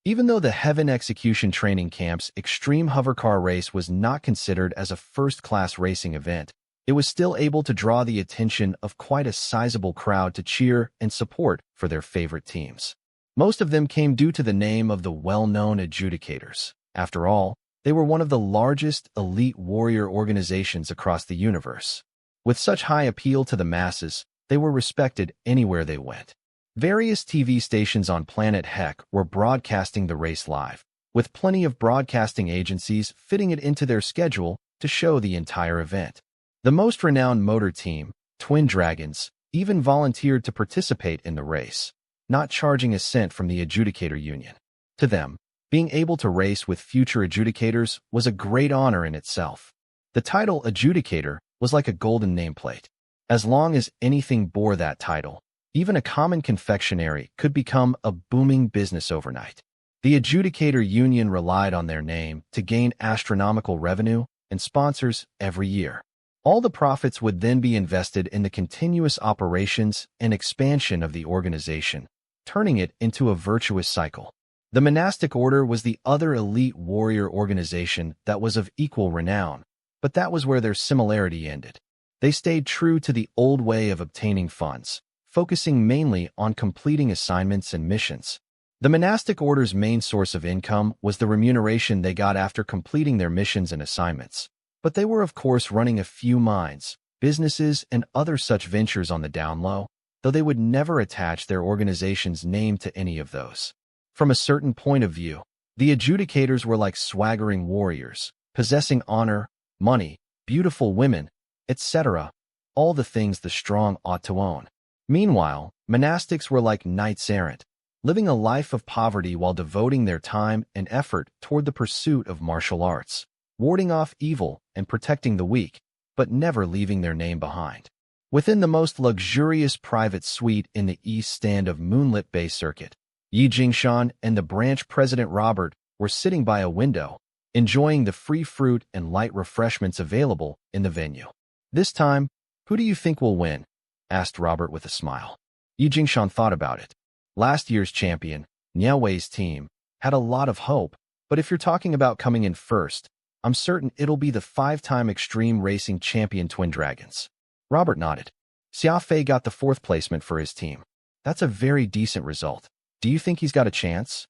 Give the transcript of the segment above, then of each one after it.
Even though the Heaven Execution Training Camp's extreme hovercar race was not considered as a first-class racing event, it was still able to draw the attention of quite a sizable crowd to cheer and support for their favorite teams. Most of them came due to the name of the well-known adjudicators. After all, they were one of the largest elite warrior organizations across the universe. With such high appeal to the masses, they were respected anywhere they went. Various TV stations on planet Heck were broadcasting the race live, with plenty of broadcasting agencies fitting it into their schedule to show the entire event. The most renowned motor team, Twin Dragons, even volunteered to participate in the race, not charging a cent from the adjudicator union. To them, being able to race with future adjudicators was a great honor in itself. The title adjudicator was like a golden nameplate. As long as anything bore that title, even a common confectionery could become a booming business overnight. The adjudicator union relied on their name to gain astronomical revenue and sponsors every year. All the profits would then be invested in the continuous operations and expansion of the organization, turning it into a virtuous cycle. The monastic order was the other elite warrior organization that was of equal renown, but that was where their similarity ended. They stayed true to the old way of obtaining funds, focusing mainly on completing assignments and missions. The monastic order's main source of income was the remuneration they got after completing their missions and assignments. But they were of course running a few mines, businesses, and other such ventures on the down low, though they would never attach their organization's name to any of those. From a certain point of view, the adjudicators were like swaggering warriors, possessing honor, money, beautiful women, etc., all the things the strong ought to own. Meanwhile, monastics were like knights errant, living a life of poverty while devoting their time and effort toward the pursuit of martial arts, warding off evil and protecting the weak, but never leaving their name behind. Within the most luxurious private suite in the east stand of Moonlit Bay Circuit, Yi Jingshan and the branch president Robert were sitting by a window, enjoying the free fruit and light refreshments available in the venue. This time, who do you think will win? Asked Robert with a smile. Yi Jingshan thought about it. Last year's champion, Niao Wei's team, had a lot of hope, but if you're talking about coming in first, I'm certain it'll be the 5-time extreme racing champion Twin Dragons. Robert nodded. Xia Fei got the 4th placement for his team. That's a very decent result. Do you think he's got a chance?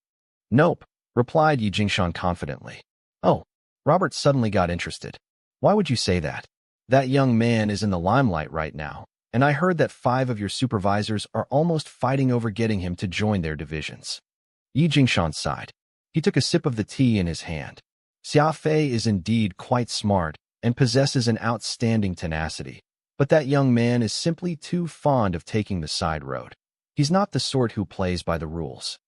Nope, replied Yi Jingshan confidently. Oh, Robert suddenly got interested. Why would you say that? That young man is in the limelight right now, and I heard that 5 of your supervisors are almost fighting over getting him to join their divisions. Yi Jingshan sighed. He took a sip of the tea in his hand. Xia Fei is indeed quite smart and possesses an outstanding tenacity, but that young man is simply too fond of taking the side road. He's not the sort who plays by the rules.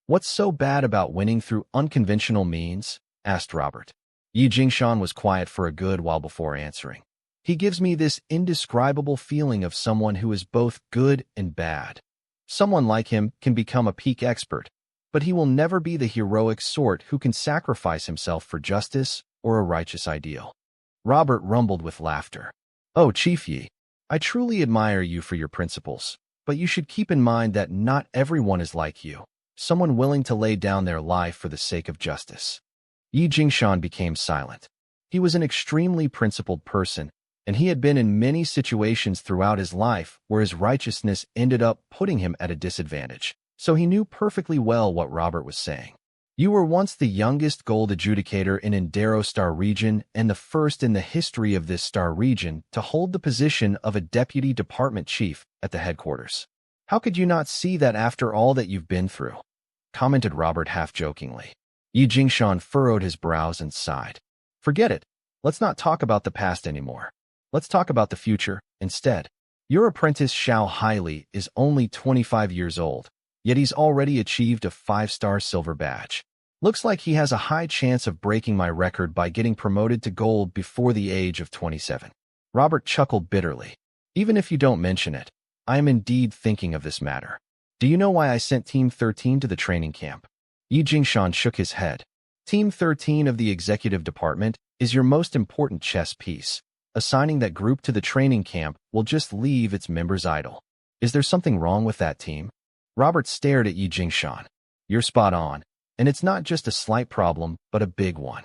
What's so bad about winning through unconventional means? Asked Robert. Yi Jingshan was quiet for a good while before answering. He gives me this indescribable feeling of someone who is both good and bad. Someone like him can become a peak expert, but he will never be the heroic sort who can sacrifice himself for justice or a righteous ideal. Robert rumbled with laughter. Oh, Chief Yi, I truly admire you for your principles, but you should keep in mind that not everyone is like you, someone willing to lay down their life for the sake of justice. Yi Jingshan became silent. He was an extremely principled person, and he had been in many situations throughout his life where his righteousness ended up putting him at a disadvantage. So he knew perfectly well what Robert was saying. You were once the youngest gold adjudicator in Indero Star Region and the first in the history of this star region to hold the position of a deputy department chief at the headquarters. How could you not see that after all that you've been through? Commented Robert half-jokingly. Yi Jingshan furrowed his brows and sighed. Forget it. Let's not talk about the past anymore. Let's talk about the future instead. Your apprentice Xiao Haili is only 25 years old. Yet he's already achieved a 5-star silver badge. Looks like he has a high chance of breaking my record by getting promoted to gold before the age of 27. Robert chuckled bitterly. Even if you don't mention it, I am indeed thinking of this matter. Do you know why I sent Team 13 to the training camp? Yi Jingshan shook his head. Team 13 of the executive department is your most important chess piece. Assigning that group to the training camp will just leave its members idle. Is there something wrong with that team? Robert stared at Yi Jingshan. You're spot on. And it's not just a slight problem, but a big one.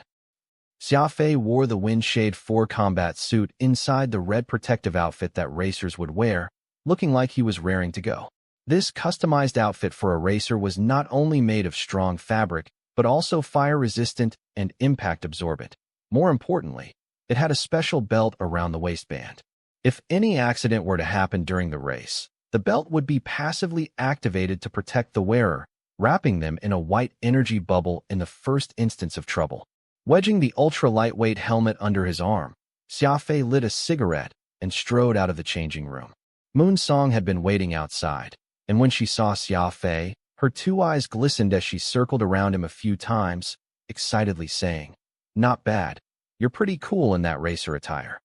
Xia Fei wore the Windshade 4 combat suit inside the red protective outfit that racers would wear, looking like he was raring to go. This customized outfit for a racer was not only made of strong fabric, but also fire-resistant and impact-absorbent. More importantly, it had a special belt around the waistband. If any accident were to happen during the race, the belt would be passively activated to protect the wearer, wrapping them in a white energy bubble in the first instance of trouble. Wedging the ultra-lightweight helmet under his arm, Xia Fei lit a cigarette and strode out of the changing room. Moon Song had been waiting outside, and when she saw Xia Fei, her two eyes glistened as she circled around him a few times, excitedly saying, "Not bad. You're pretty cool in that racer attire."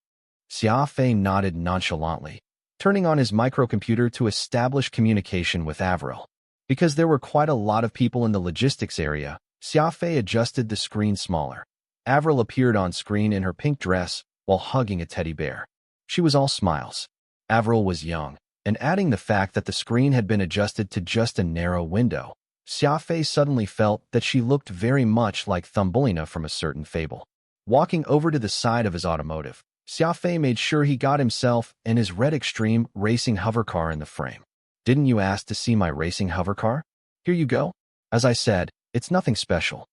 Xia Fei nodded nonchalantly, turning on his microcomputer to establish communication with Avril. Because there were quite a lot of people in the logistics area, Xia Fei adjusted the screen smaller. Avril appeared on screen in her pink dress while hugging a teddy bear. She was all smiles. Avril was young, and adding the fact that the screen had been adjusted to just a narrow window, Xia Fei suddenly felt that she looked very much like Thumbelina from a certain fable. Walking over to the side of his automotive, Xia Fei made sure he got himself and his red Extreme racing hovercar in the frame. "Didn't you ask to see my racing hovercar? Here you go. As I said, it's nothing special.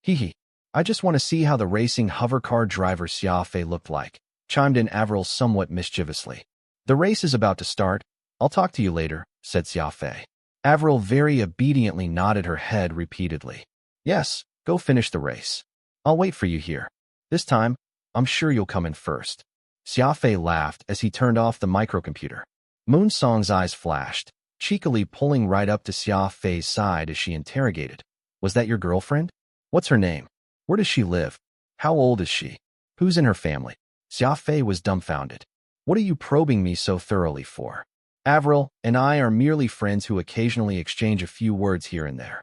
Hee. I just want to see how the racing hovercar driver Xia Fei looked like," chimed in Avril somewhat mischievously. "The race is about to start. I'll talk to you later," said Xia Fei. Avril very obediently nodded her head repeatedly. "Yes, go finish the race. I'll wait for you here. This time, I'm sure you'll come in first." Xia Fei laughed as he turned off the microcomputer. Moon Song's eyes flashed, cheekily pulling right up to Xia Fei's side as she interrogated. "Was that your girlfriend? What's her name? Where does she live? How old is she? Who's in her family?" Xia Fei was dumbfounded. "What are you probing me so thoroughly for? Avril and I are merely friends who occasionally exchange a few words here and there."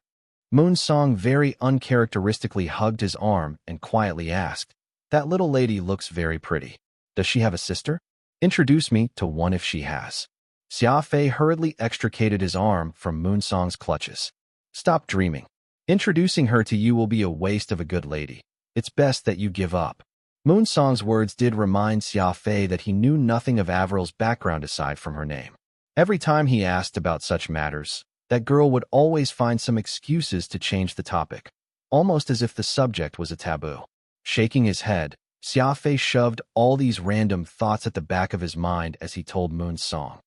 Moon Song very uncharacteristically hugged his arm and quietly asked, "That little lady looks very pretty. Does she have a sister? Introduce me to one if she has." Xia Fei hurriedly extricated his arm from Moon Song's clutches. "Stop dreaming. Introducing her to you will be a waste of a good lady. It's best that you give up." Moon Song's words did remind Xia Fei that he knew nothing of Avril's background aside from her name. Every time he asked about such matters, that girl would always find some excuses to change the topic, almost as if the subject was a taboo. Shaking his head, Xia Fei shoved all these random thoughts at the back of his mind as he told Moon Song,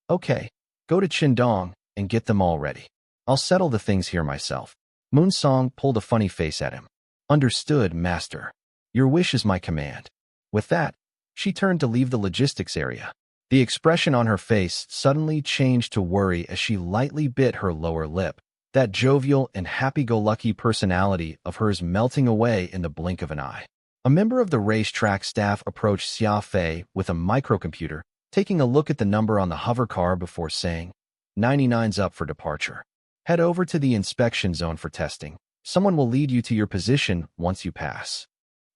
"Okay, go to Qingdong and get them all ready. I'll settle the things here myself." Moon Song pulled a funny face at him. "Understood, master. Your wish is my command." With that, she turned to leave the logistics area. The expression on her face suddenly changed to worry as she lightly bit her lower lip, that jovial and happy-go-lucky personality of hers melting away in the blink of an eye. A member of the racetrack staff approached Xia Fei with a microcomputer, taking a look at the number on the hovercar before saying, "99's up for departure. Head over to the inspection zone for testing. Someone will lead you to your position once you pass."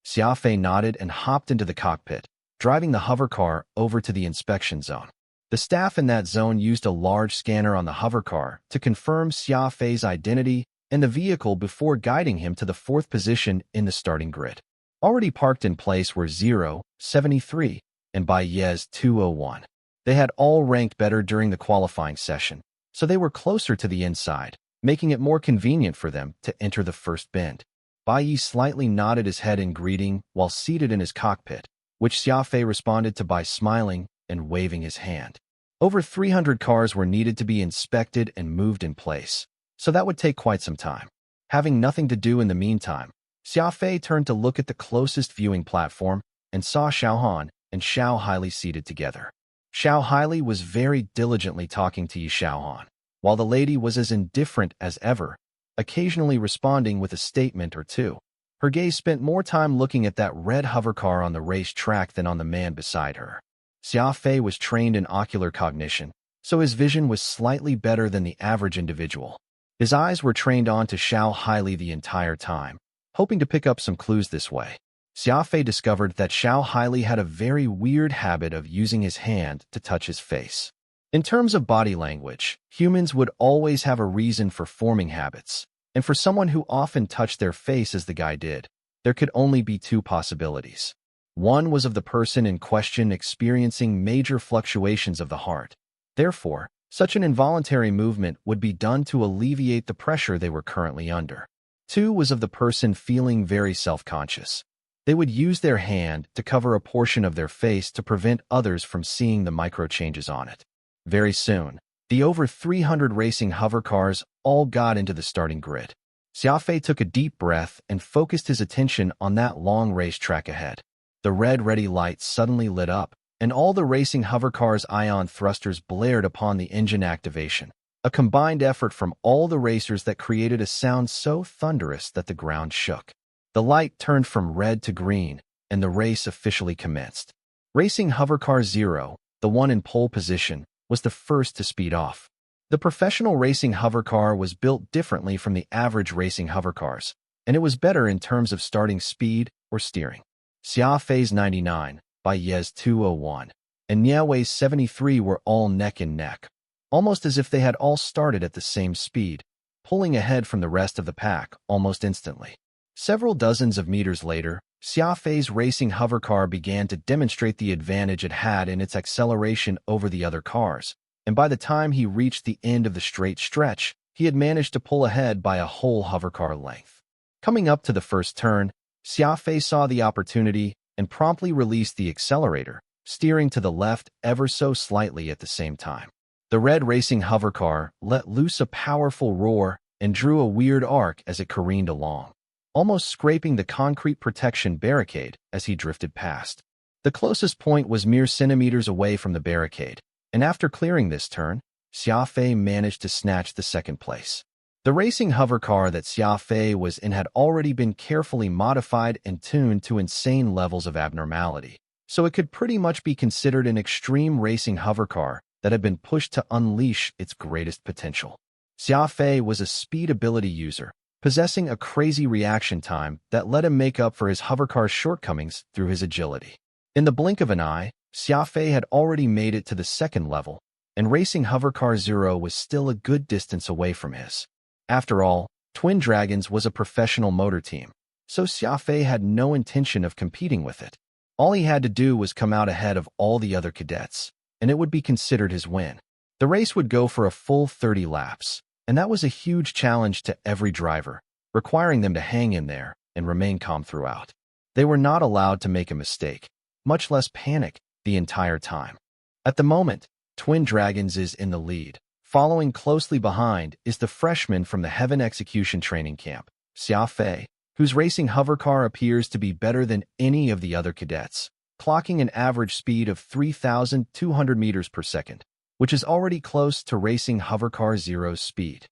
Xia Fei nodded and hopped into the cockpit, driving the hovercar over to the inspection zone. The staff in that zone used a large scanner on the hovercar to confirm Xia Fei's identity and the vehicle before guiding him to the fourth position in the starting grid. Already parked in place were 0, 73, and Baez 201. They had all ranked better during the qualifying session, so they were closer to the inside, making it more convenient for them to enter the first bend. Baez slightly nodded his head in greeting while seated in his cockpit, which Xia Fei responded to by smiling and waving his hand. Over 300 cars were needed to be inspected and moved in place, so that would take quite some time. Having nothing to do in the meantime, Xia Fei turned to look at the closest viewing platform and saw Xiaohan and Xiao Haili seated together. Xiao Haili was very diligently talking to Yi Xiaohan, while the lady was as indifferent as ever, occasionally responding with a statement or two. Her gaze spent more time looking at that red hovercar on the race track than on the man beside her. Xia Fei was trained in ocular cognition, so his vision was slightly better than the average individual. His eyes were trained on to Xiao Haili the entire time, hoping to pick up some clues this way. Xia Fei discovered that Xiao Haili had a very weird habit of using his hand to touch his face. In terms of body language, humans would always have a reason for forming habits, And for someone who often touched their face as the guy did, there could only be two possibilities. One was of the person in question experiencing major fluctuations of the heart. Therefore, such an involuntary movement would be done to alleviate the pressure they were currently under. Two was of the person feeling very self-conscious. They would use their hand to cover a portion of their face to prevent others from seeing the micro-changes on it. Very soon, the over 300 racing hover cars all got into the starting grid. Xia Fei took a deep breath and focused his attention on that long racetrack ahead. The red ready lights suddenly lit up, and all the racing hover cars' ion thrusters blared upon the engine activation, a combined effort from all the racers that created a sound so thunderous that the ground shook. The light turned from red to green, and the race officially commenced. Racing hover car 0, the one in pole position, was the first to speed off. The professional racing hover car was built differently from the average racing hover cars, and it was better in terms of starting speed or steering. Xia Fei's 99, by Ye's 201, and Niawei's 73 were all neck and neck, almost as if they had all started at the same speed, pulling ahead from the rest of the pack almost instantly. Several dozens of meters later, Xia Fei's racing hover car began to demonstrate the advantage it had in its acceleration over the other cars, and by the time he reached the end of the straight stretch, he had managed to pull ahead by a whole hover car length. Coming up to the first turn, Xia Fei saw the opportunity and promptly released the accelerator, steering to the left ever so slightly at the same time. The red racing hover car let loose a powerful roar and drew a weird arc as it careened along, almost scraping the concrete protection barricade as he drifted past. The closest point was mere centimeters away from the barricade, and after clearing this turn, Xia Fei managed to snatch the second place. The racing hover car that Xia Fei was in had already been carefully modified and tuned to insane levels of abnormality, so it could pretty much be considered an extreme racing hover car that had been pushed to unleash its greatest potential. Xia Fei was a speed ability user, possessing a crazy reaction time that let him make up for his hover car's shortcomings through his agility. In the blink of an eye, Xia Fei had already made it to the second level, and racing hover car 0 was still a good distance away from his. After all, Twin Dragons was a professional motor team, so Xia Fei had no intention of competing with it. All he had to do was come out ahead of all the other cadets, and it would be considered his win. The race would go for a full 30 laps, and that was a huge challenge to every driver, requiring them to hang in there and remain calm throughout. They were not allowed to make a mistake, much less panic, the entire time. At the moment, Twin Dragons is in the lead. Following closely behind is the freshman from the Heaven Execution Training Camp, Xia Fei, whose racing hover car appears to be better than any of the other cadets, clocking an average speed of 3,200 meters per second, which is already close to racing hover car 0's speed.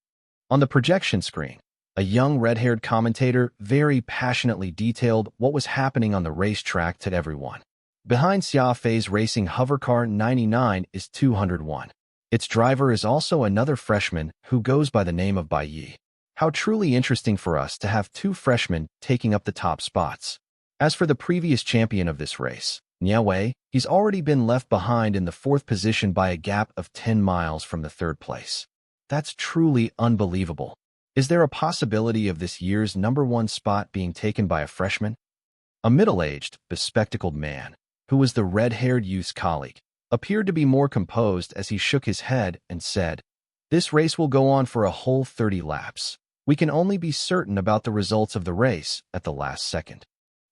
On the projection screen, a young red-haired commentator very passionately detailed what was happening on the racetrack to everyone. Behind Xia Fei's racing hover car 99 is 201. Its driver is also another freshman who goes by the name of Bai Yi. How truly interesting for us to have two freshmen taking up the top spots. As for the previous champion of this race, Niawei, he's already been left behind in the fourth position by a gap of 10 miles from the third place. That's truly unbelievable. Is there a possibility of this year's #1 spot being taken by a freshman? A middle-aged, bespectacled man, who was the red-haired youth's colleague, appeared to be more composed as he shook his head and said, "This race will go on for a whole 30 laps. We can only be certain about the results of the race at the last second."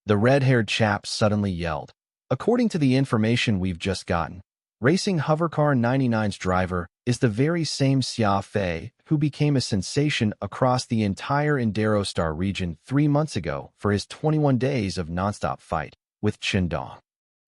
The red-haired chap suddenly yelled, "According to the information we've just gotten, racing hovercar 99's driver is the very same Xia Fei who became a sensation across the entire Inderostar region 3 months ago for his 21 days of nonstop fight with Qindong.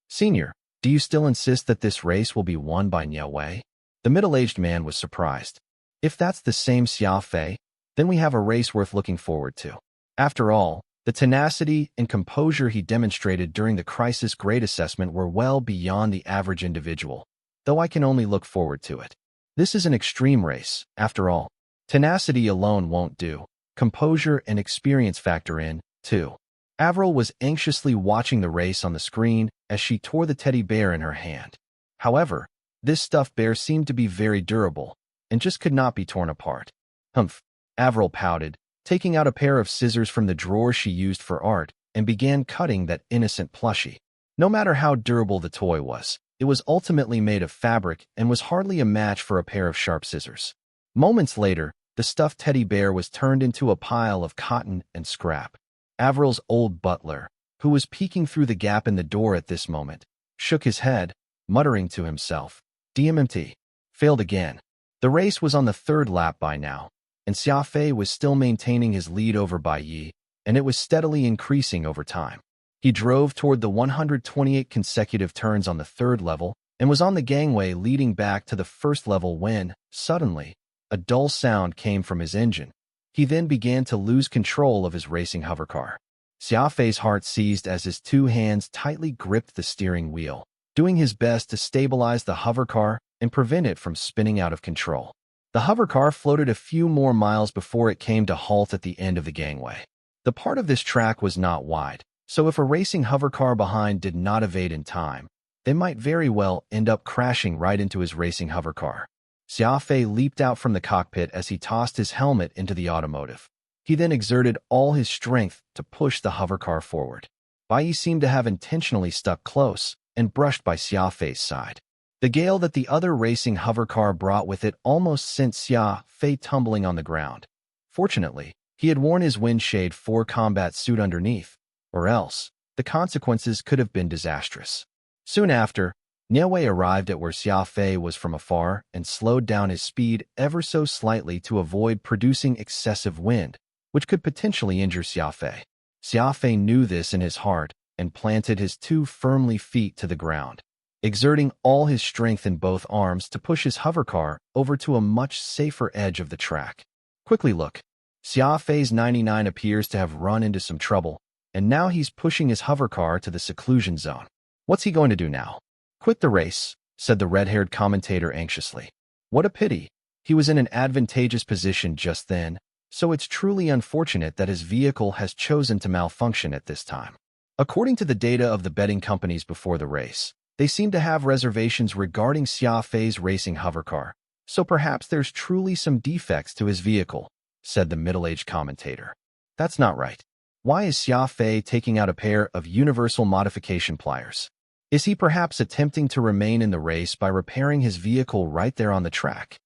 Senior, do you still insist that this race will be won by Niawei?" The middle-aged man was surprised. If that's the same Xia Fei, then we have a race worth looking forward to. After all, the tenacity and composure he demonstrated during the crisis grade assessment were well beyond the average individual, though I can only look forward to it. This is an extreme race, after all. Tenacity alone won't do. Composure and experience factor in, too. Avril was anxiously watching the race on the screen as she tore the teddy bear in her hand. However, this stuffed bear seemed to be very durable and just could not be torn apart. Humph, Avril pouted, taking out a pair of scissors from the drawer she used for art and began cutting that innocent plushie. No matter how durable the toy was, it was ultimately made of fabric and was hardly a match for a pair of sharp scissors. Moments later, the stuffed teddy bear was turned into a pile of cotton and scrap. Avril's old butler, who was peeking through the gap in the door at this moment, shook his head, muttering to himself, "DMMT. Failed again." The race was on the third lap by now, and Xia Fei was still maintaining his lead over Bai Yi, and it was steadily increasing over time. He drove toward the 128 consecutive turns on the third level and was on the gangway leading back to the first level when, suddenly, a dull sound came from his engine. He then began to lose control of his racing hovercar. Xia Fei's heart seized as his two hands tightly gripped the steering wheel, doing his best to stabilize the hovercar and prevent it from spinning out of control. The hovercar floated a few more miles before it came to halt at the end of the gangway. The part of this track was not wide, so if a racing hovercar behind did not evade in time, they might very well end up crashing right into his racing hovercar. Xia Fei leaped out from the cockpit as he tossed his helmet into the automotive. He then exerted all his strength to push the hovercar forward. Bai Yi seemed to have intentionally stuck close and brushed by Xia Fei's side. The gale that the other racing hovercar brought with it almost sent Xia Fei tumbling on the ground. Fortunately, he had worn his Windshade 4 combat suit underneath, or else the consequences could have been disastrous. Soon after, Niewei arrived at where Xia Fei was from afar and slowed down his speed ever so slightly to avoid producing excessive wind, which could potentially injure Xia Fei. Xia Fei knew this in his heart and planted his 2 firmly feet to the ground, exerting all his strength in both arms to push his hovercar over to a much safer edge of the track. Quickly look. Xia Fei's 99 appears to have run into some trouble, and now he's pushing his hovercar to the seclusion zone. What's he going to do now? "Quit the race," said the red-haired commentator anxiously. What a pity. He was in an advantageous position just then, so it's truly unfortunate that his vehicle has chosen to malfunction at this time. According to the data of the betting companies before the race, they seem to have reservations regarding Xia Fei's racing hovercar, so perhaps there's truly some defects to his vehicle, said the middle-aged commentator. That's not right. Why is Xia Fei taking out a pair of universal modification pliers? Is he perhaps attempting to remain in the race by repairing his vehicle right there on the track?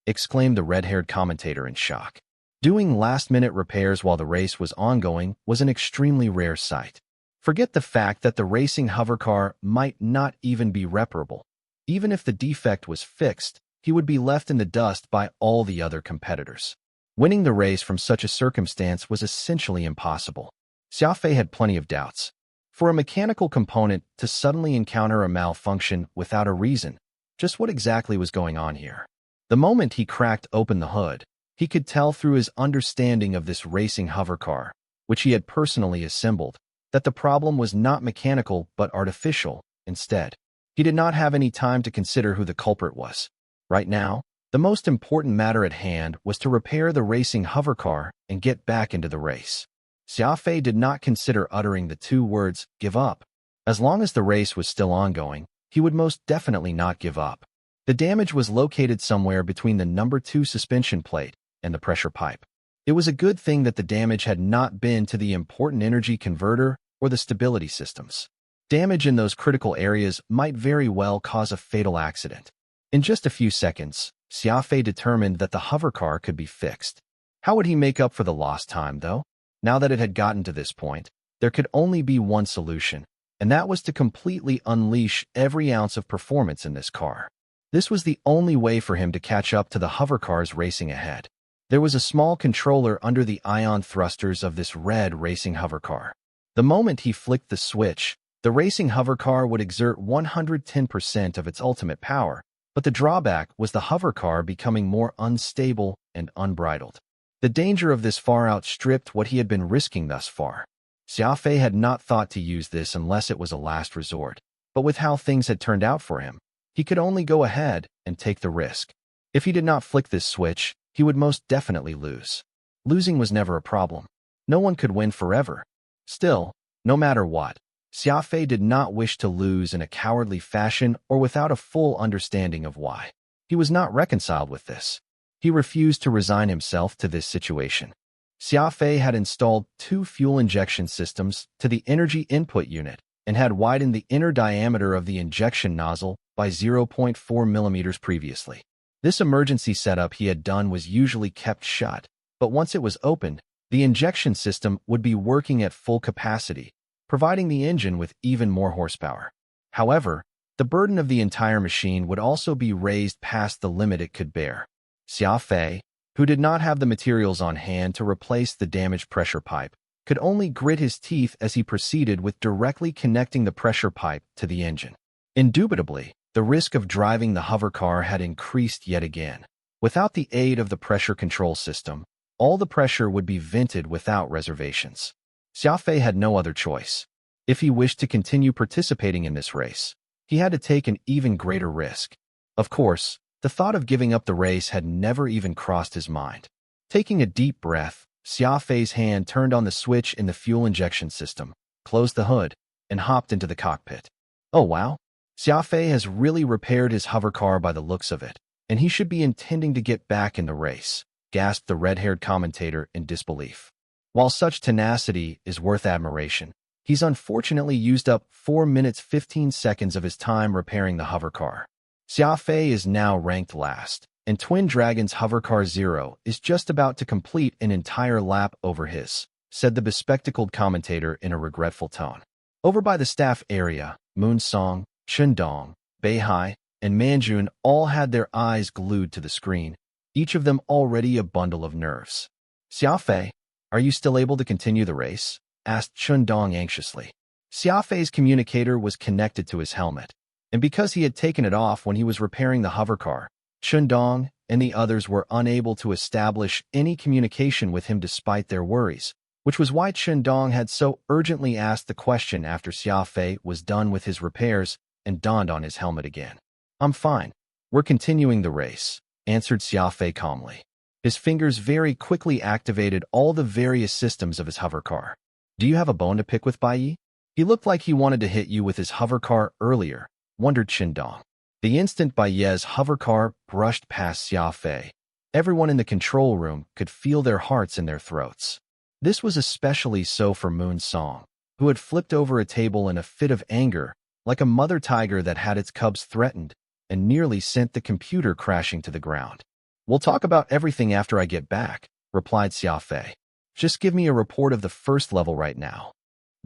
Exclaimed the red-haired commentator in shock. Doing last-minute repairs while the race was ongoing was an extremely rare sight. Forget the fact that the racing hovercar might not even be reparable. Even if the defect was fixed, he would be left in the dust by all the other competitors. Winning the race from such a circumstance was essentially impossible. Xia Fei had plenty of doubts. For a mechanical component to suddenly encounter a malfunction without a reason, just what exactly was going on here? The moment he cracked open the hood, he could tell through his understanding of this racing hovercar, which he had personally assembled, that the problem was not mechanical but artificial instead. He did not have any time to consider who the culprit was. Right now, the most important matter at hand was to repair the racing hovercar and get back into the race. Xia Fei did not consider uttering the 2 words, "give up." As long as the race was still ongoing, he would most definitely not give up. The damage was located somewhere between the number 2 suspension plate and the pressure pipe. It was a good thing that the damage had not been to the important energy converter or the stability systems. Damage in those critical areas might very well cause a fatal accident. In just a few seconds, Xia Fei determined that the hovercar could be fixed. How would he make up for the lost time, though? Now that it had gotten to this point, there could only be one solution, and that was to completely unleash every ounce of performance in this car. This was the only way for him to catch up to the hovercars racing ahead. There was a small controller under the ion thrusters of this red racing hovercar. The moment he flicked the switch, the racing hovercar would exert 110% of its ultimate power, but the drawback was the hovercar becoming more unstable and unbridled. The danger of this far outstripped what he had been risking thus far. Xia Fei had not thought to use this unless it was a last resort, but with how things had turned out for him, he could only go ahead and take the risk. If he did not flick this switch, he would most definitely lose. Losing was never a problem. No one could win forever. Still, no matter what, Xia Fei did not wish to lose in a cowardly fashion or without a full understanding of why. He was not reconciled with this. He refused to resign himself to this situation. Xia Fei had installed 2 fuel injection systems to the energy input unit and had widened the inner diameter of the injection nozzle by 0.4 millimeters previously. This emergency setup he had done was usually kept shut, but once it was opened, the injection system would be working at full capacity, providing the engine with even more horsepower. However, the burden of the entire machine would also be raised past the limit it could bear. Xia Fei, who did not have the materials on hand to replace the damaged pressure pipe, could only grit his teeth as he proceeded with directly connecting the pressure pipe to the engine. Indubitably, the risk of driving the hover car had increased yet again. Without the aid of the pressure control system, all the pressure would be vented without reservations. Xia Fei had no other choice. If he wished to continue participating in this race, he had to take an even greater risk. Of course, the thought of giving up the race had never even crossed his mind. Taking a deep breath, Xia Fei's hand turned on the switch in the fuel injection system, closed the hood, and hopped into the cockpit. Oh wow! Xia Fei has really repaired his hover car by the looks of it, and he should be intending to get back in the race, gasped the red-haired commentator in disbelief. While such tenacity is worth admiration, he's unfortunately used up 4 minutes 15 seconds of his time repairing the hover car. Xia Fei is now ranked last, and Twin Dragon's hovercar Zero is just about to complete an entire lap over his, said the bespectacled commentator in a regretful tone. Over by the staff area, Moon Song, Chen Dong, Beihai, and Manjun all had their eyes glued to the screen, each of them already a bundle of nerves. Xia Fei, are you still able to continue the race? Asked Chen Dong anxiously. Xia Fei's communicator was connected to his helmet, and because he had taken it off when he was repairing the hovercar, Chen Dong and the others were unable to establish any communication with him despite their worries, which was why Chen Dong had so urgently asked the question after Xia Fei was done with his repairs and donned on his helmet again. I'm fine. We're continuing the race, answered Xia Fei calmly. His fingers very quickly activated all the various systems of his hovercar. Do you have a bone to pick with Bai? He looked like he wanted to hit you with his hovercar earlier, wondered Chen Dong. The instant Bai's hovercar brushed past Xia Fei, everyone in the control room could feel their hearts in their throats. This was especially so for Moon Song, who had flipped over a table in a fit of anger, like a mother tiger that had its cubs threatened, and nearly sent the computer crashing to the ground. We'll talk about everything after I get back, replied Xia Fei. Just give me a report of the first level right now.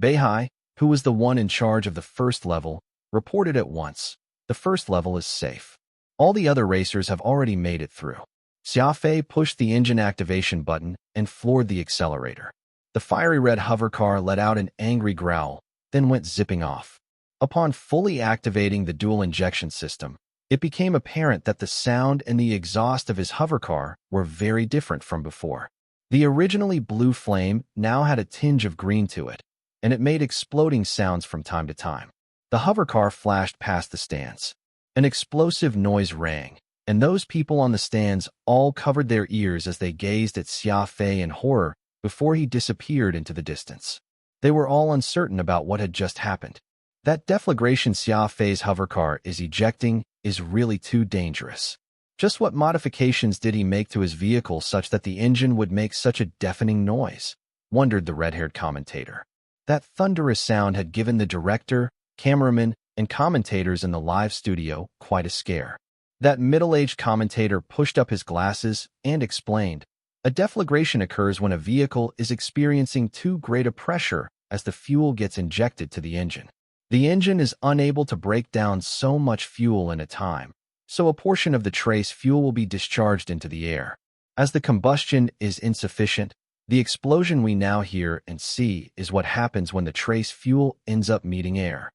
Beihai, who was the one in charge of the first level, reported at once. The first level is safe. All the other racers have already made it through. Xia Fei pushed the engine activation button and floored the accelerator. The fiery red hovercar let out an angry growl, then went zipping off. Upon fully activating the dual injection system, it became apparent that the sound and the exhaust of his hovercar were very different from before. The originally blue flame now had a tinge of green to it, and it made exploding sounds from time to time. The hovercar flashed past the stands. An explosive noise rang, and those people on the stands all covered their ears as they gazed at Xia Fei in horror before he disappeared into the distance. They were all uncertain about what had just happened. That deflagration Xia Fei's hovercar is ejecting is really too dangerous. Just what modifications did he make to his vehicle such that the engine would make such a deafening noise? Wondered the red-haired commentator. That thunderous sound had given the director, cameraman, and commentators in the live studio quite a scare. That middle-aged commentator pushed up his glasses and explained, a deflagration occurs when a vehicle is experiencing too great a pressure as the fuel gets injected to the engine. The engine is unable to break down so much fuel in a time, so a portion of the trace fuel will be discharged into the air. As the combustion is insufficient, the explosion we now hear and see is what happens when the trace fuel ends up meeting air.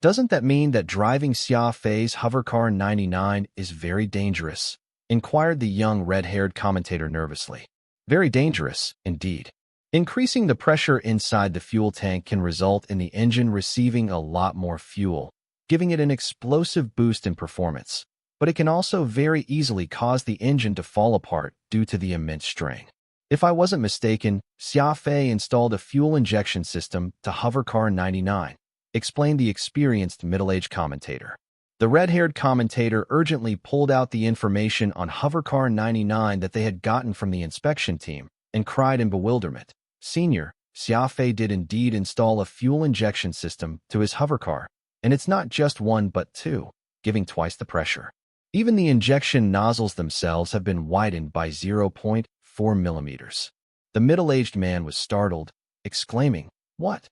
Doesn't that mean that driving Xia Fei's hovercar 99 is very dangerous? Inquired the young red-haired commentator nervously. Very dangerous, indeed. Increasing the pressure inside the fuel tank can result in the engine receiving a lot more fuel, giving it an explosive boost in performance. But it can also very easily cause the engine to fall apart due to the immense strain. If I wasn't mistaken, Xia Fei installed a fuel injection system to hovercar 99, explained the experienced middle-aged commentator. The red-haired commentator urgently pulled out the information on hovercar 99 that they had gotten from the inspection team, and cried in bewilderment. "Senior, Xia Fei did indeed install a fuel injection system to his hovercar, and it's not just one but two, giving twice the pressure. Even the injection nozzles themselves have been widened by 0.4 millimeters." The middle-aged man was startled, exclaiming, "What?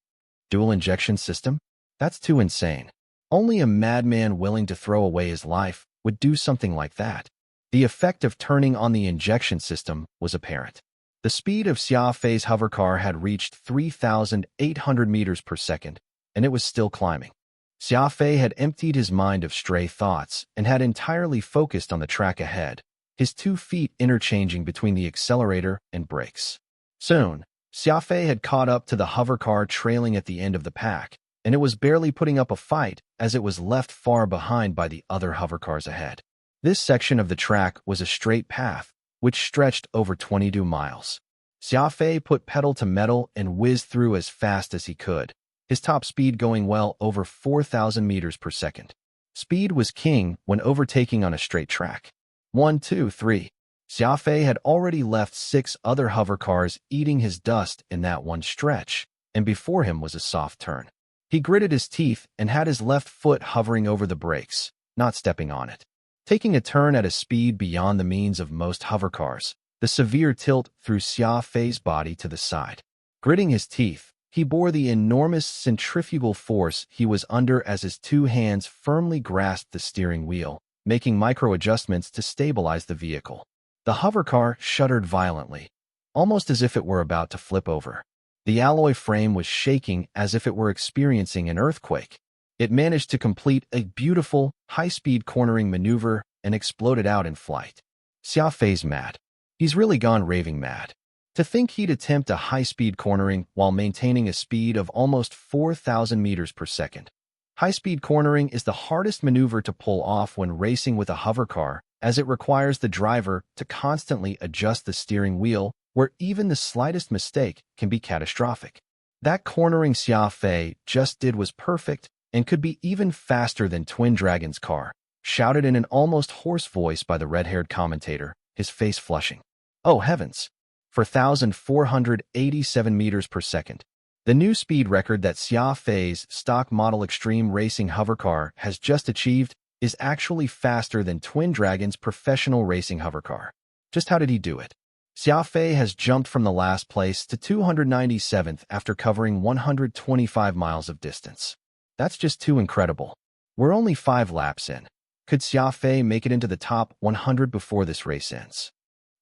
Dual injection system? That's too insane. Only a madman willing to throw away his life would do something like that." The effect of turning on the injection system was apparent. The speed of Xia Fei's hovercar had reached 3,800 meters per second, and it was still climbing. Xia Fei had emptied his mind of stray thoughts and had entirely focused on the track ahead, his 2 feet interchanging between the accelerator and brakes. Soon, Xia Fei had caught up to the hovercar trailing at the end of the pack, and it was barely putting up a fight as it was left far behind by the other hovercars ahead. This section of the track was a straight path, which stretched over 22 miles. Xia Fei put pedal to metal and whizzed through as fast as he could, his top speed going well over 4,000 meters per second. Speed was king when overtaking on a straight track. 1, 2, 3. Xia Fei had already left 6 other hovercars eating his dust in that one stretch, and before him was a soft turn. He gritted his teeth and had his left foot hovering over the brakes, not stepping on it. Taking a turn at a speed beyond the means of most hovercars, the severe tilt threw Xia Fei's body to the side. Gritting his teeth, he bore the enormous centrifugal force he was under as his 2 hands firmly grasped the steering wheel, making micro-adjustments to stabilize the vehicle. The hovercar shuddered violently, almost as if it were about to flip over. The alloy frame was shaking as if it were experiencing an earthquake. It managed to complete a beautiful, high-speed cornering maneuver and exploded out in flight. Xia Fei's mad. He's really gone raving mad. To think he'd attempt a high-speed cornering while maintaining a speed of almost 4,000 meters per second. High-speed cornering is the hardest maneuver to pull off when racing with a hovercar, as it requires the driver to constantly adjust the steering wheel, where even the slightest mistake can be catastrophic. That cornering Xia Fei just did was perfect, and could be even faster than Twin Dragon's car, shouted in an almost hoarse voice by the red-haired commentator, his face flushing. Oh heavens! 4,487 meters per second. The new speed record that Xia Fei's stock model extreme racing hovercar has just achieved is actually faster than Twin Dragon's professional racing hovercar. Just how did he do it? Xia Fei has jumped from the last place to 297th after covering 125 miles of distance. That's just too incredible. We're only 5 laps in. Could Xia Fei make it into the top 100 before this race ends?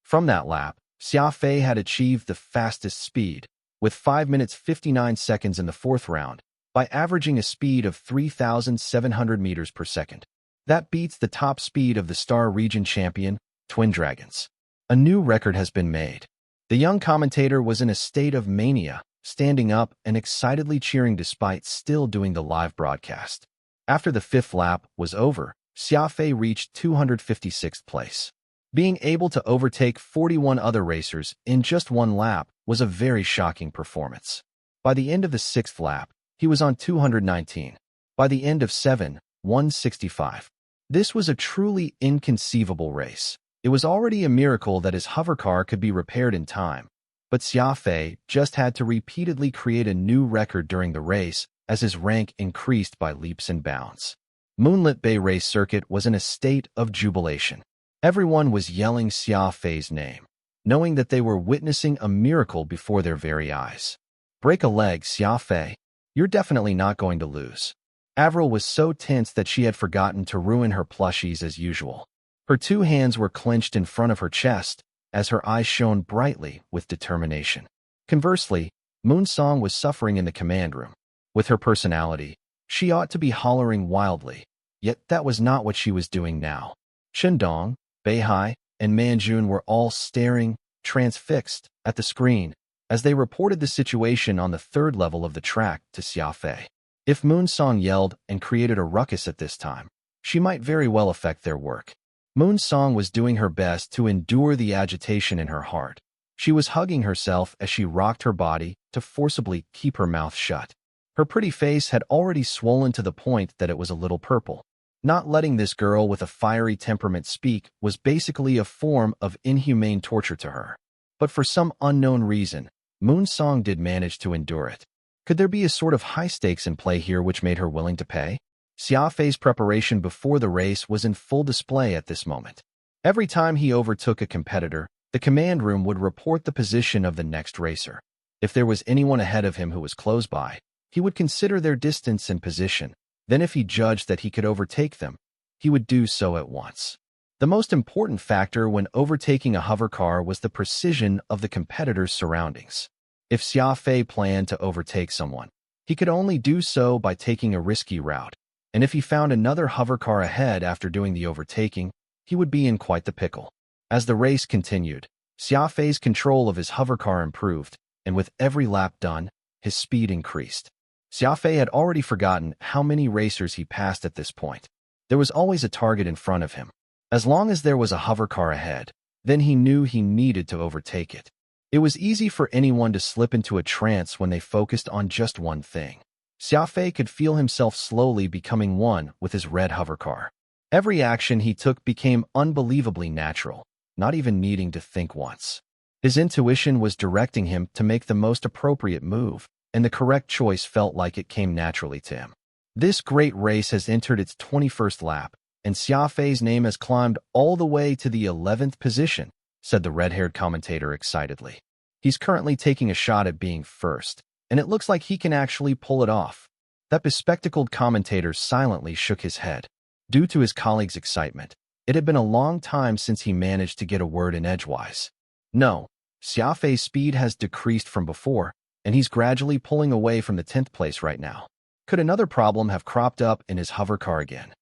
From that lap, Xia Fei had achieved the fastest speed, with 5 minutes 59 seconds in the 4th round, by averaging a speed of 3,700 meters per second. That beats the top speed of the Star Region champion, Twin Dragons. A new record has been made. The young commentator was in a state of mania, standing up and excitedly cheering despite still doing the live broadcast. After the 5th lap was over, Xia Fei reached 256th place. Being able to overtake 41 other racers in just 1 lap was a very shocking performance. By the end of the 6th lap, he was on 219. By the end of 7, 165. This was a truly inconceivable race. It was already a miracle that his hovercar could be repaired in time, but Xia Fei just had to repeatedly create a new record during the race as his rank increased by leaps and bounds. Moonlit Bay Race Circuit was in a state of jubilation. Everyone was yelling Xia Fei's name, knowing that they were witnessing a miracle before their very eyes. Break a leg, Xia Fei. You're definitely not going to lose. Avril was so tense that she had forgotten to ruin her plushies as usual. Her 2 hands were clenched in front of her chest, as her eyes shone brightly with determination. Conversely, Moonsong was suffering in the command room. With her personality, she ought to be hollering wildly, yet that was not what she was doing now. Shindong, Beihai, and Manjun were all staring, transfixed, at the screen, as they reported the situation on the 3rd level of the track to Xia Fei. If Moonsong yelled and created a ruckus at this time, she might very well affect their work. Moonsong was doing her best to endure the agitation in her heart. She was hugging herself as she rocked her body to forcibly keep her mouth shut. Her pretty face had already swollen to the point that it was a little purple. Not letting this girl with a fiery temperament speak was basically a form of inhumane torture to her. But for some unknown reason, Moon Song did manage to endure it. Could there be a sort of high stakes in play here which made her willing to pay? Xia Fei's preparation before the race was in full display at this moment. Every time he overtook a competitor, the command room would report the position of the next racer. If there was anyone ahead of him who was close by, he would consider their distance and position. Then if he judged that he could overtake them, he would do so at once. The most important factor when overtaking a hovercar was the precision of the competitor's surroundings. If Xia Fei planned to overtake someone, he could only do so by taking a risky route, and if he found another hovercar ahead after doing the overtaking, he would be in quite the pickle. As the race continued, Xia Fei's control of his hovercar improved, and with every lap done, his speed increased. Xia Fei had already forgotten how many racers he passed at this point. There was always a target in front of him. As long as there was a hovercar ahead, then he knew he needed to overtake it. It was easy for anyone to slip into a trance when they focused on just one thing. Xia Fei could feel himself slowly becoming one with his red hovercar. Every action he took became unbelievably natural, not even needing to think once. His intuition was directing him to make the most appropriate move, and the correct choice felt like it came naturally to him. This great race has entered its 21st lap, and Xia Fei's name has climbed all the way to the 11th position, said the red-haired commentator excitedly. He's currently taking a shot at being first, and it looks like he can actually pull it off. That bespectacled commentator silently shook his head. Due to his colleague's excitement, it had been a long time since he managed to get a word in edgewise. No, Xia Fei's speed has decreased from before, and he's gradually pulling away from the 10th place right now. Could another problem have cropped up in his hovercar again?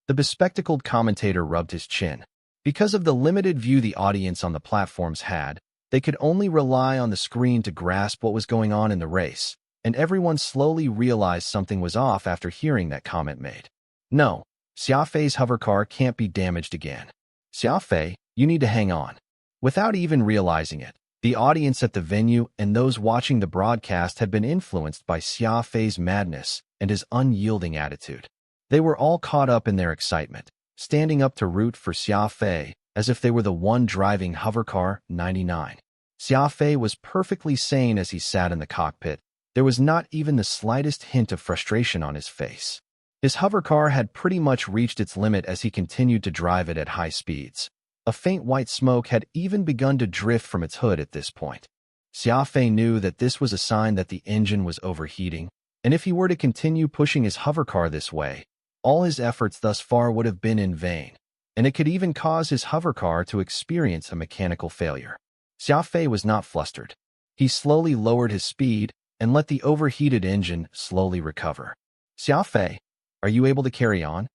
The bespectacled commentator rubbed his chin. Because of the limited view the audience on the platforms had, they could only rely on the screen to grasp what was going on in the race, and everyone slowly realized something was off after hearing that comment made. No, Xia Fei's hovercar can't be damaged again. Xia Fei, you need to hang on. Without even realizing it, the audience at the venue and those watching the broadcast had been influenced by Xia Fei's madness and his unyielding attitude. They were all caught up in their excitement, standing up to root for Xia Fei as if they were the one driving hovercar 99. Xia Fei was perfectly sane as he sat in the cockpit. There was not even the slightest hint of frustration on his face. His hovercar had pretty much reached its limit as he continued to drive it at high speeds. A faint white smoke had even begun to drift from its hood at this point. Xia Fei knew that this was a sign that the engine was overheating, and if he were to continue pushing his hovercar this way, all his efforts thus far would have been in vain, and it could even cause his hovercar to experience a mechanical failure. Xia Fei was not flustered. He slowly lowered his speed and let the overheated engine slowly recover. Xia Fei, are you able to carry on?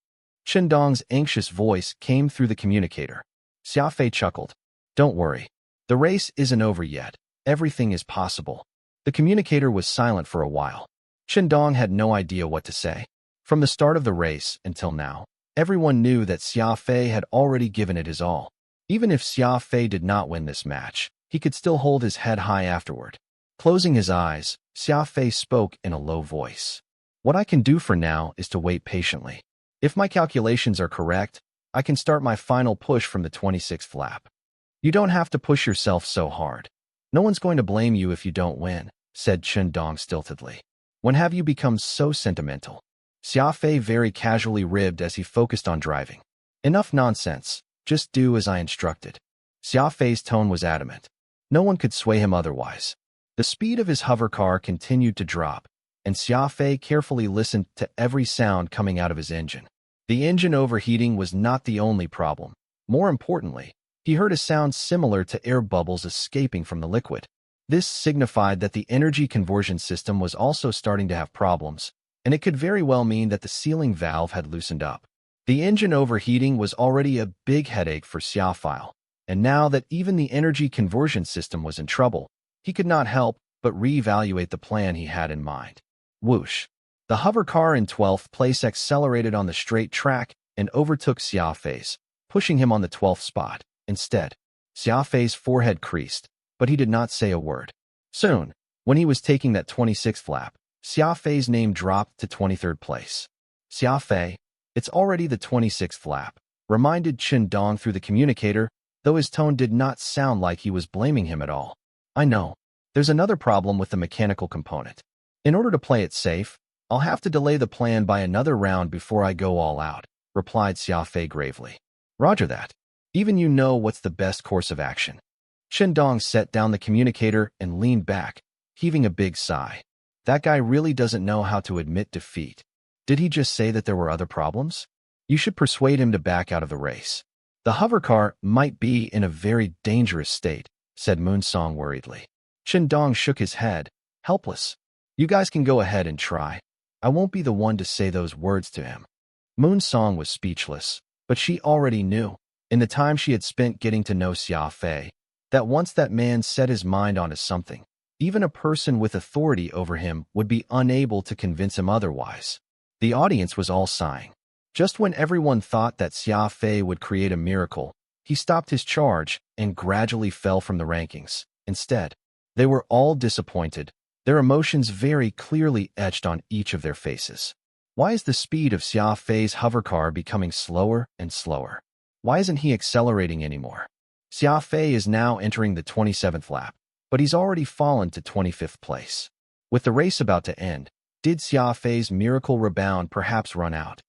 Chen Dong's anxious voice came through the communicator. Xia Fei chuckled. Don't worry. The race isn't over yet. Everything is possible. The communicator was silent for a while. Chen Dong had no idea what to say. From the start of the race until now, everyone knew that Xia Fei had already given it his all. Even if Xia Fei did not win this match, he could still hold his head high afterward. Closing his eyes, Xia Fei spoke in a low voice. What I can do for now is to wait patiently. If my calculations are correct, I can start my final push from the 26th lap. You don't have to push yourself so hard. No one's going to blame you if you don't win, said Chen Dong stiltedly. When have you become so sentimental? Xia Fei very casually ribbed as he focused on driving. Enough nonsense. Just do as I instructed. Xia Fei's tone was adamant. No one could sway him otherwise. The speed of his hovercar continued to drop, and Xia Fei carefully listened to every sound coming out of his engine. The engine overheating was not the only problem. More importantly, he heard a sound similar to air bubbles escaping from the liquid. This signified that the energy conversion system was also starting to have problems, and it could very well mean that the sealing valve had loosened up. The engine overheating was already a big headache for Xia Fei, and now that even the energy conversion system was in trouble, he could not help but reevaluate the plan he had in mind. Whoosh! The hovercar in 12th place accelerated on the straight track and overtook Xia Fei's, pushing him on the 12th spot. Instead, Xia Fei's forehead creased, but he did not say a word. Soon, when he was taking that 26th lap, Xia Fei's name dropped to 23rd place. Xia Fei, it's already the 26th lap, reminded Chen Dong through the communicator, though his tone did not sound like he was blaming him at all. I know. There's another problem with the mechanical component. In order to play it safe, I'll have to delay the plan by another round before I go all out, replied Xia Fei gravely. Roger that. Even you know what's the best course of action. Dong set down the communicator and leaned back, heaving a big sigh. That guy really doesn't know how to admit defeat. Did he just say that there were other problems? You should persuade him to back out of the race. The hovercar might be in a very dangerous state, said Moonsong worriedly. Dong shook his head, helpless. You guys can go ahead and try. I won't be the one to say those words to him. Moonsong was speechless, but she already knew, in the time she had spent getting to know Xia Fei, that once that man set his mind onto something, even a person with authority over him would be unable to convince him otherwise. The audience was all sighing. Just when everyone thought that Xia Fei would create a miracle, he stopped his charge and gradually fell from the rankings. Instead, they were all disappointed, their emotions very clearly etched on each of their faces. Why is the speed of Xia Fei's hovercar becoming slower and slower? Why isn't he accelerating anymore? Xia Fei is now entering the 27th lap, but he's already fallen to 25th place. With the race about to end, did Xia Fei's miracle rebound perhaps run out?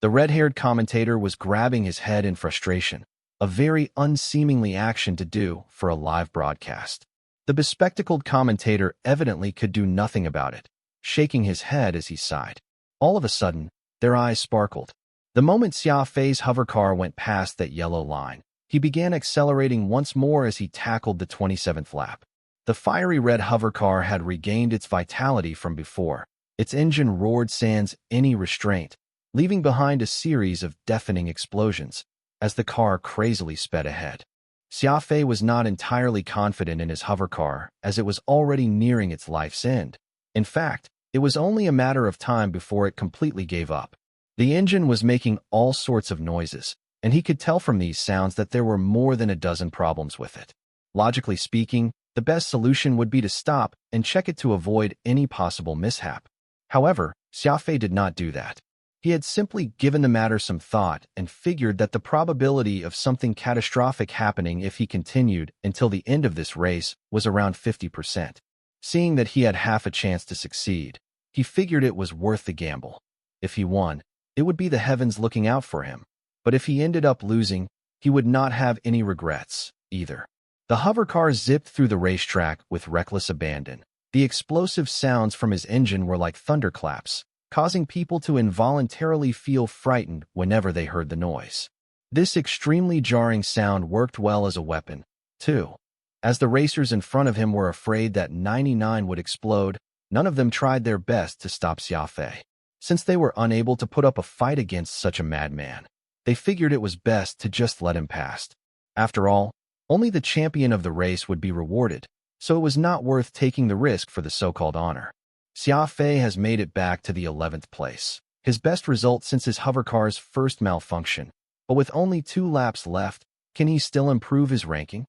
The red-haired commentator was grabbing his head in frustration, a very unseemly action to do for a live broadcast. The bespectacled commentator evidently could do nothing about it, shaking his head as he sighed. All of a sudden, their eyes sparkled. The moment Xia Fei's hovercar went past that yellow line, he began accelerating once more as he tackled the 27th lap. The fiery red hovercar had regained its vitality from before. Its engine roared sans any restraint, leaving behind a series of deafening explosions as the car crazily sped ahead. Xia Fei was not entirely confident in his hovercar as it was already nearing its life's end. In fact, it was only a matter of time before it completely gave up. The engine was making all sorts of noises, and he could tell from these sounds that there were more than a dozen problems with it. Logically speaking, the best solution would be to stop and check it to avoid any possible mishap. However, Xia Fei did not do that. He had simply given the matter some thought and figured that the probability of something catastrophic happening if he continued until the end of this race was around 50%. Seeing that he had half a chance to succeed, he figured it was worth the gamble. If he won, it would be the heavens looking out for him. But if he ended up losing, he would not have any regrets, either. The hovercar zipped through the racetrack with reckless abandon. The explosive sounds from his engine were like thunderclaps, causing people to involuntarily feel frightened whenever they heard the noise. This extremely jarring sound worked well as a weapon, too. As the racers in front of him were afraid that 99 would explode, none of them tried their best to stop Xia Fei. Since they were unable to put up a fight against such a madman, they figured it was best to just let him pass. After all, only the champion of the race would be rewarded, so it was not worth taking the risk for the so-called honor. Xia Fei has made it back to the 11th place, his best result since his hovercar's first malfunction. But with only 2 laps left, can he still improve his ranking?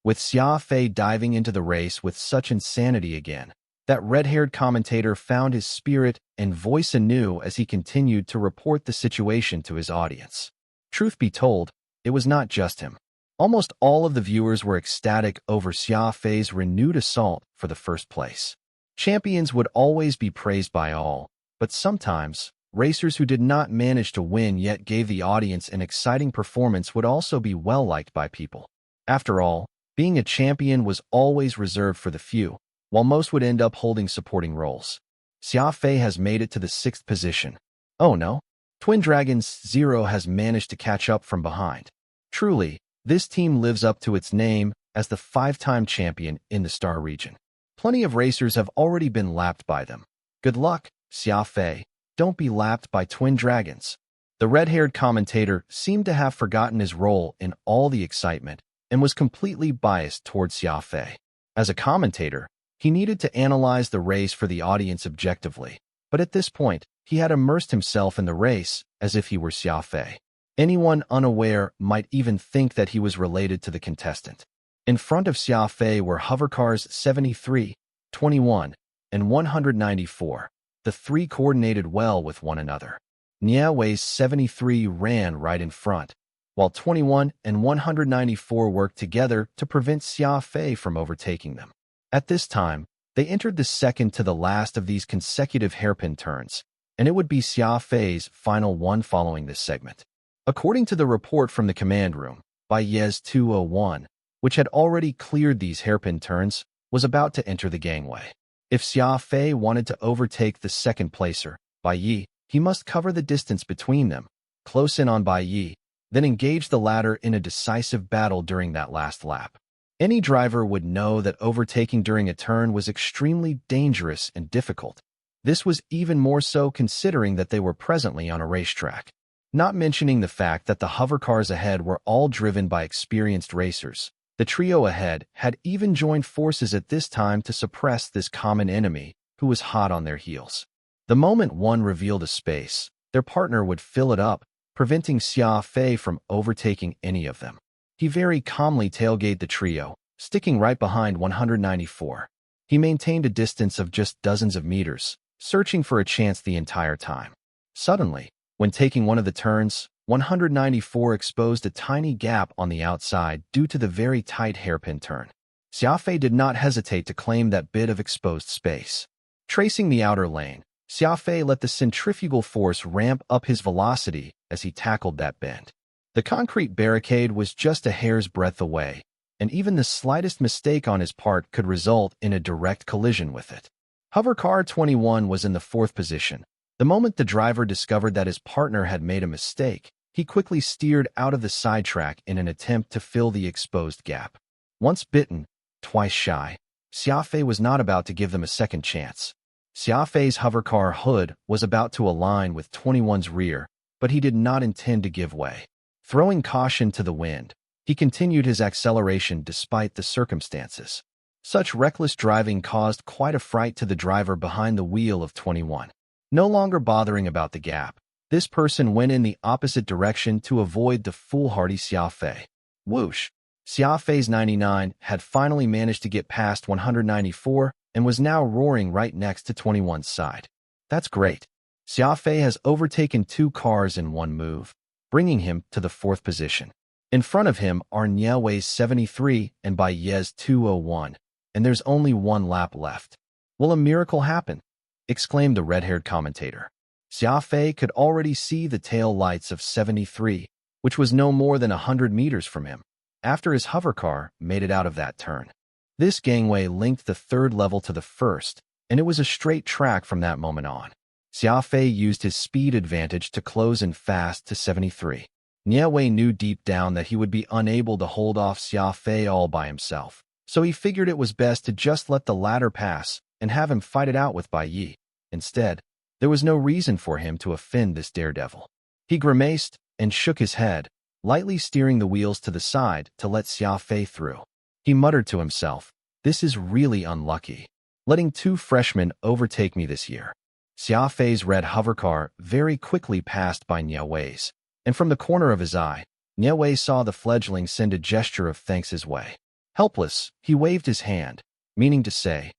With Xia Fei diving into the race with such insanity again, that red-haired commentator found his spirit and voice anew as he continued to report the situation to his audience. Truth be told, it was not just him. Almost all of the viewers were ecstatic over Xia Fei's renewed assault for the first place. Champions would always be praised by all, but sometimes, racers who did not manage to win yet gave the audience an exciting performance would also be well-liked by people. After all, being a champion was always reserved for the few, while most would end up holding supporting roles. Xia Fei has made it to the 6th position. Oh no, Twin Dragons Zero has managed to catch up from behind. Truly, this team lives up to its name as the 5-time champion in the Star region. Plenty of racers have already been lapped by them. Good luck, Xia Fei. Don't be lapped by Twin Dragons. The red-haired commentator seemed to have forgotten his role in all the excitement and was completely biased towards Xia Fei. As a commentator, he needed to analyze the race for the audience objectively, but at this point, he had immersed himself in the race as if he were Xia Fei. Anyone unaware might even think that he was related to the contestant. In front of Xia Fei were hovercars 73, 21, and 194. The 3 coordinated well with one another. Nie Wei's 73 ran right in front, while 21 and 194 worked together to prevent Xia Fei from overtaking them. At this time, they entered the second to the last of these consecutive hairpin turns, and it would be Xia Fei's final one following this segment. According to the report from the command room, Bai Ye's 201, which had already cleared these hairpin turns, was about to enter the gangway. If Xia Fei wanted to overtake the second placer, Bai Yi, he must cover the distance between them, close in on Bai Yi, then engage the latter in a decisive battle during that last lap. Any driver would know that overtaking during a turn was extremely dangerous and difficult. This was even more so considering that they were presently on a racetrack. Not mentioning the fact that the hover cars ahead were all driven by experienced racers. The trio ahead had even joined forces at this time to suppress this common enemy who was hot on their heels. The moment one revealed a space, their partner would fill it up, preventing Xia Fei from overtaking any of them. He very calmly tailgated the trio, sticking right behind 194. He maintained a distance of just dozens of meters, searching for a chance the entire time. Suddenly, when taking one of the turns, 194 exposed a tiny gap on the outside due to the very tight hairpin turn. Xia Fei did not hesitate to claim that bit of exposed space. Tracing the outer lane, Xia Fei let the centrifugal force ramp up his velocity as he tackled that bend. The concrete barricade was just a hair's breadth away, and even the slightest mistake on his part could result in a direct collision with it. Hovercar 21 was in the fourth position. The moment the driver discovered that his partner had made a mistake, he quickly steered out of the sidetrack in an attempt to fill the exposed gap. Once bitten, twice shy, Xia Fei was not about to give them a second chance. Xia Fei's hovercar hood was about to align with 21's rear, but he did not intend to give way. Throwing caution to the wind, he continued his acceleration despite the circumstances. Such reckless driving caused quite a fright to the driver behind the wheel of 21. No longer bothering about the gap, this person went in the opposite direction to avoid the foolhardy Xia Fei. Whoosh! Xia Fei's 99 had finally managed to get past 194 and was now roaring right next to 21's side. That's great. Xia Fei has overtaken 2 cars in one move, bringing him to the 4th position. In front of him are Niewei's 73 and Bai Ye's 201, and there's only 1 lap left. Will a miracle happen? Exclaimed the red-haired commentator. Xia Fei could already see the tail lights of 73, which was no more than 100 meters from him, after his hovercar made it out of that turn. This gangway linked the 3rd level to the 1st, and it was a straight track from that moment on. Xia Fei used his speed advantage to close in fast to 73. Niewei knew deep down that he would be unable to hold off Xia Fei all by himself, so he figured it was best to just let the latter pass and have him fight it out with Bai Yi. Instead, there was no reason for him to offend this daredevil. He grimaced and shook his head, lightly steering the wheels to the side to let Xia Fei through. He muttered to himself, "This is really unlucky, letting 2 freshmen overtake me this year." Xia Fei's red hovercar very quickly passed by Niewei's, and from the corner of his eye, Niewei saw the fledgling send a gesture of thanks his way. Helpless, he waved his hand, meaning to say,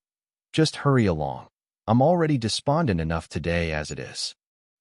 "Just hurry along. I'm already despondent enough today as it is."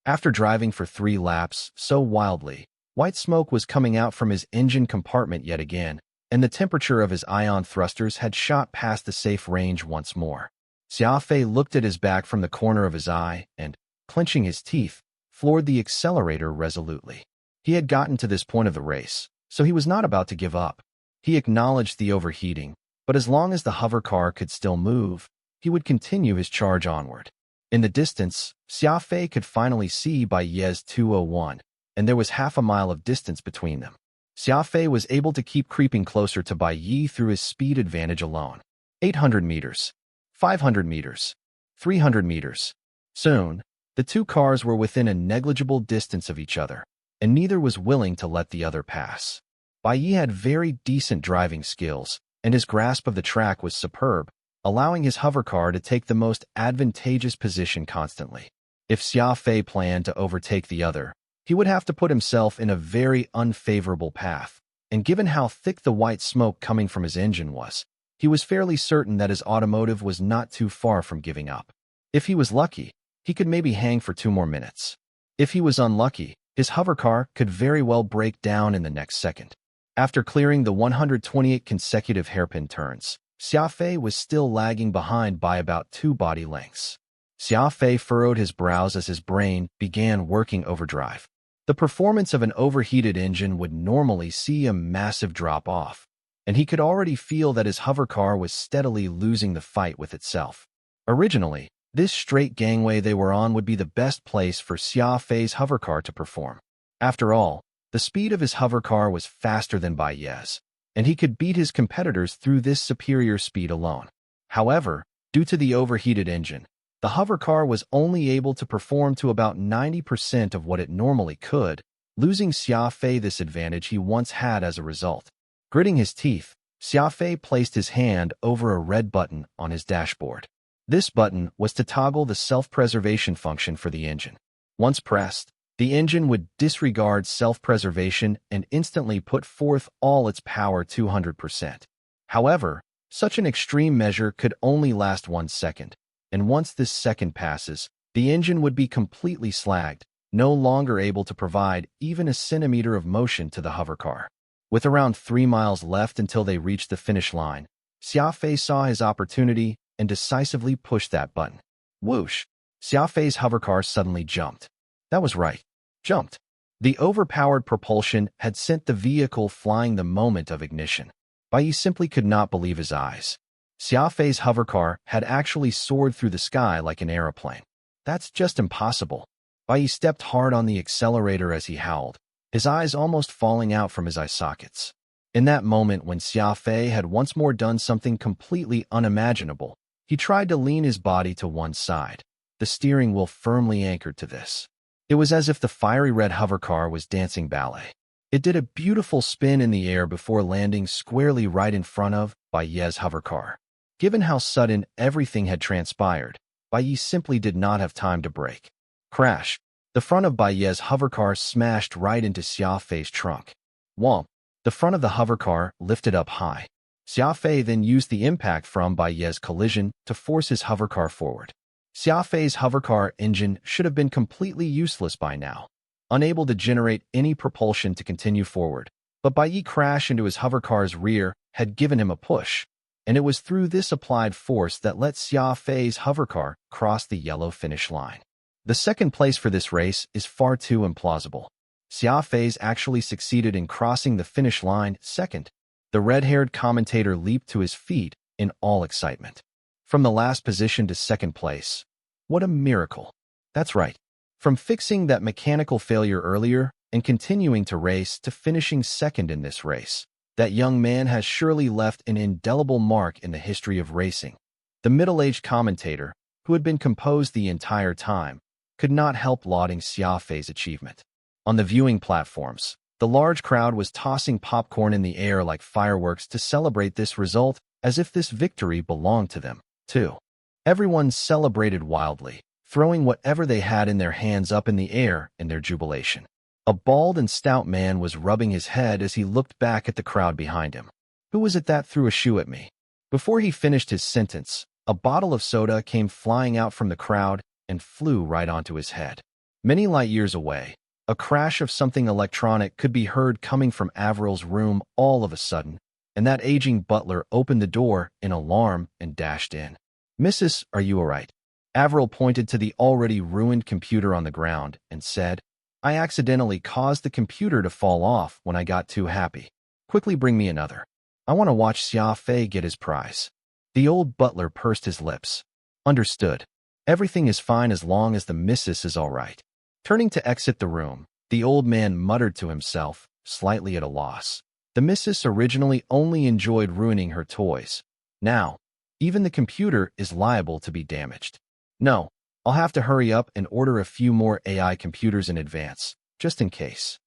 After driving for 3 laps so wildly, white smoke was coming out from his engine compartment yet again, and the temperature of his ion thrusters had shot past the safe range once more. Xia Fei looked at his back from the corner of his eye and, clenching his teeth, floored the accelerator resolutely. He had gotten to this point of the race, so he was not about to give up. He acknowledged the overheating, but as long as the hovercar could still move, he would continue his charge onward. In the distance, Xia Fei could finally see Bai Ye's 201, and there was half a mile of distance between them. Xia Fei was able to keep creeping closer to Bai Yi through his speed advantage alone. 800 meters, 500 meters, 300 meters. Soon, the 2 cars were within a negligible distance of each other, and neither was willing to let the other pass. Bai Yi had very decent driving skills, and his grasp of the track was superb, allowing his hovercar to take the most advantageous position constantly. If Xia Fei planned to overtake the other, he would have to put himself in a very unfavorable path, and given how thick the white smoke coming from his engine was, he was fairly certain that his automotive was not too far from giving up. If he was lucky, he could maybe hang for 2 more minutes. If he was unlucky, his hovercar could very well break down in the next second. After clearing the 128 consecutive hairpin turns, Xia Fei was still lagging behind by about 2 body lengths. Xia Fei furrowed his brows as his brain began working overdrive. The performance of an overheated engine would normally see a massive drop-off, and he could already feel that his hovercar was steadily losing the fight with itself. Originally, this straight gangway they were on would be the best place for Xia Fei's hovercar to perform. After all, the speed of his hovercar was faster than Bai Ye's, and he could beat his competitors through this superior speed alone. However, due to the overheated engine, the hovercar was only able to perform to about 90% of what it normally could, losing Xia Fei this advantage he once had as a result. Gritting his teeth, Xia Fei placed his hand over a red button on his dashboard. This button was to toggle the self-preservation function for the engine. Once pressed, the engine would disregard self-preservation and instantly put forth all its power 200%. However, such an extreme measure could only last 1 second, and once this second passes, the engine would be completely slagged, no longer able to provide even a centimeter of motion to the hovercar. With around 3 miles left until they reached the finish line, Xia Fei saw his opportunity and decisively pushed that button. Whoosh! Xia Fei's hovercar suddenly jumped. That was right. Jumped. The overpowered propulsion had sent the vehicle flying the moment of ignition. Bai Yi simply could not believe his eyes. Xia Fei's hovercar had actually soared through the sky like an aeroplane. That's just impossible. Bai Yi stepped hard on the accelerator as he howled, his eyes almost falling out from his eye sockets. In that moment when Xia Fei had once more done something completely unimaginable, he tried to lean his body to one side, the steering wheel firmly anchored to this. It was as if the fiery red hovercar was dancing ballet. It did a beautiful spin in the air before landing squarely right in front of Bai Ye's hovercar. Given how sudden everything had transpired, Bai Yi simply did not have time to brake. Crash! The front of Bai Ye's hovercar smashed right into Xia Fei's trunk. Womp! The front of the hovercar lifted up high. Xia Fei then used the impact from Bai Ye's collision to force his hovercar forward. Xia Fei's hovercar engine should have been completely useless by now, unable to generate any propulsion to continue forward, but Bai Yi's crash into his hovercar's rear had given him a push, and it was through this applied force that let Xia Fei's hovercar cross the yellow finish line. The second place for this race is far too implausible. Xia Fei's actually succeeded in crossing the finish line second. The red-haired commentator leaped to his feet in all excitement. From the last position to second place. What a miracle. That's right. From fixing that mechanical failure earlier and continuing to race to finishing second in this race, that young man has surely left an indelible mark in the history of racing. The middle-aged commentator, who had been composed the entire time, could not help lauding Xia Fei's achievement. On the viewing platforms, the large crowd was tossing popcorn in the air like fireworks to celebrate this result as if this victory belonged to them, too. Everyone celebrated wildly, throwing whatever they had in their hands up in the air in their jubilation. A bald and stout man was rubbing his head as he looked back at the crowd behind him. Who was it that threw a shoe at me? Before he finished his sentence, a bottle of soda came flying out from the crowd and flew right onto his head. Many light years away, a crash of something electronic could be heard coming from Avril's room all of a sudden, and that aging butler opened the door in alarm and dashed in. "Mrs., are you all right?" Avril pointed to the already ruined computer on the ground and said, "I accidentally caused the computer to fall off when I got too happy. Quickly bring me another. I want to watch Xia Fei get his prize." The old butler pursed his lips. "Understood. Everything is fine as long as the missus is all right." Turning to exit the room, the old man muttered to himself, slightly at a loss. The missus originally only enjoyed ruining her toys. Now, even the computer is liable to be damaged. No, I'll have to hurry up and order a few more AI computers in advance, just in case.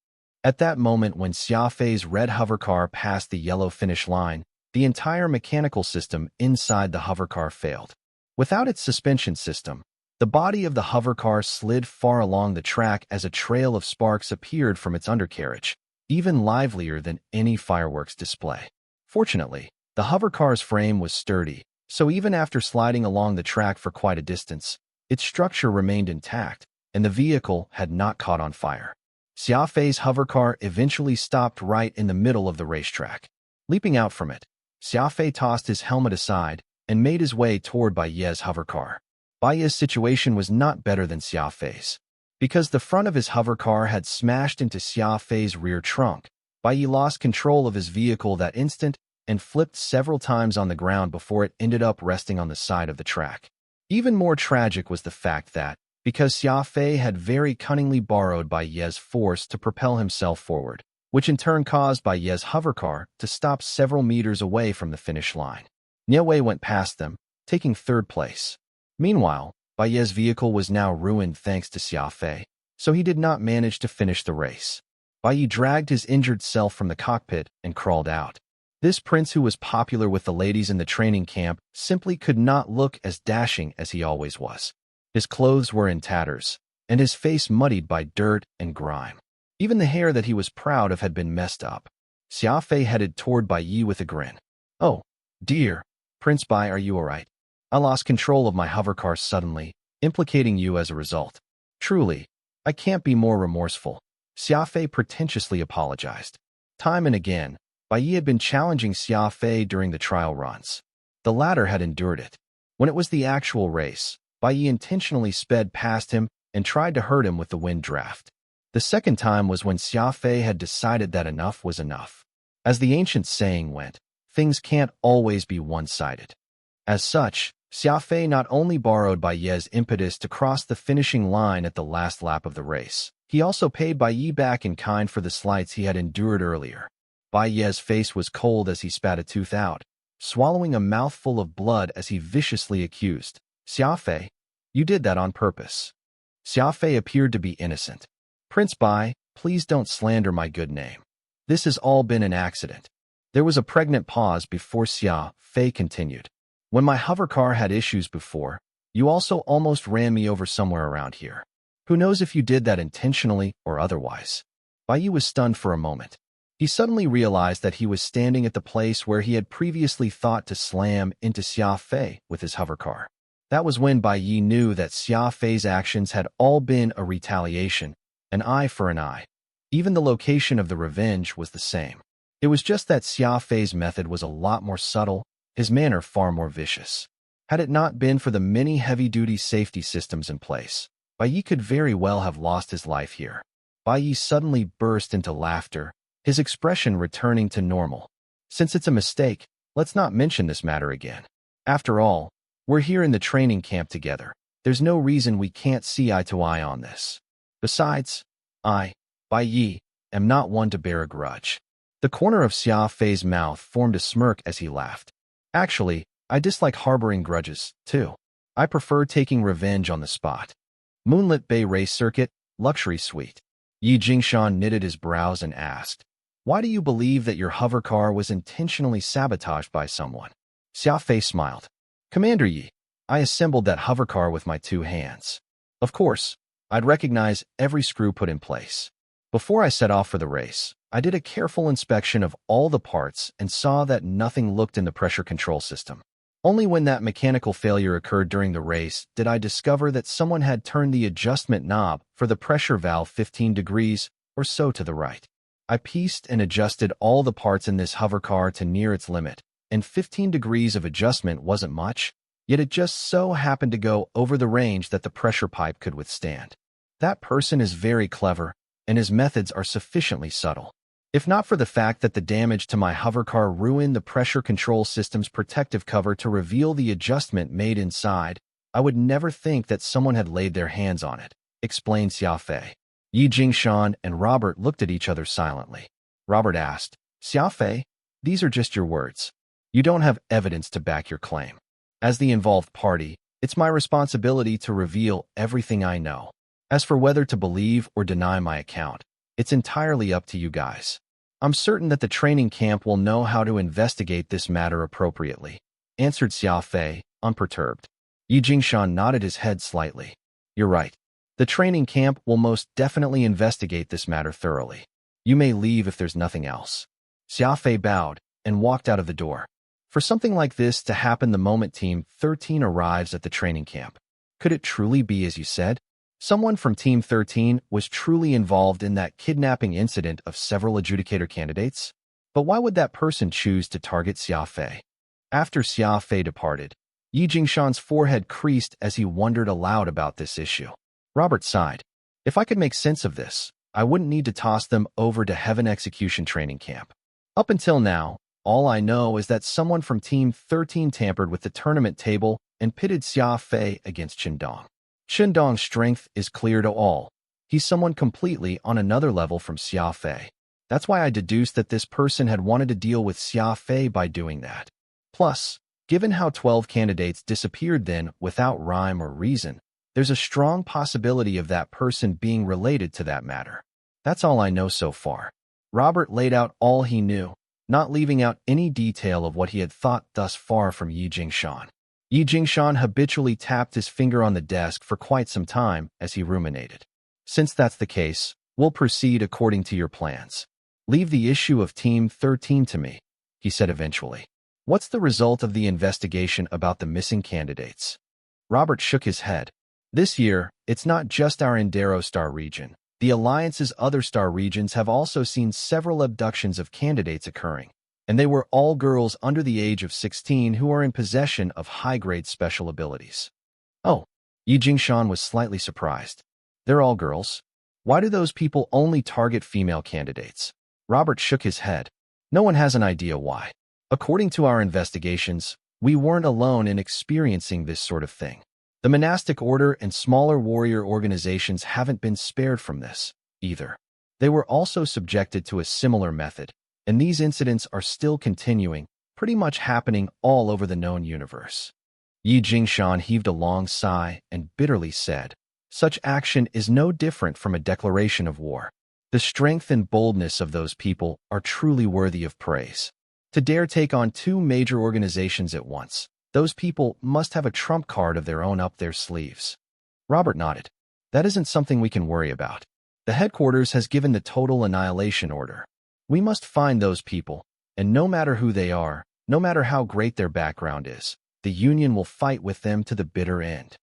At that moment when Xia Fei's red hovercar passed the yellow finish line, the entire mechanical system inside the hovercar failed. Without its suspension system, the body of the hovercar slid far along the track as a trail of sparks appeared from its undercarriage, even livelier than any fireworks display. Fortunately, the hovercar's frame was sturdy, so even after sliding along the track for quite a distance, its structure remained intact, and the vehicle had not caught on fire. Xia Fei's hovercar eventually stopped right in the middle of the racetrack. Leaping out from it, Xia Fei tossed his helmet aside and made his way toward Bai Ye's hovercar. Bai Ye's situation was not better than Xia Fei's. Because the front of his hovercar had smashed into Xia Fei's rear trunk, Bai Ye lost control of his vehicle that instant and flipped several times on the ground before it ended up resting on the side of the track. Even more tragic was the fact that, because Xia Fei had very cunningly borrowed Bai Ye's force to propel himself forward, which in turn caused Bai Ye's hovercar to stop several meters away from the finish line. Nie Wei went past them, taking third place. Meanwhile, Bai Ye's vehicle was now ruined thanks to Xia Fei, so he did not manage to finish the race. Bai Ye dragged his injured self from the cockpit and crawled out. This prince, who was popular with the ladies in the training camp, simply could not look as dashing as he always was. His clothes were in tatters, and his face muddied by dirt and grime. Even the hair that he was proud of had been messed up. Xia Fei headed toward Bai Ye with a grin. "Oh, dear. Prince Bai, are you all right? I lost control of my hovercar suddenly, implicating you as a result. Truly, I can't be more remorseful." Xia Fei pretentiously apologized. Time and again, Bai Ye had been challenging Xia Fei during the trial runs. The latter had endured it. When it was the actual race, Bai Ye intentionally sped past him and tried to hurt him with the wind draft. The second time was when Xia Fei had decided that enough was enough. As the ancient saying went, things can't always be one-sided. As such, Xia Fei not only borrowed Bai Ye's impetus to cross the finishing line at the last lap of the race, he also paid Bai Ye back in kind for the slights he had endured earlier. Bai Ye's face was cold as he spat a tooth out, swallowing a mouthful of blood as he viciously accused, "Xia Fei, you did that on purpose." Xia Fei appeared to be innocent. "Prince Bai, please don't slander my good name. This has all been an accident." There was a pregnant pause before Xia Fei continued. "When my hovercar had issues before, you also almost ran me over somewhere around here. Who knows if you did that intentionally or otherwise?" Bai Ye was stunned for a moment. He suddenly realized that he was standing at the place where he had previously thought to slam into Xia Fei with his hovercar. That was when Bai Ye knew that Xia Fei's actions had all been a retaliation, an eye for an eye. Even the location of the revenge was the same. It was just that Xia Fei's method was a lot more subtle, his manner far more vicious. Had it not been for the many heavy-duty safety systems in place, Bai Ye could very well have lost his life here. Bai Ye suddenly burst into laughter, his expression returning to normal. "Since it's a mistake, let's not mention this matter again. After all, we're here in the training camp together. There's no reason we can't see eye to eye on this. Besides, I, Bai Ye, am not one to bear a grudge." The corner of Xia Fei's mouth formed a smirk as he laughed. "Actually, I dislike harboring grudges, too. I prefer taking revenge on the spot." Moonlit Bay Race Circuit, Luxury Suite. Yi Jingshan knitted his brows and asked, "Why do you believe that your hovercar was intentionally sabotaged by someone?" Xia Fei smiled. "Commander Yi, I assembled that hovercar with my 2 hands. Of course, I'd recognize every screw put in place. Before I set off for the race, I did a careful inspection of all the parts and saw that nothing looked in the pressure control system. Only when that mechanical failure occurred during the race did I discover that someone had turned the adjustment knob for the pressure valve 15 degrees or so to the right. I pieced and adjusted all the parts in this hovercar to near its limit, and 15 degrees of adjustment wasn't much, yet it just so happened to go over the range that the pressure pipe could withstand. That person is very clever, and his methods are sufficiently subtle. If not for the fact that the damage to my hovercar ruined the pressure control system's protective cover to reveal the adjustment made inside, I would never think that someone had laid their hands on it," explained Xia Fei. Yi Jingshan and Robert looked at each other silently. Robert asked, "Xia Fei, these are just your words. You don't have evidence to back your claim. As the involved party, it's my responsibility to reveal everything I know. As for whether to believe or deny my account, it's entirely up to you guys. I'm certain that the training camp will know how to investigate this matter appropriately," answered Xia Fei, unperturbed. Yi Jingshan nodded his head slightly. "You're right. The training camp will most definitely investigate this matter thoroughly. You may leave if there's nothing else." Xia Fei bowed and walked out of the door. For something like this to happen the moment Team 13 arrives at the training camp. Could it truly be as you said? Someone from Team 13 was truly involved in that kidnapping incident of several adjudicator candidates? But why would that person choose to target Xia Fei? After Xia Fei departed, Yi Jingshan's forehead creased as he wondered aloud about this issue. Robert sighed. If I could make sense of this, I wouldn't need to toss them over to Heaven Execution Training Camp. Up until now, all I know is that someone from Team 13 tampered with the tournament table and pitted Xia Fei against Qindong. Qindong's strength is clear to all. He's someone completely on another level from Xia Fei. That's why I deduced that this person had wanted to deal with Xia Fei by doing that. Plus, given how 12 candidates disappeared then without rhyme or reason, there's a strong possibility of that person being related to that matter. That's all I know so far. Robert laid out all he knew, not leaving out any detail of what he had thought thus far from Yi Jingshan. Yi Jingshan habitually tapped his finger on the desk for quite some time as he ruminated. Since that's the case, we'll proceed according to your plans. Leave the issue of Team 13 to me, he said eventually. What's the result of the investigation about the missing candidates? Robert shook his head. This year, it's not just our Indero Star region. The Alliance's other star regions have also seen several abductions of candidates occurring, and they were all girls under the age of 16 who are in possession of high-grade special abilities. Oh, Yi Jingshan was slightly surprised. They're all girls? Why do those people only target female candidates? Robert shook his head. No one has an idea why. According to our investigations, we weren't alone in experiencing this sort of thing. The monastic order and smaller warrior organizations haven't been spared from this, either. They were also subjected to a similar method, and these incidents are still continuing, pretty much happening all over the known universe. Yi Jingshan heaved a long sigh and bitterly said, such action is no different from a declaration of war. The strength and boldness of those people are truly worthy of praise. To dare take on two major organizations at once, those people must have a trump card of their own up their sleeves. Robert nodded. That isn't something we can worry about. The headquarters has given the total annihilation order. We must find those people, and no matter who they are, no matter how great their background is, the Union will fight with them to the bitter end.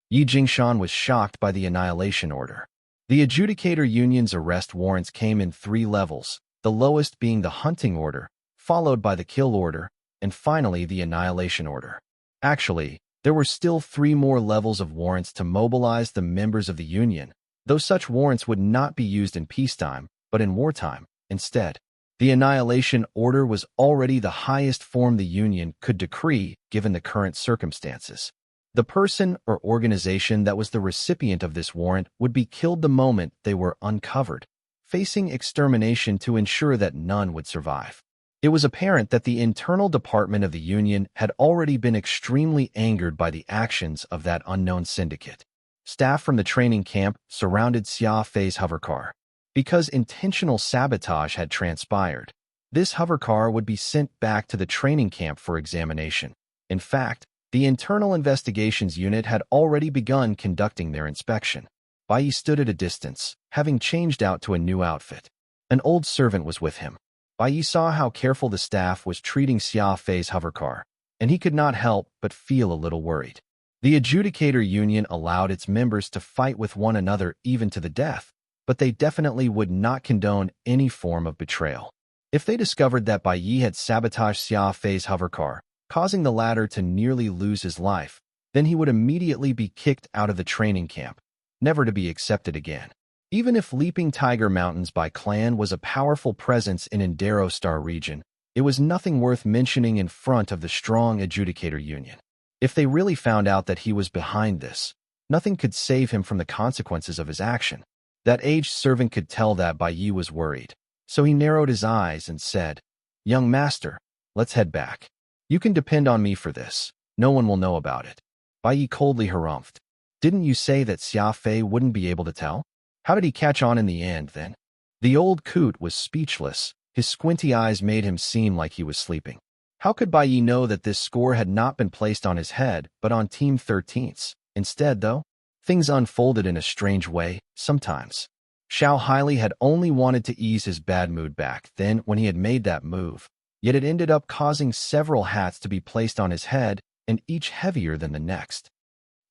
Yi Jingshan was shocked by the annihilation order. The Adjudicator Union's arrest warrants came in 3 levels, the lowest being the hunting order, followed by the kill order, and finally the annihilation order. Actually, there were still 3 more levels of warrants to mobilize the members of the Union, though such warrants would not be used in peacetime, but in wartime, instead. The annihilation order was already the highest form the Union could decree given the current circumstances. The person or organization that was the recipient of this warrant would be killed the moment they were uncovered, facing extermination to ensure that none would survive. It was apparent that the internal department of the Union had already been extremely angered by the actions of that unknown syndicate. Staff from the training camp surrounded Xia Fei's hovercar. Because intentional sabotage had transpired, this hovercar would be sent back to the training camp for examination. In fact, the Internal Investigations Unit had already begun conducting their inspection. Bai Yi stood at a distance, having changed out to a new outfit. An old servant was with him. Bai Yi saw how careful the staff was treating Xia Fei's hovercar, and he could not help but feel a little worried. The Adjudicator Union allowed its members to fight with one another even to the death, but they definitely would not condone any form of betrayal. If they discovered that Bai Yi had sabotaged Xia Fei's hovercar, causing the latter to nearly lose his life, then he would immediately be kicked out of the training camp, never to be accepted again. Even if Leaping Tiger Mountains by clan was a powerful presence in Indero Star region, it was nothing worth mentioning in front of the strong Adjudicator Union. If they really found out that he was behind this, nothing could save him from the consequences of his action. That aged servant could tell that Bai Yi was worried, so he narrowed his eyes and said, "Young master, let's head back. You can depend on me for this. No one will know about it." Bai Yi coldly harumphed. Didn't you say that Xia Fei wouldn't be able to tell? How did he catch on in the end, then? The old coot was speechless. His squinty eyes made him seem like he was sleeping. How could Bai Yi know that this score had not been placed on his head, but on Team 13's? Instead, though, things unfolded in a strange way, sometimes. Xiao Haili had only wanted to ease his bad mood back then when he had made that move, yet it ended up causing several hats to be placed on his head, and each heavier than the next.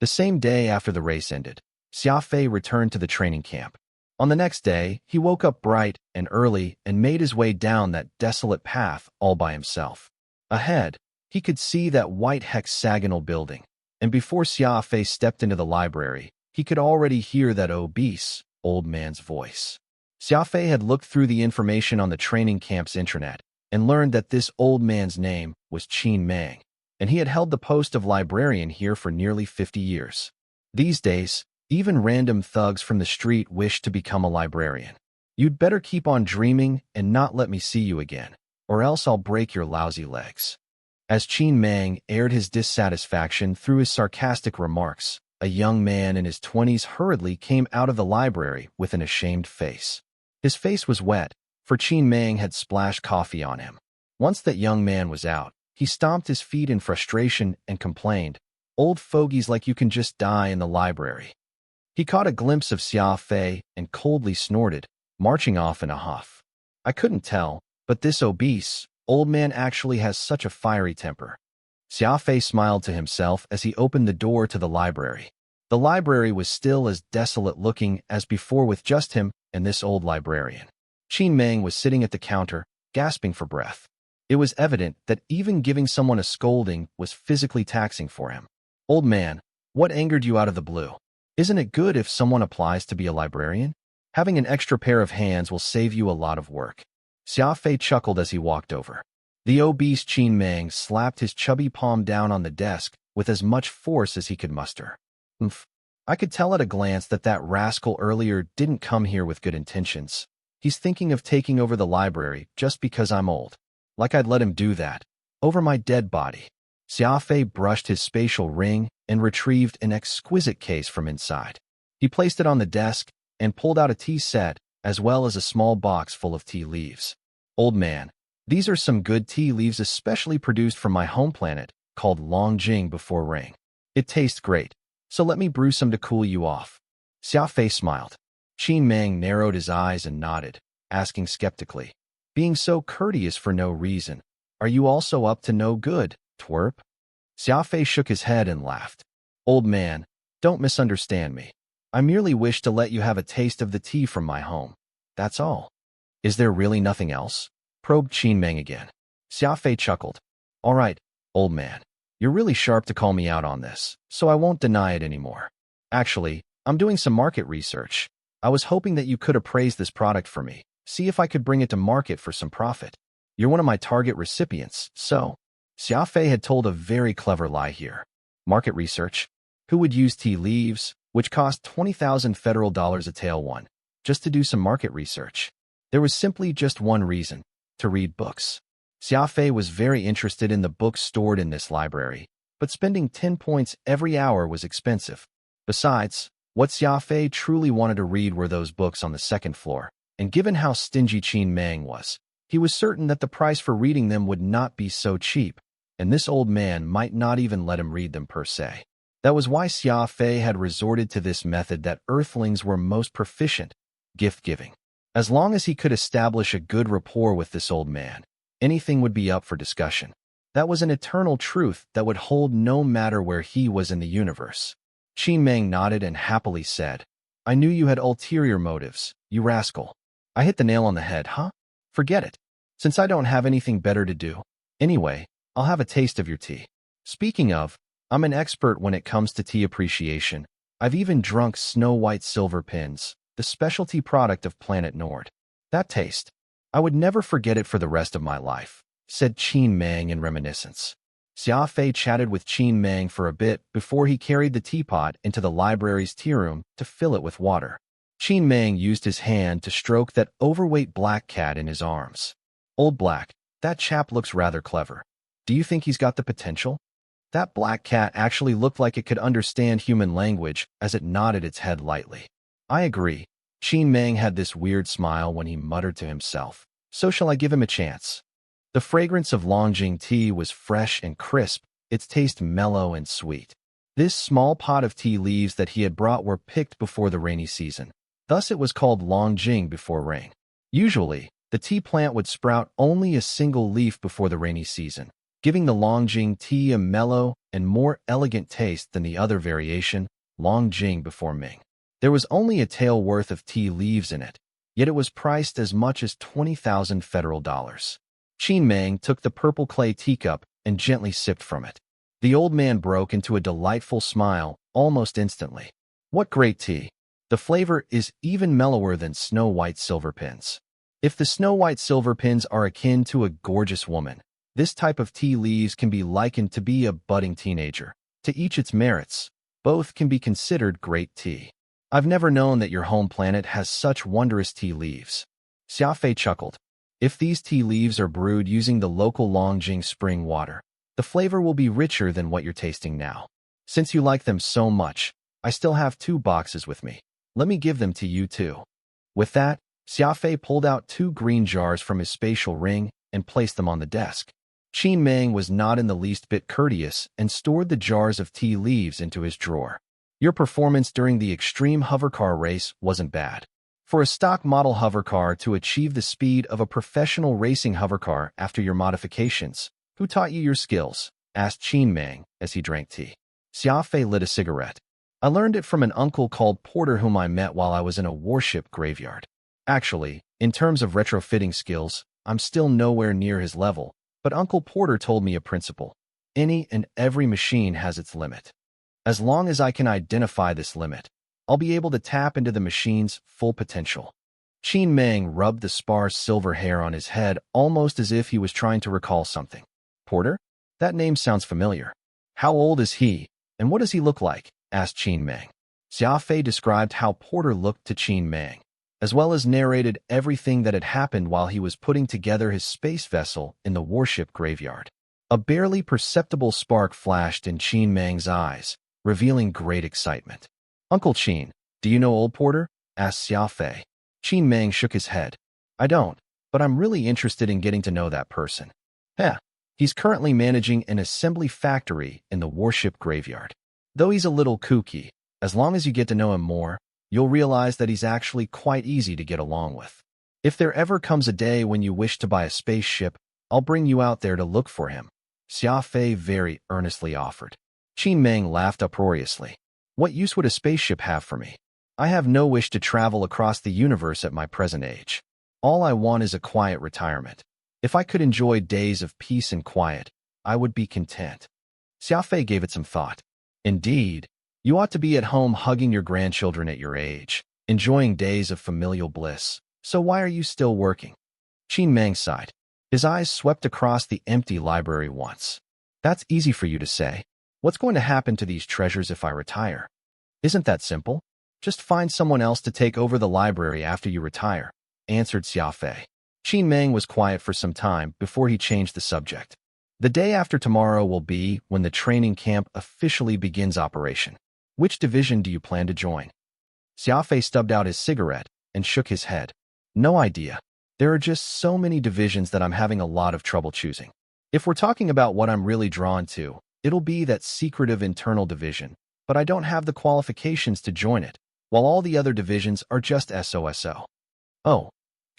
The same day after the race ended, Xia Fei returned to the training camp. On the next day, he woke up bright and early and made his way down that desolate path all by himself. Ahead, he could see that white hexagonal building, and before Xia Fei stepped into the library, he could already hear that obese, old man's voice. Xia Fei had looked through the information on the training camp's intranet and learned that this old man's name was Qin Mang, and he had held the post of librarian here for nearly 50 years. These days, even random thugs from the street wish to become a librarian. You'd better keep on dreaming and not let me see you again, or else I'll break your lousy legs. As Qin Mang aired his dissatisfaction through his sarcastic remarks, a young man in his 20s hurriedly came out of the library with an ashamed face. His face was wet, for Qin Mang had splashed coffee on him. Once that young man was out, he stomped his feet in frustration and complained, "Old fogies like you can just die in the library." He caught a glimpse of Xia Fei and coldly snorted, marching off in a huff. I couldn't tell, but this obese, old man actually has such a fiery temper. Xia Fei smiled to himself as he opened the door to the library. The library was still as desolate-looking as before with just him and this old librarian. Qin Mang was sitting at the counter, gasping for breath. It was evident that even giving someone a scolding was physically taxing for him. "Old man, what angered you out of the blue? Isn't it good if someone applies to be a librarian? Having an extra pair of hands will save you a lot of work." Xia Fei chuckled as he walked over. The obese Qin Mang slapped his chubby palm down on the desk with as much force as he could muster. "Umph. I could tell at a glance that that rascal earlier didn't come here with good intentions. He's thinking of taking over the library just because I'm old. Like I'd let him do that. Over my dead body." Xia Fei brushed his spatial ring and retrieved an exquisite case from inside. He placed it on the desk and pulled out a tea set, as well as a small box full of tea leaves. "Old man, these are some good tea leaves especially produced from my home planet, called Longjing before rain. It tastes great, so let me brew some to cool you off." Xia Fei smiled. Qin Mang narrowed his eyes and nodded, asking skeptically, "Being so courteous for no reason, are you also up to no good, twerp?" Xia Fei shook his head and laughed. "Old man, don't misunderstand me. I merely wish to let you have a taste of the tea from my home. That's all." "Is there really nothing else?" probed Qin Mang again. Xia Fei chuckled. "All right, old man. You're really sharp to call me out on this, so I won't deny it anymore. Actually, I'm doing some market research. I was hoping that you could appraise this product for me, see if I could bring it to market for some profit. You're one of my target recipients, so..." Xia Fei had told a very clever lie here. Market research? Who would use tea leaves, which cost 20,000 federal dollars a tail one, just to do some market research? There was simply just one reason: to read books. Xia Fei was very interested in the books stored in this library, but spending 10 points every hour was expensive. Besides, what Xia Fei truly wanted to read were those books on the second floor, and given how stingy Qin Mang was, he was certain that the price for reading them would not be so cheap, and this old man might not even let him read them per se. That was why Xia Fei had resorted to this method that Earthlings were most proficient: gift-giving. As long as he could establish a good rapport with this old man, anything would be up for discussion. That was an eternal truth that would hold no matter where he was in the universe. Qin Mang nodded and happily said, "I knew you had ulterior motives, you rascal. I hit the nail on the head, huh? Forget it, since I don't have anything better to do. Anyway, I'll have a taste of your tea. Speaking of, I'm an expert when it comes to tea appreciation. I've even drunk Snow White Silver Pins, the specialty product of Planet Nord. That taste, I would never forget it for the rest of my life," said Qin Mang in reminiscence. Xia Fei chatted with Qin Mang for a bit before he carried the teapot into the library's tea room to fill it with water. Qin Mang used his hand to stroke that overweight black cat in his arms. "Old Black, that chap looks rather clever. Do you think he's got the potential?" That black cat actually looked like it could understand human language as it nodded its head lightly. "I agree." Qin Mang had this weird smile when he muttered to himself, "So shall I give him a chance?" The fragrance of Longjing tea was fresh and crisp, its taste mellow and sweet. This small pot of tea leaves that he had brought were picked before the rainy season. Thus it was called Longjing before rain. Usually, the tea plant would sprout only a single leaf before the rainy season, giving the Longjing tea a mellow and more elegant taste than the other variation, Longjing before Ming. There was only a tael worth of tea leaves in it, yet it was priced as much as 20,000 federal dollars. Qin Meng took the purple clay teacup and gently sipped from it. The old man broke into a delightful smile almost instantly. What great tea! The flavor is even mellower than snow-white silver pins. If the snow-white silver pins are akin to a gorgeous woman, this type of tea leaves can be likened to be a budding teenager. To each its merits, both can be considered great tea. I've never known that your home planet has such wondrous tea leaves. Xia Fei chuckled. If these tea leaves are brewed using the local Longjing spring water, the flavor will be richer than what you're tasting now. Since you like them so much, I still have 2 boxes with me. Let me give them to you too. With that, Xia Fei pulled out 2 green jars from his spatial ring and placed them on the desk. Qin Meng was not in the least bit courteous and stored the jars of tea leaves into his drawer. Your performance during the extreme hovercar race wasn't bad. For a stock model hovercar to achieve the speed of a professional racing hovercar after your modifications, who taught you your skills? Asked Qin Meng as he drank tea. Xia Fei lit a cigarette. I learned it from an uncle called Porter whom I met while I was in a warship graveyard. Actually, in terms of retrofitting skills, I'm still nowhere near his level, but Uncle Porter told me a principle. Any and every machine has its limit. As long as I can identify this limit, I'll be able to tap into the machine's full potential. Qin Meng rubbed the sparse silver hair on his head almost as if he was trying to recall something. Porter? That name sounds familiar. How old is he, and what does he look like? Asked Qin Meng. Xia Fei described how Porter looked to Qin Meng, as well as narrated everything that had happened while he was putting together his space vessel in the warship graveyard. A barely perceptible spark flashed in Qin Meng's eyes, revealing great excitement. Uncle Qin, do you know old Porter? Asked Xia Fei. Qin Meng shook his head. I don't, but I'm really interested in getting to know that person. He's currently managing an assembly factory in the warship graveyard. Though he's a little kooky, as long as you get to know him more, you'll realize that he's actually quite easy to get along with. If there ever comes a day when you wish to buy a spaceship, I'll bring you out there to look for him. Xia Fei very earnestly offered. Qin Meng laughed uproariously. What use would a spaceship have for me? I have no wish to travel across the universe at my present age. All I want is a quiet retirement. If I could enjoy days of peace and quiet, I would be content. Xia Fei gave it some thought. Indeed, you ought to be at home hugging your grandchildren at your age, enjoying days of familial bliss. So why are you still working? Qin Meng sighed. His eyes swept across the empty library once. That's easy for you to say. What's going to happen to these treasures if I retire? Isn't that simple? Just find someone else to take over the library after you retire, answered Xia Fei. Qin Meng was quiet for some time before he changed the subject. The day after tomorrow will be when the training camp officially begins operation. Which division do you plan to join? Xia Fei stubbed out his cigarette and shook his head. No idea. There are just so many divisions that I'm having a lot of trouble choosing. If we're talking about what I'm really drawn to, it'll be that secretive internal division, but I don't have the qualifications to join it, while all the other divisions are just SOSO. Oh,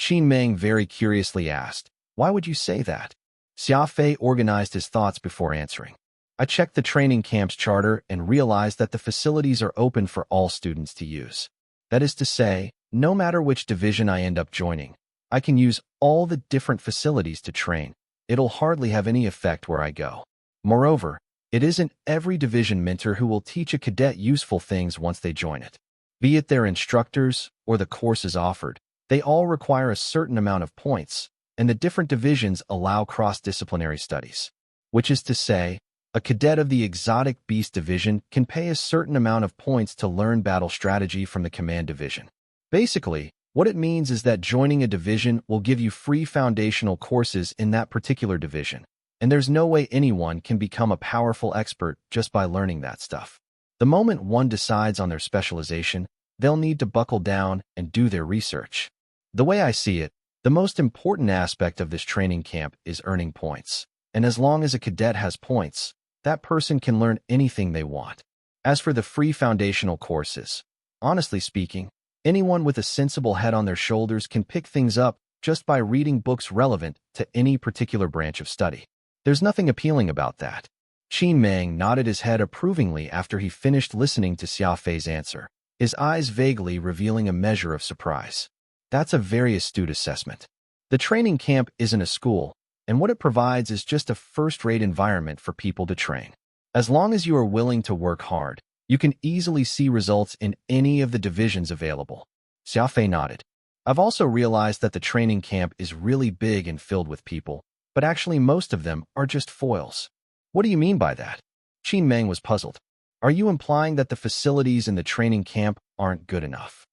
Qin Meng very curiously asked, why would you say that? Xia Fei organized his thoughts before answering. I checked the training camp's charter and realized that the facilities are open for all students to use. That is to say, no matter which division I end up joining, I can use all the different facilities to train. It'll hardly have any effect where I go. Moreover, it isn't every division mentor who will teach a cadet useful things once they join it. Be it their instructors or the courses offered, they all require a certain amount of points, and the different divisions allow cross-disciplinary studies. Which is to say, a cadet of the Exotic Beast Division can pay a certain amount of points to learn battle strategy from the Command Division. Basically, what it means is that joining a division will give you free foundational courses in that particular division, and there's no way anyone can become a powerful expert just by learning that stuff. The moment one decides on their specialization, they'll need to buckle down and do their research. The way I see it, the most important aspect of this training camp is earning points, and as long as a cadet has points, that person can learn anything they want. As for the free foundational courses, honestly speaking, anyone with a sensible head on their shoulders can pick things up just by reading books relevant to any particular branch of study. There's nothing appealing about that. Qin Meng nodded his head approvingly after he finished listening to Xia Fei's answer. his eyes vaguely revealing a measure of surprise. That's a very astute assessment. The training camp isn't a school, and what it provides is just a first-rate environment for people to train. As long as you are willing to work hard, you can easily see results in any of the divisions available. Xia Fei nodded. I've also realized that the training camp is really big and filled with people, but actually most of them are just foils. What do you mean by that? Qin Meng was puzzled. Are you implying that the facilities in the training camp aren't good enough?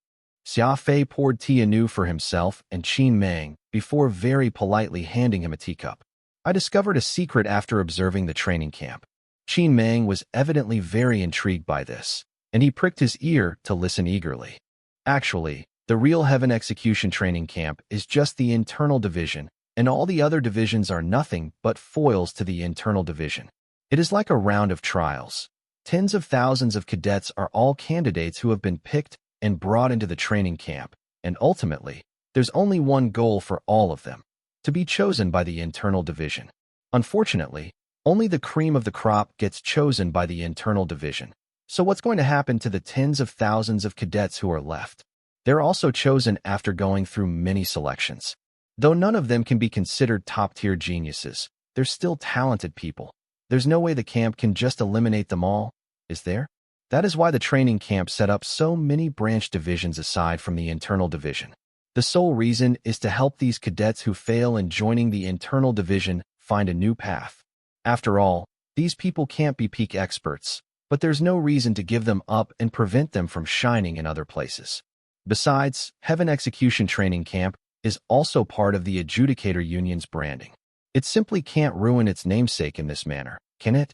Xia Fei poured tea anew for himself and Qin Meng before very politely handing him a teacup. I discovered a secret after observing the training camp. Qin Meng was evidently very intrigued by this, and he pricked his ear to listen eagerly. Actually, the real Heaven Execution training camp is just the internal division, and all the other divisions are nothing but foils to the internal division. It is like a round of trials. Tens of thousands of cadets are all candidates who have been picked and brought into the training camp, and ultimately, there's only one goal for all of them: to be chosen by the internal division. Unfortunately, only the cream of the crop gets chosen by the internal division. So what's going to happen to the tens of thousands of cadets who are left? They're also chosen after going through many selections. Though none of them can be considered top-tier geniuses, they're still talented people. There's no way the camp can just eliminate them all, is there? That is why the training camp set up so many branch divisions aside from the internal division. The sole reason is to help these cadets who fail in joining the internal division find a new path. After all, these people can't be peak experts, but there's no reason to give them up and prevent them from shining in other places. Besides, Heaven Execution Training Camp is also part of the Adjudicator Union's branding. It simply can't ruin its namesake in this manner, can it?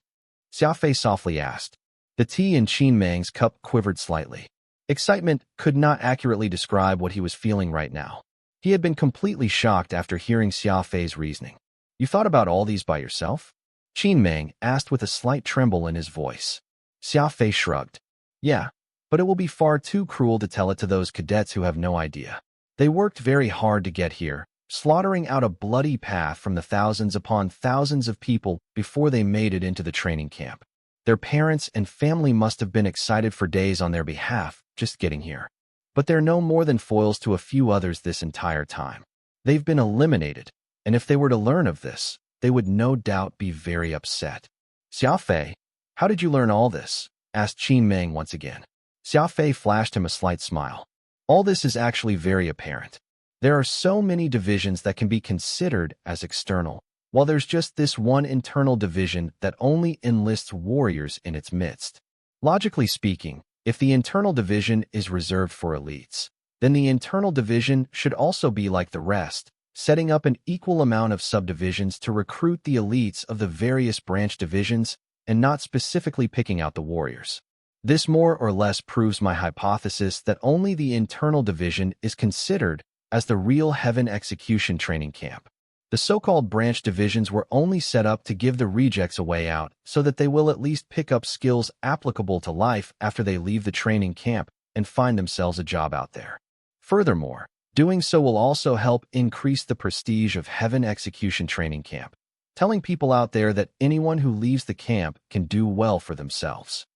Xia Fei softly asked. The tea in Qin Meng's cup quivered slightly. Excitement could not accurately describe what he was feeling right now. He had been completely shocked after hearing Xia Fei's reasoning. You thought about all these by yourself? Qin Meng asked with a slight tremble in his voice. Xia Fei shrugged. Yeah, but it will be far too cruel to tell it to those cadets who have no idea. They worked very hard to get here, slaughtering out a bloody path from the thousands upon thousands of people before they made it into the training camp. Their parents and family must have been excited for days on their behalf, just getting here. But they're no more than foils to a few others this entire time. They've been eliminated, and if they were to learn of this, they would no doubt be very upset. Xia Fei, how did you learn all this? Asked Qin Meng once again. Xia Fei flashed him a slight smile. All this is actually very apparent. There are so many divisions that can be considered as external, while there's just this one internal division that only enlists warriors in its midst. Logically speaking, if the internal division is reserved for elites, then the internal division should also be like the rest, setting up an equal amount of subdivisions to recruit the elites of the various branch divisions and not specifically picking out the warriors. This more or less proves my hypothesis that only the internal division is considered as the real Heaven Execution training camp. The so-called branch divisions were only set up to give the rejects a way out so that they will at least pick up skills applicable to life after they leave the training camp and find themselves a job out there. Furthermore, doing so will also help increase the prestige of Heaven Execution training camp, telling people out there that anyone who leaves the camp can do well for themselves.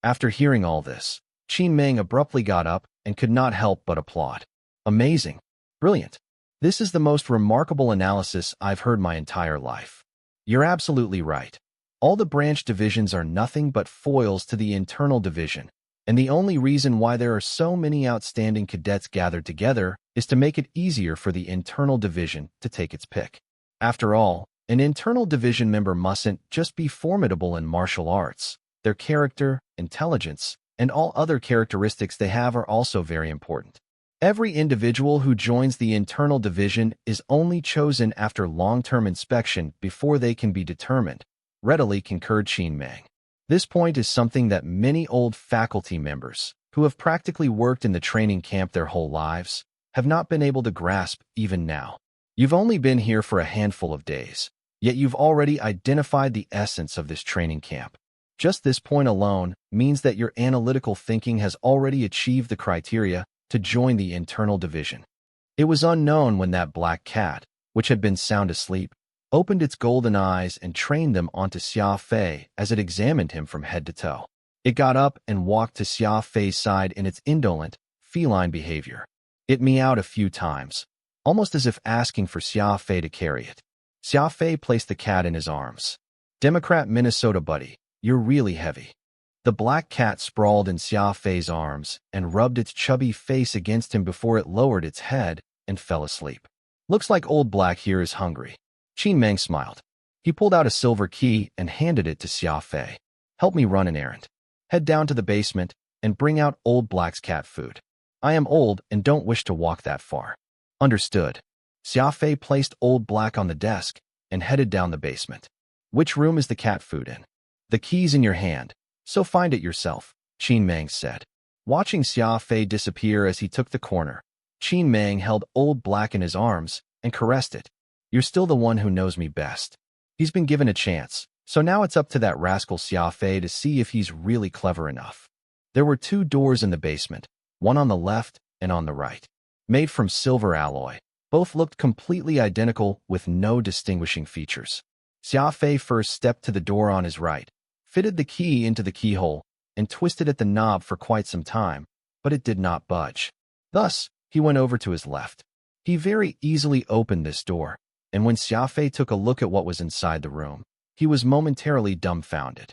After hearing all this, Qin Meng abruptly got up and could not help but applaud. Amazing. Brilliant. This is the most remarkable analysis I've heard my entire life. You're absolutely right. All the branch divisions are nothing but foils to the internal division, and the only reason why there are so many outstanding cadets gathered together is to make it easier for the internal division to take its pick. After all, an internal division member mustn't just be formidable in martial arts. Their character, intelligence, and all other characteristics they have are also very important. Every individual who joins the internal division is only chosen after long-term inspection before they can be determined, readily concurred Qin Meng. This point is something that many old faculty members, who have practically worked in the training camp their whole lives, have not been able to grasp even now. You've only been here for a handful of days, yet you've already identified the essence of this training camp. Just this point alone means that your analytical thinking has already achieved the criteria to join the internal division. It was unknown when that black cat, which had been sound asleep, opened its golden eyes and trained them onto Xia Fei as it examined him from head to toe. It got up and walked to Xia Fei's side in its indolent, feline behavior. It meowed a few times, almost as if asking for Xia Fei to carry it. Xia Fei placed the cat in his arms. Democrat Minnesota buddy, you're really heavy. The black cat sprawled in Xia Fei's arms and rubbed its chubby face against him before it lowered its head and fell asleep. Looks like old black here is hungry. Qin Meng smiled. He pulled out a silver key and handed it to Xia Fei. Help me run an errand. Head down to the basement and bring out old black's cat food. I am old and don't wish to walk that far. Understood. Xia Fei placed old black on the desk and headed down the basement. Which room is the cat food in? The key's in your hand, so find it yourself, Qin Meng said. Watching Xia Fei disappear as he took the corner, Qin Meng held old black in his arms and caressed it. You're still the one who knows me best. He's been given a chance, so now it's up to that rascal Xia Fei to see if he's really clever enough. There were 2 doors in the basement, one on the left and on the right. Made from silver alloy, both looked completely identical with no distinguishing features. Xia Fei first stepped to the door on his right, fitted the key into the keyhole, and twisted at the knob for quite some time, but it did not budge. Thus, he went over to his left. He very easily opened this door, and when Xia Fei took a look at what was inside the room, he was momentarily dumbfounded.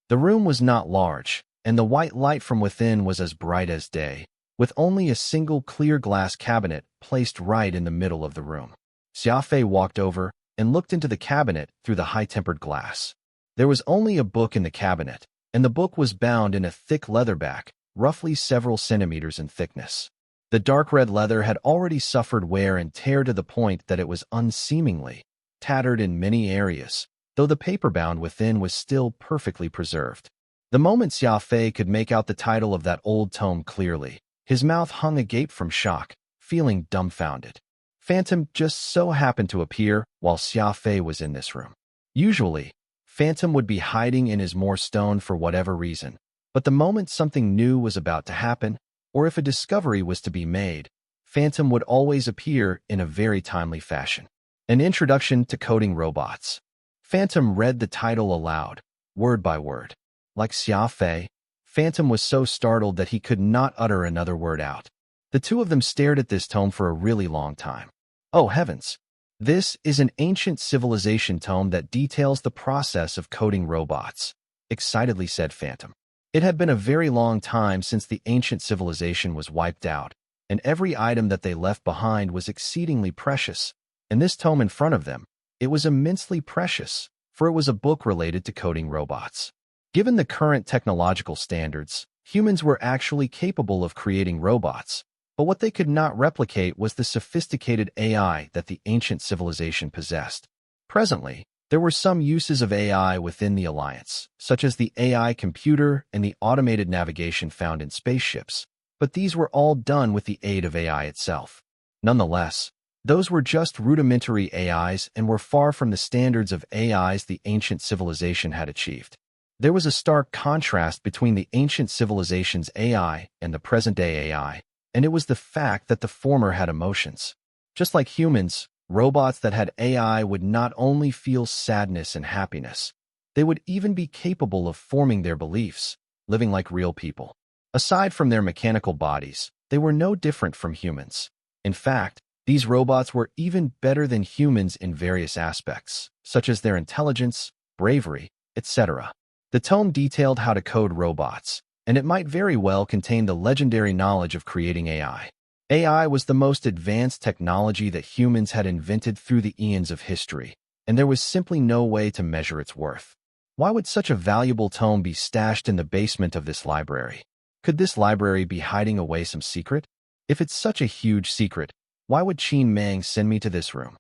The room was not large, and the white light from within was as bright as day, with only a single clear glass cabinet placed right in the middle of the room. Xia Fei walked over and looked into the cabinet through the high-tempered glass. There was only a book in the cabinet, and the book was bound in a thick leatherback, roughly several centimeters in thickness. The dark red leather had already suffered wear and tear to the point that it was unseemingly tattered in many areas, though the paper bound within was still perfectly preserved. The moment Xia Fei could make out the title of that old tome clearly, his mouth hung agape from shock, feeling dumbfounded. Phantom just so happened to appear while Xia Fei was in this room. Usually, Phantom would be hiding in his more stone for whatever reason, but the moment something new was about to happen, or if a discovery was to be made, Phantom would always appear in a very timely fashion. An Introduction to Coding Robots. Phantom read the title aloud, word by word. Like Xia Fei, Phantom was so startled that he could not utter another word out. The two of them stared at this tome for a really long time. Oh heavens! This is an ancient civilization tome that details the process of coding robots, excitedly said Phantom. It had been a very long time since the ancient civilization was wiped out, and every item that they left behind was exceedingly precious. In this tome in front of them, it was immensely precious, for it was a book related to coding robots. Given the current technological standards, humans were actually capable of creating robots, but what they could not replicate was the sophisticated AI that the ancient civilization possessed. Presently, there were some uses of AI within the Alliance, such as the AI computer and the automated navigation found in spaceships, but these were all done with the aid of AI itself. Nonetheless, those were just rudimentary AIs and were far from the standards of AIs the ancient civilization had achieved. There was a stark contrast between the ancient civilization's AI and the present-day AI, and it was the fact that the former had emotions. Just like humans, robots that had AI would not only feel sadness and happiness, they would even be capable of forming their beliefs, living like real people. Aside from their mechanical bodies, they were no different from humans. In fact, these robots were even better than humans in various aspects, such as their intelligence, bravery, etc. The tome detailed how to code robots, and it might very well contain the legendary knowledge of creating AI. AI was the most advanced technology that humans had invented through the eons of history, and there was simply no way to measure its worth. Why would such a valuable tome be stashed in the basement of this library? Could this library be hiding away some secret? If it's such a huge secret, why would Qin Meng send me to this room?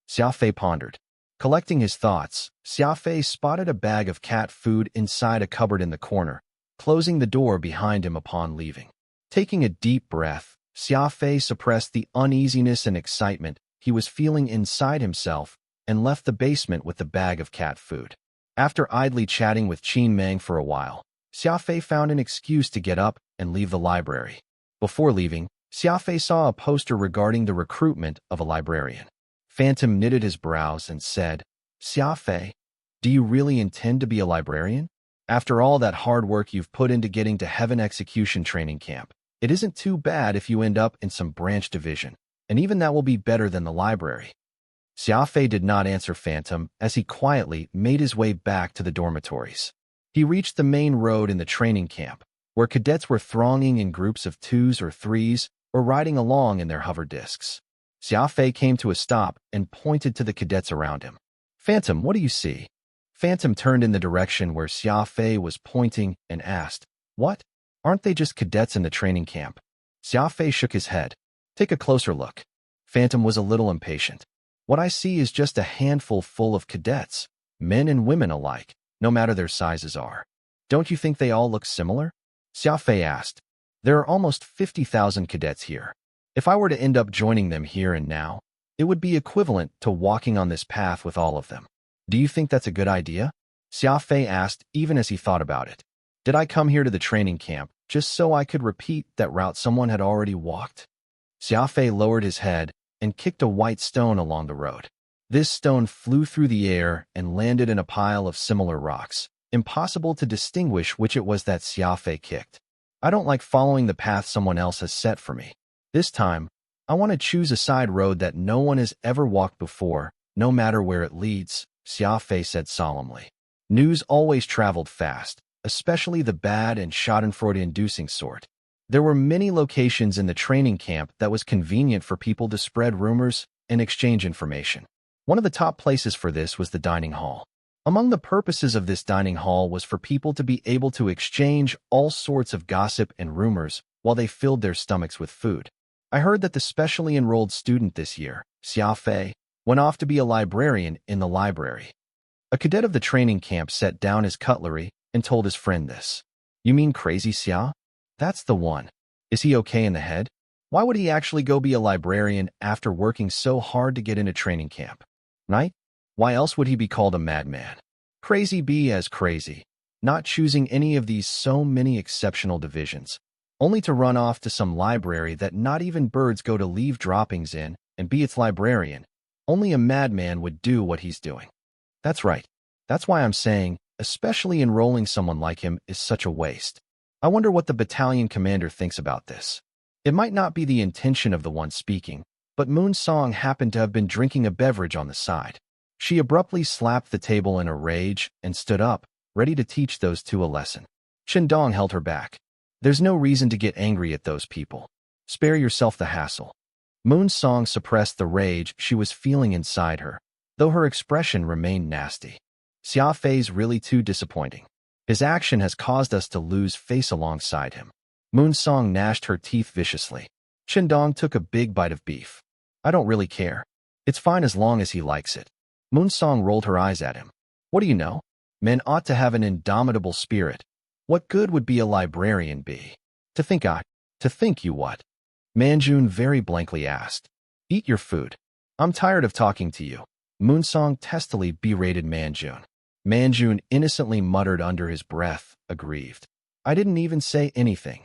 Xia Fei pondered. Collecting his thoughts, Xia Fei spotted a bag of cat food inside a cupboard in the corner, closing the door behind him upon leaving. Taking a deep breath, Xia Fei suppressed the uneasiness and excitement he was feeling inside himself and left the basement with the bag of cat food. After idly chatting with Qin Meng for a while, Xia Fei found an excuse to get up and leave the library. Before leaving, Xia Fei saw a poster regarding the recruitment of a librarian. Phantom knitted his brows and said, "Xia Fei, do you really intend to be a librarian?" After all that hard work you've put into getting to Heaven Execution Training Camp, it isn't too bad if you end up in some branch division, and even that will be better than the library. Xia Fei did not answer Phantom as he quietly made his way back to the dormitories. He reached the main road in the training camp, where cadets were thronging in groups of 2s or 3s or riding along in their hover discs. Xia Fei came to a stop and pointed to the cadets around him. Phantom, what do you see? Phantom turned in the direction where Xia Fei was pointing and asked, What? Aren't they just cadets in the training camp? Xia Fei shook his head. Take a closer look. Phantom was a little impatient. What I see is just a handful full of cadets, men and women alike, no matter their sizes are. Don't you think they all look similar? Xia Fei asked. There are almost 50,000 cadets here. If I were to end up joining them here and now, it would be equivalent to walking on this path with all of them. Do you think that's a good idea? Xia Fei asked even as he thought about it. Did I come here to the training camp just so I could repeat that route someone had already walked? Xia Fei lowered his head and kicked a white stone along the road. This stone flew through the air and landed in a pile of similar rocks. Impossible to distinguish which it was that Xia Fei kicked. I don't like following the path someone else has set for me. This time, I want to choose a side road that no one has ever walked before, no matter where it leads, Xia Fei said solemnly. News always traveled fast, especially the bad and schadenfreude-inducing sort. There were many locations in the training camp that was convenient for people to spread rumors and exchange information. One of the top places for this was the dining hall. Among the purposes of this dining hall was for people to be able to exchange all sorts of gossip and rumors while they filled their stomachs with food. I heard that the specially enrolled student this year, Xia Fei, went off to be a librarian in the library. A cadet of the training camp set down his cutlery and told his friend this. You mean Crazy Xia? That's the one. Is he okay in the head? Why would he actually go be a librarian after working so hard to get into training camp? Right? Why else would he be called a madman? Crazy be as crazy, not choosing any of these so many exceptional divisions, only to run off to some library that not even birds go to leave droppings in and be its librarian. Only a madman would do what he's doing. That's right. That's why I'm saying, especially enrolling someone like him is such a waste. I wonder what the battalion commander thinks about this. It might not be the intention of the one speaking, but Moon Song happened to have been drinking a beverage on the side. She abruptly slapped the table in a rage and stood up, ready to teach those two a lesson. Dong held her back. There's no reason to get angry at those people. Spare yourself the hassle. Moon Song suppressed the rage she was feeling inside her, though her expression remained nasty. Xia Fei's really too disappointing. His action has caused us to lose face alongside him. Moon Song gnashed her teeth viciously. Dong took a big bite of beef. I don't really care. It's fine as long as he likes it. Moon Song rolled her eyes at him. What do you know? Men ought to have an indomitable spirit. What good would be a librarian be? To think you what? Manjun very blankly asked. Eat your food. I'm tired of talking to you. Moon Song testily berated Manjun. Manjun innocently muttered under his breath, aggrieved. I didn't even say anything.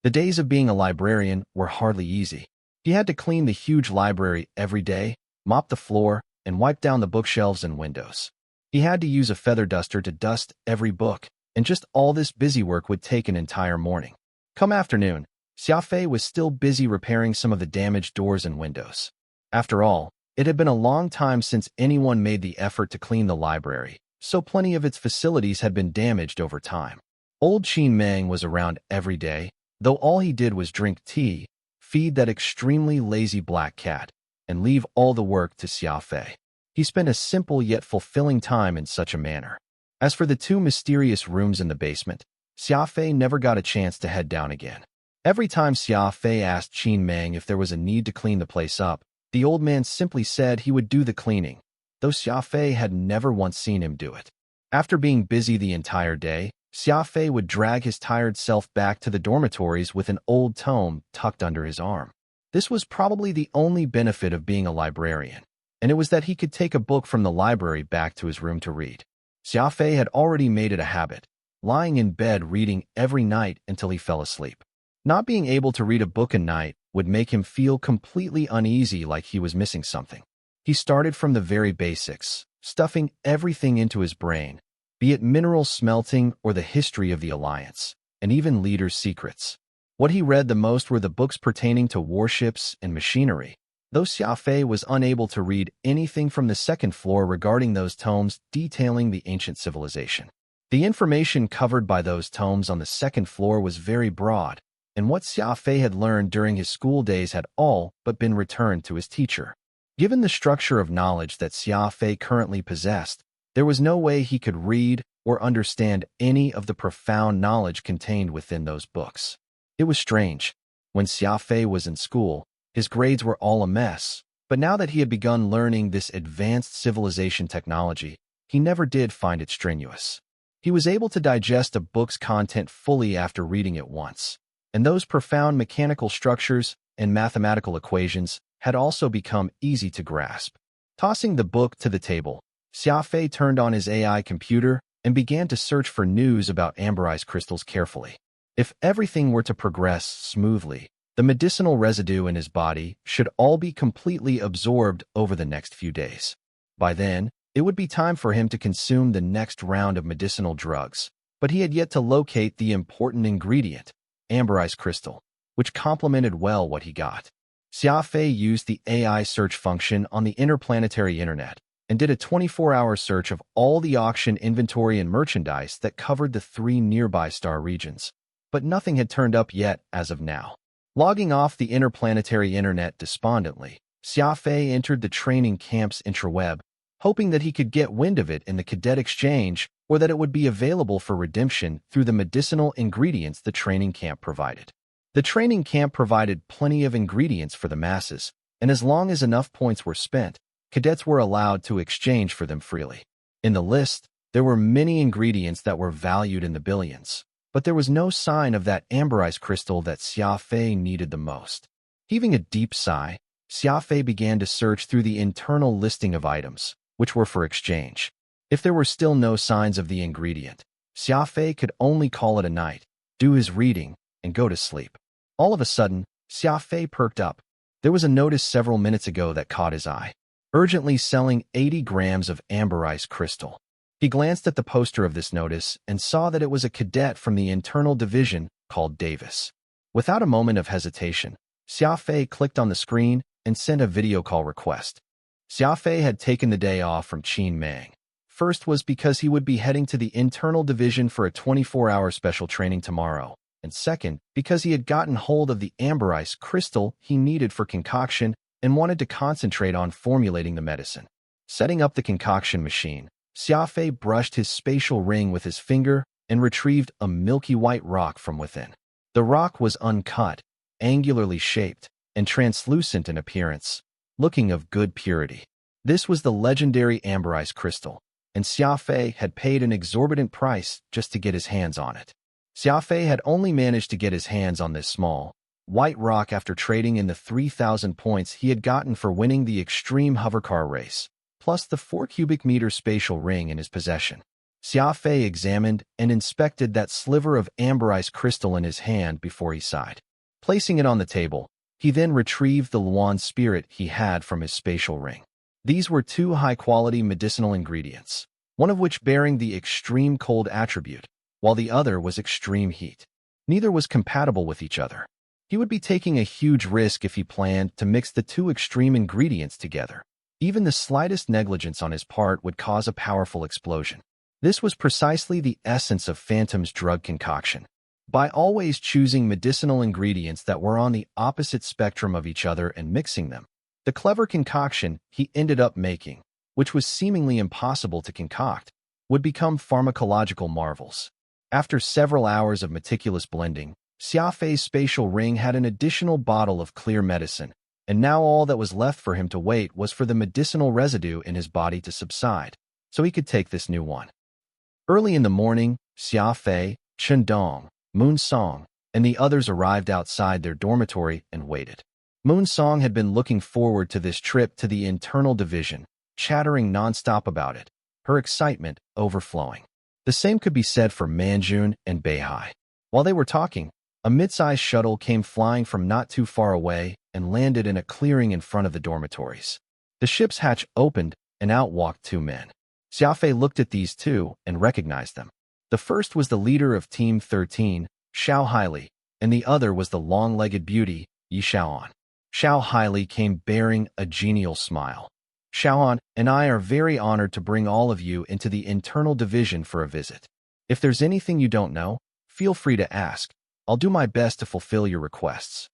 The days of being a librarian were hardly easy. He had to clean the huge library every day, mop the floor, and wipe down the bookshelves and windows. He had to use a feather duster to dust every book, and just all this busy work would take an entire morning. Come afternoon, Xia Fei was still busy repairing some of the damaged doors and windows. After all, it had been a long time since anyone made the effort to clean the library, so plenty of its facilities had been damaged over time. Old Qin Meng was around every day, though all he did was drink tea, feed that extremely lazy black cat, and leave all the work to Xia Fei. He spent a simple yet fulfilling time in such a manner. As for the two mysterious rooms in the basement, Xia Fei never got a chance to head down again. Every time Xia Fei asked Qin Meng if there was a need to clean the place up, the old man simply said he would do the cleaning, though Xia Fei had never once seen him do it. After being busy the entire day, Xia Fei would drag his tired self back to the dormitories with an old tome tucked under his arm. This was probably the only benefit of being a librarian, and it was that he could take a book from the library back to his room to read. Xia Fei had already made it a habit, lying in bed reading every night until he fell asleep. Not being able to read a book a night would make him feel completely uneasy, like he was missing something. He started from the very basics, stuffing everything into his brain, be it mineral smelting or the history of the alliance, and even leaders' secrets. What he read the most were the books pertaining to warships and machinery, though Xia Fei was unable to read anything from the second floor regarding those tomes detailing the ancient civilization. The information covered by those tomes on the second floor was very broad, and what Xia Fei had learned during his school days had all but been returned to his teacher. Given the structure of knowledge that Xia Fei currently possessed, there was no way he could read or understand any of the profound knowledge contained within those books. It was strange. When Xia Fei was in school, his grades were all a mess, but now that he had begun learning this advanced civilization technology, he never did find it strenuous. He was able to digest a book's content fully after reading it once, and those profound mechanical structures and mathematical equations had also become easy to grasp. Tossing the book to the table, Xia Fei turned on his AI computer and began to search for news about amberized crystals carefully. If everything were to progress smoothly, the medicinal residue in his body should all be completely absorbed over the next few days. By then, it would be time for him to consume the next round of medicinal drugs, but he had yet to locate the important ingredient, amberized crystal, which complemented well what he got. Xia Fei used the AI search function on the interplanetary internet and did a 24-hour search of all the auction inventory and merchandise that covered the 3 nearby star regions, but nothing had turned up yet as of now. Logging off the interplanetary internet despondently, Xia Fei entered the training camp's intraweb, hoping that he could get wind of it in the cadet exchange or that it would be available for redemption through the medicinal ingredients the training camp provided. The training camp provided plenty of ingredients for the masses, and as long as enough points were spent, cadets were allowed to exchange for them freely. In the list, there were many ingredients that were valued in the billions, but there was no sign of that amberized crystal that Xia Fei needed the most. Heaving a deep sigh, Xia Fei began to search through the internal listing of items, which were for exchange. If there were still no signs of the ingredient, Xia Fei could only call it a night, do his reading, and go to sleep. All of a sudden, Xia Fei perked up. There was a notice several minutes ago that caught his eye. Urgently selling 80 grams of amberized crystal. He glanced at the poster of this notice and saw that it was a cadet from the internal division called Davis. Without a moment of hesitation, Xia Fei clicked on the screen and sent a video call request. Xia Fei had taken the day off from Qin Mang. First was because he would be heading to the internal division for a 24-hour special training tomorrow, and second, because he had gotten hold of the amberized crystal he needed for concoction and wanted to concentrate on formulating the medicine. Setting up the concoction machine, Xia Fei brushed his spatial ring with his finger and retrieved a milky white rock from within. The rock was uncut, angularly shaped, and translucent in appearance, looking of good purity. This was the legendary amberized crystal, and Xia Fei had paid an exorbitant price just to get his hands on it. Xia Fei had only managed to get his hands on this small, white rock after trading in the 3,000 points he had gotten for winning the extreme hovercar race, plus the 4 cubic meter spatial ring in his possession. Xia Fei examined and inspected that sliver of amberized crystal in his hand before he sighed. Placing it on the table, he then retrieved the Luan spirit he had from his spatial ring. These were 2 high-quality medicinal ingredients, one of which bearing the extreme cold attribute, while the other was extreme heat. Neither was compatible with each other. He would be taking a huge risk if he planned to mix the 2 extreme ingredients together. Even the slightest negligence on his part would cause a powerful explosion. This was precisely the essence of Phantom's drug concoction. By always choosing medicinal ingredients that were on the opposite spectrum of each other and mixing them, the clever concoction he ended up making, which was seemingly impossible to concoct, would become pharmacological marvels. After several hours of meticulous blending, Xia Fei's spatial ring had an additional bottle of clear medicine, and now all that was left for him to wait was for the medicinal residue in his body to subside, so he could take this new one. Early in the morning, Xia Fei, Chen Dong, Moon Song, and the others arrived outside their dormitory and waited. Moon Song had been looking forward to this trip to the internal division, chattering nonstop about it, her excitement overflowing. The same could be said for Manjun and Beihai. While they were talking, a mid-sized shuttle came flying from not too far away and landed in a clearing in front of the dormitories. The ship's hatch opened, and out walked 2 men. Xia Fei looked at these two and recognized them. The first was the leader of Team 13, Xiao Haili, and the other was the long-legged beauty, Yi Xiaoan. Xiao Haili came bearing a genial smile. Xiaoan and I are very honored to bring all of you into the internal division for a visit. If there's anything you don't know, feel free to ask. I'll do my best to fulfill your requests.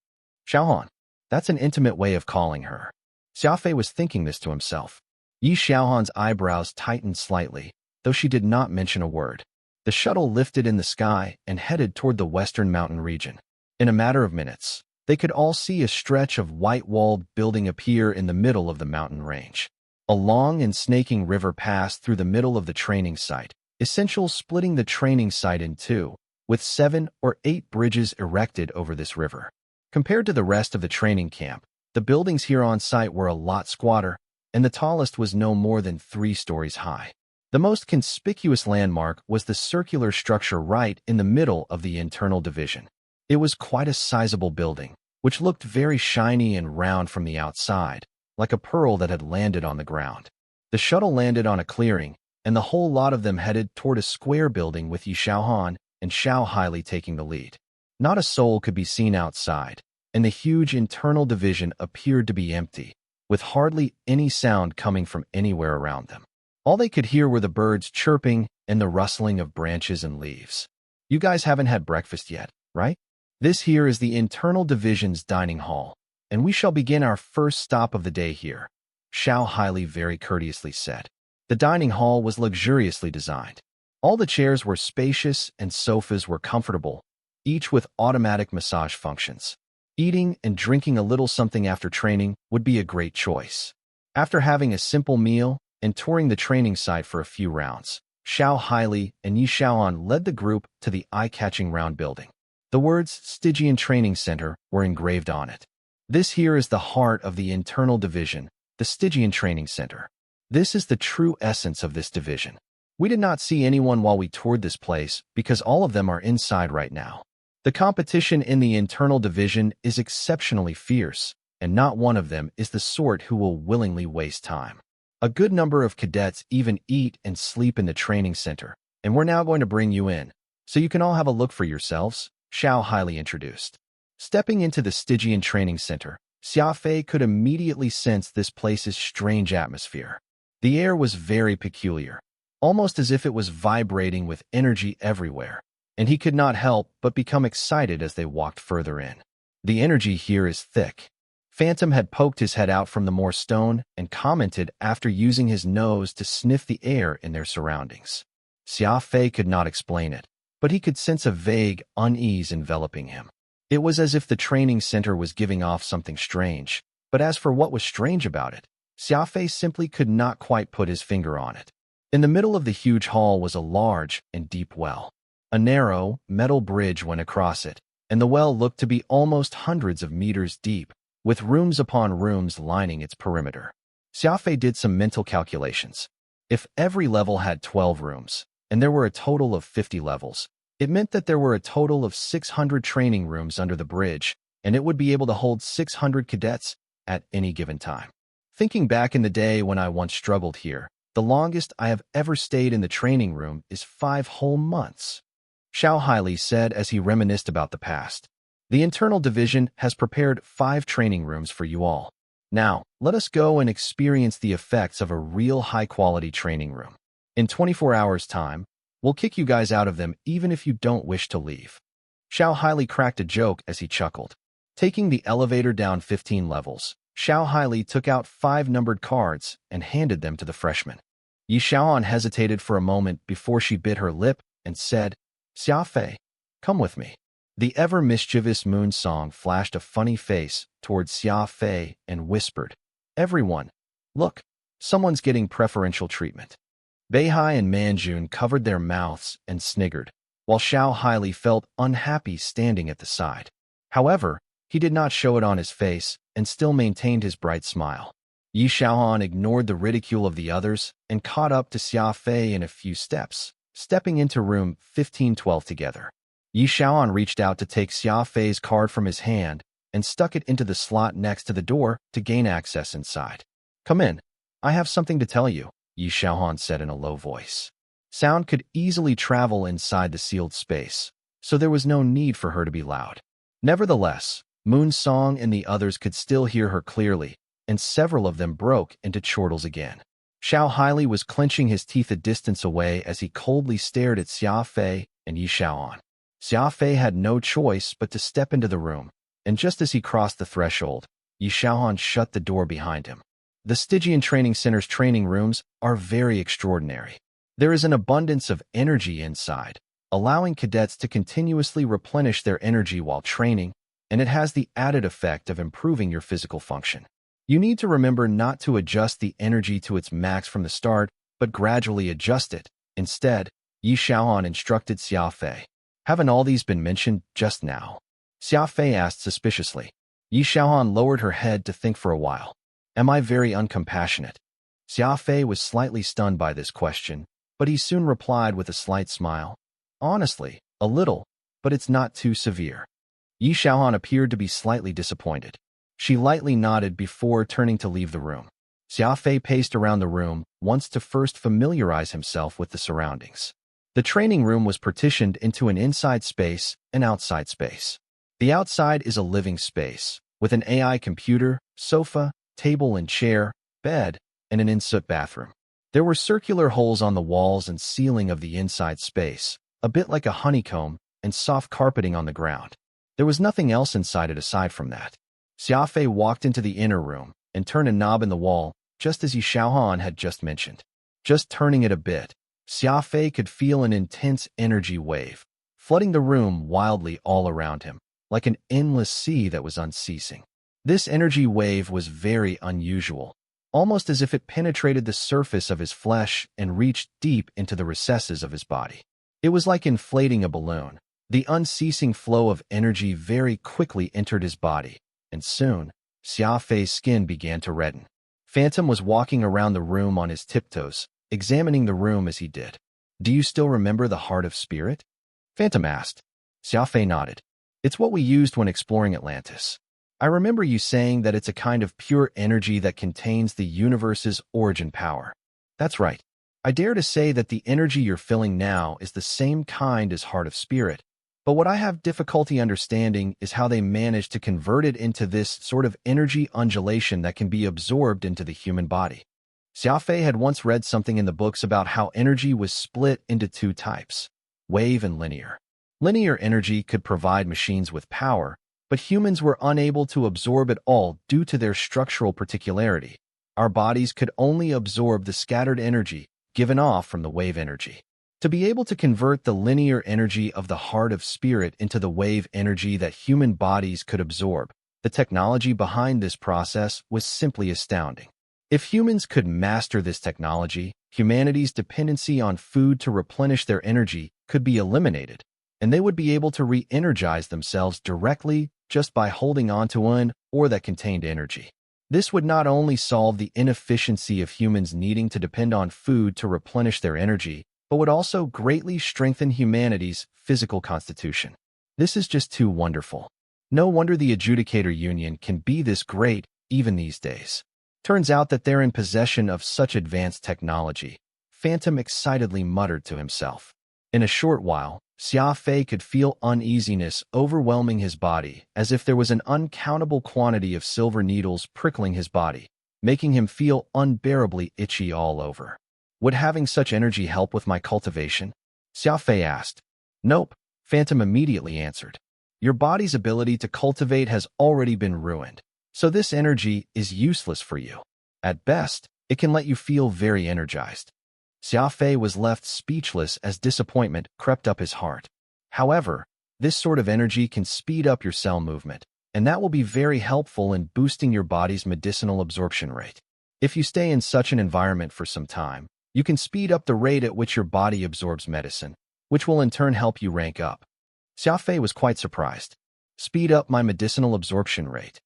Xiaoan. That's an intimate way of calling her. Xia Fei was thinking this to himself. Yi Xiaohan's eyebrows tightened slightly, though she did not mention a word. The shuttle lifted in the sky and headed toward the western mountain region. In a matter of minutes, they could all see a stretch of white-walled building appear in the middle of the mountain range. A long and snaking river passed through the middle of the training site, essentially splitting the training site in two, with 7 or 8 bridges erected over this river. Compared to the rest of the training camp, the buildings here on site were a lot squatter, and the tallest was no more than 3 stories high. The most conspicuous landmark was the circular structure right in the middle of the internal division. It was quite a sizable building, which looked very shiny and round from the outside, like a pearl that had landed on the ground. The shuttle landed on a clearing, and the whole lot of them headed toward a square building with Yi Xiaohan and Xiao Haili taking the lead. Not a soul could be seen outside, and the huge internal division appeared to be empty, with hardly any sound coming from anywhere around them. All they could hear were the birds chirping and the rustling of branches and leaves. You guys haven't had breakfast yet, right? This here is the internal division's dining hall, and we shall begin our first stop of the day here, Xiao Haili very courteously said. The dining hall was luxuriously designed. All the chairs were spacious and sofas were comfortable, each with automatic massage functions. Eating and drinking a little something after training would be a great choice. After having a simple meal and touring the training site for a few rounds, Xiao Haili and Yi Xiaoan led the group to the eye-catching round building. The words Stygian Training Center were engraved on it. This here is the heart of the internal division, the Stygian Training Center. This is the true essence of this division. We did not see anyone while we toured this place because all of them are inside right now. The competition in the internal division is exceptionally fierce, and not one of them is the sort who will willingly waste time. A good number of cadets even eat and sleep in the training center, and we're now going to bring you in, so you can all have a look for yourselves, Xiao Haili introduced. Stepping into the Stygian Training Center, Xia Fei could immediately sense this place's strange atmosphere. The air was very peculiar, almost as if it was vibrating with energy everywhere, and he could not help but become excited as they walked further in. The energy here is thick. Phantom had poked his head out from the more stone and commented after using his nose to sniff the air in their surroundings. Xia Fei could not explain it, but he could sense a vague unease enveloping him. It was as if the training center was giving off something strange, but as for what was strange about it, Xia Fei simply could not quite put his finger on it. In the middle of the huge hall was a large and deep well. A narrow, metal bridge went across it, and the well looked to be almost hundreds of meters deep, with rooms upon rooms lining its perimeter. Xia Fei did some mental calculations. If every level had 12 rooms, and there were a total of 50 levels, it meant that there were a total of 600 training rooms under the bridge, and it would be able to hold 600 cadets at any given time. Thinking back in the day when I once struggled here, the longest I have ever stayed in the training room is 5 whole months. Xiao Haili said as he reminisced about the past. The internal division has prepared 5 training rooms for you all. Now, let us go and experience the effects of a real high-quality training room. In 24 hours' time, we'll kick you guys out of them even if you don't wish to leave. Xiao Haili cracked a joke as he chuckled. Taking the elevator down 15 levels, Xiao Haili took out 5 numbered cards and handed them to the freshman. Yi Xiaoan hesitated for a moment before she bit her lip and said, "Xia Fei, come with me." The ever-mischievous Moon Song flashed a funny face towards Xia Fei and whispered, "Everyone, look, someone's getting preferential treatment." Beihai and Manjun covered their mouths and sniggered, while Xiao Haili felt unhappy standing at the side. However, he did not show it on his face and still maintained his bright smile. Yi Xiaoan ignored the ridicule of the others and caught up to Xia Fei in a few steps, stepping into room 1512 together. Yi Xiaoan reached out to take Xia Fei's card from his hand and stuck it into the slot next to the door to gain access inside. "Come in. I have something to tell you," Yi Xiaohan said in a low voice. Sound could easily travel inside the sealed space, so there was no need for her to be loud. Nevertheless, Moon Song and the others could still hear her clearly, and several of them broke into chortles again. Xiao Haili was clenching his teeth a distance away as he coldly stared at Xia Fei and Yi Xiaohan. Xia Fei had no choice but to step into the room, and just as he crossed the threshold, Yi Xiaohan shut the door behind him. The Stygian Training Center's training rooms are very extraordinary. There is an abundance of energy inside, allowing cadets to continuously replenish their energy while training, and it has the added effect of improving your physical function. You need to remember not to adjust the energy to its max from the start, but gradually adjust it. Instead, Yi Xiaohan instructed Xia Fei. Haven't all these been mentioned just now? Xia Fei asked suspiciously. Yi Xiaohan lowered her head to think for a while. Am I very uncompassionate? Xia Fei was slightly stunned by this question, but he soon replied with a slight smile. Honestly, a little, but it's not too severe. Yi Xiaohan appeared to be slightly disappointed. She lightly nodded before turning to leave the room. Xia Fei paced around the room, once to first familiarize himself with the surroundings. The training room was partitioned into an inside space and outside space. The outside is a living space, with an AI computer, sofa, table and chair, bed, and an in-suit bathroom. There were circular holes on the walls and ceiling of the inside space, a bit like a honeycomb, and soft carpeting on the ground. There was nothing else inside it aside from that. Xia Fei walked into the inner room and turned a knob in the wall, just as Yi Xiaohan had just mentioned. Just turning it a bit, Xia Fei could feel an intense energy wave, flooding the room wildly all around him, like an endless sea that was unceasing. This energy wave was very unusual, almost as if it penetrated the surface of his flesh and reached deep into the recesses of his body. It was like inflating a balloon. The unceasing flow of energy very quickly entered his body, and soon, Xia Fei's skin began to redden. Phantom was walking around the room on his tiptoes, examining the room as he did. Do you still remember the Heart of Spirit? Phantom asked. Xia Fei nodded. It's what we used when exploring Atlantis. I remember you saying that it's a kind of pure energy that contains the universe's origin power. That's right. I dare to say that the energy you're feeling now is the same kind as Heart of Spirit, but what I have difficulty understanding is how they managed to convert it into this sort of energy undulation that can be absorbed into the human body. Xia Fei had once read something in the books about how energy was split into two types, wave and linear. Linear energy could provide machines with power, but humans were unable to absorb it all due to their structural particularity. Our bodies could only absorb the scattered energy given off from the wave energy. To be able to convert the linear energy of the Heart of Spirit into the wave energy that human bodies could absorb, the technology behind this process was simply astounding. If humans could master this technology, humanity's dependency on food to replenish their energy could be eliminated, and they would be able to re-energize themselves directly just by holding onto an ore that contained energy. This would not only solve the inefficiency of humans needing to depend on food to replenish their energy, but would also greatly strengthen humanity's physical constitution. This is just too wonderful. No wonder the Adjudicator Union can be this great even these days. Turns out that they're in possession of such advanced technology, Phantom excitedly muttered to himself. In a short while, Xia Fei could feel uneasiness overwhelming his body, as if there was an uncountable quantity of silver needles prickling his body, making him feel unbearably itchy all over. Would having such energy help with my cultivation? Xia Fei asked. Nope, Phantom immediately answered. Your body's ability to cultivate has already been ruined, so this energy is useless for you. At best, it can let you feel very energized. Xia Fei was left speechless as disappointment crept up his heart. However, this sort of energy can speed up your cell movement, and that will be very helpful in boosting your body's medicinal absorption rate. If you stay in such an environment for some time, you can speed up the rate at which your body absorbs medicine, which will in turn help you rank up. Xia Fei was quite surprised. Speed up my medicinal absorption rate.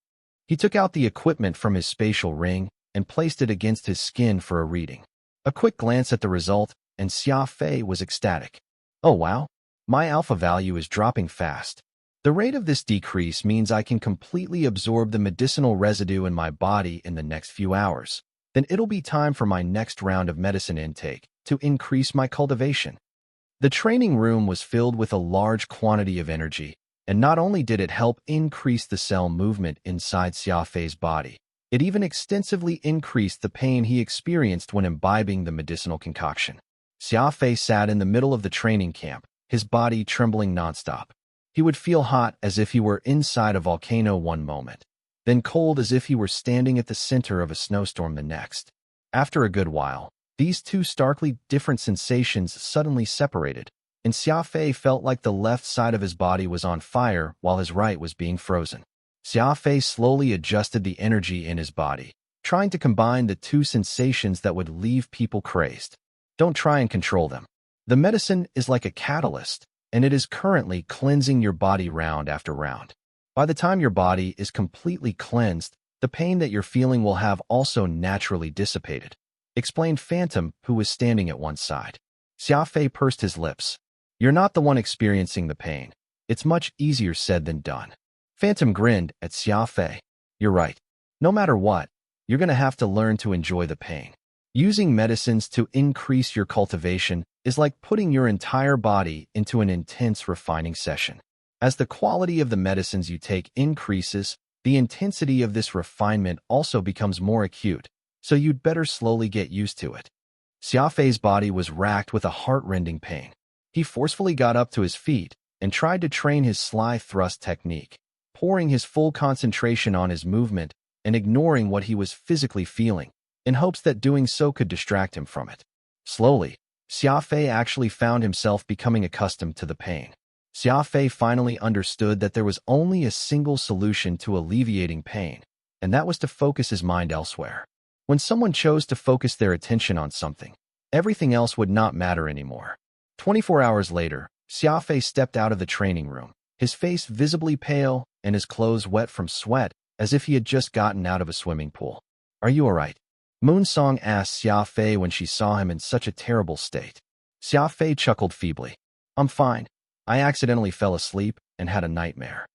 He took out the equipment from his spatial ring and placed it against his skin for a reading. A quick glance at the result, and Xia Fei was ecstatic. Oh wow, my alpha value is dropping fast. The rate of this decrease means I can completely absorb the medicinal residue in my body in the next few hours. then it'll be time for my next round of medicine intake to increase my cultivation. The training room was filled with a large quantity of energy, and not only did it help increase the cell movement inside Xia Fei's body, it even extensively increased the pain he experienced when imbibing the medicinal concoction. Xia Fei sat in the middle of the training camp, his body trembling nonstop. He would feel hot as if he were inside a volcano one moment, then cold as if he were standing at the center of a snowstorm the next. After a good while, these two starkly different sensations suddenly separated, and Xia Fei felt like the left side of his body was on fire while his right was being frozen. Xia Fei slowly adjusted the energy in his body, trying to combine the two sensations that would leave people crazed. Don't try and control them. The medicine is like a catalyst, and it is currently cleansing your body round after round. By the time your body is completely cleansed, the pain that you're feeling will have also naturally dissipated, explained Phantom, who was standing at one side. Xia Fei pursed his lips. You're not the one experiencing the pain. It's much easier said than done. Phantom grinned at Xia Fei. You're right. No matter what, you're going to have to learn to enjoy the pain. Using medicines to increase your cultivation is like putting your entire body into an intense refining session. As the quality of the medicines you take increases, the intensity of this refinement also becomes more acute, so you'd better slowly get used to it. Xia Fei's body was racked with a heart-rending pain. He forcefully got up to his feet and tried to train his sly thrust technique, pouring his full concentration on his movement and ignoring what he was physically feeling, in hopes that doing so could distract him from it. Slowly, Xia Fei actually found himself becoming accustomed to the pain. Xia Fei finally understood that there was only a single solution to alleviating pain, and that was to focus his mind elsewhere. When someone chose to focus their attention on something, everything else would not matter anymore. 24 hours later, Xia Fei stepped out of the training room, his face visibly pale and his clothes wet from sweat, as if he had just gotten out of a swimming pool. Are you all right? Moon Song asked Xia Fei when she saw him in such a terrible state. Xia Fei chuckled feebly. I'm fine. I accidentally fell asleep and had a nightmare.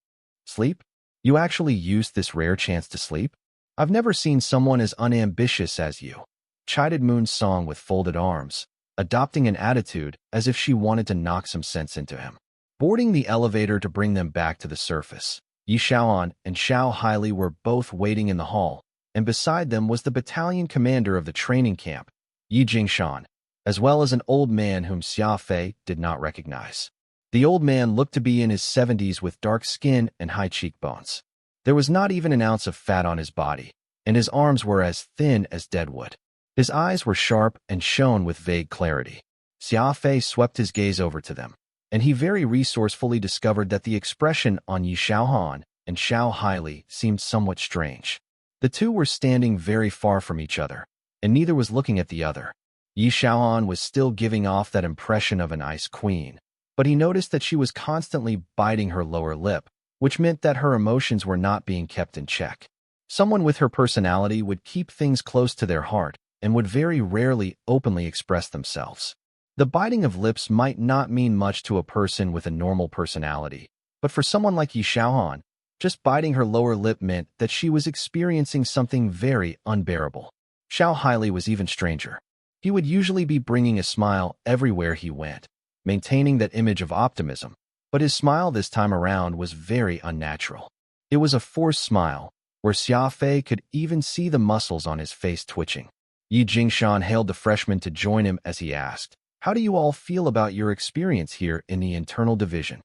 Sleep? You actually used this rare chance to sleep? I've never seen someone as unambitious as you, chided Moon Song with folded arms, adopting an attitude as if she wanted to knock some sense into him. Boarding the elevator to bring them back to the surface, Yi Xiaoan and Xiao Haili were both waiting in the hall, and beside them was the battalion commander of the training camp, Yi Jingshan, as well as an old man whom Xia Fei did not recognize. The old man looked to be in his 70s with dark skin and high cheekbones. There was not even an ounce of fat on his body, and his arms were as thin as deadwood. His eyes were sharp and shone with vague clarity. Xia Fei swept his gaze over to them, and he very resourcefully discovered that the expression on Yi Xiaohan and Xiao Haili seemed somewhat strange. The two were standing very far from each other, and neither was looking at the other. Yi Xiaohan was still giving off that impression of an ice queen, but he noticed that she was constantly biting her lower lip, which meant that her emotions were not being kept in check. Someone with her personality would keep things close to their heart and would very rarely openly express themselves. The biting of lips might not mean much to a person with a normal personality, but for someone like Yi Xiaohan, just biting her lower lip meant that she was experiencing something very unbearable. Xiao Haili was even stranger. He would usually be bringing a smile everywhere he went, maintaining that image of optimism, but his smile this time around was very unnatural. It was a forced smile, where Xia Fei could even see the muscles on his face twitching. Yi Jingshan hailed the freshman to join him as he asked, "How do you all feel about your experience here in the internal division?"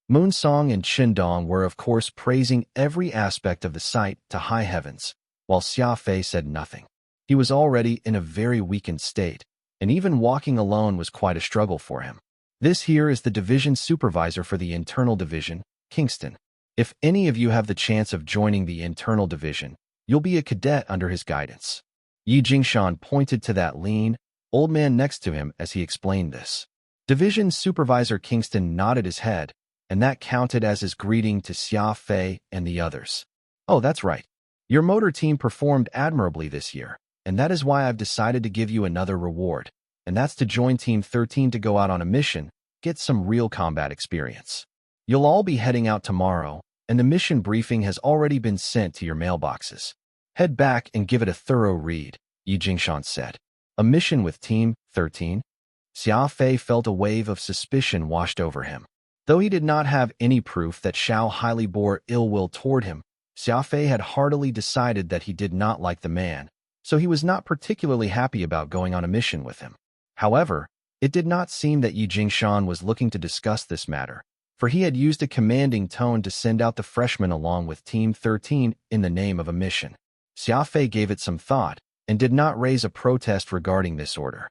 Moon Song and Qin Dong were of course praising every aspect of the site to high heavens, while Xia Fei said nothing. He was already in a very weakened state, and even walking alone was quite a struggle for him. This here is the division supervisor for the internal division, Kingston. If any of you have the chance of joining the internal division, you'll be a cadet under his guidance. Yi Jingshan pointed to that lean, old man next to him as he explained this. Division Supervisor Kingston nodded his head, and that counted as his greeting to Xia Fei and the others. Oh, that's right. Your motor team performed admirably this year, and that is why I've decided to give you another reward, and that's to join Team 13 to go out on a mission, get some real combat experience. You'll all be heading out tomorrow, and the mission briefing has already been sent to your mailboxes. Head back and give it a thorough read, Yi Jingshan said. A mission with Team 13? Xia Fei felt a wave of suspicion washed over him. Though he did not have any proof that Xiao highly bore ill will toward him, Xia Fei had heartily decided that he did not like the man, so he was not particularly happy about going on a mission with him. However, it did not seem that Yi Jingshan was looking to discuss this matter, for he had used a commanding tone to send out the freshman along with Team 13 in the name of a mission. Xia Fei gave it some thought and did not raise a protest regarding this order.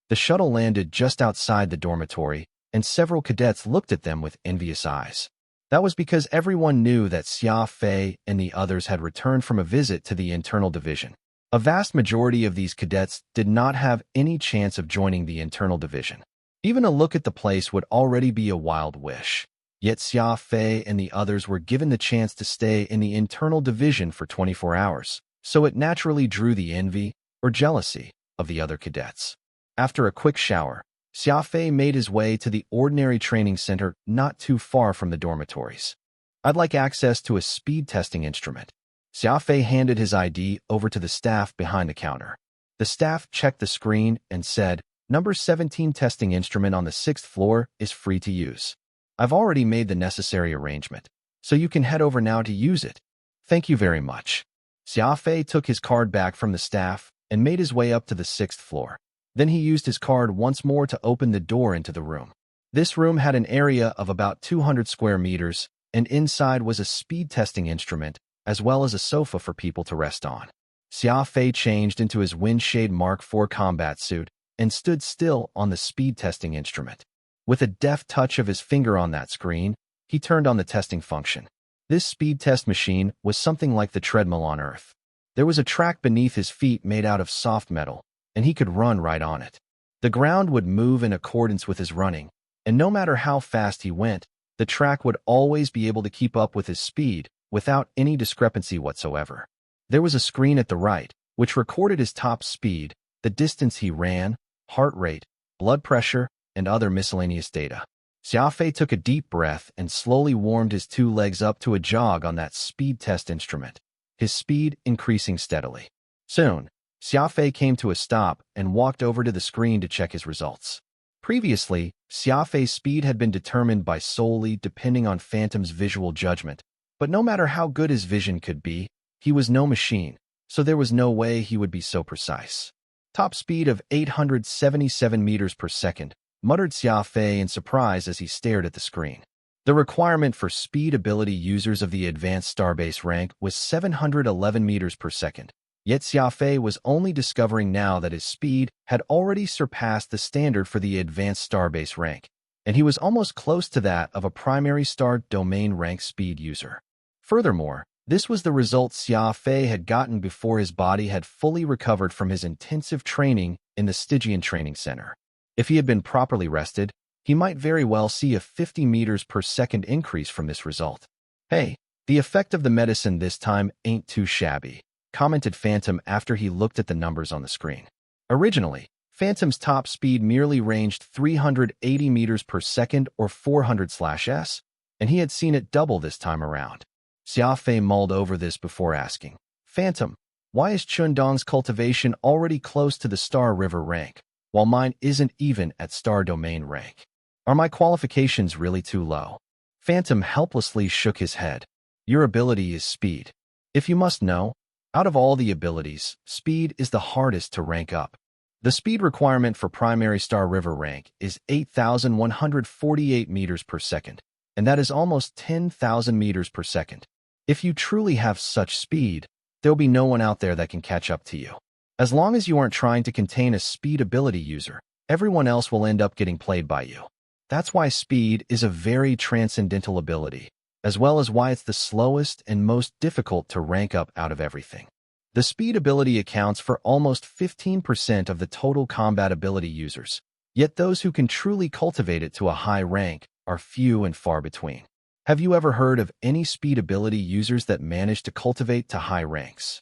The shuttle landed just outside the dormitory, and several cadets looked at them with envious eyes. That was because everyone knew that Xia Fei and the others had returned from a visit to the internal division. A vast majority of these cadets did not have any chance of joining the internal division. Even a look at the place would already be a wild wish. Yet Xia Fei and the others were given the chance to stay in the internal division for 24 hours, so it naturally drew the envy or jealousy of the other cadets. After a quick shower, Xia Fei made his way to the ordinary training center not too far from the dormitories. I'd like access to a speed testing instrument. Xia Fei handed his ID over to the staff behind the counter. The staff checked the screen and said, "Number 17 testing instrument on the 6th floor is free to use. I've already made the necessary arrangement, so you can head over now to use it. Thank you very much." Xia Fei took his card back from the staff and made his way up to the 6th floor. Then he used his card once more to open the door into the room. This room had an area of about 200 square meters, and inside was a speed testing instrument, as well as a sofa for people to rest on. Xia Fei changed into his Windshade Mark IV combat suit and stood still on the speed testing instrument. With a deft touch of his finger on that screen, he turned on the testing function. This speed test machine was something like the treadmill on Earth. There was a track beneath his feet made out of soft metal, and he could run right on it. The ground would move in accordance with his running, and no matter how fast he went, the track would always be able to keep up with his speed without any discrepancy whatsoever. There was a screen at the right, which recorded his top speed, the distance he ran, heart rate, blood pressure, and other miscellaneous data. Xia Fei took a deep breath and slowly warmed his two legs up to a jog on that speed test instrument, his speed increasing steadily. Soon, Xia Fei came to a stop and walked over to the screen to check his results. Previously, Xia Fei's speed had been determined by solely depending on Phantom's visual judgment, but no matter how good his vision could be, he was no machine, so there was no way he would be so precise. Top speed of 877 meters per second, muttered Xia Fei in surprise as he stared at the screen. The requirement for speed ability users of the advanced starbase rank was 711 meters per second. Yet Xia Fei was only discovering now that his speed had already surpassed the standard for the advanced starbase rank, and he was almost close to that of a primary star domain rank speed user. Furthermore, this was the result Xia Fei had gotten before his body had fully recovered from his intensive training in the Stygian Training Center. If he had been properly rested, he might very well see a 50 meters per second increase from this result. "Hey, the effect of the medicine this time ain't too shabby," commented Phantom after he looked at the numbers on the screen. Originally, Phantom's top speed merely ranged 380 meters per second or 400/s, and he had seen it double this time around. Xia Fei mulled over this before asking, "Phantom, why is Chundong's cultivation already close to the Star River rank, while mine isn't even at Star Domain rank? Are my qualifications really too low?" Phantom helplessly shook his head. "Your ability is speed. If you must know, out of all the abilities, speed is the hardest to rank up. The speed requirement for primary Star River rank is 8,148 meters per second, and that is almost 10,000 meters per second. If you truly have such speed, there'll be no one out there that can catch up to you. As long as you aren't trying to contain a speed ability user, everyone else will end up getting played by you. That's why speed is a very transcendental ability, as well as why it's the slowest and most difficult to rank up out of everything. The speed ability accounts for almost 15% of the total combat ability users, yet those who can truly cultivate it to a high rank are few and far between. Have you ever heard of any speed ability users that managed to cultivate to high ranks?"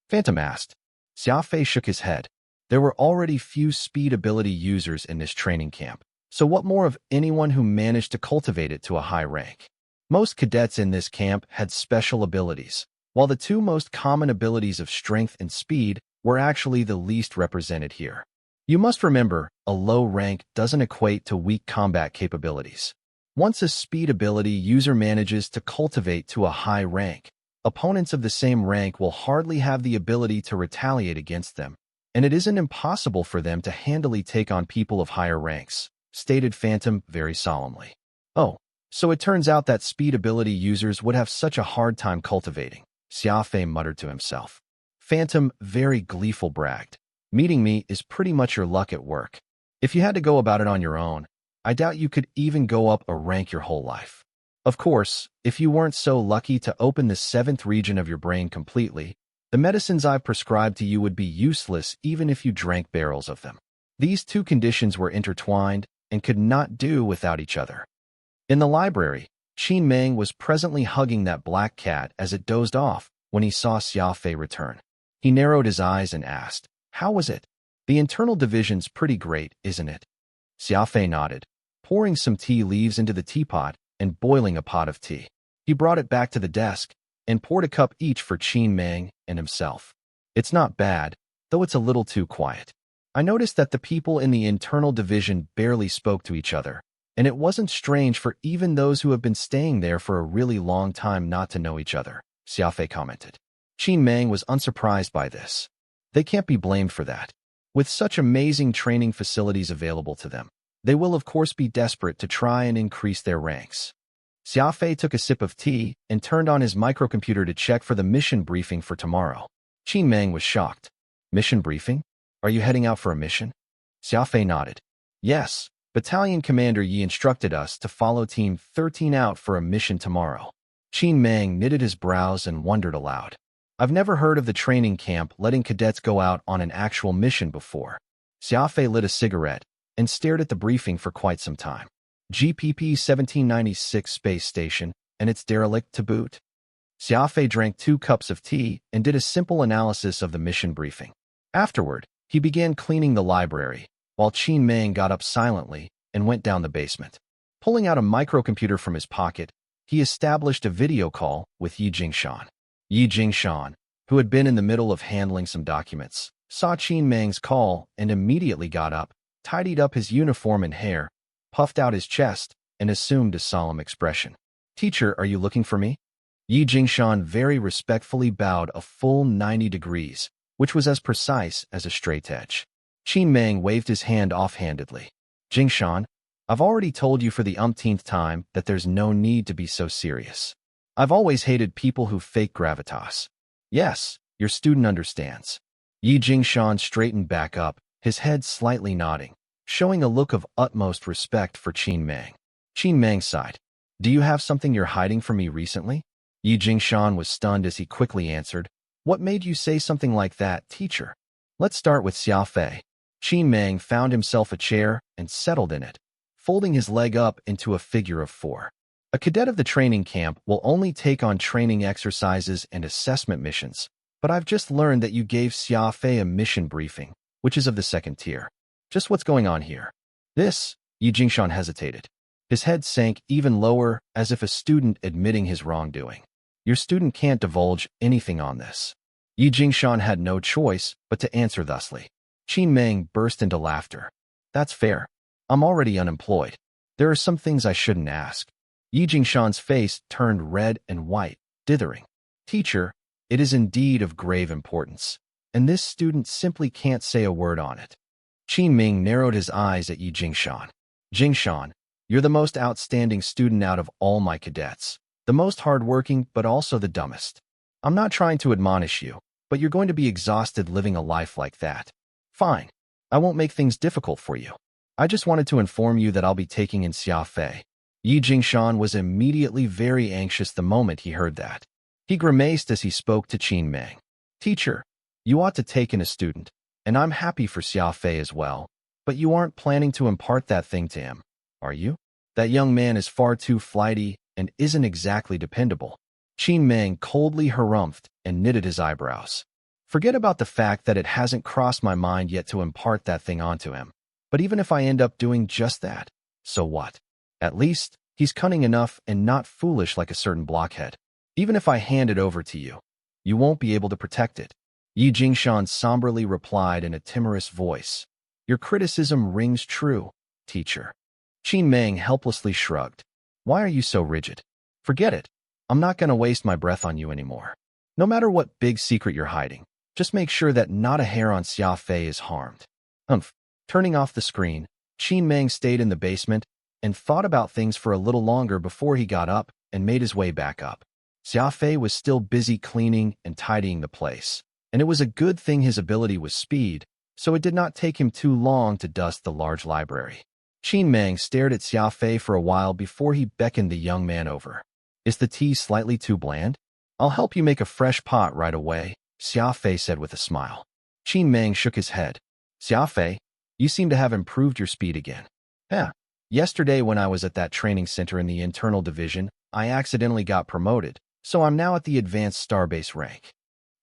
Phantom asked. Xia Fei shook his head. There were already few speed ability users in this training camp, so what more of anyone who managed to cultivate it to a high rank? Most cadets in this camp had special abilities, while the two most common abilities of strength and speed were actually the least represented here. You must remember, a low rank doesn't equate to weak combat capabilities. Once a speed ability user manages to cultivate to a high rank, opponents of the same rank will hardly have the ability to retaliate against them, and it isn't impossible for them to handily take on people of higher ranks, stated Phantom very solemnly. Oh, so it turns out that speed ability users would have such a hard time cultivating, Xia Fei muttered to himself. Phantom, very gleeful, bragged. Meeting me is pretty much your luck at work. If you had to go about it on your own, I doubt you could even go up a rank your whole life. Of course, if you weren't so lucky to open the 7th region of your brain completely, the medicines I've prescribed to you would be useless even if you drank barrels of them. These two conditions were intertwined and could not do without each other. In the library, Qin Meng was presently hugging that black cat as it dozed off when he saw Xia Fei return. He narrowed his eyes and asked, "How was it? The internal division's pretty great, isn't it?" Xia Fei nodded, pouring some tea leaves into the teapot and boiling a pot of tea. He brought it back to the desk and poured a cup each for Qin Meng and himself. "It's not bad, though it's a little too quiet. I noticed that the people in the internal division barely spoke to each other, and it wasn't strange for even those who have been staying there for a really long time not to know each other," Xia Fei commented. Qin Meng was unsurprised by this. They can't be blamed for that. With such amazing training facilities available to them, they will of course be desperate to try and increase their ranks. Xia Fei took a sip of tea and turned on his microcomputer to check for the mission briefing for tomorrow. Qin Meng was shocked. "Mission briefing? Are you heading out for a mission?" Xia Fei nodded. "Yes, Battalion Commander Yi instructed us to follow Team 13 out for a mission tomorrow." Qin Meng knitted his brows and wondered aloud. "I've never heard of the training camp letting cadets go out on an actual mission before." Xia Fei lit a cigarette and stared at the briefing for quite some time. GPP 1796 space station, and its derelict to boot. Xia Fei drank 2 cups of tea and did a simple analysis of the mission briefing. Afterward, he began cleaning the library, while Qin Meng got up silently and went down the basement. Pulling out a microcomputer from his pocket, he established a video call with Yi Jingshan. Yi Jingshan, who had been in the middle of handling some documents, saw Qin Meng's call and immediately got up, tidied up his uniform and hair, puffed out his chest, and assumed a solemn expression. "Teacher, are you looking for me?" Yi Jingshan very respectfully bowed a full 90 degrees, which was as precise as a straight edge. Qin Meng waved his hand offhandedly. "Jingshan, I've already told you for the umpteenth time that there's no need to be so serious. I've always hated people who fake gravitas. Yes, your student understands." Yi Jingshan straightened back up, his head slightly nodding, showing a look of utmost respect for Qin Meng. Qin Meng sighed. "Do you have something you're hiding from me recently?" Yi Jingshan was stunned as he quickly answered, "What made you say something like that, teacher?" "Let's start with Xia Fei." Qin Meng found himself a chair and settled in it, folding his leg up into a figure of 4. "A cadet of the training camp will only take on training exercises and assessment missions, but I've just learned that you gave Xia Fei a mission briefing, which is of the 2nd tier. Just what's going on here?" "This," Yi Jingshan hesitated. His head sank even lower, as if a student admitting his wrongdoing. "Your student can't divulge anything on this." Yi Jingshan had no choice but to answer thusly. Qin Meng burst into laughter. "That's fair. I'm already unemployed. There are some things I shouldn't ask." Yi Jingshan's face turned red and white, dithering. "Teacher, it is indeed of grave importance, and this student simply can't say a word on it." Qin Meng narrowed his eyes at Yi Jingshan. "Jingshan, you're the most outstanding student out of all my cadets, the most hardworking but also the dumbest. I'm not trying to admonish you, but you're going to be exhausted living a life like that. Fine, I won't make things difficult for you. I just wanted to inform you that I'll be taking in Xia Fei." Yi Jingshan was immediately very anxious the moment he heard that. He grimaced as he spoke to Qin Meng. "Teacher, you ought to take in a student, and I'm happy for Xia Fei as well, but you aren't planning to impart that thing to him, are you? That young man is far too flighty and isn't exactly dependable." Qin Meng coldly harumphed and knitted his eyebrows. "Forget about the fact that it hasn't crossed my mind yet to impart that thing onto him. But even if I end up doing just that, so what? At least, he's cunning enough and not foolish like a certain blockhead. Even if I hand it over to you, you won't be able to protect it. Yi Jingshan somberly replied in a timorous voice. Your criticism rings true, teacher. Qin Meng helplessly shrugged. Why are you so rigid? Forget it. I'm not going to waste my breath on you anymore. No matter what big secret you're hiding, just make sure that not a hair on Xia Fei is harmed. Turning off the screen, Qin Meng stayed in the basement and thought about things for a little longer before he got up and made his way back up. Xia Fei was still busy cleaning and tidying the place, and it was a good thing his ability was speed, so it did not take him too long to dust the large library. Qin Meng stared at Xia Fei for a while before he beckoned the young man over. Is the tea slightly too bland? I'll help you make a fresh pot right away, Xia Fei said with a smile. Qin Meng shook his head. Xia Fei, you seem to have improved your speed again. Yeah. Yesterday when I was at that training center in the internal division, I accidentally got promoted, so I'm now at the advanced starbase rank.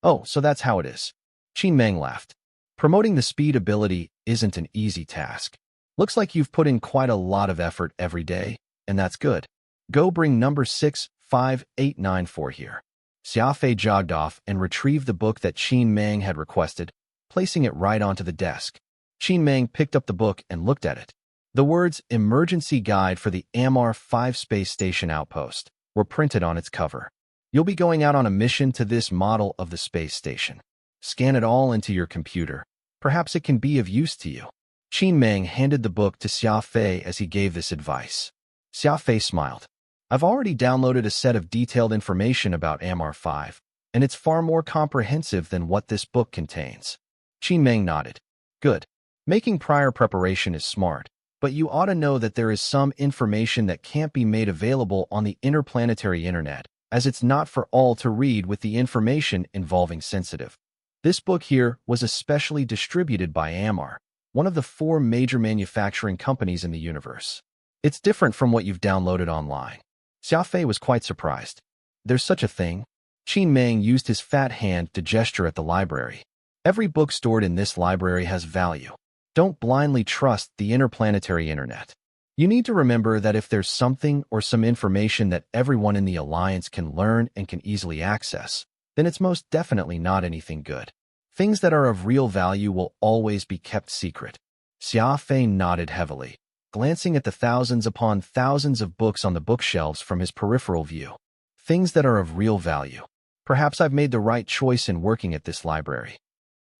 Oh, so that's how it is. Qin Meng laughed. Promoting the speed ability isn't an easy task. Looks like you've put in quite a lot of effort every day, and that's good. Go bring number 65894 here. Xia Fei jogged off and retrieved the book that Qin Meng had requested, placing it right onto the desk. Qin Meng picked up the book and looked at it. The words Emergency Guide for the Amar 5 Space Station Outpost were printed on its cover. You'll be going out on a mission to this model of the space station. Scan it all into your computer. Perhaps it can be of use to you. Qin Meng handed the book to Xia Fei as he gave this advice. Xia Fei smiled. I've already downloaded a set of detailed information about Amar 5, and it's far more comprehensive than what this book contains. Qin Meng nodded. Good. Making prior preparation is smart, but you ought to know that there is some information that can't be made available on the interplanetary internet, as it's not for all to read with the information involving sensitive. This book here was especially distributed by Amar, one of the 4 major manufacturing companies in the universe. It's different from what you've downloaded online. Xia Fei was quite surprised. There's such a thing? Qin Meng used his fat hand to gesture at the library. Every book stored in this library has value. Don't blindly trust the interplanetary internet. You need to remember that if there's something or some information that everyone in the Alliance can learn and can easily access, then it's most definitely not anything good. Things that are of real value will always be kept secret. Xia Fei nodded heavily, glancing at the thousands upon thousands of books on the bookshelves from his peripheral view. Things that are of real value. Perhaps I've made the right choice in working at this library.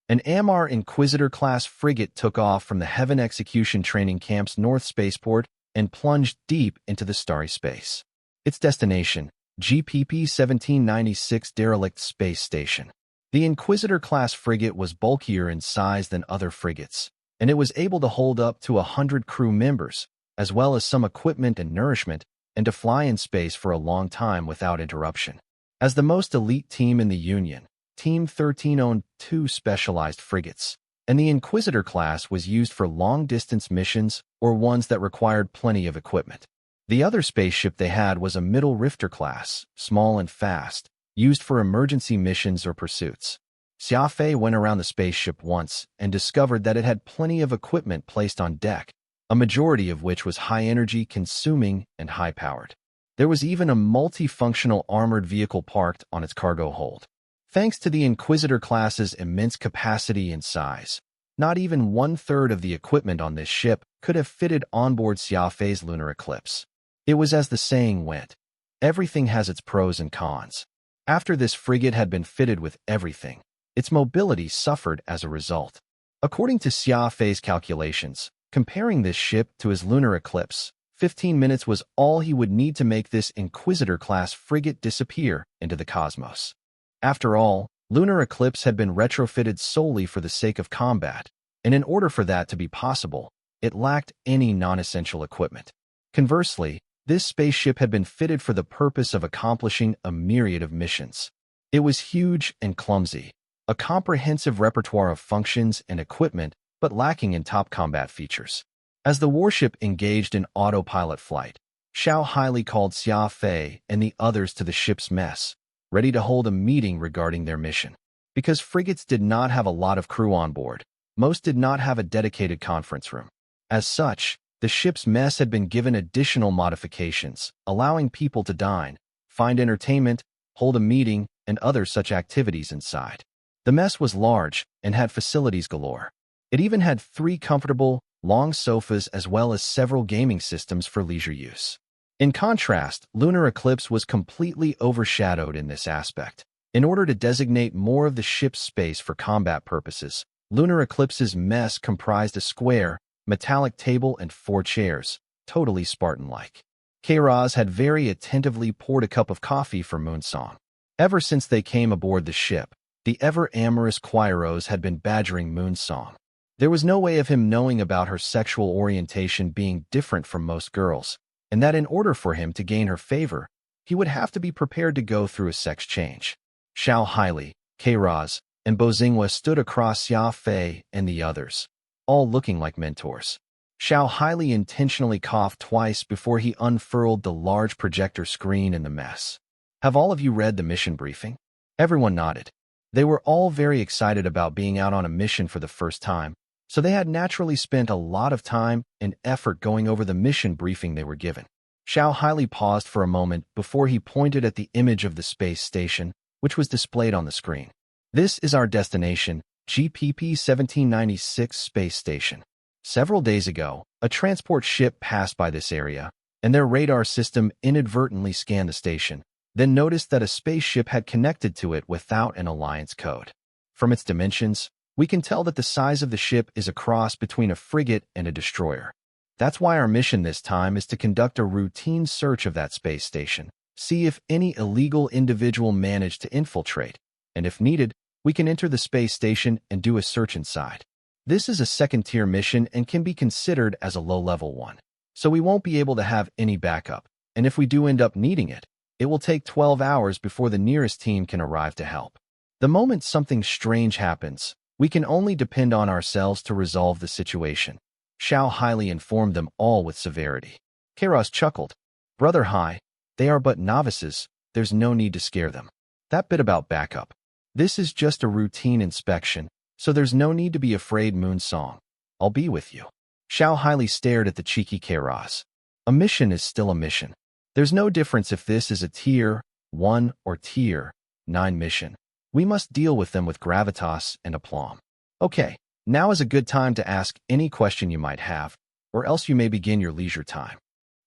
An Amar Inquisitor-class frigate took off from the Heaven Execution Training Camp's North Spaceport and plunged deep into the starry space. Its destination, GPP 1796 Derelict Space Station. The Inquisitor-class frigate was bulkier in size than other frigates, and it was able to hold up to 100 crew members, as well as some equipment and nourishment, and to fly in space for a long time without interruption. As the most elite team in the Union, Team 13 owned 2 specialized frigates, and the Inquisitor class was used for long-distance missions or ones that required plenty of equipment. The other spaceship they had was a Middle Rifter class, small and fast, used for emergency missions or pursuits. Xia Fei went around the spaceship once and discovered that it had plenty of equipment placed on deck, a majority of which was high-energy consuming and high-powered. There was even a multifunctional armored vehicle parked on its cargo hold. Thanks to the Inquisitor class's immense capacity and size, not even 1/3 of the equipment on this ship could have fitted onboard Xia Fei's lunar eclipse. It was as the saying went, everything has its pros and cons. After this frigate had been fitted with everything, its mobility suffered as a result. According to Xia Fei's calculations, comparing this ship to his lunar eclipse, 15 minutes was all he would need to make this Inquisitor-class frigate disappear into the cosmos. After all, lunar eclipse had been retrofitted solely for the sake of combat, and in order for that to be possible, it lacked any non-essential equipment. Conversely, this spaceship had been fitted for the purpose of accomplishing a myriad of missions. It was huge and clumsy, a comprehensive repertoire of functions and equipment, but lacking in top combat features. As the warship engaged in autopilot flight, Xiao highly called Xia Fei and the others to the ship's mess, ready to hold a meeting regarding their mission. Because frigates did not have a lot of crew on board, most did not have a dedicated conference room. As such, the ship's mess had been given additional modifications, allowing people to dine, find entertainment, hold a meeting, and other such activities inside. The mess was large and had facilities galore. It even had 3 comfortable, long sofas as well as several gaming systems for leisure use. In contrast, lunar eclipse was completely overshadowed in this aspect. In order to designate more of the ship's space for combat purposes, lunar eclipse's mess comprised a square, metallic table and 4 chairs, totally Spartan-like. Kairaz had very attentively poured a cup of coffee for Moonsong. Ever since they came aboard the ship, the ever-amorous Quairos had been badgering Moonsong. There was no way of him knowing about her sexual orientation being different from most girls, and that in order for him to gain her favor, he would have to be prepared to go through a sex change. Xiao Haili, Kairaz, and Bozingwa stood across Xia Fei and the others, all looking like mentors. Xiao Haili intentionally coughed twice before he unfurled the large projector screen in the mess. Have all of you read the mission briefing? Everyone nodded. They were all very excited about being out on a mission for the first time, so they had naturally spent a lot of time and effort going over the mission briefing they were given. Xiao Haili paused for a moment before he pointed at the image of the space station, which was displayed on the screen. This is our destination, GPP 1796 Space Station. Several days ago, a transport ship passed by this area, and their radar system inadvertently scanned the station, then noticed that a spaceship had connected to it without an alliance code. From its dimensions, we can tell that the size of the ship is a cross between a frigate and a destroyer. That's why our mission this time is to conduct a routine search of that space station, see if any illegal individual managed to infiltrate, and if needed, we can enter the space station and do a search inside. This is a second-tier mission and can be considered as a low-level one, so we won't be able to have any backup, and if we do end up needing it, it will take 12 hours before the nearest team can arrive to help. The moment something strange happens, we can only depend on ourselves to resolve the situation. Xiao Haili informed them all with severity. Kairos chuckled. Brother Hai, they are but novices, there's no need to scare them. That bit about backup. This is just a routine inspection, so there's no need to be afraid, Moonsong. I'll be with you. Xiao Haili stared at the cheeky Kairos. A mission is still a mission. There's no difference if this is a Tier 1 or Tier 9 mission. We must deal with them with gravitas and aplomb. Okay, now is a good time to ask any question you might have, or else you may begin your leisure time.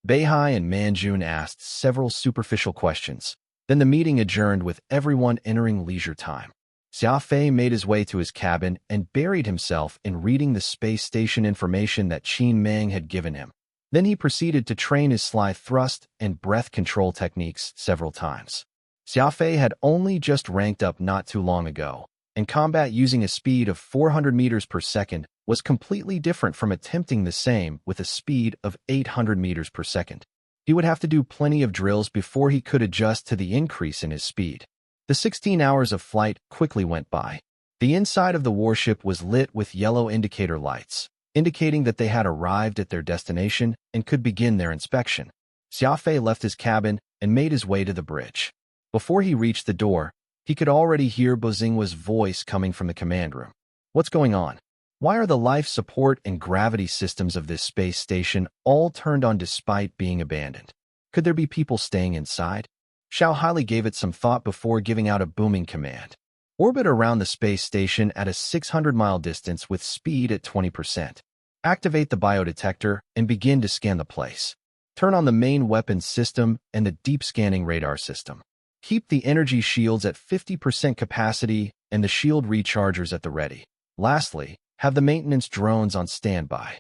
Beihai and Manjun asked several superficial questions. Then the meeting adjourned with everyone entering leisure time. Xia Fei made his way to his cabin and buried himself in reading the space station information that Qin Meng had given him. Then he proceeded to train his sly thrust and breath control techniques several times. Xia Fei had only just ranked up not too long ago, and combat using a speed of 400 meters per second was completely different from attempting the same with a speed of 800 meters per second. He would have to do plenty of drills before he could adjust to the increase in his speed. The 16 hours of flight quickly went by. The inside of the warship was lit with yellow indicator lights, indicating that they had arrived at their destination and could begin their inspection. Xia Fei left his cabin and made his way to the bridge. Before he reached the door, he could already hear Bozingwa's voice coming from the command room. What's going on? Why are the life support and gravity systems of this space station all turned on despite being abandoned? Could there be people staying inside? Xiao Haili gave it some thought before giving out a booming command. Orbit around the space station at a 600-mile distance with speed at 20%. Activate the biodetector and begin to scan the place. Turn on the main weapons system and the deep scanning radar system. Keep the energy shields at 50% capacity and the shield rechargers at the ready. Lastly, have the maintenance drones on standby.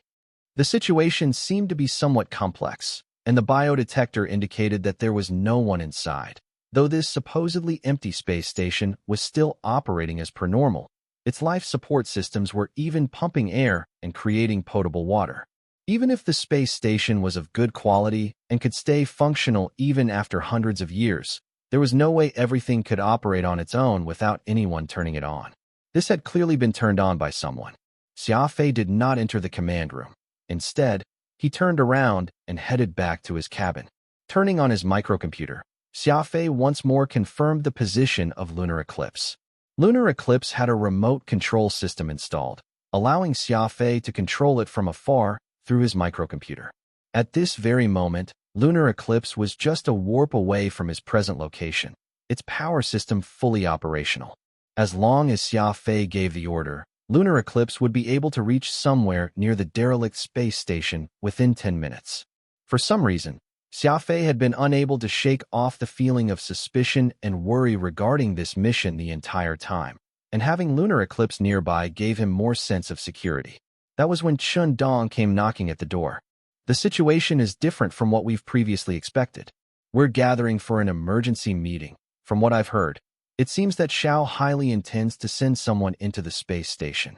The situation seemed to be somewhat complex, and the biodetector indicated that there was no one inside. Though this supposedly empty space station was still operating as per normal, its life support systems were even pumping air and creating potable water. Even if the space station was of good quality and could stay functional even after hundreds of years, there was no way everything could operate on its own without anyone turning it on. This had clearly been turned on by someone. Xia Fei did not enter the command room. Instead, he turned around and headed back to his cabin. Turning on his microcomputer, Xia Fei once more confirmed the position of lunar eclipse. Lunar eclipse had a remote control system installed, allowing Xia Fei to control it from afar through his microcomputer. At this very moment, lunar eclipse was just a warp away from his present location, its power system fully operational. As long as Xia Fei gave the order, lunar eclipse would be able to reach somewhere near the derelict space station within 10 minutes. For some reason, Xia Fei had been unable to shake off the feeling of suspicion and worry regarding this mission the entire time, and having lunar eclipse nearby gave him more sense of security. That was when Chun Dong came knocking at the door. The situation is different from what we've previously expected. We're gathering for an emergency meeting. From what I've heard, it seems that Xiao highly intends to send someone into the space station.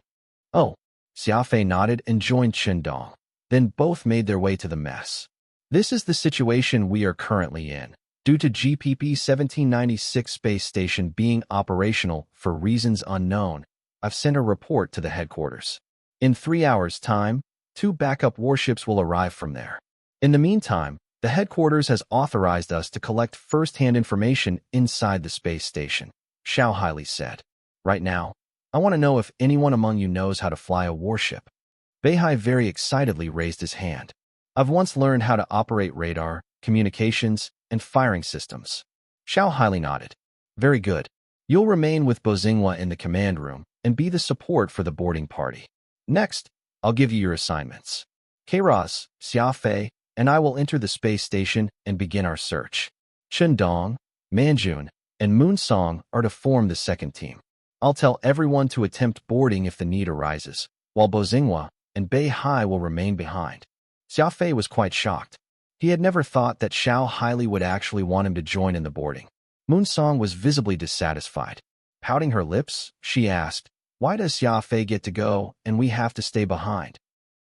Oh, Xia Fei nodded and joined Chun Dong. Then both made their way to the mess. This is the situation we are currently in. Due to GPP 1796 space station being operational for reasons unknown, I've sent a report to the headquarters. In 3 hours' time, 2 backup warships will arrive from there. In the meantime, the headquarters has authorized us to collect first-hand information inside the space station, Xiao highly said. Right now, I want to know if anyone among you knows how to fly a warship. Beihai very excitedly raised his hand. I've once learned how to operate radar, communications, and firing systems. Xiao highly nodded. Very good. You'll remain with Bozingwa in the command room and be the support for the boarding party. Next, I'll give you your assignments. Kairos, Xia Fei, and I will enter the space station and begin our search. Chun Dong, Manjun, and Moon Song are to form the second team. I'll tell everyone to attempt boarding if the need arises, while Bozingwa and Beihai will remain behind. Xia Fei was quite shocked. He had never thought that Xiao highly would actually want him to join in the boarding. Moon Song was visibly dissatisfied. Pouting her lips, she asked, "Why does Xia Fei get to go and we have to stay behind?"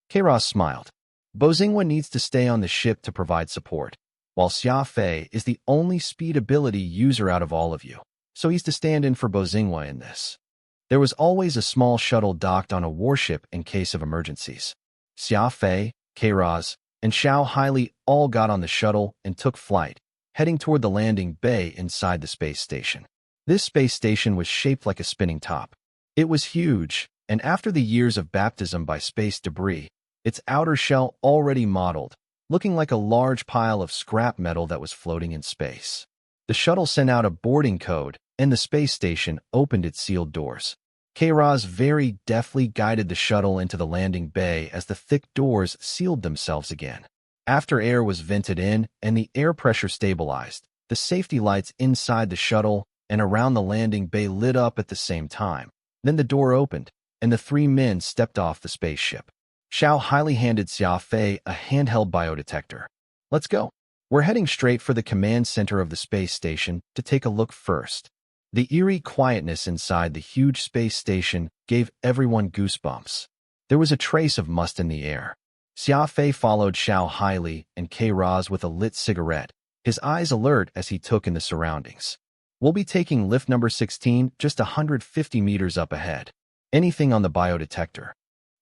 Kairos smiled. Bozingwa needs to stay on the ship to provide support, while Xia Fei is the only speed ability user out of all of you, so he's to stand in for Bozingwa in this. There was always a small shuttle docked on a warship in case of emergencies. Xia Fei, Kairos, and Xiao highly all got on the shuttle and took flight, heading toward the landing bay inside the space station. This space station was shaped like a spinning top. It was huge, and after the years of baptism by space debris, its outer shell already modeled, looking like a large pile of scrap metal that was floating in space. The shuttle sent out a boarding code, and the space station opened its sealed doors. Kairos very deftly guided the shuttle into the landing bay as the thick doors sealed themselves again. After air was vented in and the air pressure stabilized, the safety lights inside the shuttle and around the landing bay lit up at the same time. Then the door opened, and the 3 men stepped off the spaceship. Xiao highly handed Xia Fei a handheld biodetector. Let's go. We're heading straight for the command center of the space station to take a look first. The eerie quietness inside the huge space station gave everyone goosebumps. There was a trace of must in the air. Xia Fei followed Xiao highly and Kairos with a lit cigarette, his eyes alert as he took in the surroundings. We'll be taking lift number 16 just 150 meters up ahead. Anything on the biodetector?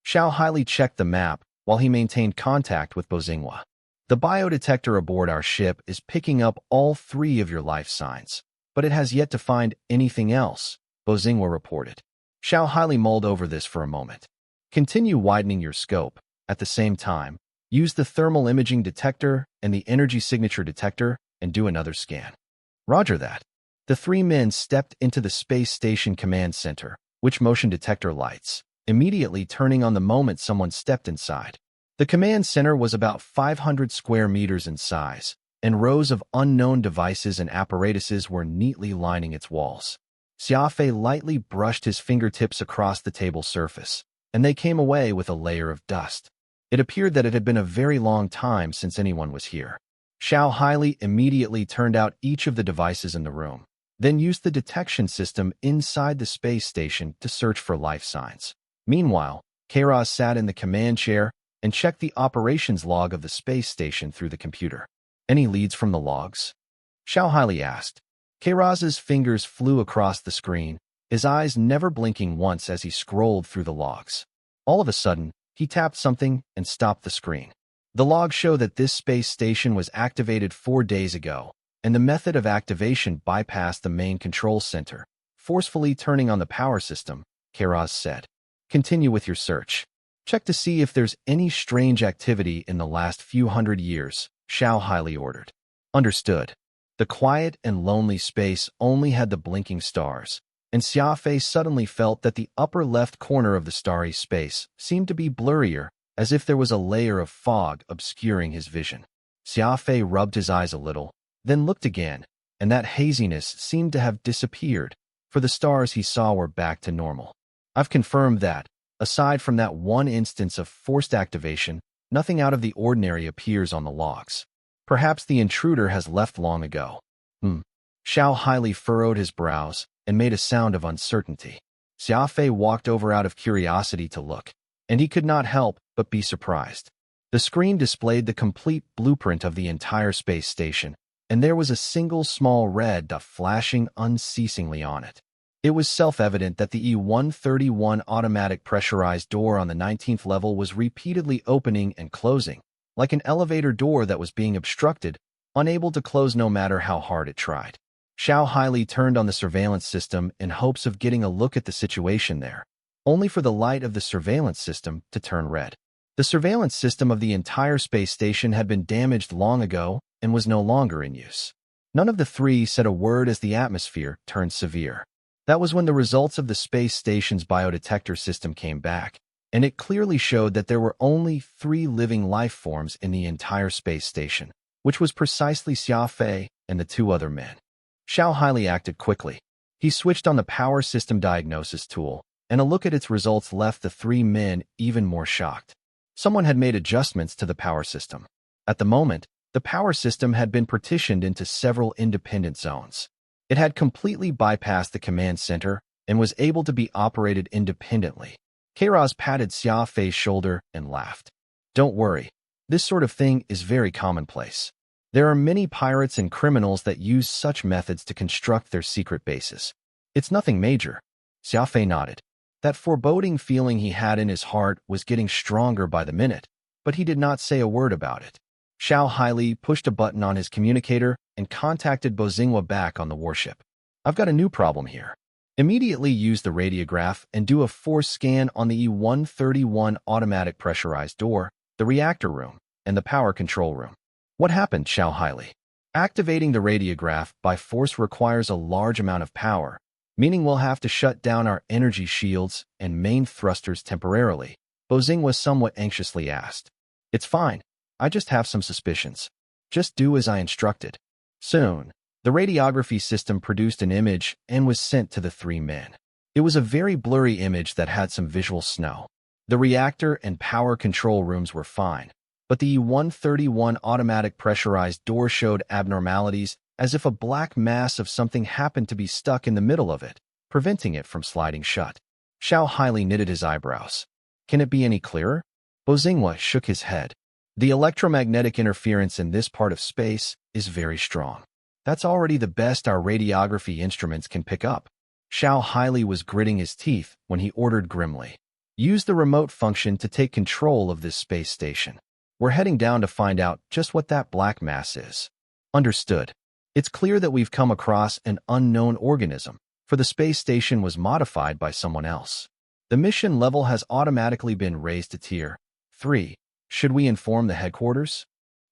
Xiao highly checked the map while he maintained contact with Bozingwa. The biodetector aboard our ship is picking up all 3 of your life signs, but it has yet to find anything else, Bozingwa reported. Xiao highly mulled over this for a moment. Continue widening your scope. At the same time, use the thermal imaging detector and the energy signature detector and do another scan. Roger that. The 3 men stepped into the space station command center, which motion detector lights, immediately turning on the moment someone stepped inside. The command center was about 500 square meters in size, and rows of unknown devices and apparatuses were neatly lining its walls. Xia Fei lightly brushed his fingertips across the table surface, and they came away with a layer of dust. It appeared that it had been a very long time since anyone was here. Xiao highly immediately turned out each of the devices in the room, then used the detection system inside the space station to search for life signs. Meanwhile, Kairos sat in the command chair and checked the operations log of the space station through the computer. Any leads from the logs? Xiao highly asked. Kairos's fingers flew across the screen, his eyes never blinking once as he scrolled through the logs. All of a sudden, he tapped something and stopped the screen. The logs show that this space station was activated 4 days ago, and the method of activation bypassed the main control center, forcefully turning on the power system, Kairos said. Continue with your search. Check to see if there's any strange activity in the last few hundred years, Xiao highly ordered. Understood. The quiet and lonely space only had the blinking stars, and Xia Fei suddenly felt that the upper left corner of the starry space seemed to be blurrier, as if there was a layer of fog obscuring his vision. Xia Fei rubbed his eyes a little, then looked again, and that haziness seemed to have disappeared, for the stars he saw were back to normal. I've confirmed that, aside from that one instance of forced activation, nothing out of the ordinary appears on the logs. Perhaps the intruder has left long ago. Xiao highly furrowed his brows and made a sound of uncertainty. Xia Fei walked over out of curiosity to look, and he could not help but be surprised. The screen displayed the complete blueprint of the entire space station, and there was a single small red dot flashing unceasingly on it. It was self-evident that the E-131 automatic pressurized door on the 19th level was repeatedly opening and closing, like an elevator door that was being obstructed, unable to close no matter how hard it tried. Xiao highly turned on the surveillance system in hopes of getting a look at the situation there, only for the light of the surveillance system to turn red. The surveillance system of the entire space station had been damaged long ago and was no longer in use. None of the three said a word as the atmosphere turned severe. That was when the results of the space station's biodetector system came back, and it clearly showed that there were only 3 living life forms in the entire space station, which was precisely Xia Fei and the 2 other men. Xiao highly acted quickly. He switched on the power system diagnosis tool, and a look at its results left the 3 men even more shocked. Someone had made adjustments to the power system. At the moment, the power system had been partitioned into several independent zones. It had completely bypassed the command center and was able to be operated independently. Kairaz patted Xia Fei's shoulder and laughed. Don't worry, this sort of thing is very commonplace. There are many pirates and criminals that use such methods to construct their secret bases. It's nothing major. Xia Fei nodded. That foreboding feeling he had in his heart was getting stronger by the minute, but he did not say a word about it. Xiao highly pushed a button on his communicator and contacted Beijing back on the warship. I've got a new problem here. Immediately use the radiograph and do a force scan on the E-131 automatic pressurized door, the reactor room, and the power control room. What happened, Xiao highly? Activating the radiograph by force requires a large amount of power, meaning we'll have to shut down our energy shields and main thrusters temporarily, Beijing was somewhat anxiously asked. It's fine. I just have some suspicions. Just do as I instructed. Soon, the radiography system produced an image and was sent to the 3 men. It was a very blurry image that had some visual snow. The reactor and power control rooms were fine, but the E-131 automatic pressurized door showed abnormalities as if a black mass of something happened to be stuck in the middle of it, preventing it from sliding shut. Xiao highly knitted his eyebrows. Can it be any clearer? Beijing shook his head. The electromagnetic interference in this part of space is very strong. That's already the best our radiography instruments can pick up. Xiao highly was gritting his teeth when he ordered grimly. Use the remote function to take control of this space station. We're heading down to find out just what that black mass is. Understood. It's clear that we've come across an unknown organism, for the space station was modified by someone else. The mission level has automatically been raised to Tier 3. Should we inform the headquarters?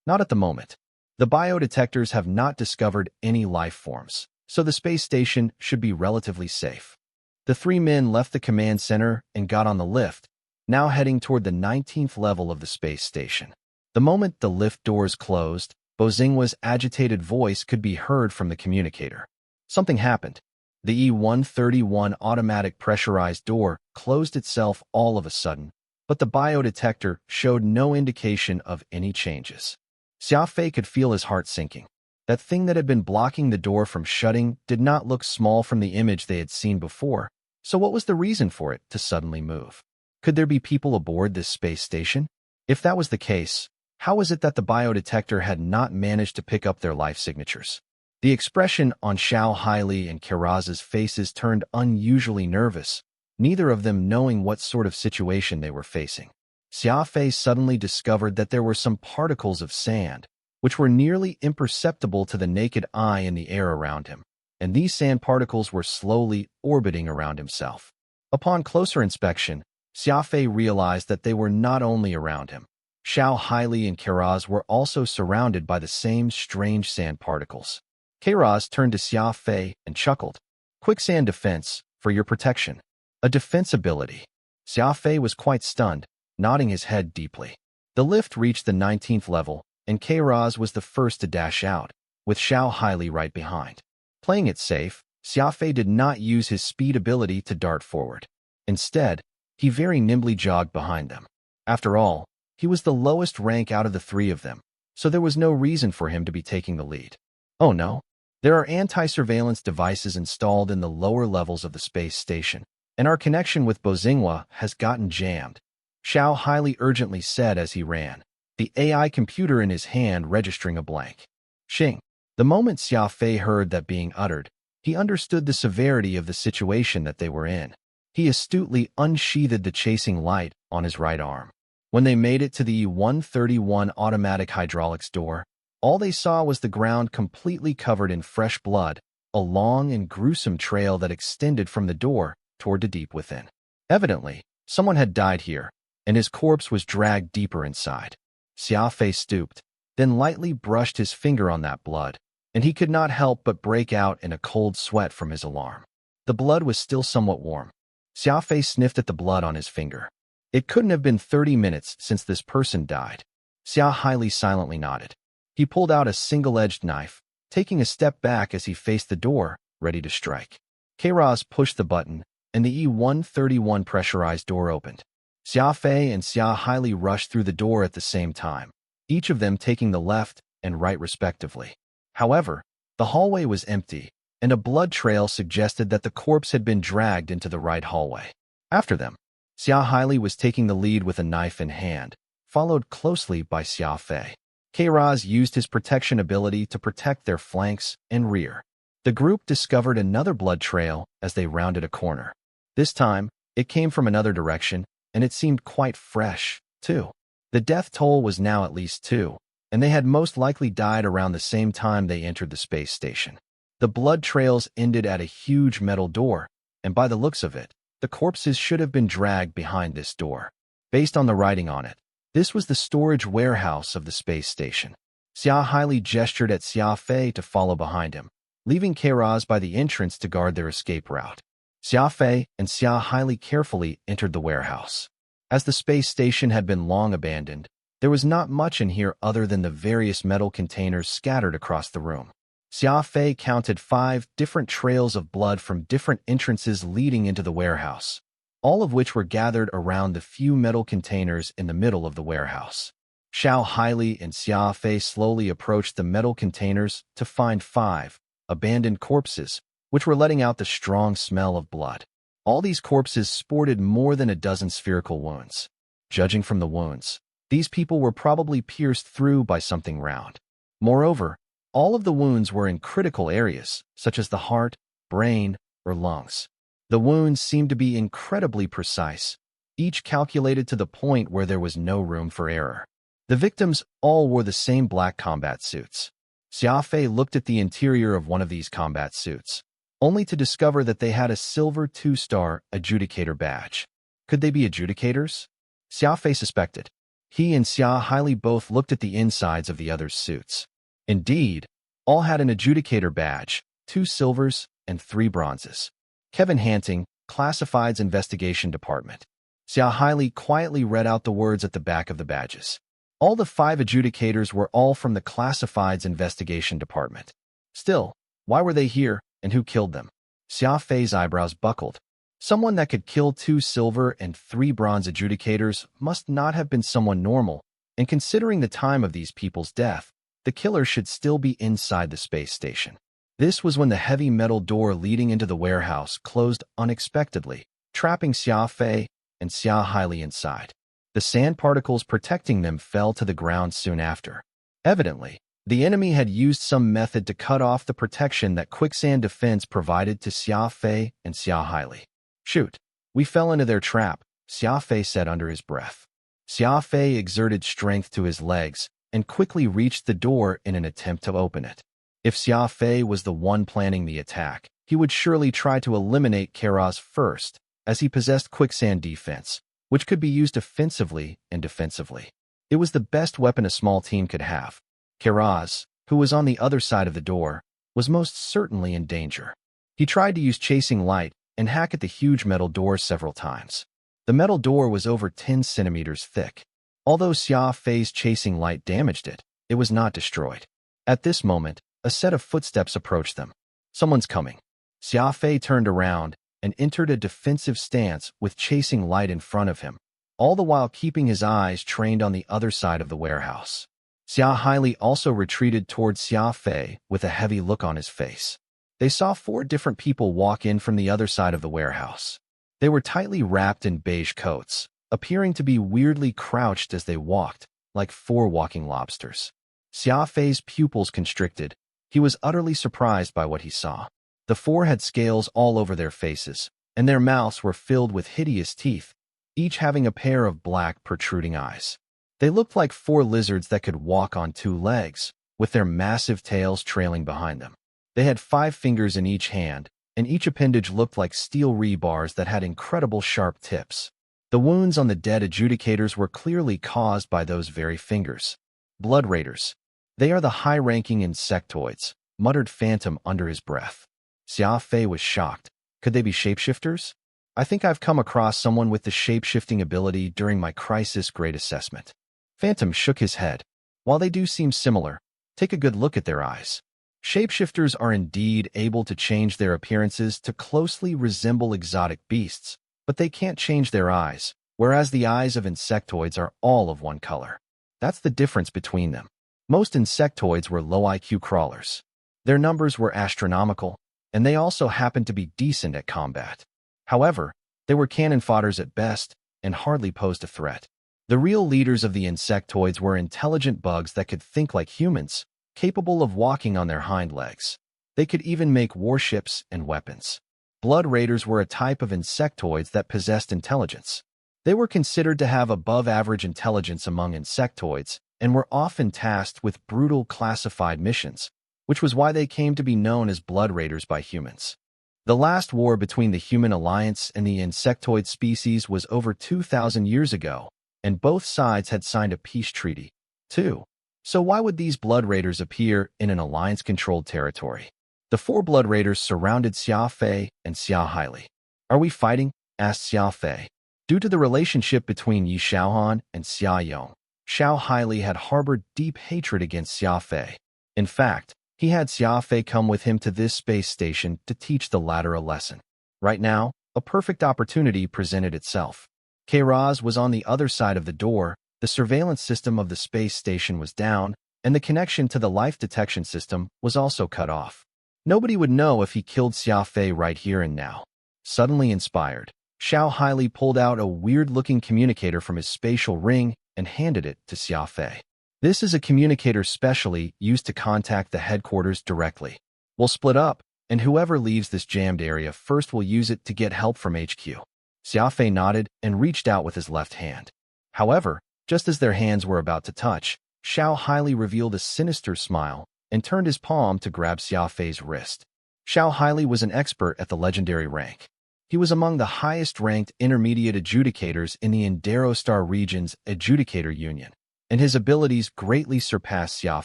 Not at the moment. The biodetectors have not discovered any life forms, so the space station should be relatively safe. The 3 men left the command center and got on the lift, now heading toward the 19th level of the space station. The moment the lift doors closed, Beijing's agitated voice could be heard from the communicator. Something happened. The E-131 automatic pressurized door closed itself all of a sudden, but the biodetector showed no indication of any changes. Xia Fei could feel his heart sinking. That thing that had been blocking the door from shutting did not look small from the image they had seen before, so what was the reason for it to suddenly move? Could there be people aboard this space station? If that was the case, how was it that the biodetector had not managed to pick up their life signatures? The expression on Xiao Haili and Kairaz's faces turned unusually nervous, neither of them knowing what sort of situation they were facing. Xia Fei suddenly discovered that there were some particles of sand, which were nearly imperceptible to the naked eye in the air around him, and these sand particles were slowly orbiting around himself. Upon closer inspection, Xia Fei realized that they were not only around him. Xiao Haili and Kairaz were also surrounded by the same strange sand particles. Kairaz turned to Xia Fei and chuckled. Quicksand defense, for your protection. A defense ability. Xia Fei was quite stunned, nodding his head deeply. The lift reached the 19th level, and Kairaz was the first to dash out, with Xiao Haili right behind. Playing it safe, Xia Fei did not use his speed ability to dart forward. Instead, he very nimbly jogged behind them. After all, he was the lowest rank out of the three of them, so there was no reason for him to be taking the lead. Oh no, there are anti-surveillance devices installed in the lower levels of the space station, and our connection with Beijing has gotten jammed, Xiao Haili urgently said as he ran, the AI computer in his hand registering a blank. Xing. The moment Xia Fei heard that being uttered, he understood the severity of the situation that they were in. He astutely unsheathed the chasing light on his right arm. When they made it to the E-131 automatic hydraulics door, all they saw was the ground completely covered in fresh blood, a long and gruesome trail that extended from the door toward the deep within. Evidently, someone had died here, and his corpse was dragged deeper inside. Xia Fei stooped, then lightly brushed his finger on that blood, and he could not help but break out in a cold sweat from his alarm. The blood was still somewhat warm. Xia Fei sniffed at the blood on his finger. It couldn't have been 30 minutes since this person died. Xia Haili silently nodded. He pulled out a single-edged knife, taking a step back as he faced the door, ready to strike. Kairaz pushed the button, and the E-131 pressurized door opened. Xia Fei and Xia Haili rushed through the door at the same time, each of them taking the left and right respectively. However, the hallway was empty, and a blood trail suggested that the corpse had been dragged into the right hallway. After them, Xia Haili was taking the lead with a knife in hand, followed closely by Xia Fei. Kairaz used his protection ability to protect their flanks and rear. The group discovered another blood trail as they rounded a corner. This time, it came from another direction, and it seemed quite fresh, too. The death toll was now at least 2, and they had most likely died around the same time they entered the space station. The blood trails ended at a huge metal door, and by the looks of it, the corpses should have been dragged behind this door. Based on the writing on it, this was the storage warehouse of the space station. Xia Haili gestured at Xia Fei to follow behind him, leaving Kairaz by the entrance to guard their escape route. Xia Fei and Xia Haili carefully entered the warehouse. As the space station had been long abandoned, there was not much in here other than the various metal containers scattered across the room. Xia Fei counted 5 different trails of blood from different entrances leading into the warehouse, all of which were gathered around the few metal containers in the middle of the warehouse. Xiao Haili and Xia Fei slowly approached the metal containers to find 5 abandoned corpses, which were letting out the strong smell of blood. All these corpses sported more than a dozen spherical wounds. Judging from the wounds, these people were probably pierced through by something round. Moreover, all of the wounds were in critical areas, such as the heart, brain, or lungs. The wounds seemed to be incredibly precise, each calculated to the point where there was no room for error. The victims all wore the same black combat suits. Xia Fei looked at the interior of one of these combat suits, only to discover that they had a silver 2-star adjudicator badge. Could they be adjudicators? Xia Fei suspected. He and Xia Haili both looked at the insides of the others' suits. Indeed, all had an adjudicator badge, 2 silvers and 3 bronzes. Kevin Hanting, Classifieds Investigation Department. Xia Haili quietly read out the words at the back of the badges. All the 5 adjudicators were all from the Classifieds Investigation Department. Still, why were they here, and who killed them? Xia Fei's eyebrows buckled. Someone that could kill 2 silver and 3 bronze adjudicators must not have been someone normal, and considering the time of these people's death, the killer should still be inside the space station. This was when the heavy metal door leading into the warehouse closed unexpectedly, trapping Xia Fei and Xia Haili inside. The sand particles protecting them fell to the ground soon after. Evidently, the enemy had used some method to cut off the protection that quicksand defense provided to Xia Fei and Xia Haili. Shoot, we fell into their trap, Xia Fei said under his breath. Xia Fei exerted strength to his legs and quickly reached the door in an attempt to open it. If Xia Fei was the one planning the attack, he would surely try to eliminate Kairaz first, as he possessed quicksand defense, which could be used offensively and defensively. It was the best weapon a small team could have. Kairaz, who was on the other side of the door, was most certainly in danger. He tried to use chasing light and hack at the huge metal door several times. The metal door was over 10 centimeters thick. Although Xia Fei's chasing light damaged it, it was not destroyed. At this moment, a set of footsteps approached them. Someone's coming. Xia Fei turned around and entered a defensive stance with chasing light in front of him, all the while keeping his eyes trained on the other side of the warehouse. Xia Haili also retreated towards Xia Fei with a heavy look on his face. They saw 4 different people walk in from the other side of the warehouse. They were tightly wrapped in beige coats, appearing to be weirdly crouched as they walked, like 4 walking lobsters. Xia Fei's pupils constricted. He was utterly surprised by what he saw. The 4 had scales all over their faces, and their mouths were filled with hideous teeth, each having a pair of black protruding eyes. They looked like 4 lizards that could walk on 2 legs, with their massive tails trailing behind them. They had 5 fingers in each hand, and each appendage looked like steel rebars that had incredible sharp tips. The wounds on the dead adjudicators were clearly caused by those very fingers. Blood raiders. They are the high-ranking insectoids, muttered Phantom under his breath. Xia Fei was shocked. Could they be shapeshifters? I think I've come across someone with the shape-shifting ability during my crisis grade assessment. Phantom shook his head. While they do seem similar, take a good look at their eyes. Shapeshifters are indeed able to change their appearances to closely resemble exotic beasts, but they can't change their eyes, whereas the eyes of insectoids are all of one color. That's the difference between them. Most insectoids were low IQ crawlers. Their numbers were astronomical, and they also happened to be decent at combat. However, they were cannon fodders at best and hardly posed a threat. The real leaders of the insectoids were intelligent bugs that could think like humans, capable of walking on their hind legs. They could even make warships and weapons. Blood raiders were a type of insectoids that possessed intelligence. They were considered to have above-average intelligence among insectoids and were often tasked with brutal classified missions, which was why they came to be known as blood raiders by humans. The last war between the human alliance and the insectoid species was over 2,000 years ago, and both sides had signed a peace treaty, too. So why would these blood raiders appear in an alliance-controlled territory? The 4 blood raiders surrounded Xia Fei and Xia Haili. Are we fighting? Asked Xia Fei. Due to the relationship between Yi Xiaohan and Xia Yong, Xia Haili had harbored deep hatred against Xia Fei. In fact, he had Xia Fei come with him to this space station to teach the latter a lesson. Right now, a perfect opportunity presented itself. Kairaz was on the other side of the door. The surveillance system of the space station was down, and the connection to the life detection system was also cut off. Nobody would know if he killed Xia Fei right here and now. Suddenly inspired, Xia Haili pulled out a weird-looking communicator from his spatial ring and handed it to Xia Fei. This is a communicator specially used to contact the headquarters directly. We'll split up, and whoever leaves this jammed area first will use it to get help from HQ. Xia Fei nodded and reached out with his left hand. However, just as their hands were about to touch, Xia Haili revealed a sinister smile and turned his palm to grab Xia Fei's wrist. Xia Haili was an expert at the legendary rank. He was among the highest-ranked intermediate adjudicators in the Indarostar region's adjudicator union, and his abilities greatly surpassed Xia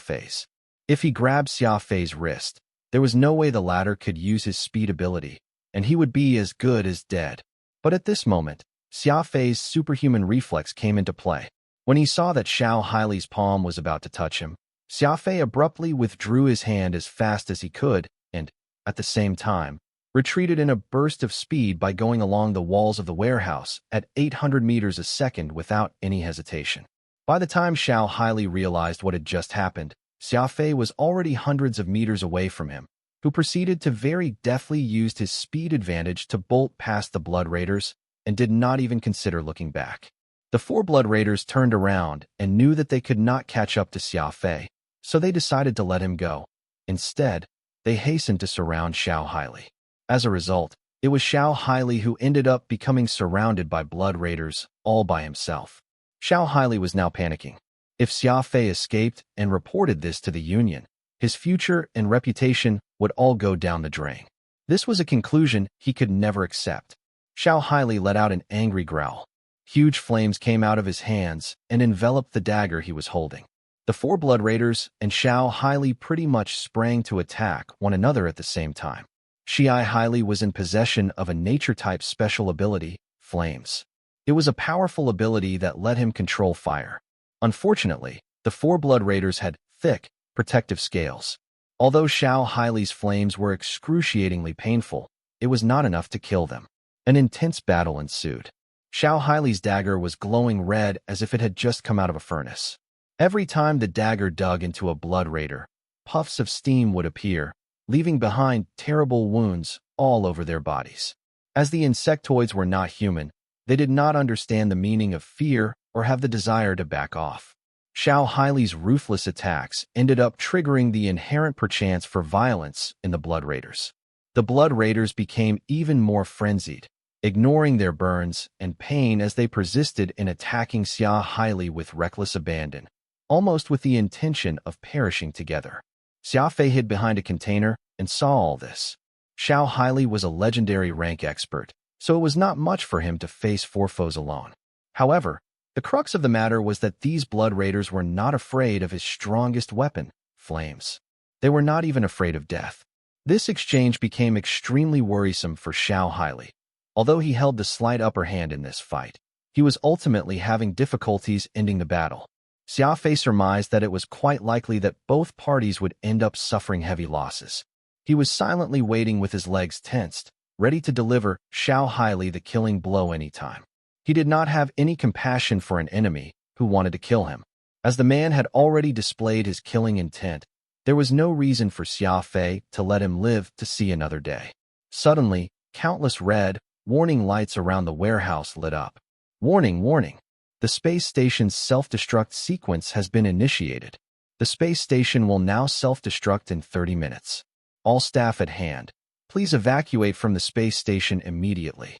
Fei's. If he grabbed Xia Fei's wrist, there was no way the latter could use his speed ability, and he would be as good as dead. But at this moment, Xia Fei's superhuman reflex came into play. When he saw that Xia Haili's palm was about to touch him, Xia Fei abruptly withdrew his hand as fast as he could and, at the same time, retreated in a burst of speed by going along the walls of the warehouse at 800 meters a second without any hesitation. By the time Xia Haili realized what had just happened, Xia Fei was already hundreds of meters away from him, who proceeded to very deftly use his speed advantage to bolt past the blood raiders and did not even consider looking back. The 4 blood raiders turned around and knew that they could not catch up to Xia Fei, so they decided to let him go. Instead, they hastened to surround Xia Haili. As a result, it was Xia Haili who ended up becoming surrounded by blood raiders all by himself. Xia Haili was now panicking. If Xia Fei escaped and reported this to the Union, his future and reputation would all go down the drain. This was a conclusion he could never accept. Xia Haili let out an angry growl. Huge flames came out of his hands and enveloped the dagger he was holding. The 4 blood raiders and Xia Haili pretty much sprang to attack one another at the same time. Xia Fei was in possession of a nature-type special ability, Flames. It was a powerful ability that let him control fire. Unfortunately, the four Blood Raiders had thick, protective scales. Although Xia Fei's flames were excruciatingly painful, it was not enough to kill them. An intense battle ensued. Xia Fei's dagger was glowing red as if it had just come out of a furnace. Every time the dagger dug into a Blood Raider, puffs of steam would appear, leaving behind terrible wounds all over their bodies. As the insectoids were not human, they did not understand the meaning of fear or have the desire to back off. Xia Fei's ruthless attacks ended up triggering the inherent perchance for violence in the Blood Raiders. The Blood Raiders became even more frenzied, ignoring their burns and pain as they persisted in attacking Xia Fei with reckless abandon, almost with the intention of perishing together. Xia Fei hid behind a container and saw all this. Xia Fei was a legendary rank expert, so it was not much for him to face four foes alone. However, the crux of the matter was that these Blood Raiders were not afraid of his strongest weapon, Flames. They were not even afraid of death. This exchange became extremely worrisome for Xia Fei. Although he held the slight upper hand in this fight, he was ultimately having difficulties ending the battle. Xia Fei surmised that it was quite likely that both parties would end up suffering heavy losses. He was silently waiting with his legs tensed, ready to deliver Xia Fei the killing blow anytime. He did not have any compassion for an enemy who wanted to kill him. As the man had already displayed his killing intent, there was no reason for Xia Fei to let him live to see another day. Suddenly, countless red, warning lights around the warehouse lit up. Warning, warning! The space station's self-destruct sequence has been initiated. The space station will now self-destruct in 30 minutes. All staff at hand, please evacuate from the space station immediately.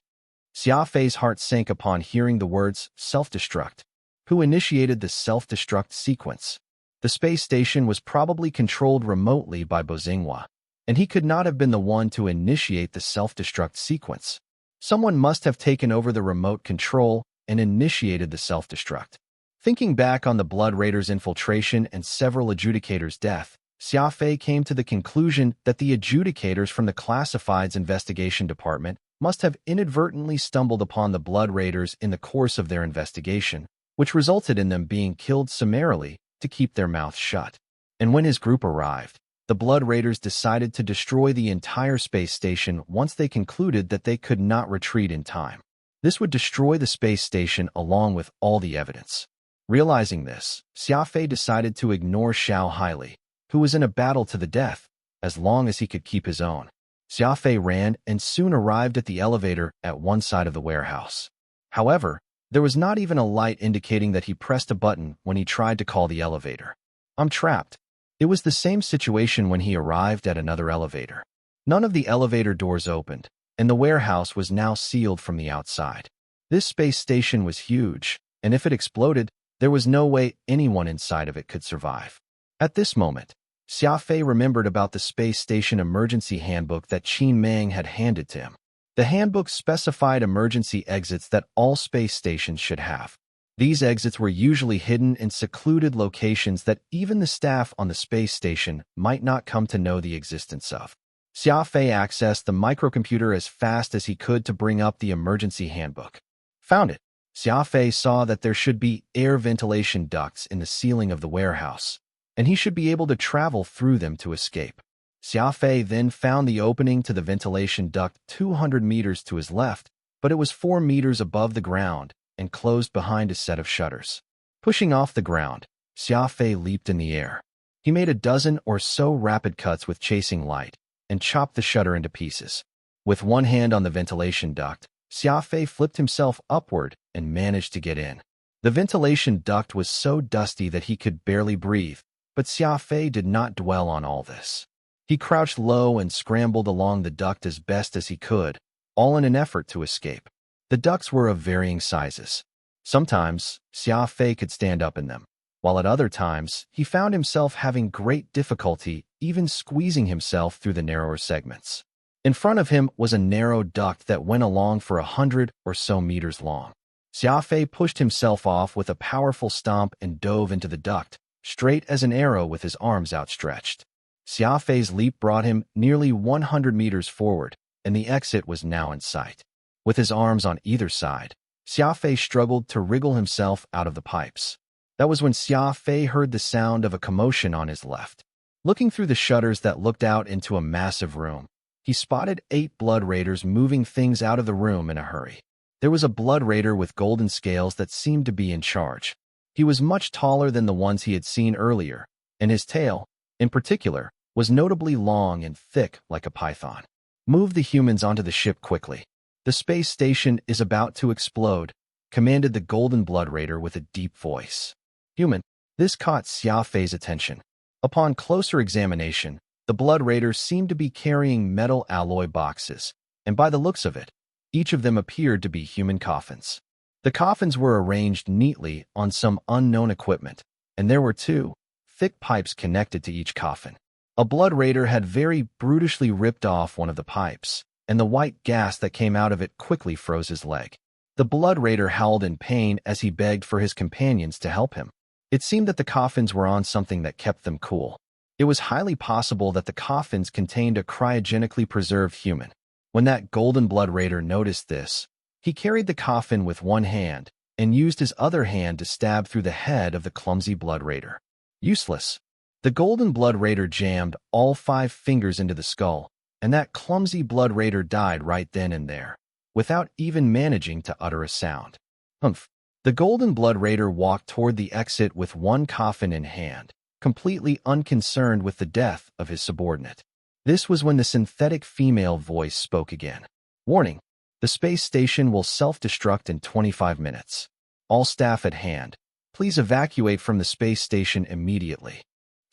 Xia Fei's heart sank upon hearing the words self-destruct. Who initiated the self-destruct sequence? The space station was probably controlled remotely by Beijing, and he could not have been the one to initiate the self-destruct sequence. Someone must have taken over the remote control and initiated the self-destruct. Thinking back on the Blood Raiders' infiltration and several adjudicators' death, Xia Fei came to the conclusion that the adjudicators from the Classifieds Investigation Department must have inadvertently stumbled upon the Blood Raiders in the course of their investigation, which resulted in them being killed summarily to keep their mouths shut. And when his group arrived, the Blood Raiders decided to destroy the entire space station once they concluded that they could not retreat in time. This would destroy the space station along with all the evidence. Realizing this, Xia Fei decided to ignore Xia Fei, who was in a battle to the death, as long as he could keep his own. Xia Fei ran and soon arrived at the elevator at one side of the warehouse. However, there was not even a light indicating that he pressed a button when he tried to call the elevator. I'm trapped. It was the same situation when he arrived at another elevator. None of the elevator doors opened, and the warehouse was now sealed from the outside. This space station was huge, and if it exploded, there was no way anyone inside of it could survive. At this moment, Xia Fei remembered about the space station emergency handbook that Qin Mang had handed to him. The handbook specified emergency exits that all space stations should have. These exits were usually hidden in secluded locations that even the staff on the space station might not come to know the existence of. Xia Fei accessed the microcomputer as fast as he could to bring up the emergency handbook. Found it. Xia Fei saw that there should be air ventilation ducts in the ceiling of the warehouse, and he should be able to travel through them to escape. Xia Fei then found the opening to the ventilation duct 200 meters to his left, but it was 4 meters above the ground and closed behind a set of shutters. Pushing off the ground, Xia Fei leaped in the air. He made a dozen or so rapid cuts with chasing light and chopped the shutter into pieces. With one hand on the ventilation duct, Xia Fei flipped himself upward and managed to get in. The ventilation duct was so dusty that he could barely breathe, but Xia Fei did not dwell on all this. He crouched low and scrambled along the duct as best as he could, all in an effort to escape. The ducts were of varying sizes. Sometimes, Xia Fei could stand up in them, while at other times, he found himself having great difficulty even squeezing himself through the narrower segments. In front of him was a narrow duct that went along for 100 or so meters long. Xia Fei pushed himself off with a powerful stomp and dove into the duct, straight as an arrow with his arms outstretched. Xia Fei's leap brought him nearly 100 meters forward, and the exit was now in sight. With his arms on either side, Xia Fei struggled to wriggle himself out of the pipes. That was when Xia Fei heard the sound of a commotion on his left. Looking through the shutters that looked out into a massive room, he spotted 8 blood raiders moving things out of the room in a hurry. There was a blood raider with golden scales that seemed to be in charge. He was much taller than the ones he had seen earlier, and his tail, in particular, was notably long and thick like a python. Move the humans onto the ship quickly. The space station is about to explode, commanded the golden blood raider with a deep voice. Human. This caught Xia Fei's attention. Upon closer examination, the blood raiders seemed to be carrying metal alloy boxes, and by the looks of it, each of them appeared to be human coffins. The coffins were arranged neatly on some unknown equipment, and there were 2 thick pipes connected to each coffin. A blood raider had very brutishly ripped off one of the pipes, and the white gas that came out of it quickly froze his leg. The blood raider howled in pain as he begged for his companions to help him. It seemed that the coffins were on something that kept them cool. It was highly possible that the coffins contained a cryogenically preserved human. When that golden blood raider noticed this, he carried the coffin with one hand and used his other hand to stab through the head of the clumsy blood raider. Useless. The golden blood raider jammed all 5 fingers into the skull, and that clumsy blood raider died right then and there, without even managing to utter a sound. Humph. The golden blood raider walked toward the exit with one coffin in hand, completely unconcerned with the death of his subordinate. This was when the synthetic female voice spoke again. Warning. The space station will self-destruct in 25 minutes. All staff at hand, please evacuate from the space station immediately.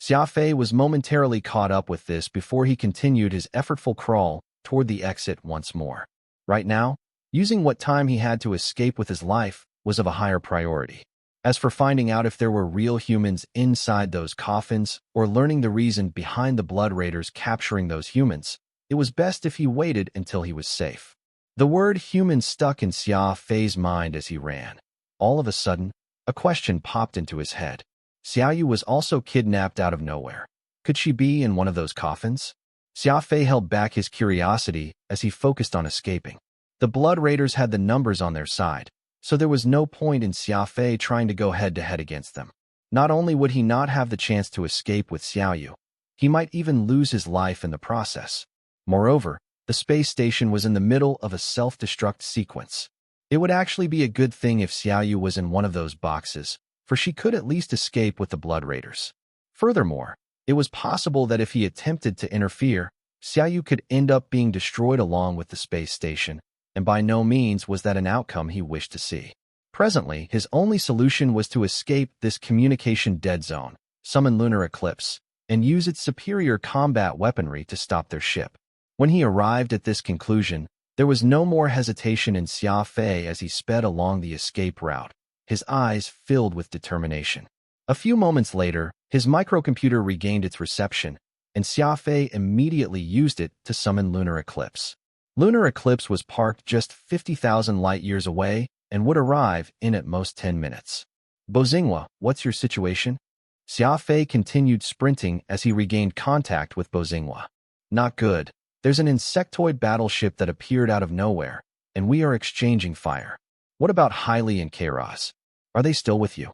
Xia Fei was momentarily caught up with this before he continued his effortful crawl toward the exit once more. Right now, using what time he had to escape with his life was of a higher priority. As for finding out if there were real humans inside those coffins or learning the reason behind the blood raiders capturing those humans, it was best if he waited until he was safe. The word human stuck in Xia Fei's mind as he ran. All of a sudden, a question popped into his head. Xiaoyu was also kidnapped out of nowhere. Could she be in one of those coffins? Xia Fei held back his curiosity as he focused on escaping. The blood raiders had the numbers on their side, so there was no point in Xia Fei trying to go head-to-head against them. Not only would he not have the chance to escape with Xiaoyu, he might even lose his life in the process. Moreover, the space station was in the middle of a self-destruct sequence. It would actually be a good thing if Xiaoyu was in one of those boxes, for she could at least escape with the blood raiders. Furthermore, it was possible that if he attempted to interfere, Xiaoyu could end up being destroyed along with the space station, and by no means was that an outcome he wished to see. Presently, his only solution was to escape this communication dead zone, summon lunar eclipse, and use its superior combat weaponry to stop their ship. When he arrived at this conclusion, there was no more hesitation in Xia Fei as he sped along the escape route, his eyes filled with determination. A few moments later, his microcomputer regained its reception, and Xia Fei immediately used it to summon lunar eclipse. Lunar eclipse was parked just 50,000 light-years away and would arrive in at most 10 minutes. Bozingwa, what's your situation? Xia Fei continued sprinting as he regained contact with Bozingwa. Not good. There's an insectoid battleship that appeared out of nowhere, and we are exchanging fire. What about Hailey and Kairos? Are they still with you?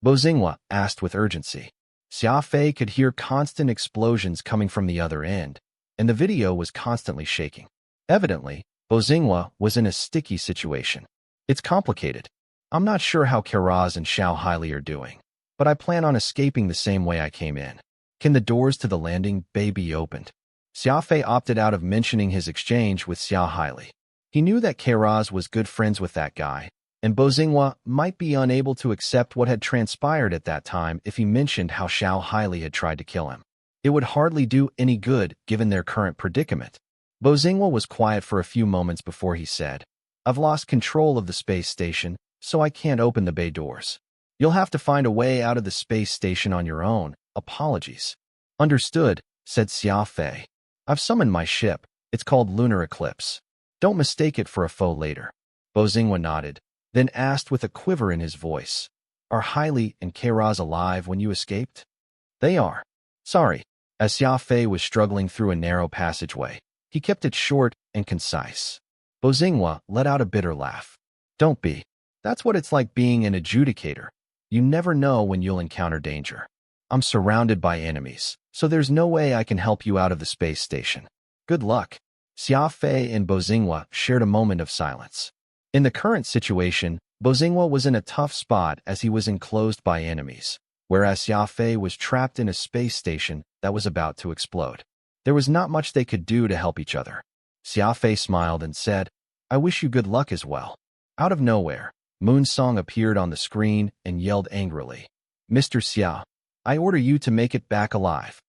Bozingwa asked with urgency. Xia Fei could hear constant explosions coming from the other end, and the video was constantly shaking. Evidently, Bozingwa was in a sticky situation. It's complicated. I'm not sure how Kairos and Xiao Hailey are doing, but I plan on escaping the same way I came in. Can the doors to the landing bay be opened? Xia Fei opted out of mentioning his exchange with Xiao Hailey. He knew that Kairos was good friends with that guy, and Bozingwa might be unable to accept what had transpired at that time if he mentioned how Xiao Hailey had tried to kill him. It would hardly do any good given their current predicament. Bozingwa was quiet for a few moments before he said, I've lost control of the space station, so I can't open the bay doors. You'll have to find a way out of the space station on your own. Apologies. Understood, said Xia Fei. I've summoned my ship. It's called Lunar Eclipse. Don't mistake it for a foe later. Bozingwa nodded, then asked with a quiver in his voice, Are Hailey and Kairos alive when you escaped? They are. Sorry. As Xia Fei was struggling through a narrow passageway, he kept it short and concise. Bozingwa let out a bitter laugh. Don't be. That's what it's like being an adjudicator. You never know when you'll encounter danger. I'm surrounded by enemies, so there's no way I can help you out of the space station. Good luck. Xia Fei and Bozingwa shared a moment of silence. In the current situation, Bozingwa was in a tough spot as he was enclosed by enemies, whereas Xia Fei was trapped in a space station that was about to explode. There was not much they could do to help each other. Xia Fei smiled and said, I wish you good luck as well. Out of nowhere, Moon Song appeared on the screen and yelled angrily, Mr. Xia, I order you to make it back alive.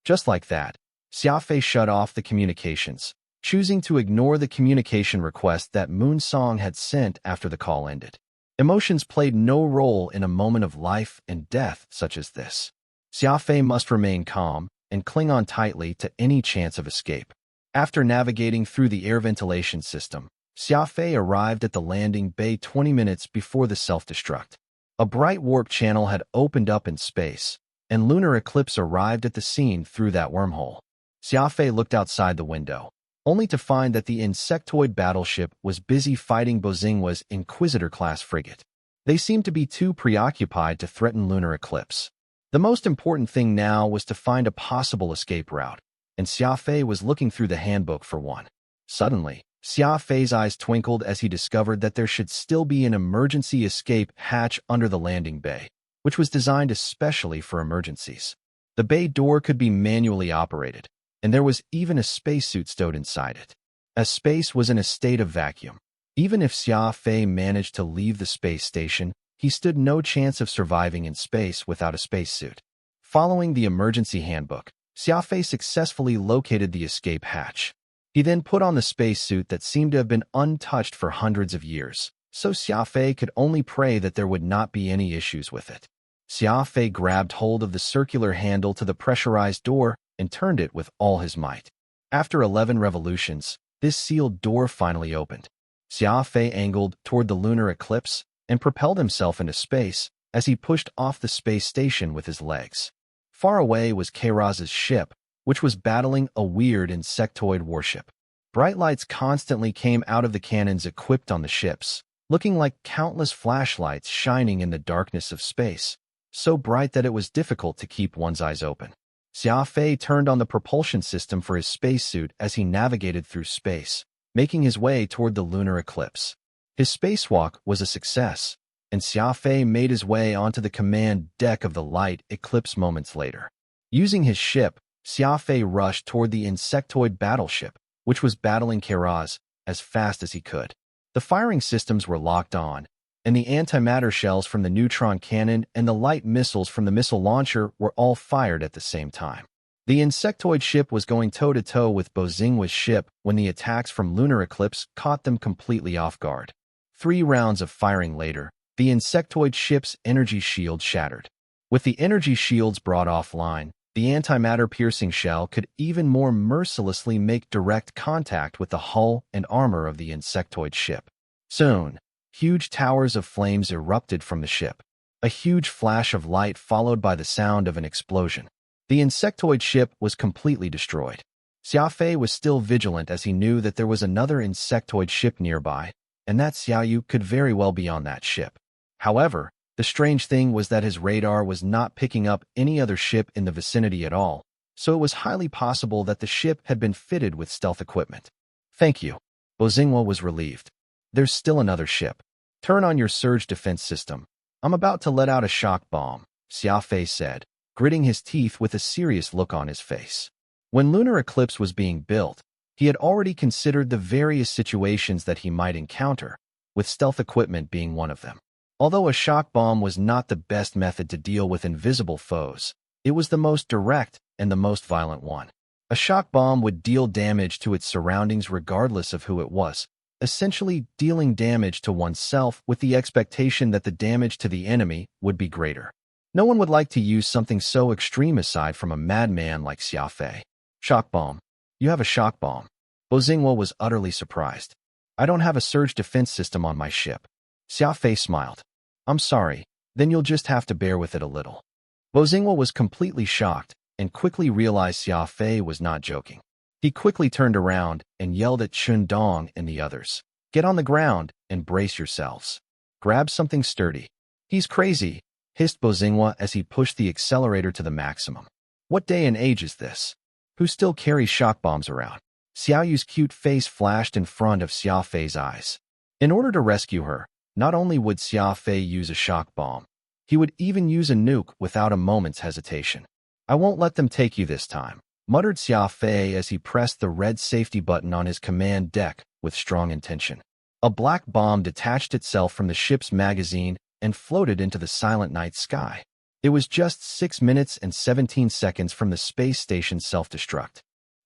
Just like that, Xia Fei shut off the communications, choosing to ignore the communication request that Moon Song had sent after the call ended. Emotions played no role in a moment of life and death such as this. Xia Fei must remain calm and cling on tightly to any chance of escape. After navigating through the air ventilation system, Xia Fei arrived at the landing bay 20 minutes before the self-destruct. A bright warp channel had opened up in space, and lunar eclipse arrived at the scene through that wormhole. Xia Fei looked outside the window, only to find that the insectoid battleship was busy fighting Bozingwa's Inquisitor-class frigate. They seemed to be too preoccupied to threaten lunar eclipse. The most important thing now was to find a possible escape route, and Xia Fei was looking through the handbook for one. Suddenly, Xia Fei's eyes twinkled as he discovered that there should still be an emergency escape hatch under the landing bay, which was designed especially for emergencies. The bay door could be manually operated, and there was even a spacesuit stowed inside it. As space was in a state of vacuum, even if Xia Fei managed to leave the space station, he stood no chance of surviving in space without a spacesuit. Following the emergency handbook, Xia Fei successfully located the escape hatch. He then put on the spacesuit that seemed to have been untouched for hundreds of years, so Xia Fei could only pray that there would not be any issues with it. Xia Fei grabbed hold of the circular handle to the pressurized door and turned it with all his might. After 11 revolutions, this sealed door finally opened. Xia Fei angled toward the lunar eclipse and propelled himself into space as he pushed off the space station with his legs. Far away was Kairaz's ship, which was battling a weird insectoid warship. Bright lights constantly came out of the cannons equipped on the ships, looking like countless flashlights shining in the darkness of space, so bright that it was difficult to keep one's eyes open. Xia Fei turned on the propulsion system for his spacesuit as he navigated through space, making his way toward the lunar eclipse. His spacewalk was a success, and Xia Fei made his way onto the command deck of the light eclipse moments later. Using his ship, Xia Fei rushed toward the insectoid battleship, which was battling Kairaz, as fast as he could. The firing systems were locked on, and the antimatter shells from the neutron cannon and the light missiles from the missile launcher were all fired at the same time. The insectoid ship was going toe-to-toe with Bozingwa's ship when the attacks from lunar eclipse caught them completely off guard. 3 rounds of firing later, the insectoid ship's energy shield shattered. With the energy shields brought offline, the antimatter-piercing shell could even more mercilessly make direct contact with the hull and armor of the insectoid ship. Soon, huge towers of flames erupted from the ship. A huge flash of light followed by the sound of an explosion. The insectoid ship was completely destroyed. Xia Fei was still vigilant as he knew that there was another insectoid ship nearby, and that Xiaoyu could very well be on that ship. However, the strange thing was that his radar was not picking up any other ship in the vicinity at all, so it was highly possible that the ship had been fitted with stealth equipment. Thank you. Bozingwa was relieved. There's still another ship. Turn on your surge defense system. I'm about to let out a shock bomb, Xia Fei said, gritting his teeth with a serious look on his face. When lunar eclipse was being built, he had already considered the various situations that he might encounter, with stealth equipment being one of them. Although a shock bomb was not the best method to deal with invisible foes, it was the most direct and the most violent one. A shock bomb would deal damage to its surroundings regardless of who it was, essentially dealing damage to oneself with the expectation that the damage to the enemy would be greater. No one would like to use something so extreme aside from a madman like Xia Fei. Shock bomb. You have a shock bomb. Bozingwa was utterly surprised. I don't have a surge defense system on my ship. Xia Fei smiled. I'm sorry, then you'll just have to bear with it a little. Bozingwa was completely shocked, and quickly realized Xia Fei was not joking. He quickly turned around and yelled at Chun Dong and the others. Get on the ground and brace yourselves. Grab something sturdy. He's crazy, hissed Bozingwa as he pushed the accelerator to the maximum. What day and age is this? Who still carries shock bombs around? Xiao Yu's cute face flashed in front of Xia Fei's eyes. In order to rescue her, not only would Xia Fei use a shock bomb, he would even use a nuke without a moment's hesitation. I won't let them take you this time, muttered Xia Fei as he pressed the red safety button on his command deck with strong intention. A black bomb detached itself from the ship's magazine and floated into the silent night sky. It was just 6 minutes and 17 seconds from the space station's self-destruct.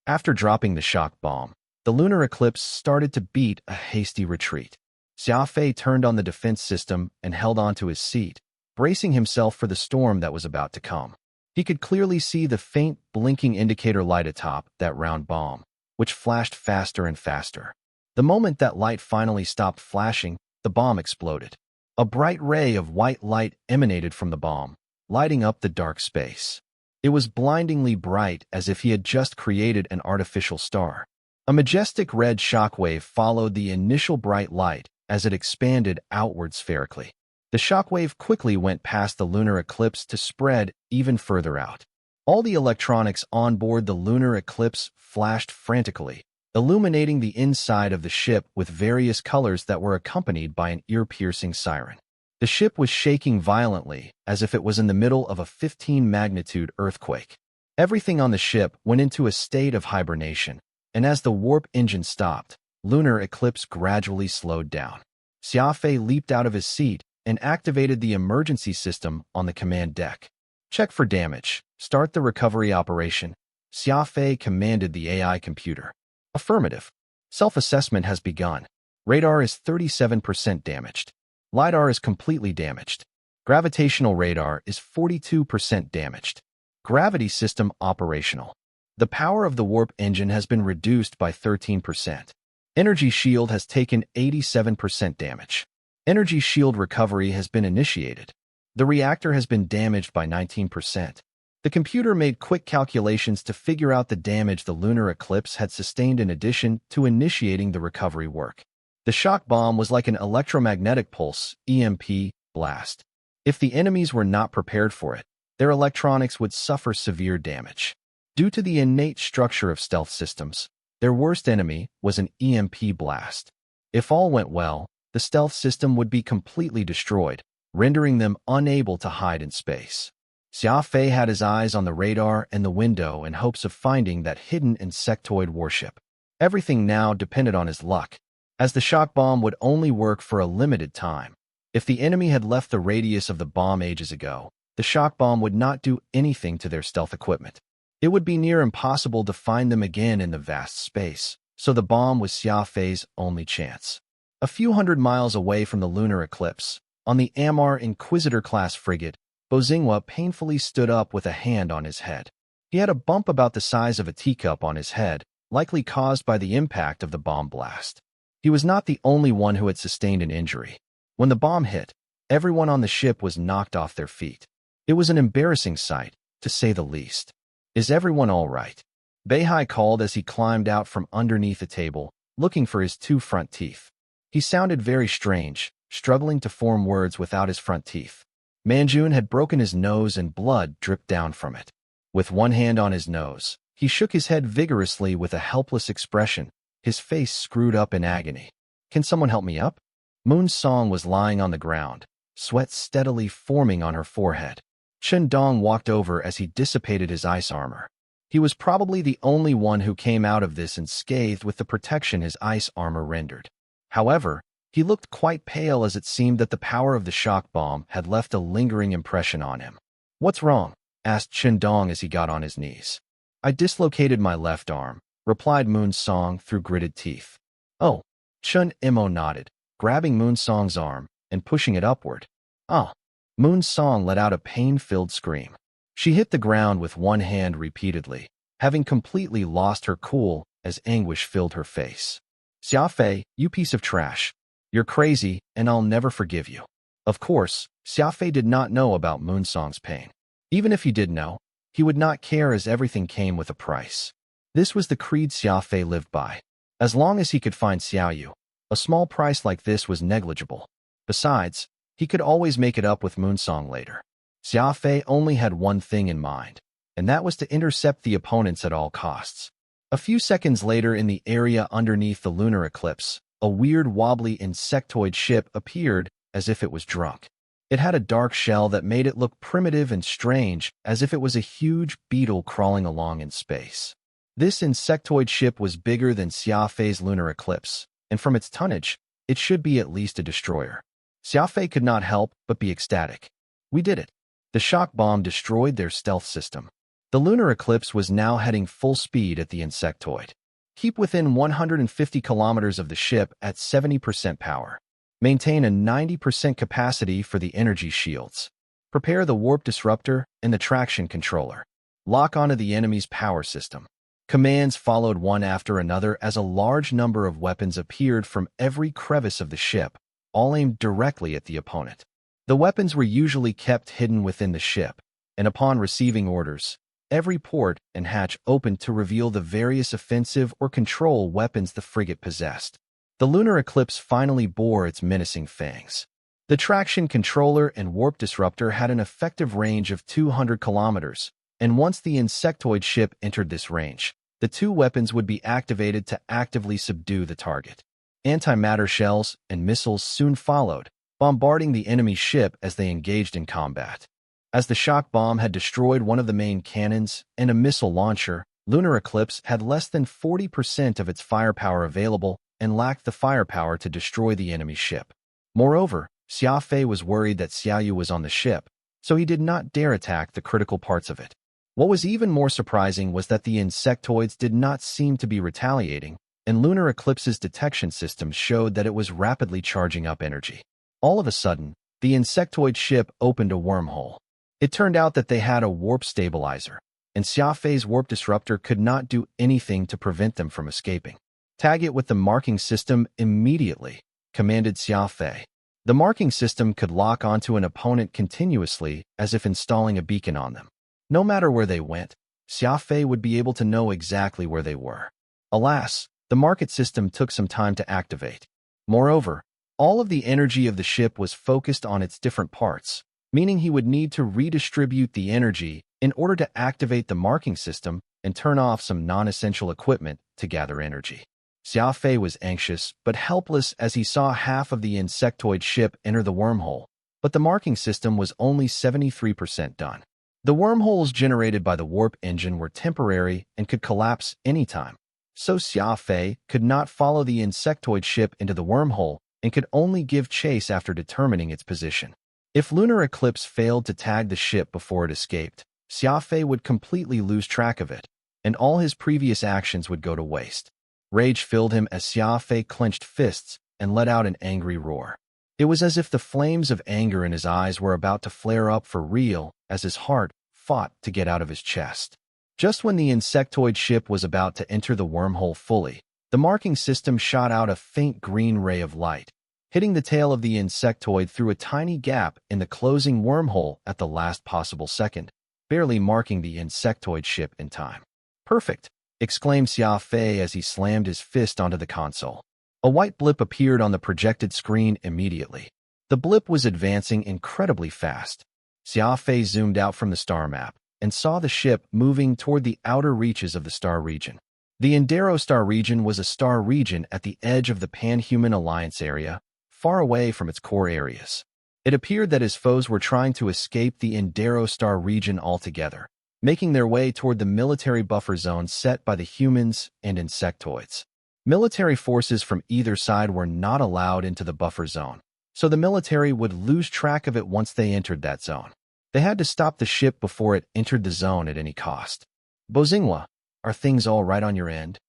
After dropping the shock bomb, the lunar eclipse started to beat a hasty retreat. Xia Fei turned on the defense system and held onto his seat, bracing himself for the storm that was about to come. He could clearly see the faint, blinking indicator light atop that round bomb, which flashed faster and faster. The moment that light finally stopped flashing, the bomb exploded. A bright ray of white light emanated from the bomb, lighting up the dark space. It was blindingly bright, as if he had just created an artificial star. A majestic red shockwave followed the initial bright light as it expanded outward spherically. The shockwave quickly went past the lunar eclipse to spread even further out. All the electronics on board the lunar eclipse flashed frantically, illuminating the inside of the ship with various colors that were accompanied by an ear-piercing siren. The ship was shaking violently, as if it was in the middle of a 15-magnitude earthquake. Everything on the ship went into a state of hibernation, and as the warp engine stopped, lunar eclipse gradually slowed down. Xia Fei leaped out of his seat and activated the emergency system on the command deck. Check for damage. Start the recovery operation. Xia Fei commanded the AI computer. Affirmative. Self-assessment has begun. Radar is 37% damaged. LiDAR is completely damaged. Gravitational radar is 42% damaged. Gravity system operational. The power of the warp engine has been reduced by 13%. Energy shield has taken 87% damage. Energy shield recovery has been initiated. The reactor has been damaged by 19%. The computer made quick calculations to figure out the damage the lunar eclipse had sustained in addition to initiating the recovery work. The shock bomb was like an electromagnetic pulse, EMP, blast. If the enemies were not prepared for it, their electronics would suffer severe damage. Due to the innate structure of stealth systems, their worst enemy was an EMP blast. If all went well, the stealth system would be completely destroyed, rendering them unable to hide in space. Xia Fei had his eyes on the radar and the window in hopes of finding that hidden insectoid warship. Everything now depended on his luck, as the shock bomb would only work for a limited time. If the enemy had left the radius of the bomb ages ago, the shock bomb would not do anything to their stealth equipment. It would be near impossible to find them again in the vast space, so the bomb was Xia Fei's only chance. A few hundred miles away from the lunar eclipse, on the Amar Inquisitor-class frigate, Bozingwa painfully stood up with a hand on his head. He had a bump about the size of a teacup on his head, likely caused by the impact of the bomb blast. He was not the only one who had sustained an injury. When the bomb hit, everyone on the ship was knocked off their feet. It was an embarrassing sight, to say the least. Is everyone all right? Beihai called as he climbed out from underneath a table, looking for his 2 front teeth. He sounded very strange, struggling to form words without his front teeth. Manjun had broken his nose and blood dripped down from it. With one hand on his nose, he shook his head vigorously with a helpless expression, his face screwed up in agony. Can someone help me up? Moon Song was lying on the ground, sweat steadily forming on her forehead. Chen Dong walked over as he dissipated his ice armor. He was probably the only one who came out of this unscathed with the protection his ice armor rendered. However, he looked quite pale as it seemed that the power of the shock bomb had left a lingering impression on him. What's wrong? Asked Chen Dong as he got on his knees. I dislocated my left arm, replied Moon Song through gritted teeth. Oh, Chun Imo nodded, grabbing Moon Song's arm and pushing it upward. Ah! Moon Song let out a pain-filled scream. She hit the ground with one hand repeatedly, having completely lost her cool as anguish filled her face. Xia Fei, you piece of trash. You're crazy, and I'll never forgive you. Of course, Xia Fei did not know about Moon Song's pain. Even if he did know, He would not care as everything came with a price. This was the creed Xia Fei lived by. As long as he could find Xiaoyu, a small price like this was negligible. Besides, he could always make it up with Moonsong later. Xia Fei only had one thing in mind, and that was to intercept the opponents at all costs. A few seconds later, in the area underneath the lunar eclipse, a weird wobbly insectoid ship appeared as if it was drunk. It had a dark shell that made it look primitive and strange, as if it was a huge beetle crawling along in space. This insectoid ship was bigger than Xia Fei's lunar eclipse, and from its tonnage, it should be at least a destroyer. Xia Fei could not help but be ecstatic. We did it. The shock bomb destroyed their stealth system. The lunar eclipse was now heading full speed at the insectoid. Keep within 150 kilometers of the ship at 70% power. Maintain a 90% capacity for the energy shields. Prepare the warp disruptor and the traction controller. Lock onto the enemy's power system. Commands followed one after another as a large number of weapons appeared from every crevice of the ship, all aimed directly at the opponent. The weapons were usually kept hidden within the ship, and upon receiving orders, every port and hatch opened to reveal the various offensive or control weapons the frigate possessed. The lunar eclipse finally bore its menacing fangs. The traction controller and warp disruptor had an effective range of 200 kilometers, and once the insectoid ship entered this range, the two weapons would be activated to actively subdue the target. Antimatter shells and missiles soon followed, bombarding the enemy ship as they engaged in combat. As the shock bomb had destroyed one of the main cannons and a missile launcher, Lunar Eclipse had less than 40% of its firepower available and lacked the firepower to destroy the enemy ship. Moreover, Xia Fei was worried that Xiaoyu was on the ship, so he did not dare attack the critical parts of it. What was even more surprising was that the insectoids did not seem to be retaliating, and Lunar Eclipse's detection systems showed that it was rapidly charging up energy. All of a sudden, the insectoid ship opened a wormhole. It turned out that they had a warp stabilizer, and Xia Fei's warp disruptor could not do anything to prevent them from escaping. Tag it with the marking system immediately, commanded Xia Fei. The marking system could lock onto an opponent continuously as if installing a beacon on them. No matter where they went, Xia Fei would be able to know exactly where they were. Alas, the market system took some time to activate. Moreover, all of the energy of the ship was focused on its different parts, meaning he would need to redistribute the energy in order to activate the marking system and turn off some non-essential equipment to gather energy. Xia Fei was anxious but helpless as he saw half of the insectoid ship enter the wormhole, but the marking system was only 73% done. The wormholes generated by the warp engine were temporary and could collapse anytime, so Xia Fei could not follow the insectoid ship into the wormhole and could only give chase after determining its position. If Lunar Eclipse failed to tag the ship before it escaped, Xia Fei would completely lose track of it, and all his previous actions would go to waste. Rage filled him as Xia Fei clenched fists and let out an angry roar. It was as if the flames of anger in his eyes were about to flare up for real as his heart fought to get out of his chest. Just when the insectoid ship was about to enter the wormhole fully, the marking system shot out a faint green ray of light, hitting the tail of the insectoid through a tiny gap in the closing wormhole at the last possible second, barely marking the insectoid ship in time. "Perfect!" exclaimed Xia Fei as he slammed his fist onto the console. A white blip appeared on the projected screen immediately. The blip was advancing incredibly fast. Xia Fei zoomed out from the star map and saw the ship moving toward the outer reaches of the star region. The Endero star region was a star region at the edge of the Pan-Human Alliance area, far away from its core areas. It appeared that his foes were trying to escape the Endero star region altogether, making their way toward the military buffer zone set by the humans and insectoids. Military forces from either side were not allowed into the buffer zone, so the military would lose track of it once they entered that zone. They had to stop the ship before it entered the zone at any cost. "Bozingwa, are things all right on your end?"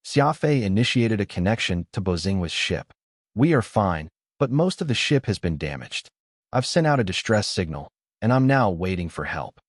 Xia Fei initiated a connection to Bozingwa's ship. "We are fine, but most of the ship has been damaged. I've sent out a distress signal, and I'm now waiting for help.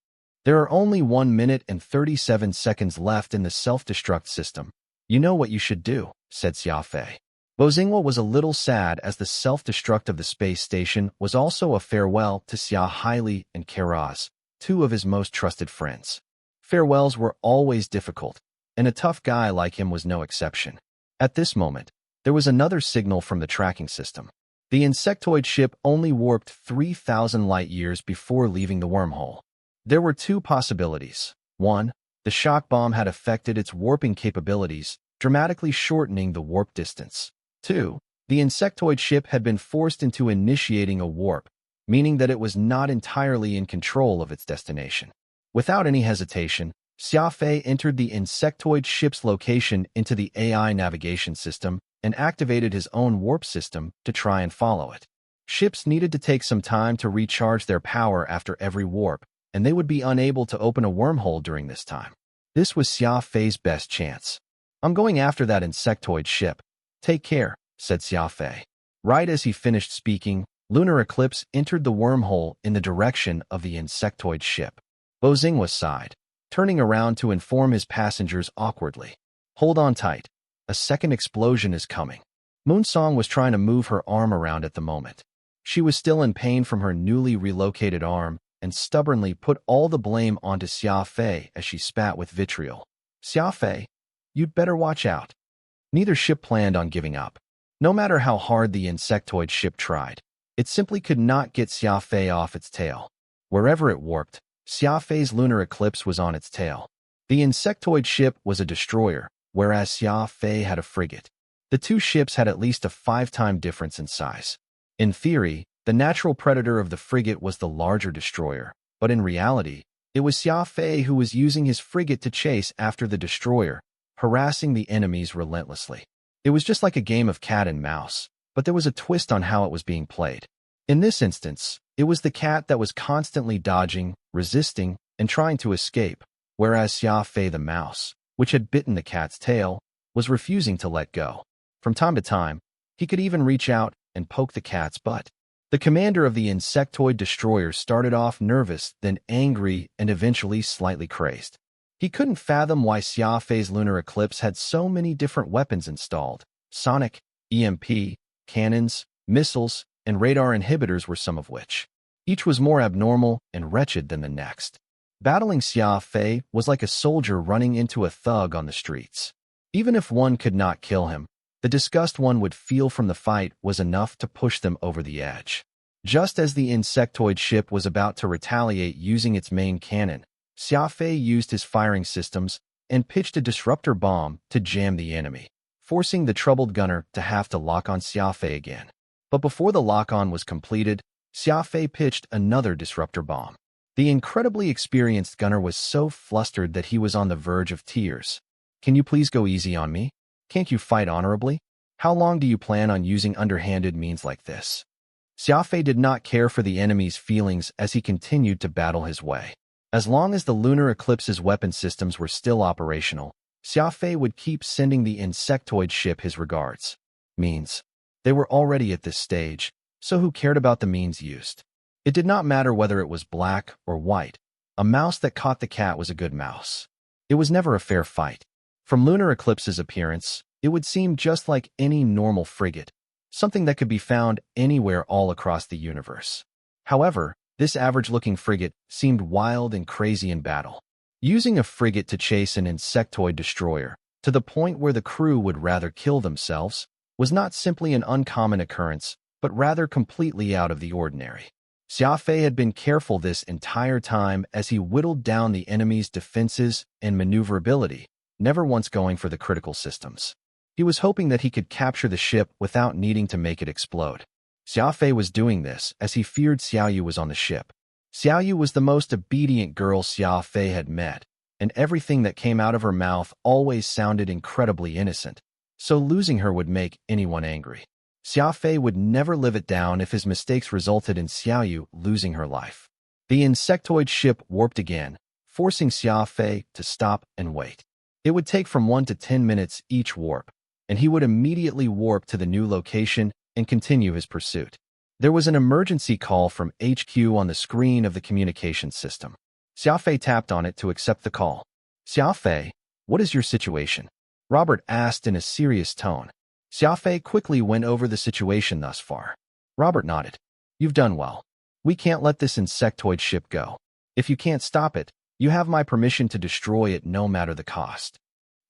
There are only 1 minute and 37 seconds left in the self-destruct system. You know what you should do," said Xia Fei. Bozingwa was a little sad as the self-destruct of the space station was also a farewell to Xia Haili and Karaz, two of his most trusted friends. Farewells were always difficult, and a tough guy like him was no exception. At this moment, there was another signal from the tracking system. The insectoid ship only warped 3,000 light-years before leaving the wormhole. There were two possibilities. One, the shock bomb had affected its warping capabilities, dramatically shortening the warp distance. Two, the insectoid ship had been forced into initiating a warp, meaning that it was not entirely in control of its destination. Without any hesitation, Xia Fei entered the insectoid ship's location into the AI navigation system and activated his own warp system to try and follow it. Ships needed to take some time to recharge their power after every warp, and they would be unable to open a wormhole during this time. This was Xia Fei's best chance. "I'm going after that insectoid ship. Take care," said Xia Fei. Right as he finished speaking, lunar eclipse entered the wormhole in the direction of the insectoid ship. Beijing was sighed, turning around to inform his passengers awkwardly. "Hold on tight. A second explosion is coming." Moonsong was trying to move her arm around at the moment. She was still in pain from her newly relocated arm and stubbornly put all the blame onto Xia Fei as she spat with vitriol. "Xia Fei, you'd better watch out." Neither ship planned on giving up. No matter how hard the insectoid ship tried, it simply could not get Xia Fei off its tail. Wherever it warped, Xia Fei's lunar eclipse was on its tail. The insectoid ship was a destroyer, whereas Xia Fei had a frigate. The two ships had at least a 5-time difference in size. In theory, the natural predator of the frigate was the larger destroyer, but in reality, it was Xia Fei who was using his frigate to chase after the destroyer, harassing the enemies relentlessly. It was just like a game of cat and mouse, but there was a twist on how it was being played. In this instance, it was the cat that was constantly dodging, resisting, and trying to escape, whereas Xia Fei the mouse, which had bitten the cat's tail, was refusing to let go. From time to time, he could even reach out and poke the cat's butt. The commander of the insectoid destroyer started off nervous, then angry, and eventually slightly crazed. He couldn't fathom why Xia Fei's lunar eclipse had so many different weapons installed. Sonic, EMP, cannons, missiles, and radar inhibitors were some of which. Each was more abnormal and wretched than the next. Battling Xia Fei was like a soldier running into a thug on the streets. Even if one could not kill him, the disgust one would feel from the fight was enough to push them over the edge. Just as the insectoid ship was about to retaliate using its main cannon, Xia Fei used his firing systems and pitched a disruptor bomb to jam the enemy, forcing the troubled gunner to have to lock on Xia Fei again. But before the lock-on was completed, Xia Fei pitched another disruptor bomb. The incredibly experienced gunner was so flustered that he was on the verge of tears. "Can you please go easy on me? Can't you fight honorably? How long do you plan on using underhanded means like this?" Xia Fei did not care for the enemy's feelings as he continued to battle his way. As long as the lunar eclipse's weapon systems were still operational, Xia Fei would keep sending the insectoid ship his regards. Means. They were already at this stage, so who cared about the means used? It did not matter whether it was black or white. A mouse that caught the cat was a good mouse. It was never a fair fight. From lunar eclipse's appearance, it would seem just like any normal frigate, something that could be found anywhere all across the universe. However, this average-looking frigate seemed wild and crazy in battle. Using a frigate to chase an insectoid destroyer, to the point where the crew would rather kill themselves, was not simply an uncommon occurrence, but rather completely out of the ordinary. Xia Fei had been careful this entire time as he whittled down the enemy's defenses and maneuverability, never once going for the critical systems. He was hoping that he could capture the ship without needing to make it explode. Xia Fei was doing this as he feared Xiaoyu was on the ship. Xiaoyu was the most obedient girl Xia Fei had met, and everything that came out of her mouth always sounded incredibly innocent, so losing her would make anyone angry. Xia Fei would never live it down if his mistakes resulted in Xiaoyu losing her life. The insectoid ship warped again, forcing Xia Fei to stop and wait. It would take from 1 to 10 minutes each warp, and he would immediately warp to the new location and continue his pursuit. There was an emergency call from HQ on the screen of the communication system. Xia Fei tapped on it to accept the call. "Xia Fei, what is your situation?" Robert asked in a serious tone. Xia Fei quickly went over the situation thus far. Robert nodded. "You've done well. We can't let this insectoid ship go. If you can't stop it, You have my permission to destroy it no matter the cost.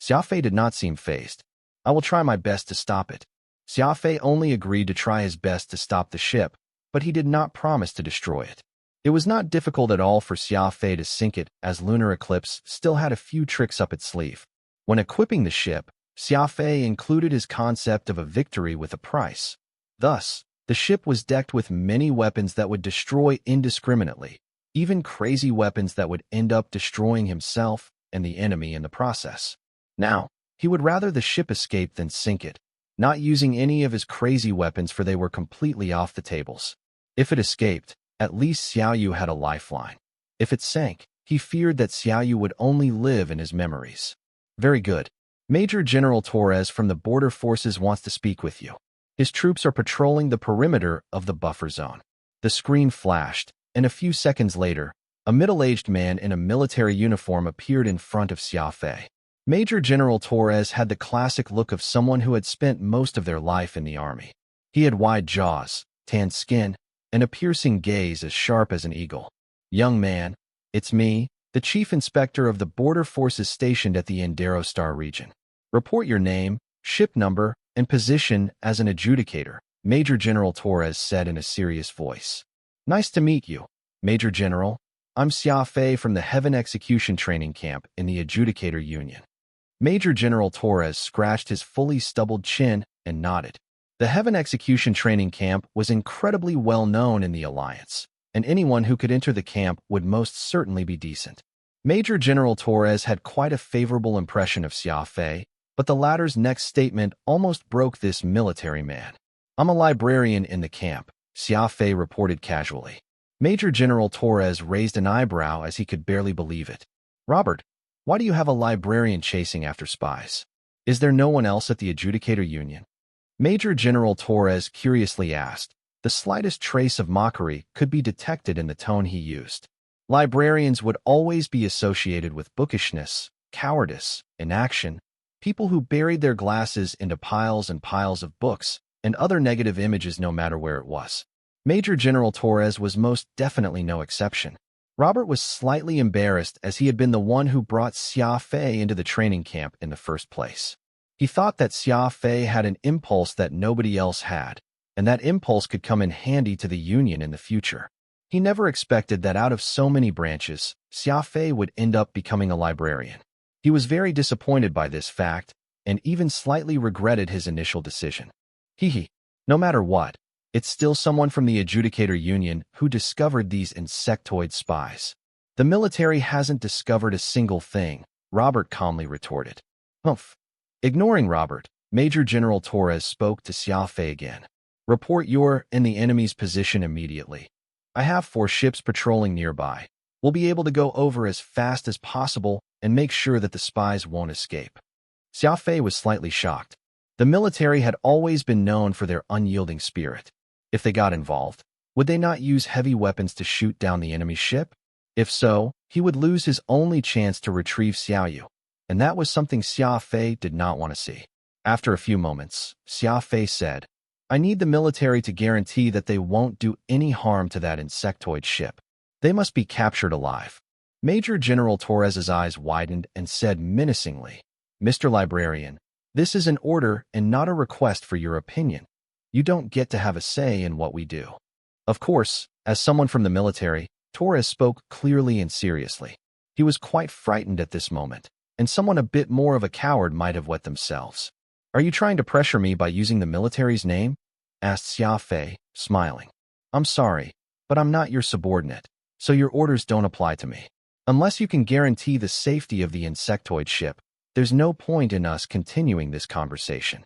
Xia Fei did not seem fazed. I will try my best to stop it. Xia Fei only agreed to try his best to stop the ship, but he did not promise to destroy it. It was not difficult at all for Xia Fei to sink it, as Lunar Eclipse still had a few tricks up its sleeve. When equipping the ship, Xia Fei included his concept of a victory with a price. Thus, the ship was decked with many weapons that would destroy indiscriminately, even crazy weapons that would end up destroying himself and the enemy in the process. Now, he would rather the ship escape than sink it, not using any of his crazy weapons for they were completely off the tables. If it escaped, at least Xiaoyu had a lifeline. If it sank, he feared that Xiaoyu would only live in his memories. Very good. Major General Torres from the Border Forces wants to speak with you. His troops are patrolling the perimeter of the buffer zone. The screen flashed, and a few seconds later, a middle-aged man in a military uniform appeared in front of Xia Fei. Major General Torres had the classic look of someone who had spent most of their life in the army. He had wide jaws, tanned skin, and a piercing gaze as sharp as an eagle. Young man, it's me, the Chief Inspector of the Border Forces stationed at the Endero Star region. Report your name, ship number, and position as an adjudicator, Major General Torres said in a serious voice. Nice to meet you, Major General. I'm Xia Fei from the Heaven Execution Training Camp in the Adjudicator Union. Major General Torres scratched his fully stubbled chin and nodded. The Heaven Execution Training Camp was incredibly well known in the Alliance, and anyone who could enter the camp would most certainly be decent. Major General Torres had quite a favorable impression of Xia Fei, but the latter's next statement almost broke this military man. I'm a librarian in the camp, Xia Fei reported casually. Major General Torres raised an eyebrow as he could barely believe it. Robert, why do you have a librarian chasing after spies? Is there no one else at the Adjudicator Union? Major General Torres curiously asked. The slightest trace of mockery could be detected in the tone he used. Librarians would always be associated with bookishness, cowardice, inaction, people who buried their glasses into piles and piles of books, and other negative images no matter where it was. Major General Torres was most definitely no exception. Robert was slightly embarrassed as he had been the one who brought Xia Fei into the training camp in the first place. He thought that Xia Fei had an impulse that nobody else had, and that impulse could come in handy to the Union in the future. He never expected that out of so many branches, Xia Fei would end up becoming a librarian. He was very disappointed by this fact, and even slightly regretted his initial decision. No matter what, it's still someone from the Adjudicator Union who discovered these insectoid spies. The military hasn't discovered a single thing, Robert calmly retorted. Humph. Ignoring Robert, Major General Torres spoke to Xia Fei again. Report you're in the enemy's position immediately. I have 4 ships patrolling nearby. We'll be able to go over as fast as possible and make sure that the spies won't escape. Xia Fei was slightly shocked. The military had always been known for their unyielding spirit. If they got involved, would they not use heavy weapons to shoot down the enemy ship? If so, he would lose his only chance to retrieve Xiaoyu, and that was something Xia Fei did not want to see. After a few moments, Xia Fei said, I need the military to guarantee that they won't do any harm to that insectoid ship. They must be captured alive. Major General Torres's eyes widened and said menacingly, Mr. Librarian, this is an order and not a request for your opinion. You don't get to have a say in what we do. Of course, as someone from the military, Torres spoke clearly and seriously. He was quite frightened at this moment, and someone a bit more of a coward might have wet themselves. Are you trying to pressure me by using the military's name? Asked Xia Fei, smiling. I'm sorry, but I'm not your subordinate, so your orders don't apply to me. Unless you can guarantee the safety of the insectoid ship, there's no point in us continuing this conversation.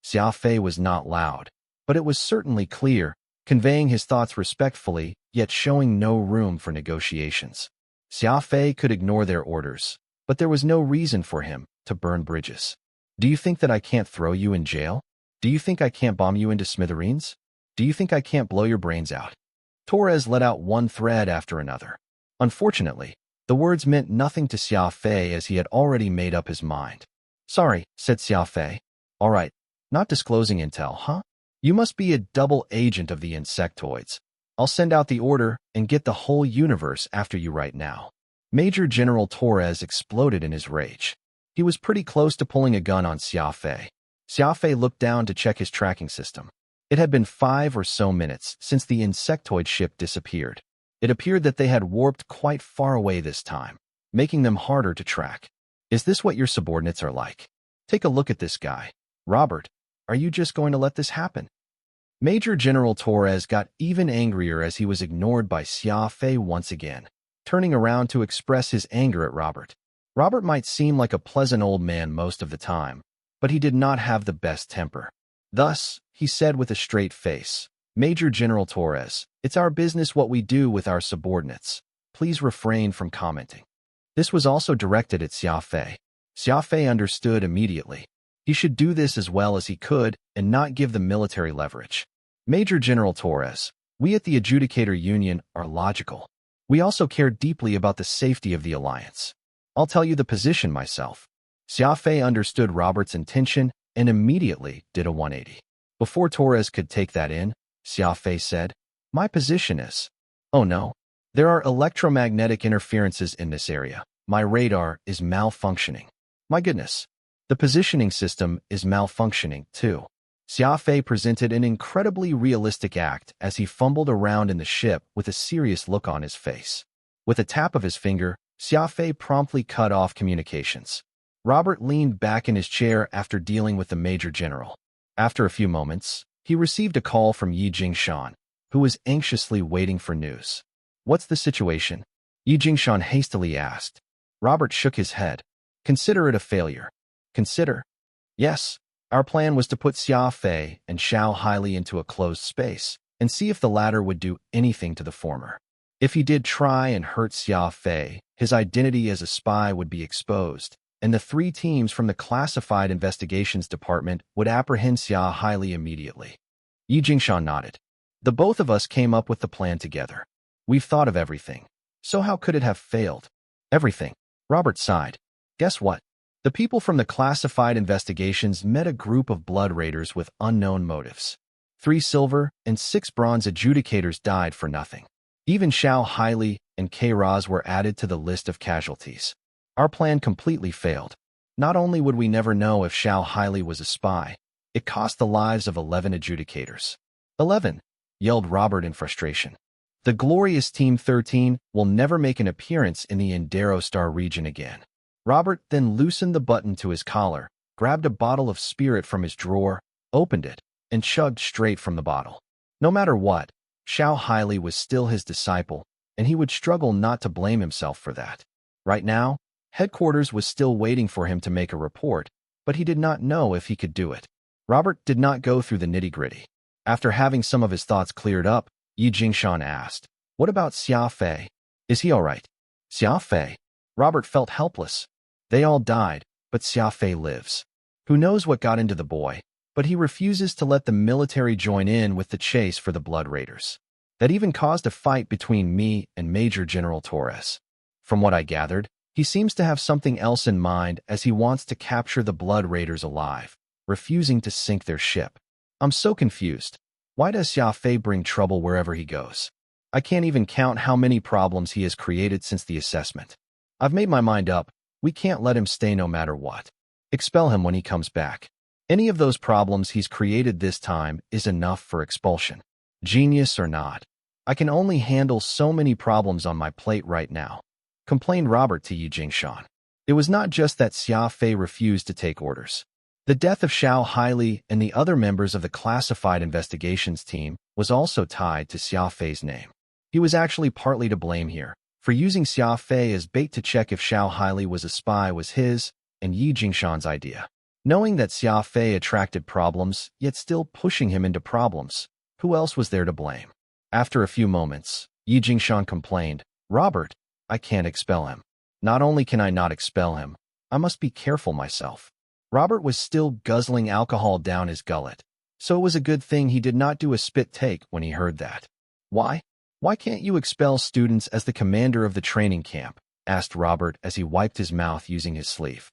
Xia Fei was not loud, but it was certainly clear, conveying his thoughts respectfully, yet showing no room for negotiations. Xia Fei could ignore their orders, but there was no reason for him to burn bridges. Do you think that I can't throw you in jail? Do you think I can't bomb you into smithereens? Do you think I can't blow your brains out? Torres let out one thread after another. Unfortunately, the words meant nothing to Xia Fei as he had already made up his mind. Sorry, said Xia Fei. All right, not disclosing intel, huh? You must be a double agent of the insectoids. I'll send out the order and get the whole universe after you right now. Major General Torres exploded in his rage. He was pretty close to pulling a gun on Xia Fei. Xia Fei looked down to check his tracking system. It had been 5 or so minutes since the insectoid ship disappeared. It appeared that they had warped quite far away this time, making them harder to track. Is this what your subordinates are like? Take a look at this guy. Robert, are you just going to let this happen? Major General Torres got even angrier as he was ignored by Xia Fei once again, turning around to express his anger at Robert. Robert might seem like a pleasant old man most of the time, but he did not have the best temper. Thus, he said with a straight face, Major General Torres, it's our business what we do with our subordinates. Please refrain from commenting. This was also directed at Xia Fei. Xia Fei understood immediately. He should do this as well as he could and not give the military leverage. Major General Torres, we at the Adjudicator Union are logical. We also care deeply about the safety of the alliance. I'll tell you the position myself. Xia Fei understood Robert's intention and immediately did a 180. Before Torres could take that in, Xia Fei said, my position is, oh no, there are electromagnetic interferences in this area. My radar is malfunctioning. My goodness, the positioning system is malfunctioning too. Xia Fei presented an incredibly realistic act as he fumbled around in the ship with a serious look on his face. With a tap of his finger, Xia Fei promptly cut off communications. Robert leaned back in his chair after dealing with the Major General. After a few moments, he received a call from Yi Jingshan, who was anxiously waiting for news. What's the situation? Yi Jingshan hastily asked. Robert shook his head. Consider it a failure. Consider? Yes. Our plan was to put Xia Fei and Xiao Haili into a closed space and see if the latter would do anything to the former. If he did try and hurt Xia Fei, his identity as a spy would be exposed, and the 3 teams from the Classified Investigations Department would apprehend Xia Haili immediately. Yi Jingshan nodded. The both of us came up with the plan together. We've thought of everything. So how could it have failed? Everything. Robert sighed. Guess what? The people from the Classified Investigations met a group of blood raiders with unknown motives. 3 silver and 6 bronze adjudicators died for nothing. Even Xiao Haili and K-Raz were added to the list of casualties. Our plan completely failed. Not only would we never know if Xiao Haili was a spy, it cost the lives of 11 adjudicators. 11, yelled Robert in frustration. The glorious Team 13 will never make an appearance in the Endero Star region again. Robert then loosened the button to his collar, grabbed a bottle of spirit from his drawer, opened it, and chugged straight from the bottle. No matter what, Xiao Haili was still his disciple, and he would struggle not to blame himself for that. Right now, headquarters was still waiting for him to make a report, but he did not know if he could do it. Robert did not go through the nitty-gritty. After having some of his thoughts cleared up, Yi Jingshan asked, what about Xia Fei? Is he all right? Xia Fei? Robert felt helpless. They all died, but Xia Fei lives. Who knows what got into the boy, but he refuses to let the military join in with the chase for the blood raiders. That even caused a fight between me and Major General Torres. From what I gathered, he seems to have something else in mind as he wants to capture the blood raiders alive, refusing to sink their ship. I'm so confused. Why does Xia Fei bring trouble wherever he goes? I can't even count how many problems he has created since the assessment. I've made my mind up. We can't let him stay no matter what. Expel him when he comes back. Any of those problems he's created this time is enough for expulsion. Genius or not. I can only handle so many problems on my plate right now, complained Robert to Yi Jingshan. It was not just that Xia Fei refused to take orders. The death of Xiao Haili and the other members of the Classified Investigations team was also tied to Xia Fei's name. He was actually partly to blame here, for using Xia Fei as bait to check if Xiao Haili was a spy was his and Yi Jingshan's idea. Knowing that Xia Fei attracted problems, yet still pushing him into problems, who else was there to blame? After a few moments, Yi Jingshan complained, Robert, I can't expel him. Not only can I not expel him, I must be careful myself. Robert was still guzzling alcohol down his gullet, so it was a good thing he did not do a spit take when he heard that. Why? Why can't you expel students as the commander of the training camp? Asked Robert as he wiped his mouth using his sleeve.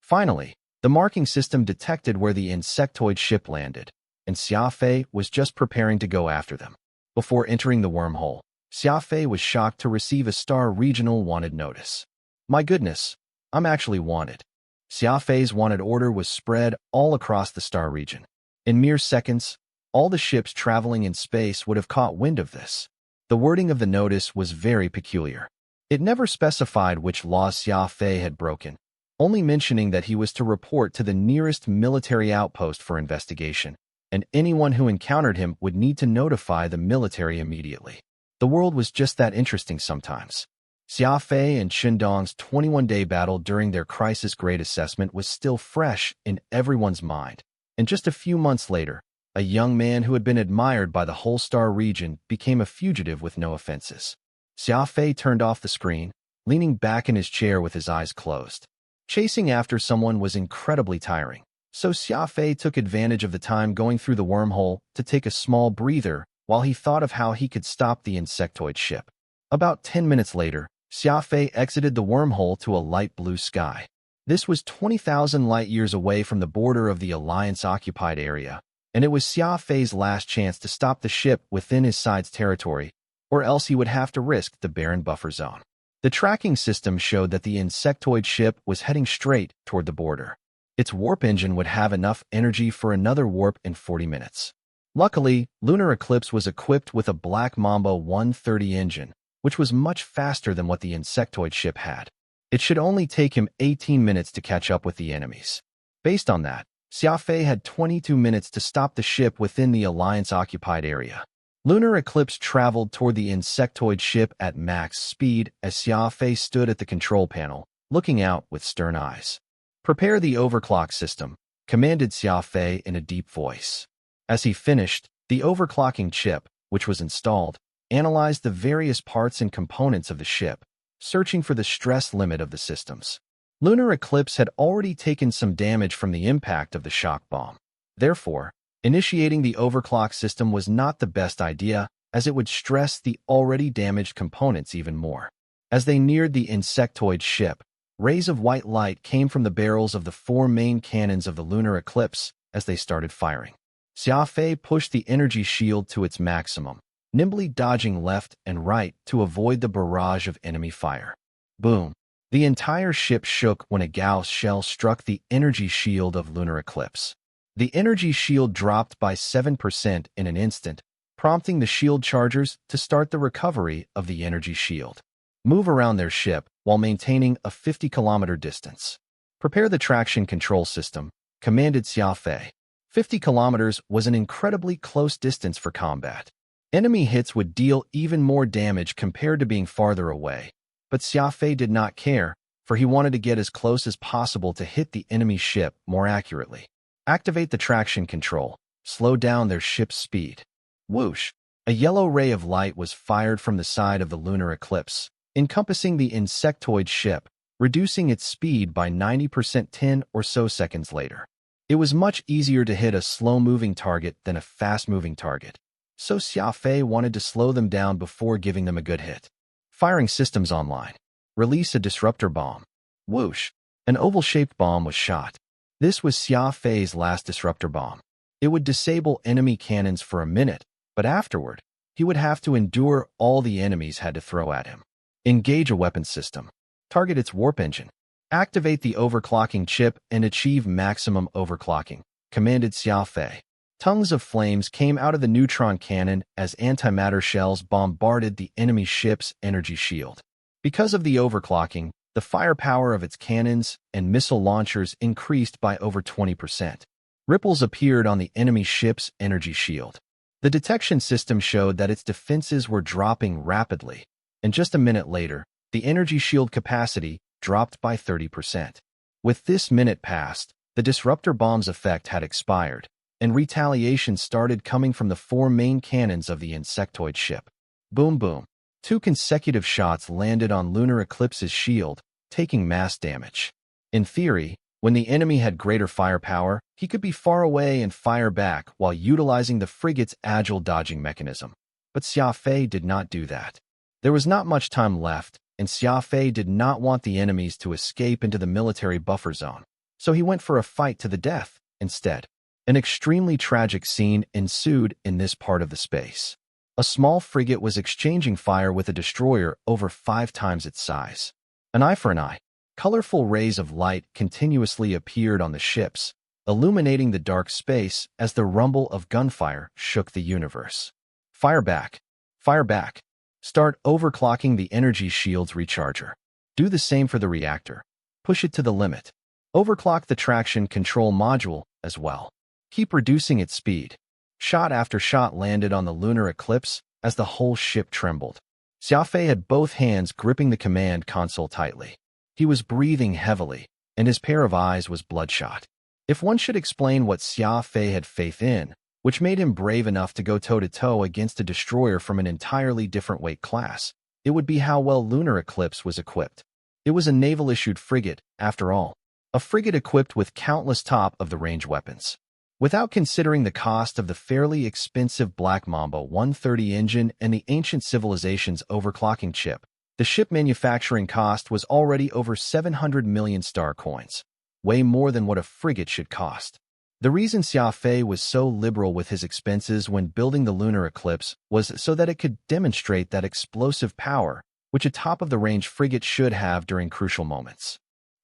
Finally, the marking system detected where the insectoid ship landed, and Xia Fei was just preparing to go after them. Before entering the wormhole, Xia Fei was shocked to receive a Star Regional wanted notice. My goodness, I'm actually wanted. Xia Fei's wanted order was spread all across the Star region. In mere seconds, all the ships traveling in space would have caught wind of this. The wording of the notice was very peculiar. It never specified which laws Xia Fei had broken, only mentioning that he was to report to the nearest military outpost for investigation, and anyone who encountered him would need to notify the military immediately. The world was just that interesting sometimes. Xia Fei and Shindong's 21-day battle during their crisis grade assessment was still fresh in everyone's mind, and just a few months later, a young man who had been admired by the whole Star region became a fugitive with no offenses. Xia Fei turned off the screen, leaning back in his chair with his eyes closed. Chasing after someone was incredibly tiring, so Xia Fei took advantage of the time going through the wormhole to take a small breather while he thought of how he could stop the insectoid ship. About 10 minutes later, Xia Fei exited the wormhole to a light blue sky. This was 20,000 light-years away from the border of the Alliance-occupied area, and it was Xia Fei's last chance to stop the ship within his side's territory, or else he would have to risk the barren buffer zone. The tracking system showed that the insectoid ship was heading straight toward the border. Its warp engine would have enough energy for another warp in 40 minutes. Luckily, Lunar Eclipse was equipped with a Black Mamba 130 engine, which was much faster than what the insectoid ship had. It should only take him 18 minutes to catch up with the enemies. Based on that, Xia Fei had 22 minutes to stop the ship within the Alliance-occupied area. Lunar Eclipse traveled toward the insectoid ship at max speed as Xia Fei stood at the control panel, looking out with stern eyes. "Prepare the overclock system," commanded Xia Fei in a deep voice. As he finished, the overclocking chip, which was installed, analyzed the various parts and components of the ship, searching for the stress limit of the systems. Lunar Eclipse had already taken some damage from the impact of the shock bomb. Therefore, initiating the overclock system was not the best idea, as it would stress the already damaged components even more. As they neared the insectoid ship, rays of white light came from the barrels of the 4 main cannons of the Lunar Eclipse as they started firing. Xia Fei pushed the energy shield to its maximum, nimbly dodging left and right to avoid the barrage of enemy fire. Boom! The entire ship shook when a Gauss shell struck the energy shield of Lunar Eclipse. The energy shield dropped by 7% in an instant, prompting the shield chargers to start the recovery of the energy shield. Move around their ship while maintaining a 50-kilometer distance. Prepare the traction control system, commanded Xia Fei. 50 kilometers was an incredibly close distance for combat. Enemy hits would deal even more damage compared to being farther away, but Xia Fei did not care, for he wanted to get as close as possible to hit the enemy ship more accurately. Activate the traction control. Slow down their ship's speed. Whoosh! A yellow ray of light was fired from the side of the Lunar Eclipse, encompassing the insectoid ship, reducing its speed by 90% 10 or so seconds later. It was much easier to hit a slow-moving target than a fast-moving target, so Xia Fei wanted to slow them down before giving them a good hit. Firing systems online. Release a disruptor bomb. Whoosh! An oval-shaped bomb was shot. This was Xia Fei's last disruptor bomb. It would disable enemy cannons for a minute, but afterward, he would have to endure all the enemies had to throw at him. Engage a weapons system. Target its warp engine. Activate the overclocking chip and achieve maximum overclocking, commanded Xia Fei. Tongues of flames came out of the neutron cannon as antimatter shells bombarded the enemy ship's energy shield. Because of the overclocking, the firepower of its cannons and missile launchers increased by over 20%. Ripples appeared on the enemy ship's energy shield. The detection system showed that its defenses were dropping rapidly, and just a minute later, the energy shield capacity dropped by 30%. With this minute passed, the disruptor bomb's effect had expired, and retaliation started coming from the 4 main cannons of the insectoid ship. Boom boom. 2 consecutive shots landed on Lunar Eclipse's shield, taking mass damage. In theory, when the enemy had greater firepower, he could be far away and fire back while utilizing the frigate's agile dodging mechanism. But Xia Fei did not do that. There was not much time left, and Xia Fei did not want the enemies to escape into the military buffer zone, so he went for a fight to the death instead. An extremely tragic scene ensued in this part of the space. A small frigate was exchanging fire with a destroyer over 5 times its size. An eye for an eye. Colorful rays of light continuously appeared on the ships, illuminating the dark space as the rumble of gunfire shook the universe. Fire back. Fire back. Start overclocking the energy shield's recharger. Do the same for the reactor. Push it to the limit. Overclock the traction control module as well. Keep reducing its speed. Shot after shot landed on the lunar eclipse as the whole ship trembled. Xia Fei had both hands gripping the command console tightly. He was breathing heavily, and his pair of eyes was bloodshot. If one should explain what Xia Fei had faith in, which made him brave enough to go toe-to-toe against a destroyer from an entirely different weight class, it would be how well Lunar Eclipse was equipped. It was a naval-issued frigate, after all. A frigate equipped with countless top-of-the-range weapons. Without considering the cost of the fairly expensive Black Mamba 130 engine and the ancient civilization's overclocking chip, the ship manufacturing cost was already over 700 million star coins, way more than what a frigate should cost. The reason Xia Fei was so liberal with his expenses when building the lunar eclipse was so that it could demonstrate that explosive power, which a top-of-the-range frigate should have during crucial moments.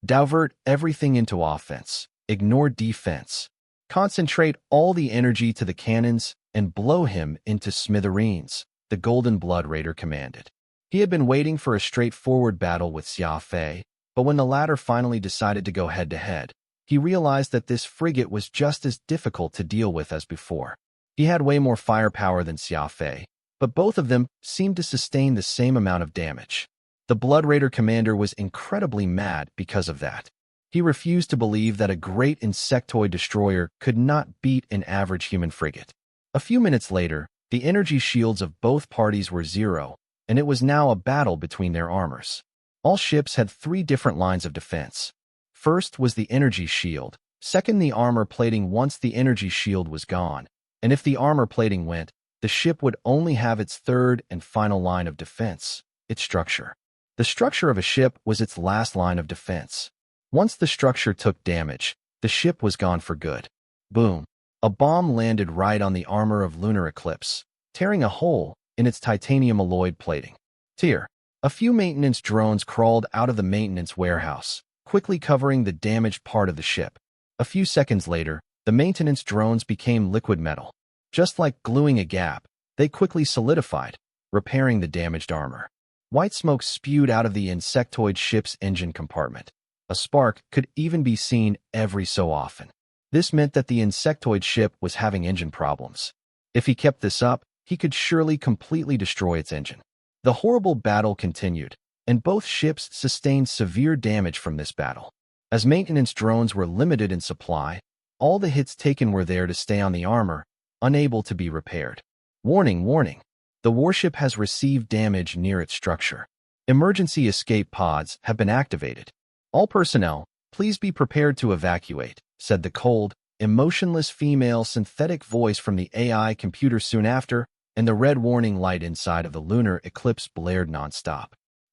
Divert everything into offense, ignore defense. Concentrate all the energy to the cannons and blow him into smithereens, the Golden Blood Raider commanded. He had been waiting for a straightforward battle with Xia Fei, but when the latter finally decided to go head-to-head, he realized that this frigate was just as difficult to deal with as before. He had way more firepower than Xia Fei, but both of them seemed to sustain the same amount of damage. The Blood Raider commander was incredibly mad because of that. He refused to believe that a great insectoid destroyer could not beat an average human frigate. A few minutes later, the energy shields of both parties were zero, and it was now a battle between their armors. All ships had 3 different lines of defense. First was the energy shield, second the armor plating once the energy shield was gone, and if the armor plating went, the ship would only have its third and final line of defense, its structure. The structure of a ship was its last line of defense. Once the structure took damage, the ship was gone for good. Boom. A bomb landed right on the armor of Lunar Eclipse, tearing a hole in its titanium alloyed plating. Tear. A few maintenance drones crawled out of the maintenance warehouse, quickly covering the damaged part of the ship. A few seconds later, the maintenance drones became liquid metal. Just like gluing a gap, they quickly solidified, repairing the damaged armor. White smoke spewed out of the insectoid ship's engine compartment. A spark could even be seen every so often. This meant that the insectoid ship was having engine problems. If he kept this up, he could surely completely destroy its engine. The horrible battle continued, and both ships sustained severe damage from this battle. As maintenance drones were limited in supply, all the hits taken were there to stay on the armor, unable to be repaired. Warning, warning. The warship has received damage near its structure. Emergency escape pods have been activated. All personnel, please be prepared to evacuate, said the cold, emotionless female synthetic voice from the AI computer soon after, and the red warning light inside of the lunar eclipse blared nonstop.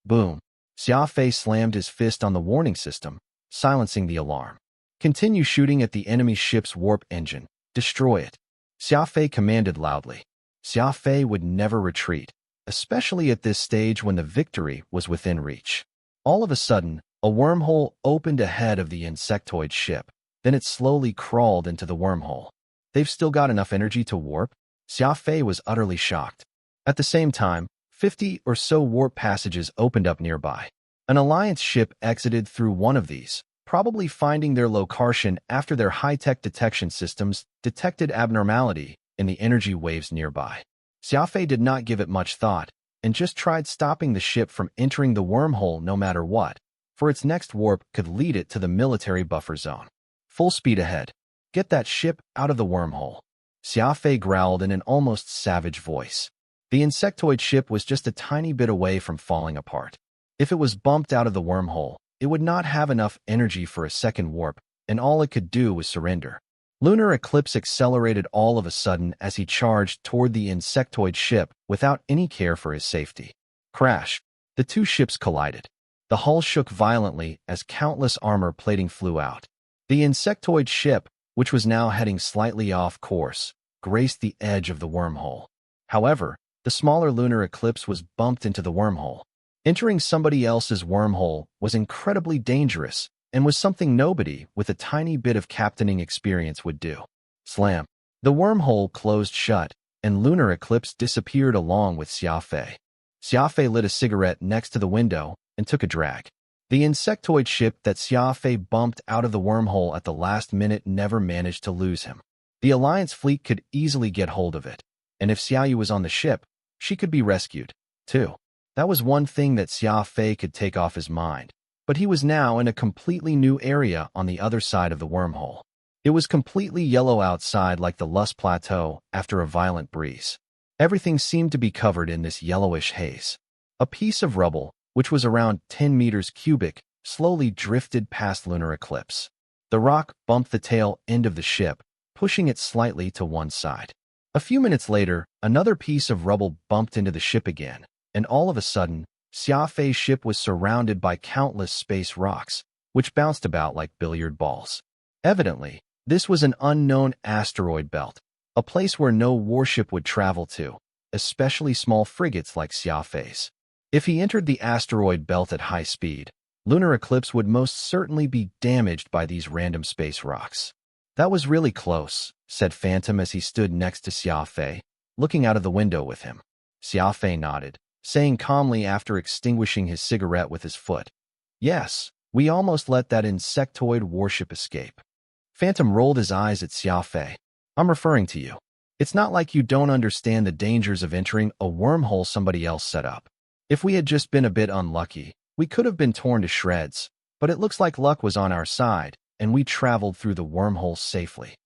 Boom. Xia Fei slammed his fist on the warning system, silencing the alarm. Continue shooting at the enemy ship's warp engine. Destroy it. Xia Fei commanded loudly. Xia Fei would never retreat, especially at this stage when the victory was within reach. All of a sudden, a wormhole opened ahead of the insectoid ship. Then it slowly crawled into the wormhole. They've still got enough energy to warp? Xia Fei was utterly shocked. At the same time, 50 or so warp passages opened up nearby. An Alliance ship exited through one of these, probably finding their location after their high-tech detection systems detected abnormality in the energy waves nearby. Xia Fei did not give it much thought, and just tried stopping the ship from entering the wormhole no matter what, for its next warp could lead it to the military buffer zone. Full speed ahead. Get that ship out of the wormhole. Xia Fei growled in an almost savage voice. The insectoid ship was just a tiny bit away from falling apart. If it was bumped out of the wormhole, it would not have enough energy for a second warp, and all it could do was surrender. Lunar Eclipse accelerated all of a sudden as he charged toward the insectoid ship without any care for his safety. Crash. The two ships collided. The hull shook violently as countless armor plating flew out. The insectoid ship, which was now heading slightly off course, graced the edge of the wormhole. However, the smaller lunar eclipse was bumped into the wormhole. Entering somebody else's wormhole was incredibly dangerous and was something nobody with a tiny bit of captaining experience would do. Slam. The wormhole closed shut, and lunar eclipse disappeared along with Xia Fei. Xia Fei lit a cigarette next to the window and took a drag. The insectoid ship that Xia Fei bumped out of the wormhole at the last minute never managed to lose him. The Alliance fleet could easily get hold of it, and if Xiaoyu was on the ship, she could be rescued, too. That was one thing that Xia Fei could take off his mind, but he was now in a completely new area on the other side of the wormhole. It was completely yellow outside like the Lus Plateau after a violent breeze. Everything seemed to be covered in this yellowish haze. A piece of rubble, which was around 10 meters cubic, slowly drifted past lunar eclipse. The rock bumped the tail end of the ship, pushing it slightly to one side. A few minutes later, another piece of rubble bumped into the ship again, and all of a sudden, Xia Fei's ship was surrounded by countless space rocks, which bounced about like billiard balls. Evidently, this was an unknown asteroid belt, a place where no warship would travel to, especially small frigates like Xia Fei's. If he entered the asteroid belt at high speed, lunar eclipse would most certainly be damaged by these random space rocks. That was really close, said Phantom as he stood next to Xia Fei, looking out of the window with him. Xia Fei nodded, saying calmly after extinguishing his cigarette with his foot, "Yes, we almost let that insectoid warship escape." Phantom rolled his eyes at Xia Fei. "I'm referring to you. It's not like you don't understand the dangers of entering a wormhole somebody else set up. If we had just been a bit unlucky, we could have been torn to shreds, but it looks like luck was on our side, and we traveled through the wormhole safely."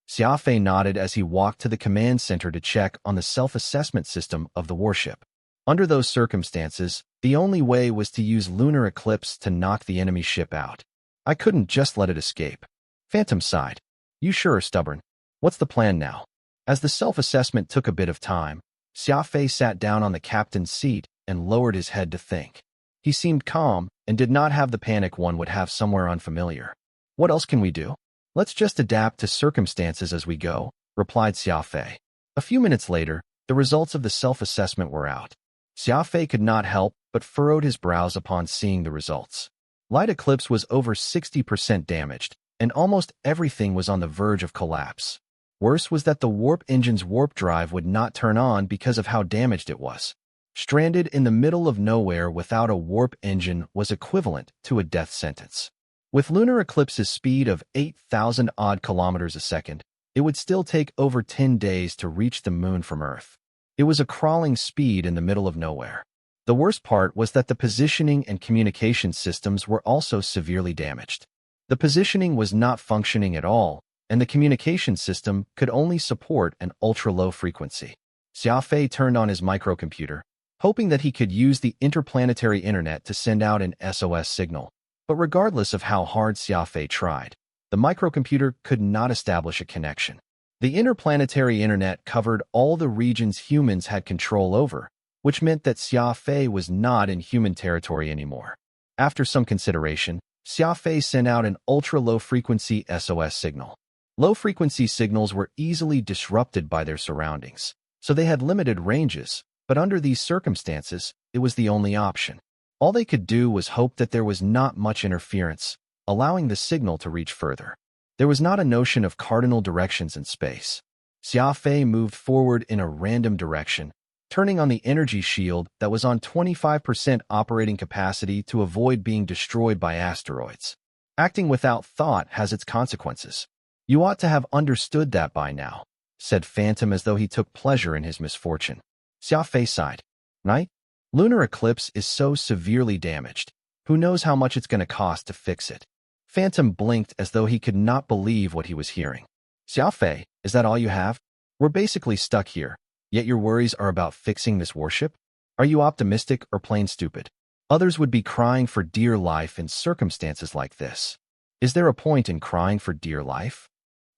Xia Fei nodded as he walked to the command center to check on the self-assessment system of the warship. Under those circumstances, the only way was to use lunar eclipse to knock the enemy ship out. I couldn't just let it escape. Phantom sighed. "You sure are stubborn. What's the plan now?" As the self-assessment took a bit of time, Xia Fei sat down on the captain's seat and lowered his head to think. He seemed calm and did not have the panic one would have somewhere unfamiliar. "What else can we do? Let's just adapt to circumstances as we go," replied Xia Fei. A few minutes later, the results of the self-assessment were out. Xia Fei could not help but furrowed his brows upon seeing the results. Light eclipse was over 60% damaged, and almost everything was on the verge of collapse. Worse was that the warp engine's warp drive would not turn on because of how damaged it was. Stranded in the middle of nowhere without a warp engine was equivalent to a death sentence. With lunar eclipse's speed of 8,000-odd kilometers a second, it would still take over 10 days to reach the moon from Earth. It was a crawling speed in the middle of nowhere. The worst part was that the positioning and communication systems were also severely damaged. The positioning was not functioning at all, and the communication system could only support an ultra-low frequency. Xia Fei turned on his microcomputer, hoping that he could use the interplanetary internet to send out an SOS signal. But regardless of how hard Xia Fei tried, the microcomputer could not establish a connection. The interplanetary internet covered all the regions humans had control over, which meant that Xia Fei was not in human territory anymore. After some consideration, Xia Fei sent out an ultra-low-frequency SOS signal. Low-frequency signals were easily disrupted by their surroundings, so they had limited ranges, but under these circumstances, it was the only option. All they could do was hope that there was not much interference, allowing the signal to reach further. There was not a notion of cardinal directions in space. Xia Fei moved forward in a random direction, turning on the energy shield that was on 25% operating capacity to avoid being destroyed by asteroids. Acting without thought has its consequences. "You ought to have understood that by now," said Phantom as though he took pleasure in his misfortune. Xia Fei sighed. "Right? Lunar eclipse is so severely damaged. Who knows how much it's going to cost to fix it?" Phantom blinked as though he could not believe what he was hearing. "Xia Fei, is that all you have? We're basically stuck here, yet your worries are about fixing this warship? Are you optimistic or plain stupid? Others would be crying for dear life in circumstances like this. Is there a point in crying for dear life?"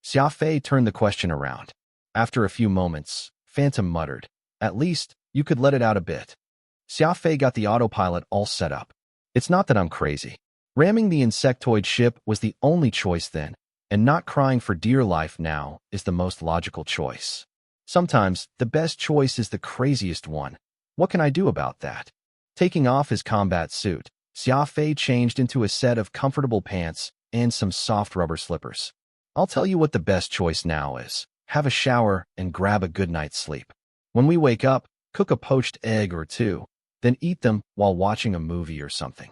Xia Fei turned the question around. After a few moments, Phantom muttered, "At least, you could let it out a bit." Xia Fei got the autopilot all set up. "It's not that I'm crazy. Ramming the insectoid ship was the only choice then, and not crying for dear life now is the most logical choice." Sometimes, the best choice is the craziest one. What can I do about that? Taking off his combat suit, Xia Fei changed into a set of comfortable pants and some soft rubber slippers. I'll tell you what the best choice now is. Have a shower and grab a good night's sleep. When we wake up, cook a poached egg or two, then eat them while watching a movie or something.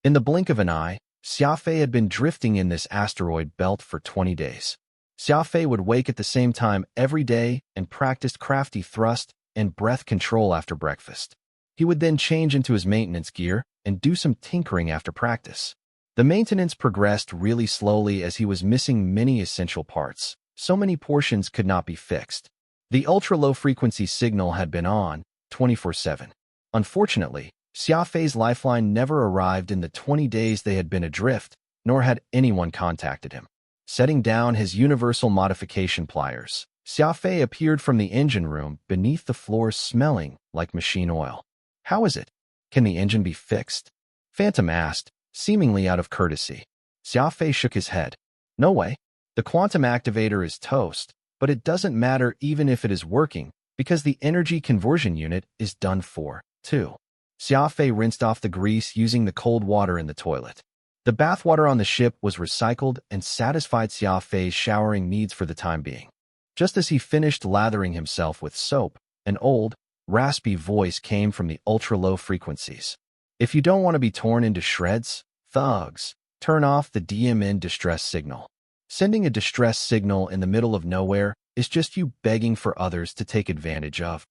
In the blink of an eye, Xia Fei had been drifting in this asteroid belt for 20 days. Xia Fei would wake at the same time every day and practiced crafty thrust and breath control after breakfast. He would then change into his maintenance gear and do some tinkering after practice. The maintenance progressed really slowly as he was missing many essential parts. So many portions could not be fixed. The ultra-low frequency signal had been on 24/7. Unfortunately, Xia Fei's lifeline never arrived in the 20 days they had been adrift, nor had anyone contacted him. Setting down his universal modification pliers, Xia Fei appeared from the engine room beneath the floor smelling like machine oil. How is it? Can the engine be fixed? Phantom asked, seemingly out of courtesy. Xia Fei shook his head. No way. The quantum activator is toast, but it doesn't matter even if it is working, because the energy conversion unit is done for, too. Xia Fei rinsed off the grease using the cold water in the toilet. The bathwater on the ship was recycled and satisfied Xia Fei's showering needs for the time being. Just as he finished lathering himself with soap, an old, raspy voice came from the ultra-low frequencies. If you don't want to be torn into shreds, thugs, turn off the DMN distress signal. Sending a distress signal in the middle of nowhere is just you begging for others to take advantage of.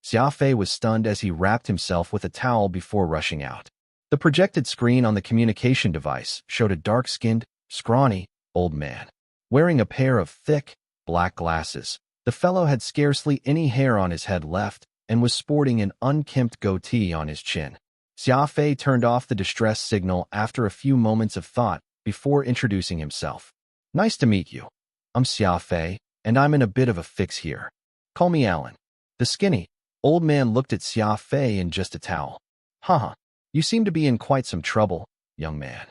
Xia Fei was stunned as he wrapped himself with a towel before rushing out. The projected screen on the communication device showed a dark-skinned, scrawny, old man. Wearing a pair of thick, black glasses, the fellow had scarcely any hair on his head left and was sporting an unkempt goatee on his chin. Xia Fei turned off the distress signal after a few moments of thought before introducing himself. Nice to meet you. I'm Xia Fei, and I'm in a bit of a fix here. Call me Alan. The skinny, old man looked at Xia Fei in just a towel. Haha, you seem to be in quite some trouble, young man.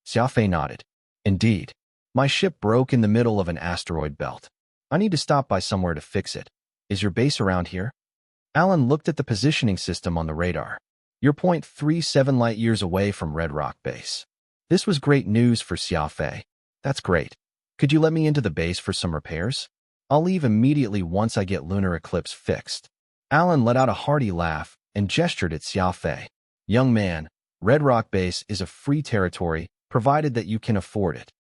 Xia Fei nodded. Indeed. My ship broke in the middle of an asteroid belt. I need to stop by somewhere to fix it. Is your base around here? Alan looked at the positioning system on the radar. You're 0.37 light-years away from Red Rock Base. This was great news for Xia Fei. That's great. Could you let me into the base for some repairs? I'll leave immediately once I get lunar eclipse fixed. Alan let out a hearty laugh and gestured at Xia Fei. Young man, Red Rock Base is a free territory, provided that you can afford it.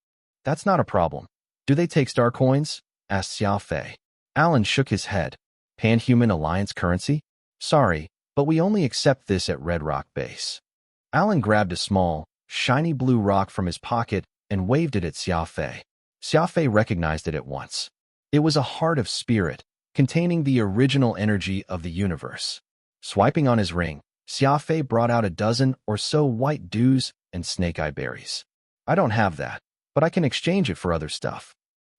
That's not a problem. Do they take star coins? Asked Xia Fei. Alan shook his head. Pan-Human Alliance currency? Sorry, but we only accept this at Red Rock Base. Alan grabbed a small, shiny blue rock from his pocket and waved it at Xia Fei. Xia Fei recognized it at once. It was a heart of spirit, containing the original energy of the universe. Swiping on his ring, Xia Fei brought out a dozen or so white dews and snake-eye berries. I don't have that, but I can exchange it for other stuff.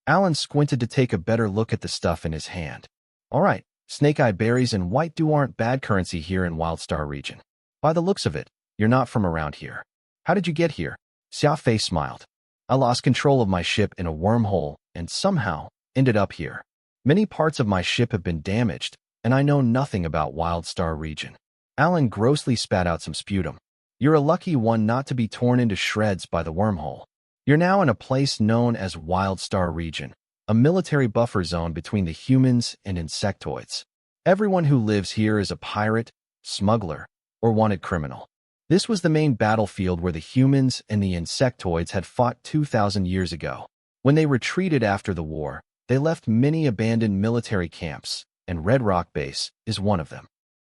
Alan squinted to take a better look at the stuff in his hand. All right, snake-eye berries and white dew aren't bad currency here in Wildstar region. By the looks of it, you're not from around here. How did you get here? Xia Fei smiled. I lost control of my ship in a wormhole and somehow ended up here. Many parts of my ship have been damaged, and I know nothing about Wildstar region. Alan grossly spat out some sputum. You're a lucky one not to be torn into shreds by the wormhole. You're now in a place known as Wildstar region, a military buffer zone between the humans and insectoids. Everyone who lives here is a pirate, smuggler, or wanted criminal. This was the main battlefield where the humans and the insectoids had fought 2,000 years ago. When they retreated after the war, they left many abandoned military camps, and Red Rock Base is one of them.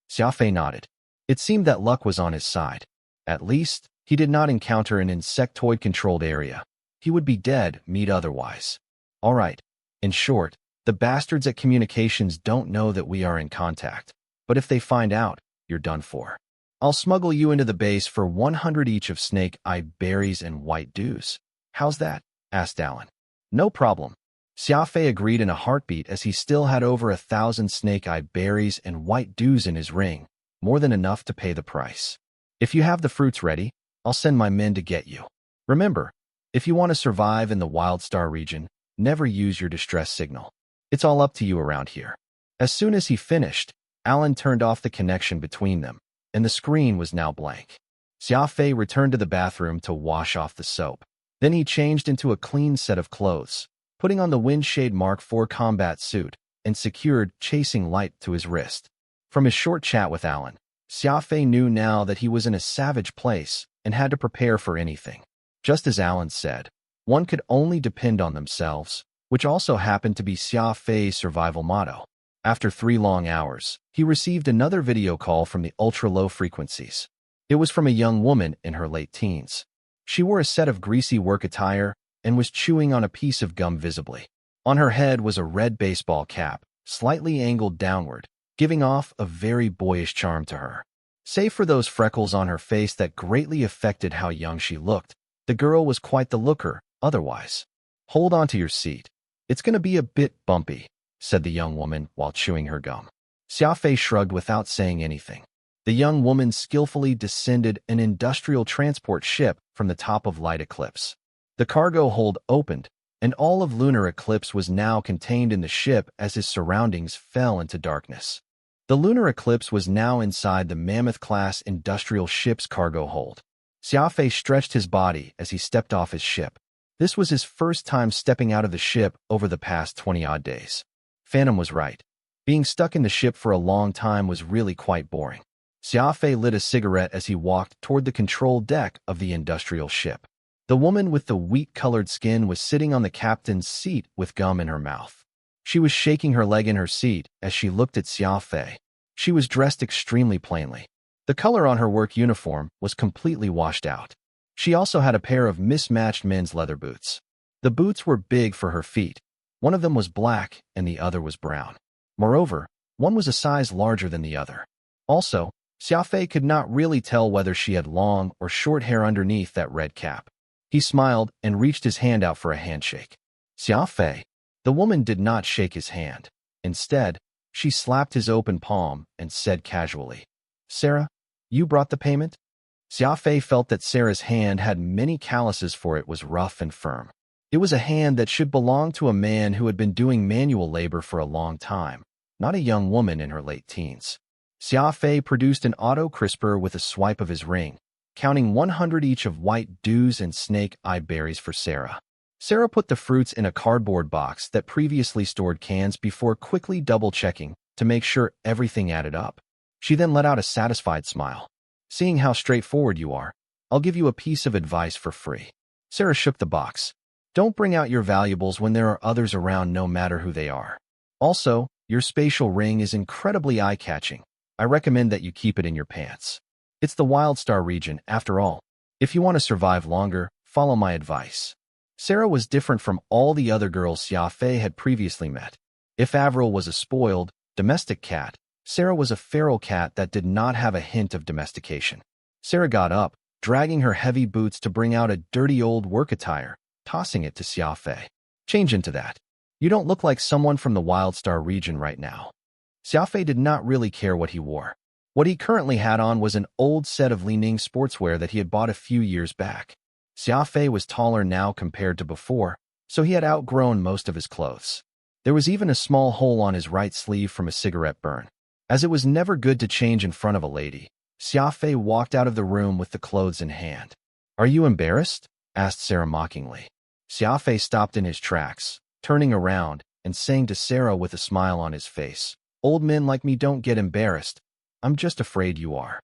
Xia Fei nodded. It seemed that luck was on his side. At least, he did not encounter an insectoid-controlled area. He would be dead, meat otherwise. All right. In short, the bastards at communications don't know that we are in contact. But if they find out, you're done for. I'll smuggle you into the base for 100 each of snake-eye berries and white dews. How's that? Asked Alan. No problem. Xia Fei agreed in a heartbeat as he still had over 1,000 snake-eye berries and white dews in his ring, more than enough to pay the price. If you have the fruits ready, I'll send my men to get you. Remember, if you want to survive in the Wildstar region, never use your distress signal. It's all up to you around here. As soon as he finished, Alan turned off the connection between them, and the screen was now blank. Xia Fei returned to the bathroom to wash off the soap. Then he changed into a clean set of clothes, putting on the Windshade Mark IV combat suit, and secured chasing light to his wrist. From his short chat with Alan, Xia Fei knew now that he was in a savage place and had to prepare for anything. Just as Alan said, one could only depend on themselves, which also happened to be Xia Fei's survival motto. After 3 long hours, he received another video call from the ultra-low frequencies. It was from a young woman in her late teens. She wore a set of greasy work attire and was chewing on a piece of gum visibly. On her head was a red baseball cap, slightly angled downward, giving off a very boyish charm to her. Save for those freckles on her face that greatly affected how young she looked, the girl was quite the looker otherwise. "Hold on to your seat. It's going to be a bit bumpy," said the young woman while chewing her gum. Xia Fei shrugged without saying anything. The young woman skillfully descended an industrial transport ship from the top of Light Eclipse. The cargo hold opened, and all of Lunar Eclipse was now contained in the ship as his surroundings fell into darkness. The Lunar Eclipse was now inside the Mammoth-class industrial ship's cargo hold. Xia Fei stretched his body as he stepped off his ship. This was his first time stepping out of the ship over the past 20-odd days. Phantom was right. Being stuck in the ship for a long time was really quite boring. Xia Fei lit a cigarette as he walked toward the control deck of the industrial ship. The woman with the wheat-colored skin was sitting on the captain's seat with gum in her mouth. She was shaking her leg in her seat as she looked at Xia Fei. She was dressed extremely plainly. The color on her work uniform was completely washed out. She also had a pair of mismatched men's leather boots. The boots were big for her feet. One of them was black and the other was brown. Moreover, one was a size larger than the other. Also, Xia Fei could not really tell whether she had long or short hair underneath that red cap. He smiled and reached his hand out for a handshake. "Xia Fei." The woman did not shake his hand. Instead, she slapped his open palm and said casually, "Sarah, you brought the payment?" Xia Fei felt that Sarah's hand had many calluses, for it was rough and firm. It was a hand that should belong to a man who had been doing manual labor for a long time, not a young woman in her late teens. Xia Fei produced an auto-crisper with a swipe of his ring, counting 100 each of white dews and snake-eye berries for Sarah. Sarah put the fruits in a cardboard box that previously stored cans before quickly double-checking to make sure everything added up. She then let out a satisfied smile. "Seeing how straightforward you are, I'll give you a piece of advice for free." Sarah shook the box. "Don't bring out your valuables when there are others around, no matter who they are. Also, your spatial ring is incredibly eye-catching. I recommend that you keep it in your pants. It's the Wildstar region, after all. If you want to survive longer, follow my advice." Sarah was different from all the other girls Xia Fei had previously met. If Avril was a spoiled, domestic cat, Sarah was a feral cat that did not have a hint of domestication. Sarah got up, dragging her heavy boots to bring out a dirty old work attire, tossing it to Xia Fei. "Change into that. You don't look like someone from the Wildstar region right now." Xia Fei did not really care what he wore. What he currently had on was an old set of Li Ning sportswear that he had bought a few years back. Xia Fei was taller now compared to before, so he had outgrown most of his clothes. There was even a small hole on his right sleeve from a cigarette burn. As it was never good to change in front of a lady, Xia Fei walked out of the room with the clothes in hand. "Are you embarrassed?" asked Sarah mockingly. Xia Fei stopped in his tracks, turning around and saying to Sarah with a smile on his face, "Old men like me don't get embarrassed. I'm just afraid you are."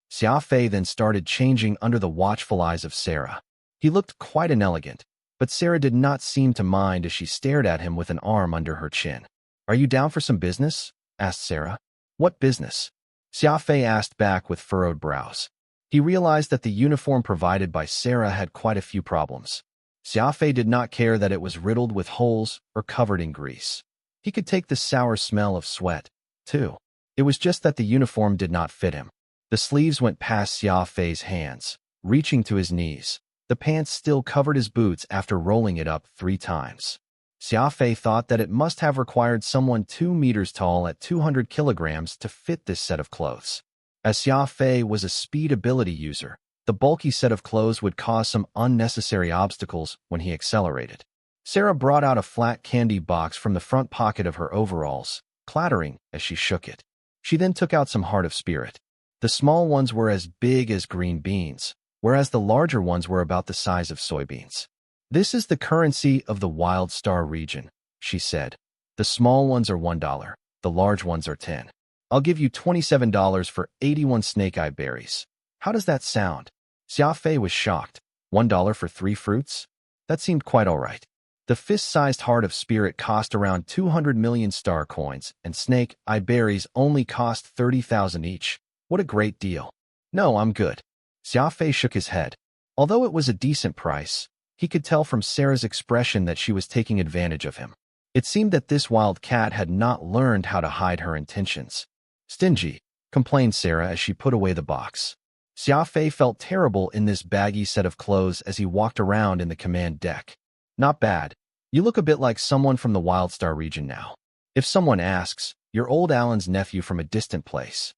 Xia Fei then started changing under the watchful eyes of Sarah. He looked quite inelegant, but Sarah did not seem to mind as she stared at him with an arm under her chin. "Are you down for some business?" asked Sarah. "What business?" Xia Fei asked back with furrowed brows. He realized that the uniform provided by Sarah had quite a few problems. Xia Fei did not care that it was riddled with holes or covered in grease. He could take the sour smell of sweat, too. It was just that the uniform did not fit him. The sleeves went past Xia Fei's hands, reaching to his knees. The pants still covered his boots after rolling it up 3 times. Xia Fei thought that it must have required someone 2 meters tall at 200 kilograms to fit this set of clothes. As Xia Fei was a speed ability user, the bulky set of clothes would cause some unnecessary obstacles when he accelerated. Sarah brought out a flat candy box from the front pocket of her overalls clattering as she shook it. She then took out some heart of spirit. The small ones were as big as green beans, whereas the larger ones were about the size of soybeans. "This is the currency of the Wild Star region," she said. "The small ones are $1, the large ones are 10. I'll give you $27 for 81 snake-eye berries. How does that sound?" Xia Fei was shocked. $1 for 3 fruits? That seemed quite all right. The fist-sized heart of spirit cost around 200 million star coins, and snake-eye berries only cost 30,000 each. What a great deal. "No, I'm good." Xia Fei shook his head. Although it was a decent price, he could tell from Sarah's expression that she was taking advantage of him. It seemed that this wild cat had not learned how to hide her intentions. "Stingy," complained Sarah as she put away the box. Xia Fei felt terrible in this baggy set of clothes as he walked around in the command deck. "Not bad. You look a bit like someone from the Wild Star region now. If someone asks, you're old Alan's nephew from a distant place."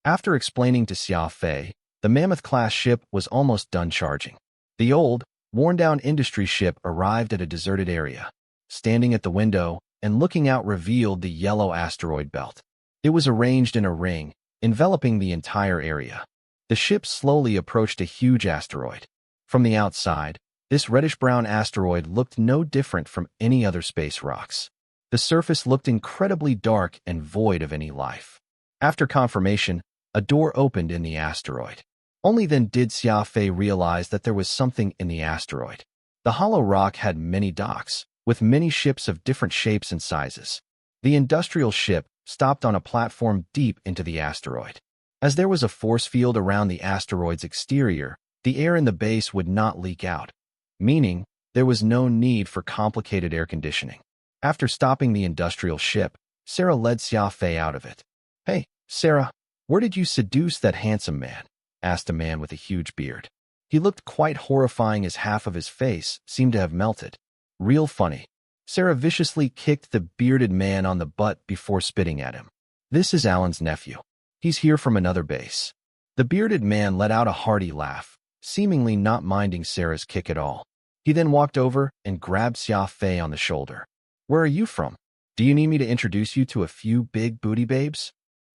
After explaining to Xia Fei, the Mammoth-class ship was almost done charging. The old, worn-down industry ship arrived at a deserted area. Standing at the window and looking out revealed the yellow asteroid belt. It was arranged in a ring, enveloping the entire area. The ship slowly approached a huge asteroid. From the outside, this reddish-brown asteroid looked no different from any other space rocks. The surface looked incredibly dark and void of any life. After confirmation, a door opened in the asteroid. Only then did Xia Fei realize that there was something in the asteroid. The hollow rock had many docks, with many ships of different shapes and sizes. The industrial ship stopped on a platform deep into the asteroid. As there was a force field around the asteroid's exterior, the air in the base would not leak out, meaning there was no need for complicated air conditioning. After stopping the industrial ship, Sarah led Xia Fei out of it. "Hey, Sarah, where did you seduce that handsome man?" asked a man with a huge beard. He looked quite horrifying as half of his face seemed to have melted. "Real funny." Sarah viciously kicked the bearded man on the butt before spitting at him. "This is Alan's nephew. He's here from another base." The bearded man let out a hearty laugh, seemingly not minding Sarah's kick at all. He then walked over and grabbed Xia Fei on the shoulder. "Where are you from? Do you need me to introduce you to a few big booty babes?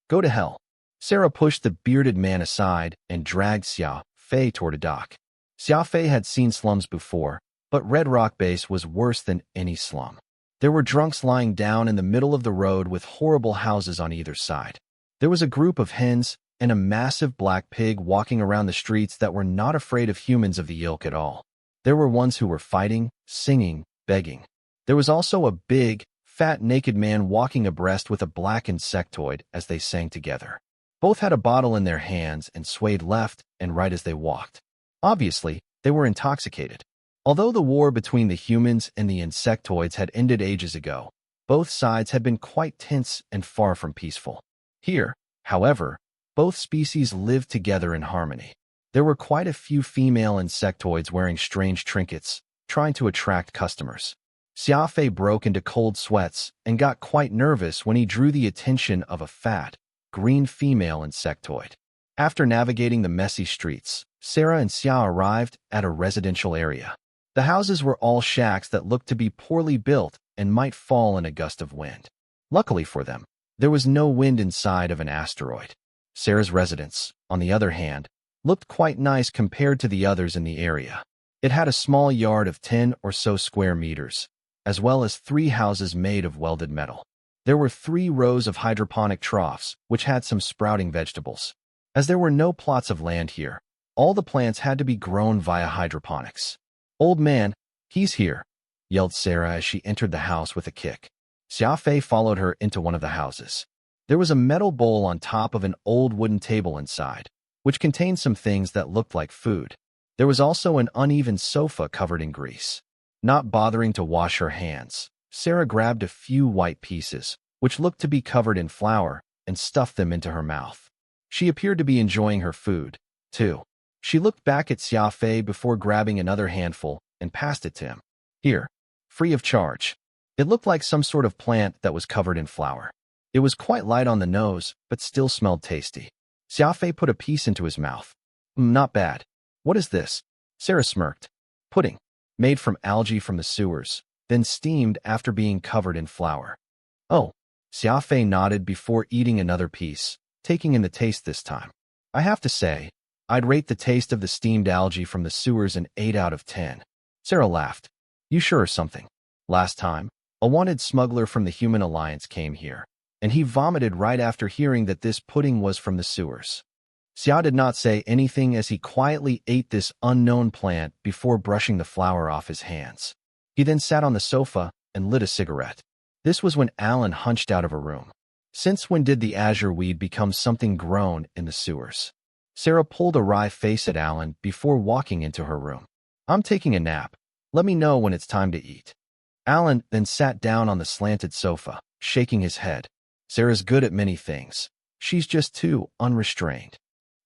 Go to hell." Sarah pushed the bearded man aside and dragged Xia Fei toward a dock. Xia Fei had seen slums before, but Red Rock Base was worse than any slum. There were drunks lying down in the middle of the road with horrible houses on either side. There was a group of hens and a massive black pig walking around the streets that were not afraid of humans of the ilk at all. There were ones who were fighting, singing, begging. There was also a big, fat, naked man walking abreast with a black insectoid as they sang together. Both had a bottle in their hands and swayed left and right as they walked. Obviously, they were intoxicated. Although the war between the humans and the insectoids had ended ages ago, both sides had been quite tense and far from peaceful. Here, however, both species lived together in harmony. There were quite a few female insectoids wearing strange trinkets, trying to attract customers. Xia Fei broke into cold sweats and got quite nervous when he drew the attention of a fat, green female insectoid. After navigating the messy streets, Sarah and Xia arrived at a residential area. The houses were all shacks that looked to be poorly built and might fall in a gust of wind. Luckily for them, there was no wind inside of an asteroid. Sarah's residence, on the other hand, looked quite nice compared to the others in the area. It had a small yard of 10 or so square meters, as well as 3 houses made of welded metal. There were 3 rows of hydroponic troughs, which had some sprouting vegetables. As there were no plots of land here, all the plants had to be grown via hydroponics. "Old man, he's here," yelled Sarah as she entered the house with a kick. Xia Fei followed her into one of the houses. There was a metal bowl on top of an old wooden table inside, which contained some things that looked like food. There was also an uneven sofa covered in grease. Not bothering to wash her hands, Sarah grabbed a few white pieces, which looked to be covered in flour, and stuffed them into her mouth. She appeared to be enjoying her food, too. She looked back at Xia Fei before grabbing another handful and passed it to him. "Here, free of charge." It looked like some sort of plant that was covered in flour. It was quite light on the nose, but still smelled tasty. Xia Fei put a piece into his mouth. Not bad." "What is this?" Sarah smirked. "Pudding, made from algae from the sewers, then steamed after being covered in flour." "Oh, Xia Fei nodded before eating another piece, taking in the taste this time. I have to say, I'd rate the taste of the steamed algae from the sewers an 8 out of 10. Sarah laughed. You sure or something? Last time, a wanted smuggler from the Human Alliance came here, and he vomited right after hearing that this pudding was from the sewers. Xia did not say anything as he quietly ate this unknown plant before brushing the flour off his hands. He then sat on the sofa and lit a cigarette. This was when Alan hunched out of a room. Since when did the azure weed become something grown in the sewers? Sarah pulled a wry face at Alan before walking into her room. I'm taking a nap. Let me know when it's time to eat. Alan then sat down on the slanted sofa, shaking his head. Sarah's good at many things. She's just too unrestrained.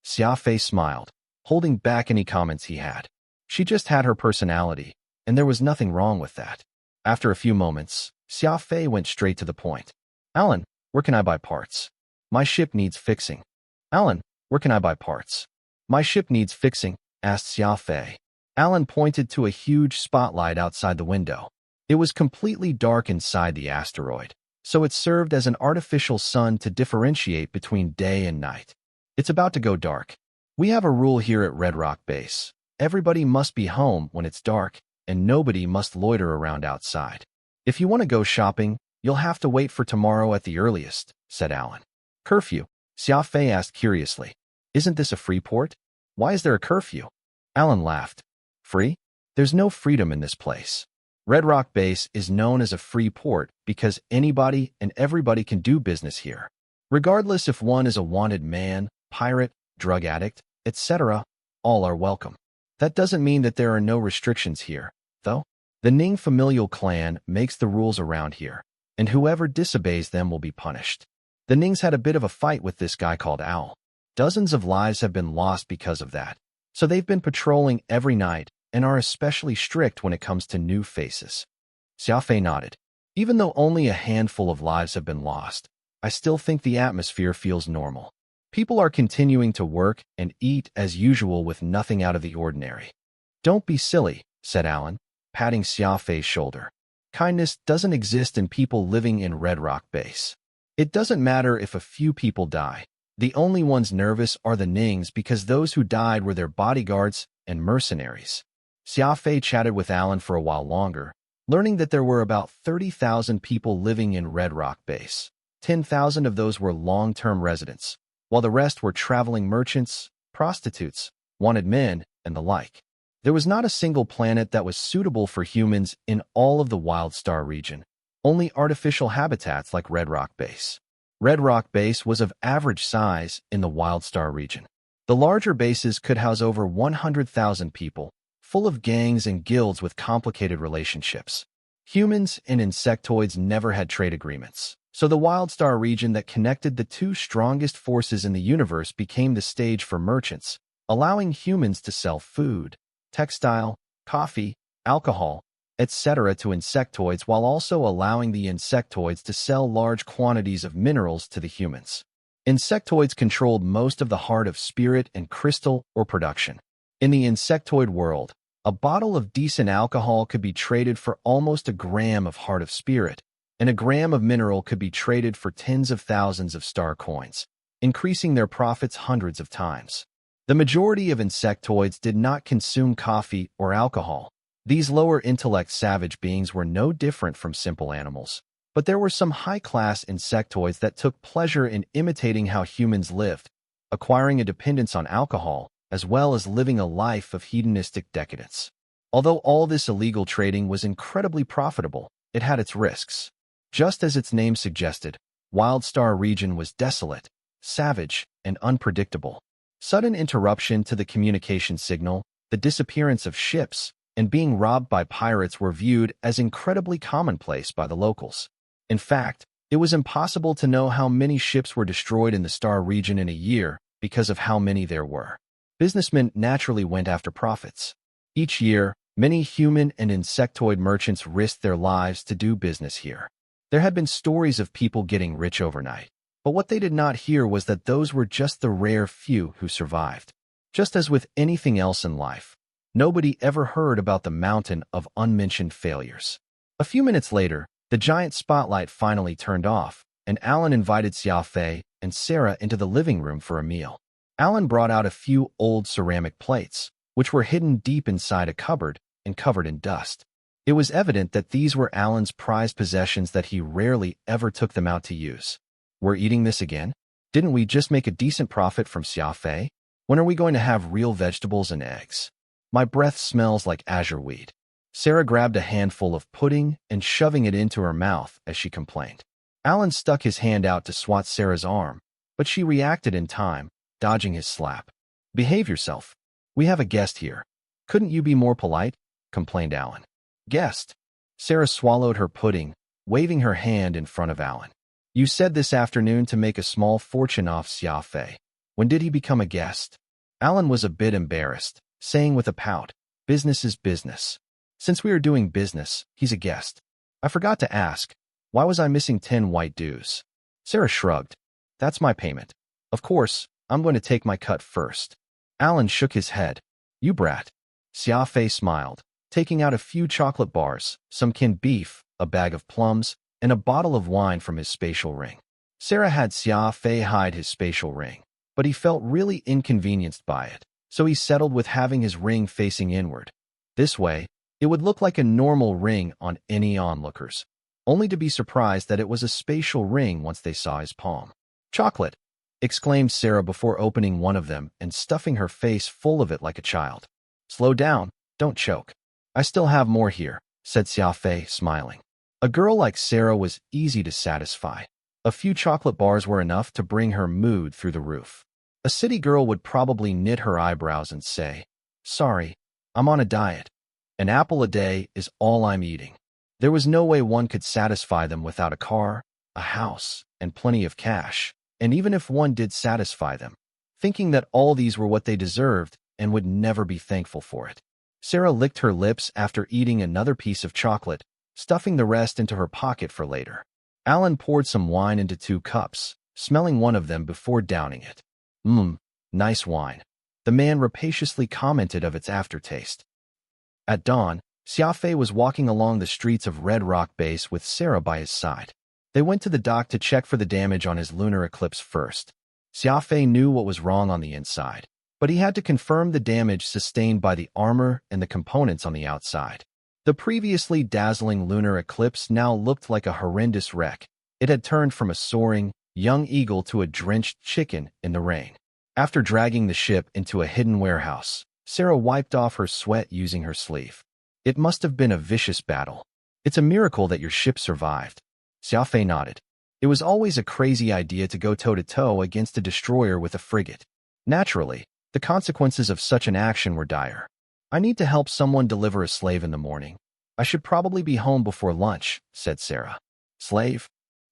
Xia Fei smiled, holding back any comments he had. She just had her personality, and there was nothing wrong with that. After a few moments, Xia Fei went straight to the point. Alan, where can I buy parts? My ship needs fixing. Alan, where can I buy parts? My ship needs fixing, asked Xia Fei. Alan pointed to a huge spotlight outside the window. It was completely dark inside the asteroid, so it served as an artificial sun to differentiate between day and night. It's about to go dark. We have a rule here at Red Rock Base. Everybody must be home when it's dark, and nobody must loiter around outside. If you want to go shopping, you'll have to wait for tomorrow at the earliest, said Alan. Curfew? Xia Fei asked curiously. Isn't this a free port? Why is there a curfew? Alan laughed. Free? There's no freedom in this place. Red Rock Base is known as a free port because anybody and everybody can do business here. Regardless if one is a wanted man, pirate, drug addict, etc., all are welcome. That doesn't mean that there are no restrictions here, though. The Ning familial clan makes the rules around here, and whoever disobeys them will be punished. The Nings had a bit of a fight with this guy called Owl. Dozens of lives have been lost because of that, so they've been patrolling every night and are especially strict when it comes to new faces. Xia Fei nodded. Even though only a handful of lives have been lost, I still think the atmosphere feels normal. People are continuing to work and eat as usual with nothing out of the ordinary. Don't be silly, said Alan, patting Xia Fei's shoulder. Kindness doesn't exist in people living in Red Rock Base. It doesn't matter if a few people die. The only ones nervous are the Nings because those who died were their bodyguards and mercenaries. Xia Fei chatted with Alan for a while longer, learning that there were about 30,000 people living in Red Rock Base. 10,000 of those were long-term residents, while the rest were traveling merchants, prostitutes, wanted men, and the like. There was not a single planet that was suitable for humans in all of the Wild Star region, only artificial habitats like Red Rock Base. Red Rock Base was of average size in the Wild Star region. The larger bases could house over 100,000 people, full of gangs and guilds with complicated relationships. Humans and insectoids never had trade agreements, so the Wild Star region that connected the two strongest forces in the universe became the stage for merchants, allowing humans to sell food, textile, coffee, alcohol, etc. to insectoids while also allowing the insectoids to sell large quantities of minerals to the humans. Insectoids controlled most of the heart of spirit and crystal or production. In the insectoid world, a bottle of decent alcohol could be traded for almost a gram of heart of spirit, and a gram of mineral could be traded for tens of thousands of star coins, increasing their profits hundreds of times. The majority of insectoids did not consume coffee or alcohol. These lower intellect savage beings were no different from simple animals, but there were some high-class insectoids that took pleasure in imitating how humans lived, acquiring a dependence on alcohol, as well as living a life of hedonistic decadence. Although all this illegal trading was incredibly profitable, it had its risks. Just as its name suggested, Wild Star region was desolate, savage, and unpredictable. Sudden interruption to the communication signal, the disappearance of ships, and being robbed by pirates were viewed as incredibly commonplace by the locals. In fact, it was impossible to know how many ships were destroyed in the Star region in a year because of how many there were. Businessmen naturally went after profits. Each year, many human and insectoid merchants risked their lives to do business here. There had been stories of people getting rich overnight, but what they did not hear was that those were just the rare few who survived. Just as with anything else in life, nobody ever heard about the mountain of unmentioned failures. A few minutes later, the giant spotlight finally turned off, and Alan invited Xia Fei and Sarah into the living room for a meal. Alan brought out a few old ceramic plates, which were hidden deep inside a cupboard and covered in dust. It was evident that these were Alan's prized possessions, that he rarely ever took them out to use. We're eating this again? Didn't we just make a decent profit from Xia Fei? When are we going to have real vegetables and eggs? My breath smells like azure weed. Sarah grabbed a handful of pudding and shoving it into her mouth as she complained. Alan stuck his hand out to swat Sarah's arm, but she reacted in time, dodging his slap. Behave yourself. We have a guest here. Couldn't you be more polite? Complained Alan. Guest? Sarah swallowed her pudding, waving her hand in front of Alan. You said this afternoon to make a small fortune off Xia Fei. When did he become a guest? Alan was a bit embarrassed, saying with a pout, business is business. Since we are doing business, he's a guest. I forgot to ask, why was I missing 10 white dues? Sarah shrugged. That's my payment. Of course, I'm going to take my cut first. Alan shook his head. You brat. Xia Fei smiled, taking out a few chocolate bars, some canned beef, a bag of plums, and a bottle of wine from his spatial ring. Sarah had Xia Fei hide his spatial ring, but he felt really inconvenienced by it, so he settled with having his ring facing inward. This way, it would look like a normal ring on any onlookers, only to be surprised that it was a spatial ring once they saw his palm. Chocolate, exclaimed Sarah before opening one of them and stuffing her face full of it like a child. Slow down, don't choke. I still have more here, said Xia Fei, smiling. A girl like Sarah was easy to satisfy. A few chocolate bars were enough to bring her mood through the roof. A city girl would probably knit her eyebrows and say, sorry, I'm on a diet. An apple a day is all I'm eating. There was no way one could satisfy them without a car, a house, and plenty of cash, and even if one did satisfy them, thinking that all these were what they deserved and would never be thankful for it. Sarah licked her lips after eating another piece of chocolate, stuffing the rest into her pocket for later. Alan poured some wine into 2 cups, smelling one of them before downing it. Nice wine. The man rapaciously commented of its aftertaste. At dawn, Xia Fei was walking along the streets of Red Rock Base with Sarah by his side. They went to the dock to check for the damage on his lunar eclipse first. Xia Fei knew what was wrong on the inside, but he had to confirm the damage sustained by the armor and the components on the outside. The previously dazzling lunar eclipse now looked like a horrendous wreck. It had turned from a soaring, young eagle to a drenched chicken in the rain. After dragging the ship into a hidden warehouse, Sarah wiped off her sweat using her sleeve. It must have been a vicious battle. It's a miracle that your ship survived. Xia Fei nodded. It was always a crazy idea to go toe-to-toe against a destroyer with a frigate. Naturally, the consequences of such an action were dire. I need to help someone deliver a slave in the morning. I should probably be home before lunch, said Sarah. Slave?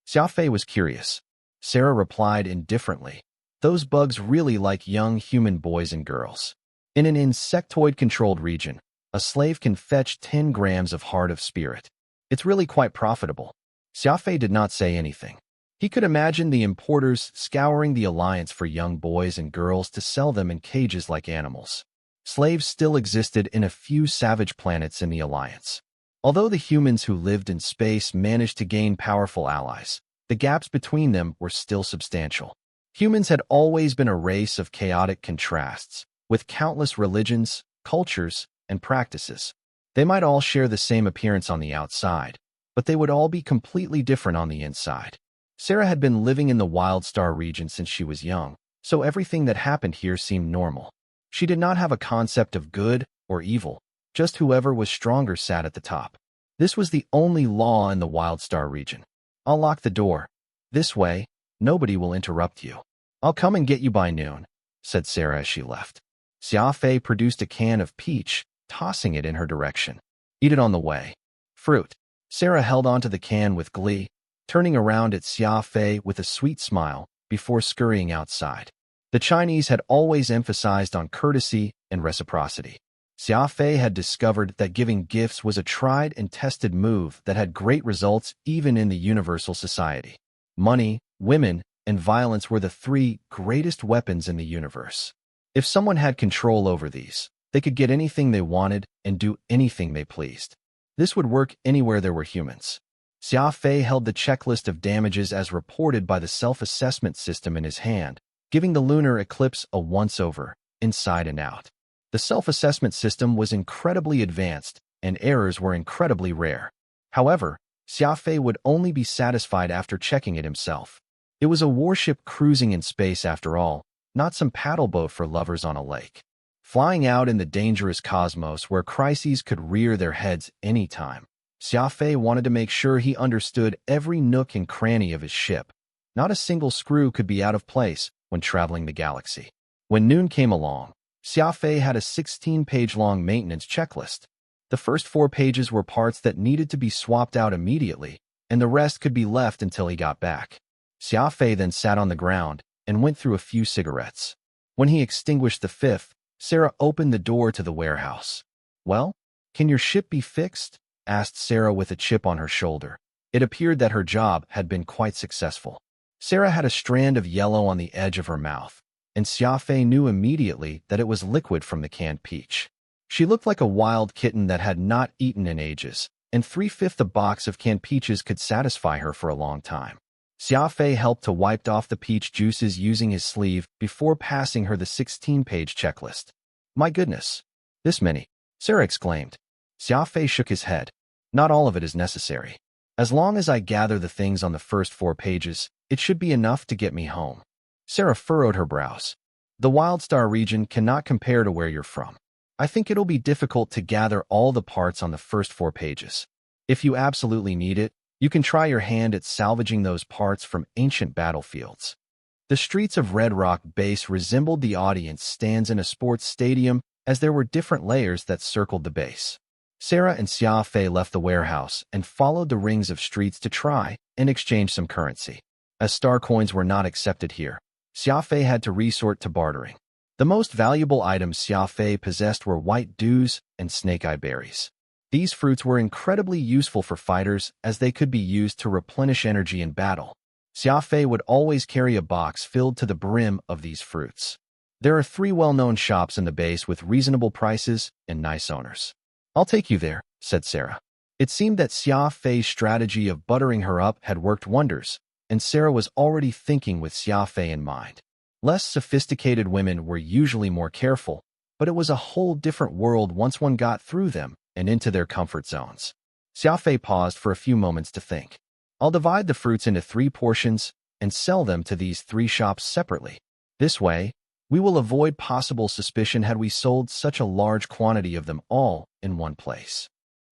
Xia Fei was curious. Sarah replied indifferently. Those bugs really like young human boys and girls. In an insectoid-controlled region, a slave can fetch 10 grams of heart of spirit. It's really quite profitable. Xia Fei did not say anything. He could imagine the importers scouring the alliance for young boys and girls to sell them in cages like animals. Slaves still existed in a few savage planets in the alliance. Although the humans who lived in space managed to gain powerful allies, the gaps between them were still substantial. Humans had always been a race of chaotic contrasts, with countless religions, cultures, and practices. They might all share the same appearance on the outside, but they would all be completely different on the inside. Sarah had been living in the Wild Star region since she was young, so everything that happened here seemed normal. She did not have a concept of good or evil, just whoever was stronger sat at the top. This was the only law in the Wild Star region. I'll lock the door. This way, nobody will interrupt you. I'll come and get you by noon, said Sarah as she left. Xia Fei produced a can of peach, tossing it in her direction. Eat it on the way. Fruit. Sarah held onto the can with glee, turning around at Xia Fei with a sweet smile before scurrying outside. The Chinese had always emphasized on courtesy and reciprocity. Xia Fei had discovered that giving gifts was a tried and tested move that had great results even in the universal society. Money, women, and violence were the 3 greatest weapons in the universe. If someone had control over these, they could get anything they wanted and do anything they pleased. This would work anywhere there were humans. Xia Fei held the checklist of damages as reported by the self-assessment system in his hand, giving the lunar eclipse a once-over, inside and out. The self-assessment system was incredibly advanced, and errors were incredibly rare. However, Xia Fei would only be satisfied after checking it himself. It was a warship cruising in space after all, not some paddle boat for lovers on a lake. Flying out in the dangerous cosmos where crises could rear their heads any time, Xia Fei wanted to make sure he understood every nook and cranny of his ship. Not a single screw could be out of place when traveling the galaxy. When noon came along, Xia Fei had a 16-page-long maintenance checklist. The first 4 pages were parts that needed to be swapped out immediately, and the rest could be left until he got back. Xia Fei then sat on the ground and went through a few cigarettes. When he extinguished the 5th, Sarah opened the door to the warehouse. "Well, can your ship be fixed?" asked Sarah with a chip on her shoulder. It appeared that her job had been quite successful. Sarah had a strand of yellow on the edge of her mouth, and Xia Fei knew immediately that it was liquid from the canned peach. She looked like a wild kitten that had not eaten in ages, and 3/5 a box of canned peaches could satisfy her for a long time. Xia Fei helped to wipe off the peach juices using his sleeve before passing her the 16-page checklist. "My goodness, this many," Sarah exclaimed. Xia Fei shook his head. "Not all of it is necessary. As long as I gather the things on the first 4 pages, it should be enough to get me home." Sarah furrowed her brows. "The Wildstar region cannot compare to where you're from. I think it'll be difficult to gather all the parts on the first 4 pages. If you absolutely need it, you can try your hand at salvaging those parts from ancient battlefields." The streets of Red Rock Base resembled the audience stands in a sports stadium as there were different layers that circled the base. Sarah and Xia Fei left the warehouse and followed the rings of streets to try and exchange some currency. As star coins were not accepted here, Xia Fei had to resort to bartering. The most valuable items Xia Fei possessed were white dews and snake-eye berries. These fruits were incredibly useful for fighters as they could be used to replenish energy in battle. Xia Fei would always carry a box filled to the brim of these fruits. There are 3 well-known shops in the base with reasonable prices and nice owners. "I'll take you there," said Sarah. It seemed that Xia Fei's strategy of buttering her up had worked wonders, and Sarah was already thinking with Xia Fei in mind. Less sophisticated women were usually more careful, but it was a whole different world once one got through them and into their comfort zones. Xia Fei paused for a few moments to think. "I'll divide the fruits into 3 portions and sell them to these 3 shops separately. This way, we will avoid possible suspicion had we sold such a large quantity of them all in one place."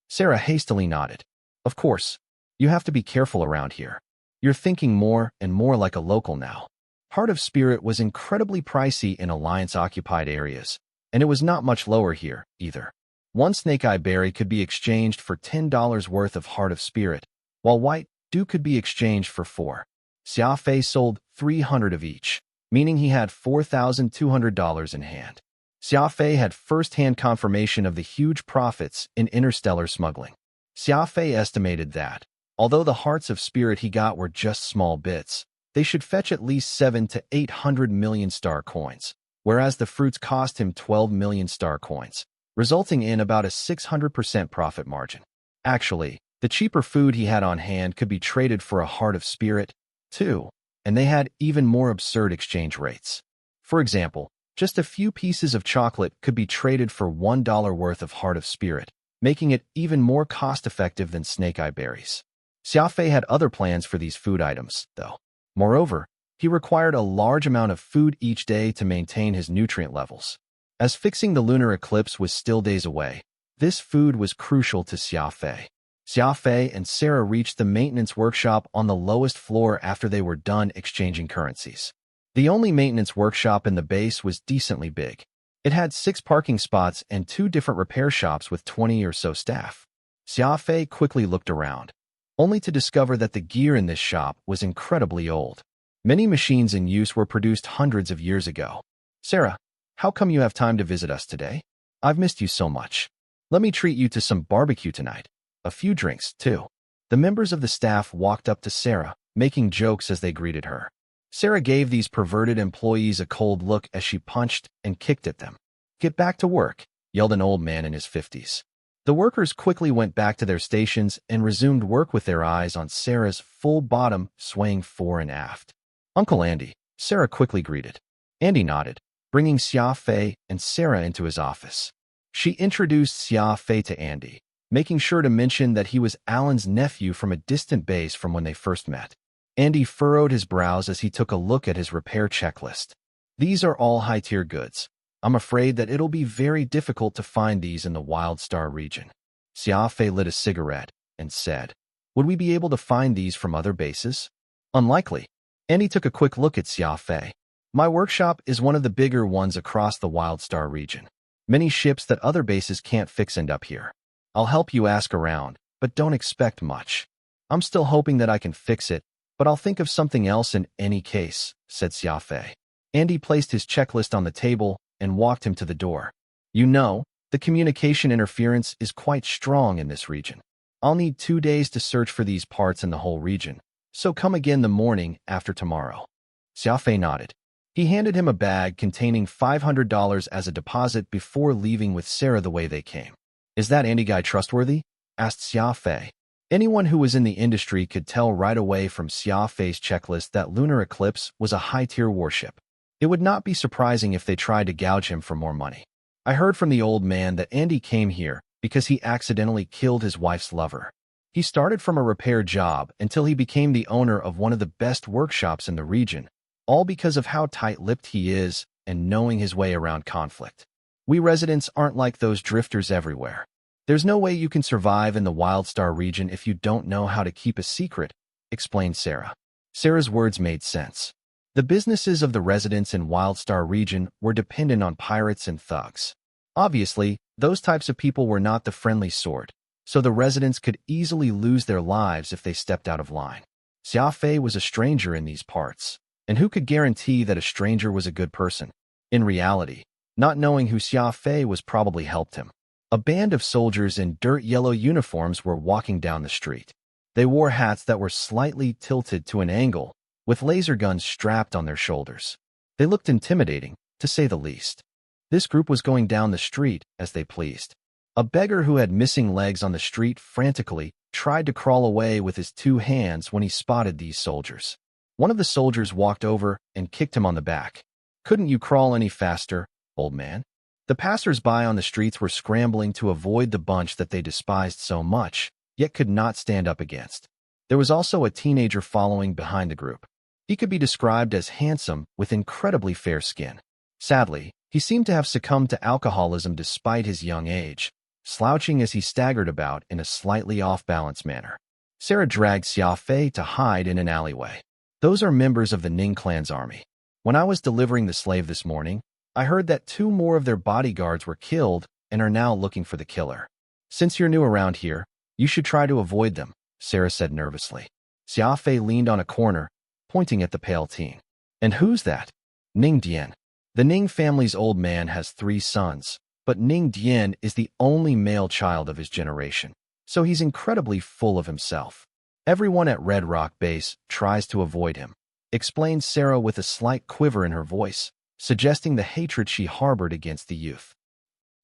Sarah hastily nodded. "Of course, you have to be careful around here. You're thinking more and more like a local now." Heart of Spirit was incredibly pricey in Alliance-occupied areas, and it was not much lower here, either. 1 snake-eye berry could be exchanged for $10 worth of Heart of Spirit, while white dew could be exchanged for 4. Xia Fei sold 300 of each, meaning he had $4,200 in hand. Xia Fei had first-hand confirmation of the huge profits in interstellar smuggling. Xia Fei estimated that, although the Hearts of Spirit he got were just small bits, they should fetch at least 7 to 800 million star coins, whereas the fruits cost him 12 million star coins, resulting in about a 600% profit margin. Actually, the cheaper food he had on hand could be traded for a Heart of Spirit, too, and they had even more absurd exchange rates. For example, just a few pieces of chocolate could be traded for $1 worth of Heart of Spirit, making it even more cost-effective than snake-eye berries. Xia Fei had other plans for these food items, though. Moreover, he required a large amount of food each day to maintain his nutrient levels. As fixing the lunar eclipse was still days away, this food was crucial to Xia Fei. Xia Fei and Sarah reached the maintenance workshop on the lowest floor after they were done exchanging currencies. The only maintenance workshop in the base was decently big. It had 6 parking spots and 2 different repair shops with 20 or so staff. Xia Fei quickly looked around, only to discover that the gear in this shop was incredibly old. Many machines in use were produced hundreds of years ago. "Sarah, how come you have time to visit us today? I've missed you so much. Let me treat you to some barbecue tonight. A few drinks, too." The members of the staff walked up to Sarah, making jokes as they greeted her. Sarah gave these perverted employees a cold look as she punched and kicked at them. "Get back to work," yelled an old man in his 50s. The workers quickly went back to their stations and resumed work with their eyes on Sarah's full bottom swaying fore and aft. "Uncle Andy," Sarah quickly greeted. Andy nodded, bringing Xia Fei and Sarah into his office. She introduced Xia Fei to Andy, making sure to mention that he was Alan's nephew from a distant base from when they first met. Andy furrowed his brows as he took a look at his repair checklist. "These are all high-tier goods. I'm afraid that it'll be very difficult to find these in the Wild Star region." Xia Fei lit a cigarette and said, "Would we be able to find these from other bases?" "Unlikely." Andy took a quick look at Xia Fei. "My workshop is one of the bigger ones across the Wild Star region. Many ships that other bases can't fix end up here. I'll help you ask around, but don't expect much. I'm still hoping that I can fix it, but I'll think of something else in any case," said Xia Fei. Andy placed his checklist on the table and walked him to the door. "You know, the communication interference is quite strong in this region. I'll need 2 days to search for these parts in the whole region, so come again the morning after tomorrow." Xia Fei nodded. He handed him a bag containing $500 as a deposit before leaving with Sarah the way they came. "Is that Andy guy trustworthy?" asked Xia Fei. Anyone who was in the industry could tell right away from Xia Fei's checklist that Lunar Eclipse was a high-tier warship. It would not be surprising if they tried to gouge him for more money. "I heard from the old man that Andy came here because he accidentally killed his wife's lover. He started from a repair job until he became the owner of one of the best workshops in the region, all because of how tight-lipped he is and knowing his way around conflict. We residents aren't like those drifters everywhere. There's no way you can survive in the Wild Star region if you don't know how to keep a secret," explained Sarah. Sarah's words made sense. The businesses of the residents in Wild Star region were dependent on pirates and thugs. Obviously, those types of people were not the friendly sort, so the residents could easily lose their lives if they stepped out of line. Xia Fei was a stranger in these parts, and who could guarantee that a stranger was a good person? In reality, not knowing who Xia Fei was probably helped him. A band of soldiers in dirt yellow uniforms were walking down the street. They wore hats that were slightly tilted to an angle, with laser guns strapped on their shoulders. They looked intimidating, to say the least. This group was going down the street as they pleased. A beggar who had missing legs on the street frantically tried to crawl away with his 2 hands when he spotted these soldiers. One of the soldiers walked over and kicked him on the back. "Couldn't you crawl any faster, old man?" The passers-by on the streets were scrambling to avoid the bunch that they despised so much, yet could not stand up against. There was also a teenager following behind the group. He could be described as handsome with incredibly fair skin. Sadly, he seemed to have succumbed to alcoholism despite his young age, slouching as he staggered about in a slightly off-balance manner. Sarah dragged Xia Fei to hide in an alleyway. "Those are members of the Ning clan's army. When I was delivering the slave this morning, I heard that 2 more of their bodyguards were killed and are now looking for the killer. Since you're new around here, you should try to avoid them," Sarah said nervously. Xia Fei leaned on a corner, pointing at the pale teen. "And who's that?" "Ning Dian. The Ning family's old man has 3 sons, but Ning Dian is the only male child of his generation, so he's incredibly full of himself. Everyone at Red Rock Base tries to avoid him," explained Sarah with a slight quiver in her voice, suggesting the hatred she harbored against the youth.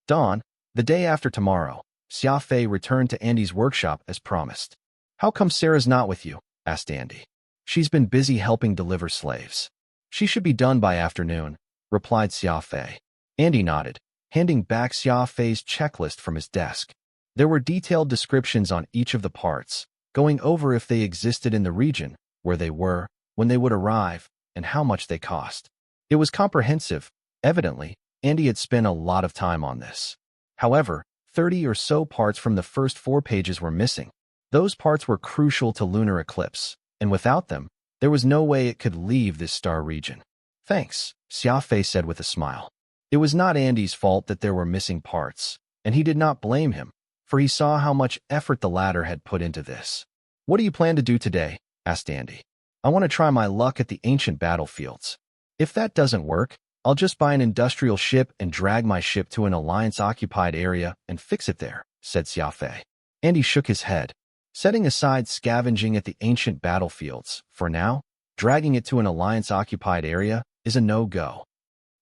Dawn, the day after tomorrow, Xia Fei returned to Andy's workshop as promised. "How come Sarah's not with you?" asked Andy. "She's been busy helping deliver slaves. She should be done by afternoon," replied Xia Fei. Andy nodded, handing back Xia Fei's checklist from his desk. There were detailed descriptions on each of the parts, going over if they existed in the region, where they were, when they would arrive, and how much they cost. It was comprehensive. Evidently, Andy had spent a lot of time on this. However, 30 or so parts from the first 4 pages were missing. Those parts were crucial to Lunar Eclipse, and without them, there was no way it could leave this star region. "Thanks," Xia Fei said with a smile. It was not Andy's fault that there were missing parts, and he did not blame him, for he saw how much effort the latter had put into this. "What do you plan to do today?" asked Andy. "I want to try my luck at the ancient battlefields. If that doesn't work, I'll just buy an industrial ship and drag my ship to an Alliance-occupied area and fix it there," said Xia Fei. Andy shook his head. Setting aside scavenging at the ancient battlefields, for now, dragging it to an Alliance-occupied area is a no-go.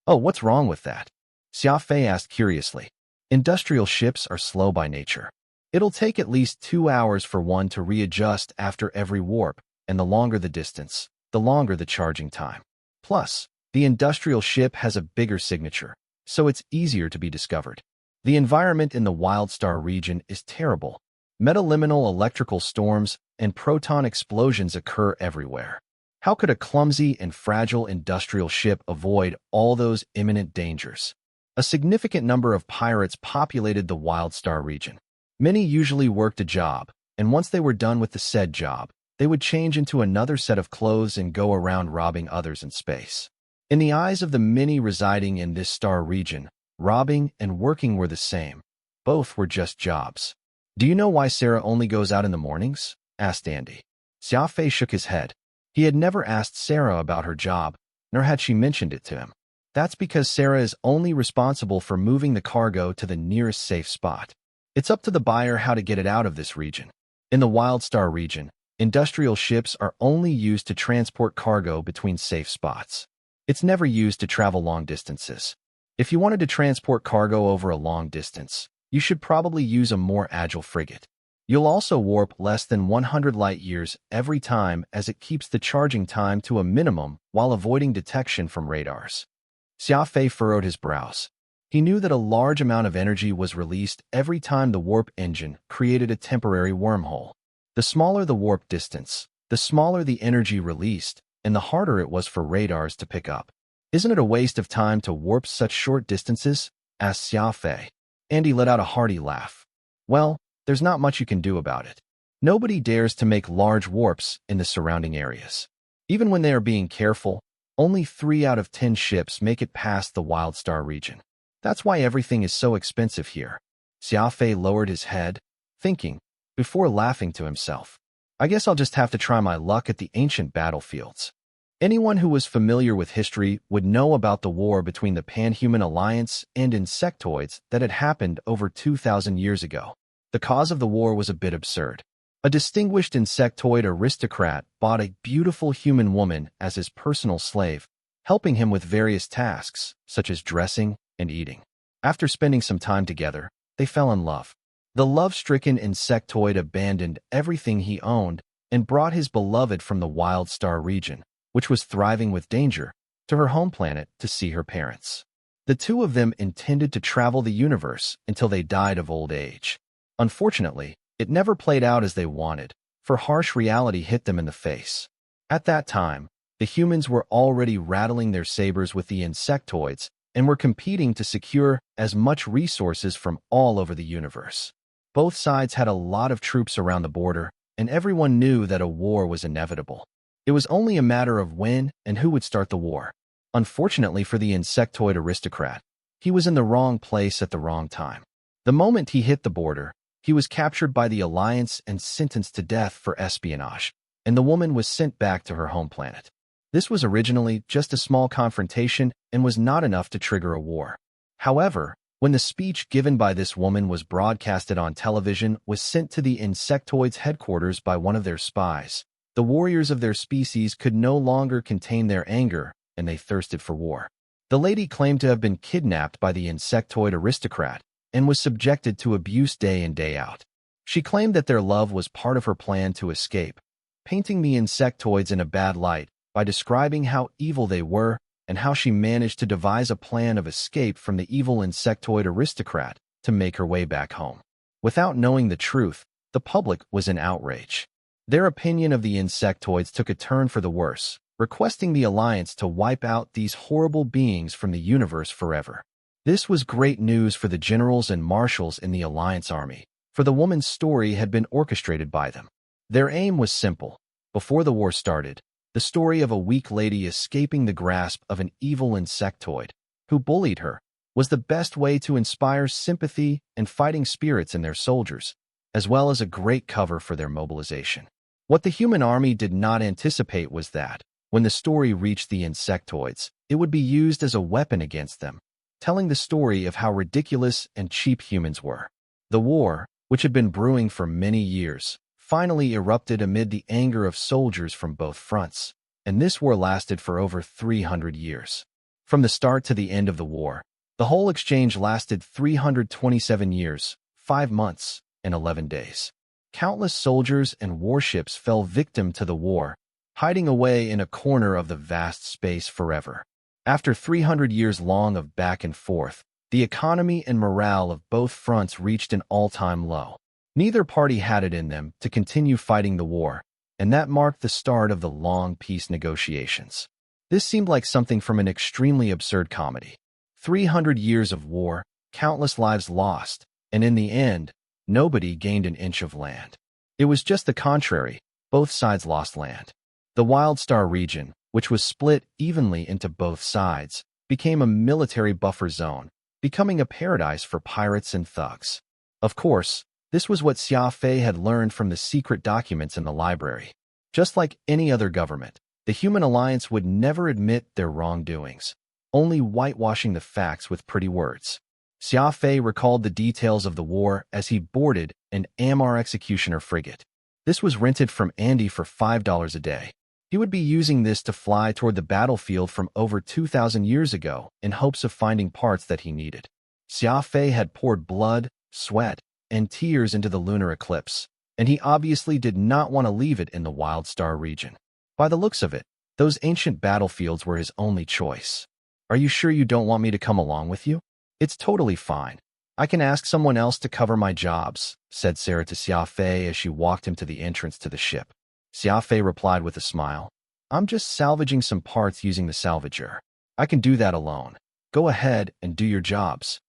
"Oh, what's wrong with that?" Xia Fei asked curiously. Industrial ships are slow by nature. It'll take at least 2 hours for one to readjust after every warp, and the longer the distance, the longer the charging time. Plus, the industrial ship has a bigger signature, so it's easier to be discovered. The environment in the Wildstar region is terrible. Metaliminal electrical storms and proton explosions occur everywhere. How could a clumsy and fragile industrial ship avoid all those imminent dangers? A significant number of pirates populated the Wildstar region. Many usually worked a job, and once they were done with the said job, they would change into another set of clothes and go around robbing others in space. In the eyes of the many residing in this star region, robbing and working were the same. Both were just jobs. "Do you know why Sarah only goes out in the mornings?" asked Andy. Xia Fei shook his head. He had never asked Sarah about her job, nor had she mentioned it to him. That's because Sarah is only responsible for moving the cargo to the nearest safe spot. It's up to the buyer how to get it out of this region. In the Wildstar region, industrial ships are only used to transport cargo between safe spots. It's never used to travel long distances. If you wanted to transport cargo over a long distance, you should probably use a more agile frigate. You'll also warp less than 100 light years every time, as it keeps the charging time to a minimum while avoiding detection from radars. Xia Fei furrowed his brows. He knew that a large amount of energy was released every time the warp engine created a temporary wormhole. The smaller the warp distance, the smaller the energy released, and the harder it was for radars to pick up. "Isn't it a waste of time to warp such short distances?" asked Xia Fei. Andy let out a hearty laugh. "Well, there's not much you can do about it. Nobody dares to make large warps in the surrounding areas. Even when they are being careful, only 3 out of 10 ships make it past the Wildstar region. That's why everything is so expensive here." Xia Fei lowered his head, thinking, before laughing to himself, "I guess I'll just have to try my luck at the ancient battlefields." Anyone who was familiar with history would know about the war between the Panhuman Alliance and insectoids that had happened over 2,000 years ago. The cause of the war was a bit absurd. A distinguished insectoid aristocrat bought a beautiful human woman as his personal slave, helping him with various tasks, such as dressing and eating. After spending some time together, they fell in love. The love-stricken insectoid abandoned everything he owned and brought his beloved from the Wildstar region, which was thriving with danger, to her home planet to see her parents. The two of them intended to travel the universe until they died of old age. Unfortunately, it never played out as they wanted, for harsh reality hit them in the face. At that time, the humans were already rattling their sabers with the insectoids and were competing to secure as much resources from all over the universe. Both sides had a lot of troops around the border, and everyone knew that a war was inevitable. It was only a matter of when and who would start the war. Unfortunately for the insectoid aristocrat, he was in the wrong place at the wrong time. The moment he hit the border, he was captured by the Alliance and sentenced to death for espionage, and the woman was sent back to her home planet. This was originally just a small confrontation and was not enough to trigger a war. However, when the speech given by this woman was broadcasted on television was sent to the insectoids' headquarters by one of their spies, the warriors of their species could no longer contain their anger, and they thirsted for war. The lady claimed to have been kidnapped by the insectoid aristocrat and was subjected to abuse day in day out. She claimed that their love was part of her plan to escape, painting the insectoids in a bad light by describing how evil they were and how she managed to devise a plan of escape from the evil insectoid aristocrat to make her way back home. Without knowing the truth, the public was in outrage. Their opinion of the insectoids took a turn for the worse, requesting the Alliance to wipe out these horrible beings from the universe forever. This was great news for the generals and marshals in the Alliance army, for the woman's story had been orchestrated by them. Their aim was simple. Before the war started, the story of a weak lady escaping the grasp of an evil insectoid who bullied her was the best way to inspire sympathy and fighting spirits in their soldiers, as well as a great cover for their mobilization. What the human army did not anticipate was that, when the story reached the insectoids, it would be used as a weapon against them, telling the story of how ridiculous and cheap humans were. The war, which had been brewing for many years, finally erupted amid the anger of soldiers from both fronts, and this war lasted for over 300 years. From the start to the end of the war, The whole exchange lasted 327 years, 5 months, and 11 days. Countless soldiers and warships fell victim to the war, hiding away in a corner of the vast space forever. After 300 years long of back and forth, the economy and morale of both fronts reached an all-time low. Neither party had it in them to continue fighting the war, and that marked the start of the long peace negotiations. This seemed like something from an extremely absurd comedy. 300 years of war, countless lives lost, and in the end, nobody gained an inch of land. It was just the contrary. Both sides lost land. The Wild Star region, which was split evenly into both sides, became a military buffer zone, becoming a paradise for pirates and thugs. Of course, this was what Xia Fei had learned from the secret documents in the library. Just like any other government, the Human Alliance would never admit their wrongdoings, only whitewashing the facts with pretty words. Xia Fei recalled the details of the war as he boarded an Amar executioner frigate. This was rented from Andy for $5 a day. He would be using this to fly toward the battlefield from over 2,000 years ago in hopes of finding parts that he needed. Xia Fei had poured blood, sweat, and tears into the lunar eclipse, and he obviously did not want to leave it in the Wild Star region. By the looks of it, those ancient battlefields were his only choice. "Are you sure you don't want me to come along with you?" "It's totally fine. I can ask someone else to cover my jobs," said Sarah to Xia Fei as she walked him to the entrance to the ship. Xia Fei replied with a smile, "I'm just salvaging some parts using the salvager. I can do that alone. Go ahead and do your jobs."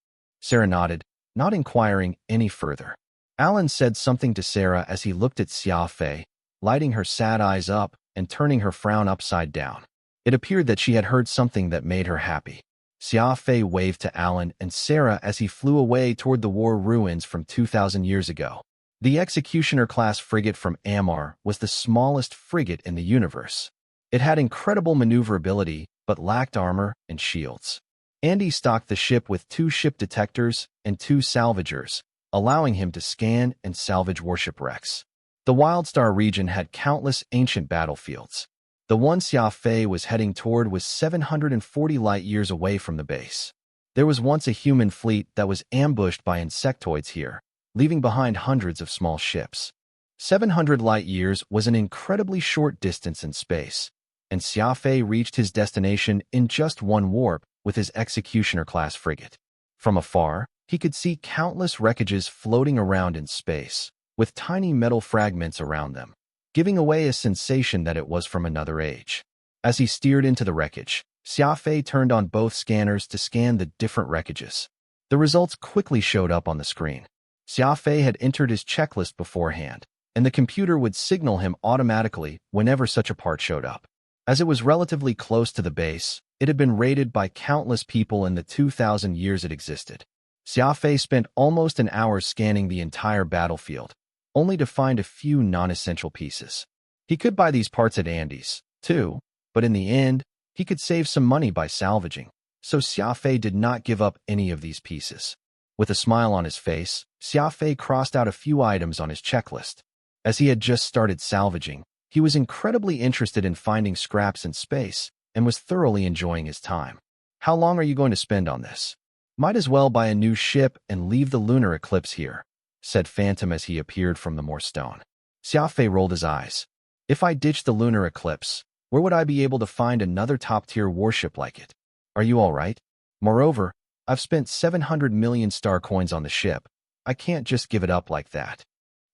Sarah nodded, not inquiring any further. Alan said something to Sarah as he looked at Xia Fei, lighting her sad eyes up and turning her frown upside down. It appeared that she had heard something that made her happy. Xia Fei waved to Alan and Sarah as he flew away toward the war ruins from 2,000 years ago. The Executioner-class frigate from Amar was the smallest frigate in the universe. It had incredible maneuverability, but lacked armor and shields. Andy stocked the ship with 2 ship detectors and 2 salvagers, allowing him to scan and salvage warship wrecks. The Wild Star region had countless ancient battlefields. The one Xia Fei was heading toward was 740 light-years away from the base. There was once a human fleet that was ambushed by insectoids here, leaving behind hundreds of small ships. 700 light-years was an incredibly short distance in space, and Xia Fei reached his destination in just 1 warp with his Executioner-class frigate. From afar, he could see countless wreckages floating around in space, with tiny metal fragments around them, giving away a sensation that it was from another age. As he steered into the wreckage, Xia Fei turned on both scanners to scan the different wreckages. The results quickly showed up on the screen. Xia Fei had entered his checklist beforehand, and the computer would signal him automatically whenever such a part showed up. As it was relatively close to the base, it had been raided by countless people in the 2,000 years it existed. Xia Fei spent almost an hour scanning the entire battlefield, only to find a few non-essential pieces. He could buy these parts at Andy's, too, but in the end, he could save some money by salvaging, so Xia Fei did not give up any of these pieces. With a smile on his face, Xia Fei crossed out a few items on his checklist. As he had just started salvaging, he was incredibly interested in finding scraps in space and was thoroughly enjoying his time. "How long are you going to spend on this?" "Might as well buy a new ship and leave the lunar eclipse here," said Phantom as he appeared from the more stone. Xia Fei rolled his eyes. "If I ditch the lunar eclipse, where would I be able to find another top-tier warship like it? Are you all right? Moreover, I've spent 700 million star coins on the ship. I can't just give it up like that."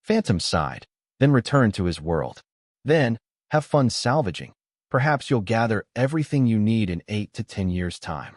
Phantom sighed, then returned to his world. "Then, have fun salvaging. Perhaps you'll gather everything you need in 8 to 10 years' time."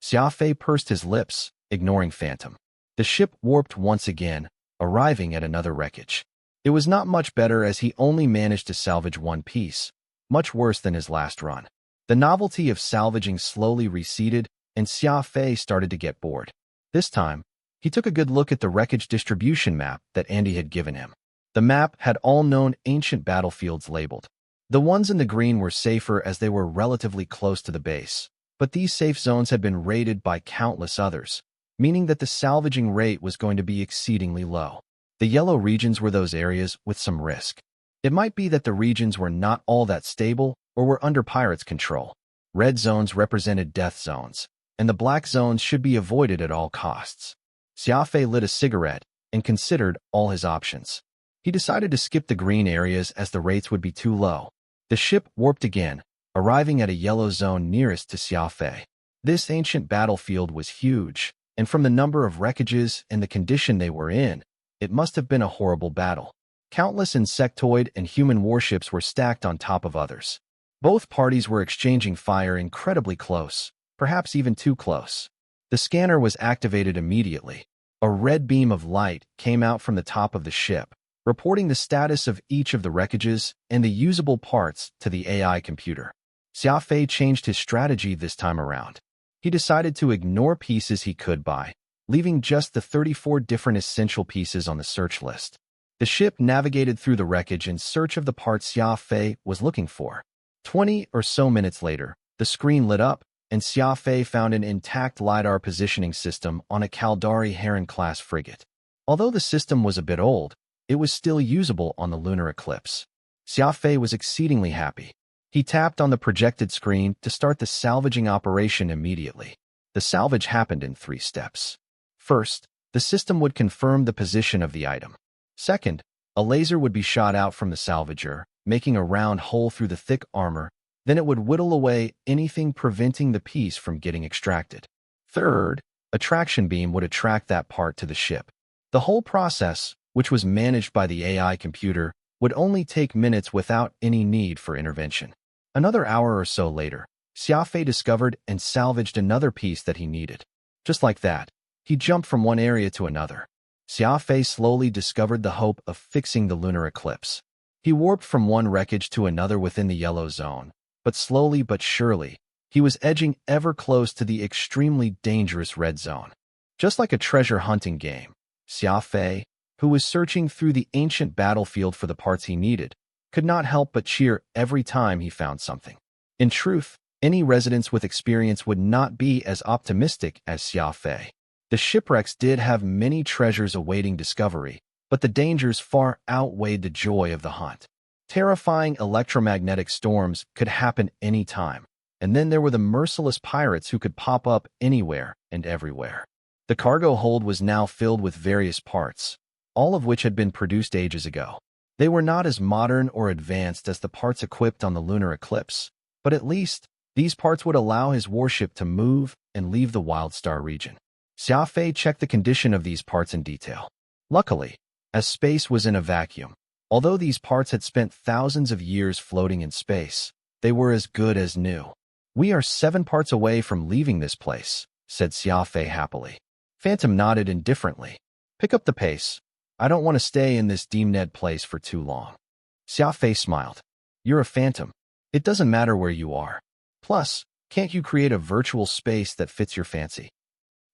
Xia Fei pursed his lips, ignoring Phantom. The ship warped once again, arriving at another wreckage. It was not much better as he only managed to salvage 1 piece, much worse than his last run. The novelty of salvaging slowly receded, and Xia Fei started to get bored. This time, he took a good look at the wreckage distribution map that Andy had given him. The map had all known ancient battlefields labeled. The ones in the green were safer as they were relatively close to the base, but these safe zones had been raided by countless others, meaning that the salvaging rate was going to be exceedingly low. The yellow regions were those areas with some risk. It might be that the regions were not all that stable or were under pirates' control. Red zones represented death zones, and the black zones should be avoided at all costs. Xia Fei lit a cigarette and considered all his options. He decided to skip the green areas as the rates would be too low. The ship warped again, arriving at a yellow zone nearest to Xia Fei. This ancient battlefield was huge, and from the number of wreckages and the condition they were in, it must have been a horrible battle. Countless insectoid and human warships were stacked on top of others. Both parties were exchanging fire incredibly close, perhaps even too close. The scanner was activated immediately. A red beam of light came out from the top of the ship, reporting the status of each of the wreckages and the usable parts to the AI computer. Xia Fei changed his strategy this time around. He decided to ignore pieces he could buy, leaving just the 34 different essential pieces on the search list. The ship navigated through the wreckage in search of the parts Xia Fei was looking for. 20 or so minutes later, the screen lit up, and Xia Fei found an intact LiDAR positioning system on a Caldari Heron-class frigate. Although the system was a bit old, it was still usable on the lunar eclipse. Xia Fei was exceedingly happy. He tapped on the projected screen to start the salvaging operation immediately. The salvage happened in 3 steps. First, the system would confirm the position of the item. Second, a laser would be shot out from the salvager, making a round hole through the thick armor. Then it would whittle away anything preventing the piece from getting extracted. Third, a traction beam would attract that part to the ship. The whole process, which was managed by the AI computer, would only take minutes without any need for intervention. Another hour or so later, Xia Fei discovered and salvaged another piece that he needed. Just like that, he jumped from one area to another. Xia Fei slowly discovered the hope of fixing the lunar eclipse. He warped from one wreckage to another within the yellow zone, but slowly but surely, he was edging ever close to the extremely dangerous red zone. Just like a treasure hunting game, Xia Fei, who was searching through the ancient battlefield for the parts he needed, could not help but cheer every time he found something. In truth, any residents with experience would not be as optimistic as Xia Fei. The shipwrecks did have many treasures awaiting discovery, but the dangers far outweighed the joy of the hunt. Terrifying electromagnetic storms could happen any time, and then there were the merciless pirates who could pop up anywhere and everywhere. The cargo hold was now filled with various parts, all of which had been produced ages ago. They were not as modern or advanced as the parts equipped on the lunar eclipse, but at least these parts would allow his warship to move and leave the Wildstar region. Xia Fei checked the condition of these parts in detail. Luckily, as space was in a vacuum, although these parts had spent thousands of years floating in space, they were as good as new. "We are 7 parts away from leaving this place," said Xia Fei happily. Phantom nodded indifferently. "Pick up the pace. I don't want to stay in this deep-ned place for too long." Xia Fei smiled. "You're a phantom. It doesn't matter where you are. Plus, can't you create a virtual space that fits your fancy?"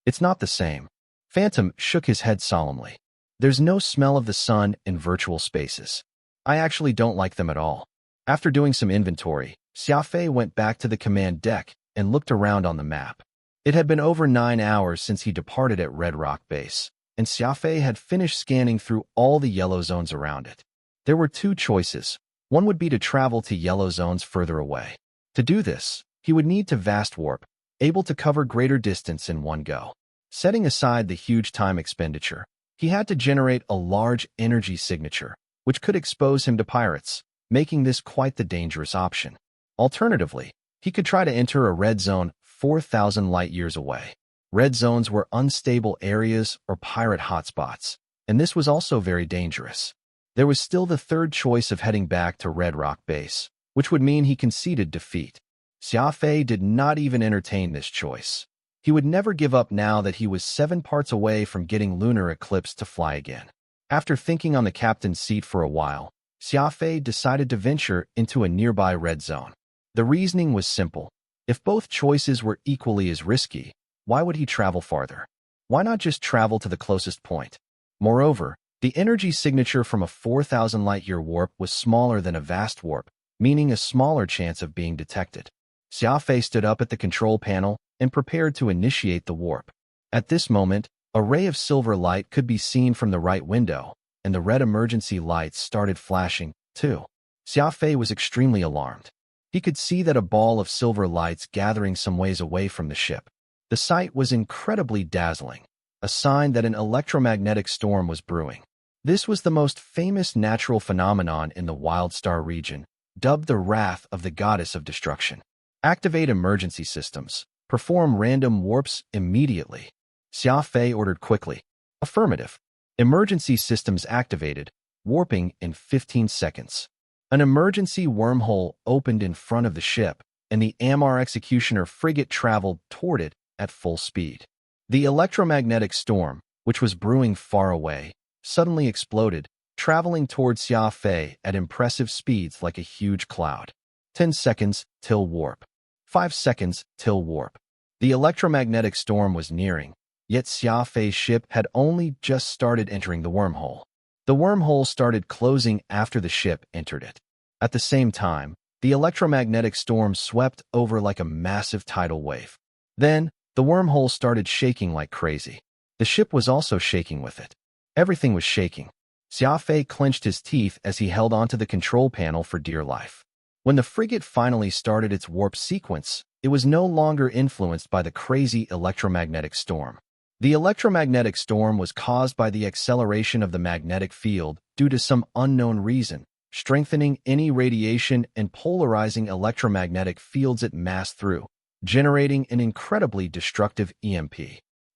"It's not the same." Phantom shook his head solemnly. "There's no smell of the sun in virtual spaces. I actually don't like them at all." After doing some inventory, Xia Fei went back to the command deck and looked around on the map. It had been over 9 hours since he departed at Red Rock Base, and Xia Fei had finished scanning through all the yellow zones around it. There were 2 choices. One would be to travel to yellow zones further away. To do this, he would need to vast warp, able to cover greater distance in one go. Setting aside the huge time expenditure, he had to generate a large energy signature, which could expose him to pirates, making this quite the dangerous option. Alternatively, he could try to enter a red zone 4,000 light-years away. Red zones were unstable areas or pirate hotspots, and this was also very dangerous. There was still the third choice of heading back to Red Rock Base, which would mean he conceded defeat. Xia Fei did not even entertain this choice. He would never give up now that he was 7 parts away from getting lunar eclipse to fly again. After thinking on the captain's seat for a while, Xia Fei decided to venture into a nearby red zone. The reasoning was simple. If both choices were equally as risky, why would he travel farther? Why not just travel to the closest point? Moreover, the energy signature from a 4,000 light-year warp was smaller than a vast warp, meaning a smaller chance of being detected. Xia Fei stood up at the control panel and prepared to initiate the warp. At this moment, a ray of silver light could be seen from the right window, and the red emergency lights started flashing, too. Xia Fei was extremely alarmed. He could see that a ball of silver lights gathering some ways away from the ship. The sight was incredibly dazzling, a sign that an electromagnetic storm was brewing. This was the most famous natural phenomenon in the Wild Star region, dubbed the Wrath of the Goddess of Destruction. Activate emergency systems. Perform random warps immediately. Xia Fei ordered quickly. Affirmative. Emergency systems activated, warping in 15 seconds. An emergency wormhole opened in front of the ship, and the Amar Executioner frigate traveled toward it at full speed. The electromagnetic storm, which was brewing far away, suddenly exploded, traveling toward Xia Fei at impressive speeds like a huge cloud. 10 seconds till warp. 5 seconds till warp. The electromagnetic storm was nearing, yet Xia Fei's ship had only just started entering the wormhole. The wormhole started closing after the ship entered it. At the same time, the electromagnetic storm swept over like a massive tidal wave. Then, the wormhole started shaking like crazy. The ship was also shaking with it. Everything was shaking. Xia Fei clenched his teeth as he held onto the control panel for dear life. When the frigate finally started its warp sequence, it was no longer influenced by the crazy electromagnetic storm. The electromagnetic storm was caused by the acceleration of the magnetic field due to some unknown reason, strengthening any radiation and polarizing electromagnetic fields it massed through, generating an incredibly destructive EMP.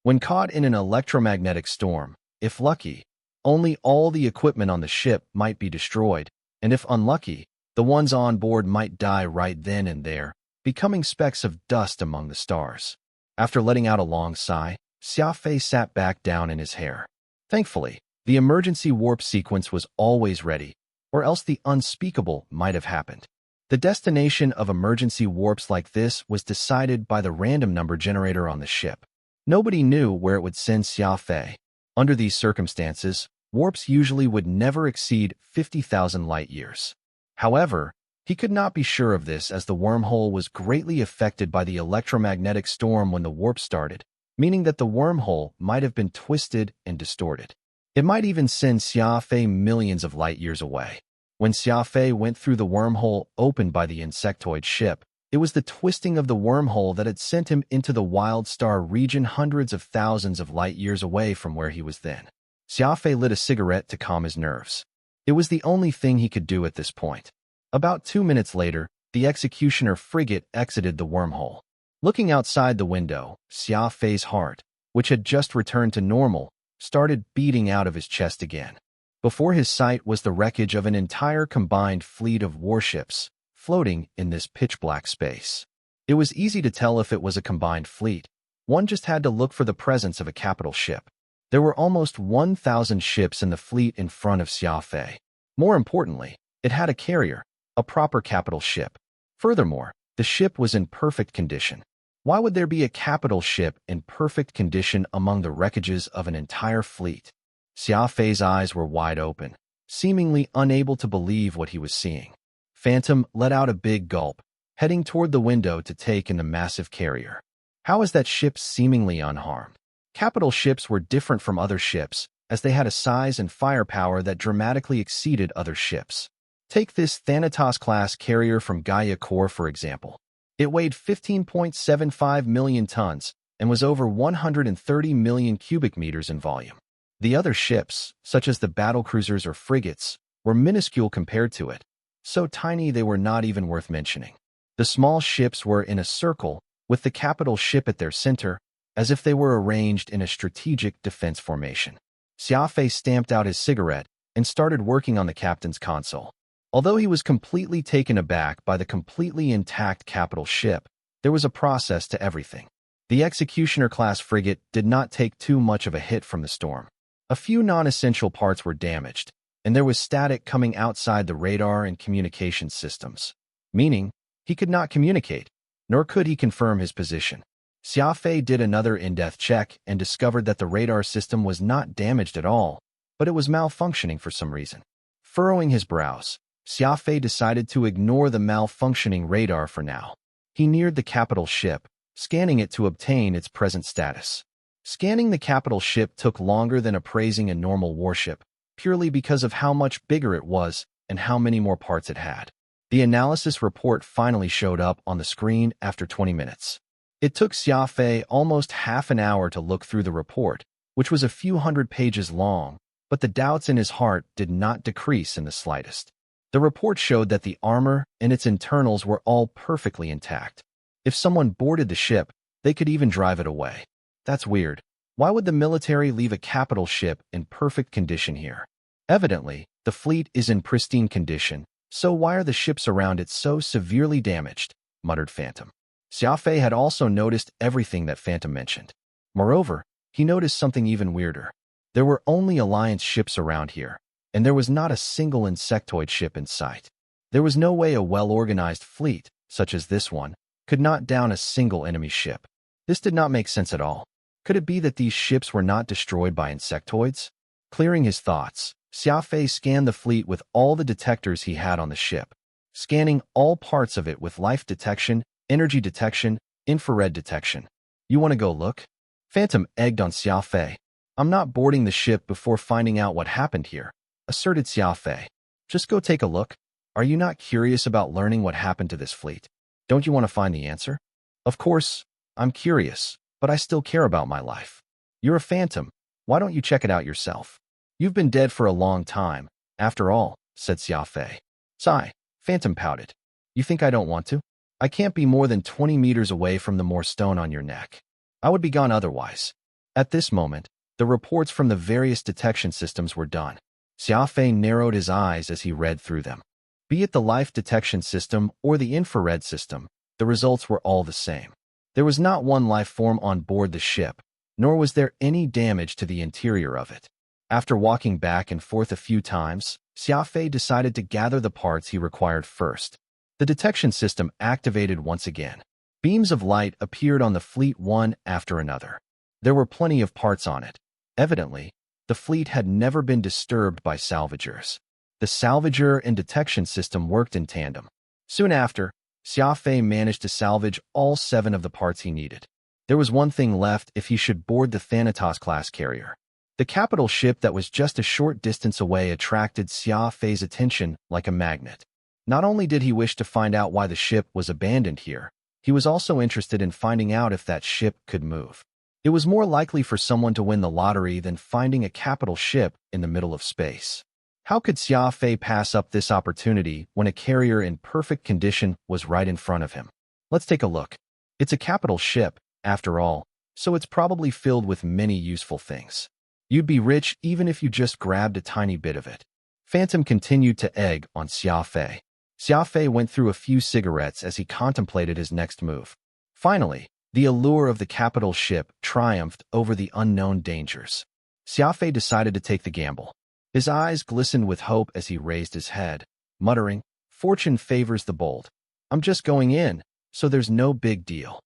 When caught in an electromagnetic storm, if lucky, only all the equipment on the ship might be destroyed, and if unlucky, the ones on board might die right then and there, becoming specks of dust among the stars. After letting out a long sigh, Xia Fei sat back down in his hair. Thankfully, the emergency warp sequence was always ready, or else the unspeakable might have happened. The destination of emergency warps like this was decided by the random number generator on the ship. Nobody knew where it would send Xia Fei. Under these circumstances, warps usually would never exceed 50,000 light-years. However, he could not be sure of this as the wormhole was greatly affected by the electromagnetic storm when the warp started, meaning that the wormhole might have been twisted and distorted. It might even send Xia Fei millions of light-years away. When Xia Fei went through the wormhole opened by the insectoid ship, it was the twisting of the wormhole that had sent him into the Wild Star region hundreds of thousands of light-years away from where he was then. Xia Fei lit a cigarette to calm his nerves. It was the only thing he could do at this point. About 2 minutes later, the Executioner frigate exited the wormhole. Looking outside the window, Xia Fei's heart, which had just returned to normal, started beating out of his chest again. Before his sight was the wreckage of an entire combined fleet of warships, floating in this pitch-black space. It was easy to tell if it was a combined fleet. One just had to look for the presence of a capital ship. There were almost 1,000 ships in the fleet in front of Xia Fei. More importantly, it had a carrier, a proper capital ship. Furthermore, the ship was in perfect condition. Why would there be a capital ship in perfect condition among the wreckages of an entire fleet? Xia Fei's eyes were wide open, seemingly unable to believe what he was seeing. Phantom let out a big gulp, heading toward the window to take in the massive carrier. How is that ship seemingly unharmed? Capital ships were different from other ships, as they had a size and firepower that dramatically exceeded other ships. Take this Thanatos-class carrier from Gaia Corps, for example. It weighed 15.75 million tons and was over 130 million cubic meters in volume. The other ships, such as the battlecruisers or frigates, were minuscule compared to it, so tiny they were not even worth mentioning. The small ships were in a circle, with the capital ship at their center, as if they were arranged in a strategic defense formation. Xia Fei stamped out his cigarette and started working on the captain's console. Although he was completely taken aback by the completely intact capital ship, there was a process to everything. The Executioner-class frigate did not take too much of a hit from the storm. A few non-essential parts were damaged, and there was static coming outside the radar and communication systems, meaning he could not communicate, nor could he confirm his position. Xia Fei did another in-depth check and discovered that the radar system was not damaged at all, but it was malfunctioning for some reason. Furrowing his brows, Xia Fei decided to ignore the malfunctioning radar for now. He neared the capital ship, scanning it to obtain its present status. Scanning the capital ship took longer than appraising a normal warship, purely because of how much bigger it was and how many more parts it had. The analysis report finally showed up on the screen after 20 minutes. It took Xia Fei almost half an hour to look through the report, which was a few hundred pages long, but the doubts in his heart did not decrease in the slightest. The report showed that the armor and its internals were all perfectly intact. If someone boarded the ship, they could even drive it away. That's weird. Why would the military leave a capital ship in perfect condition here? Evidently, the fleet is in pristine condition, so why are the ships around it so severely damaged? Muttered Phantom. Xia Fei had also noticed everything that Phantom mentioned. Moreover, he noticed something even weirder. There were only Alliance ships around here, and there was not a single insectoid ship in sight. There was no way a well-organized fleet, such as this one, could knock down a single enemy ship. This did not make sense at all. Could it be that these ships were not destroyed by insectoids? Clearing his thoughts, Xia Fei scanned the fleet with all the detectors he had on the ship, scanning all parts of it with life detection, energy detection, infrared detection. You want to go look? Phantom egged on Xia Fei. I'm not boarding the ship before finding out what happened here, asserted Xia Fei. Just go take a look. Are you not curious about learning what happened to this fleet? Don't you want to find the answer? Of course, I'm curious, but I still care about my life. You're a phantom. Why don't you check it out yourself? You've been dead for a long time, after all, said Xia Fei. Sigh, Phantom pouted. You think I don't want to? I can't be more than 20 meters away from the more stone on your neck. I would be gone otherwise. At this moment, the reports from the various detection systems were done. Xia Fei narrowed his eyes as he read through them. Be it the life detection system or the infrared system, the results were all the same. There was not one life form on board the ship, nor was there any damage to the interior of it. After walking back and forth a few times, Xia Fei decided to gather the parts he required first. The detection system activated once again. Beams of light appeared on the fleet one after another. There were plenty of parts on it. Evidently, the fleet had never been disturbed by salvagers. The salvager and detection system worked in tandem. Soon after, Xia Fei managed to salvage all 7 of the parts he needed. There was one thing left if he should board the Thanatos-class carrier. The capital ship that was just a short distance away attracted Xia Fei's attention like a magnet. Not only did he wish to find out why the ship was abandoned here, he was also interested in finding out if that ship could move. It was more likely for someone to win the lottery than finding a capital ship in the middle of space. How could Xia Fei pass up this opportunity when a carrier in perfect condition was right in front of him? Let's take a look. It's a capital ship, after all, so it's probably filled with many useful things. You'd be rich even if you just grabbed a tiny bit of it. Phantom continued to egg on Xia Fei. Xia Fei went through a few cigarettes as he contemplated his next move. Finally, the allure of the capital ship triumphed over the unknown dangers. Xia Fei decided to take the gamble. His eyes glistened with hope as he raised his head, muttering, "Fortune favors the bold. I'm just going in, so there's no big deal."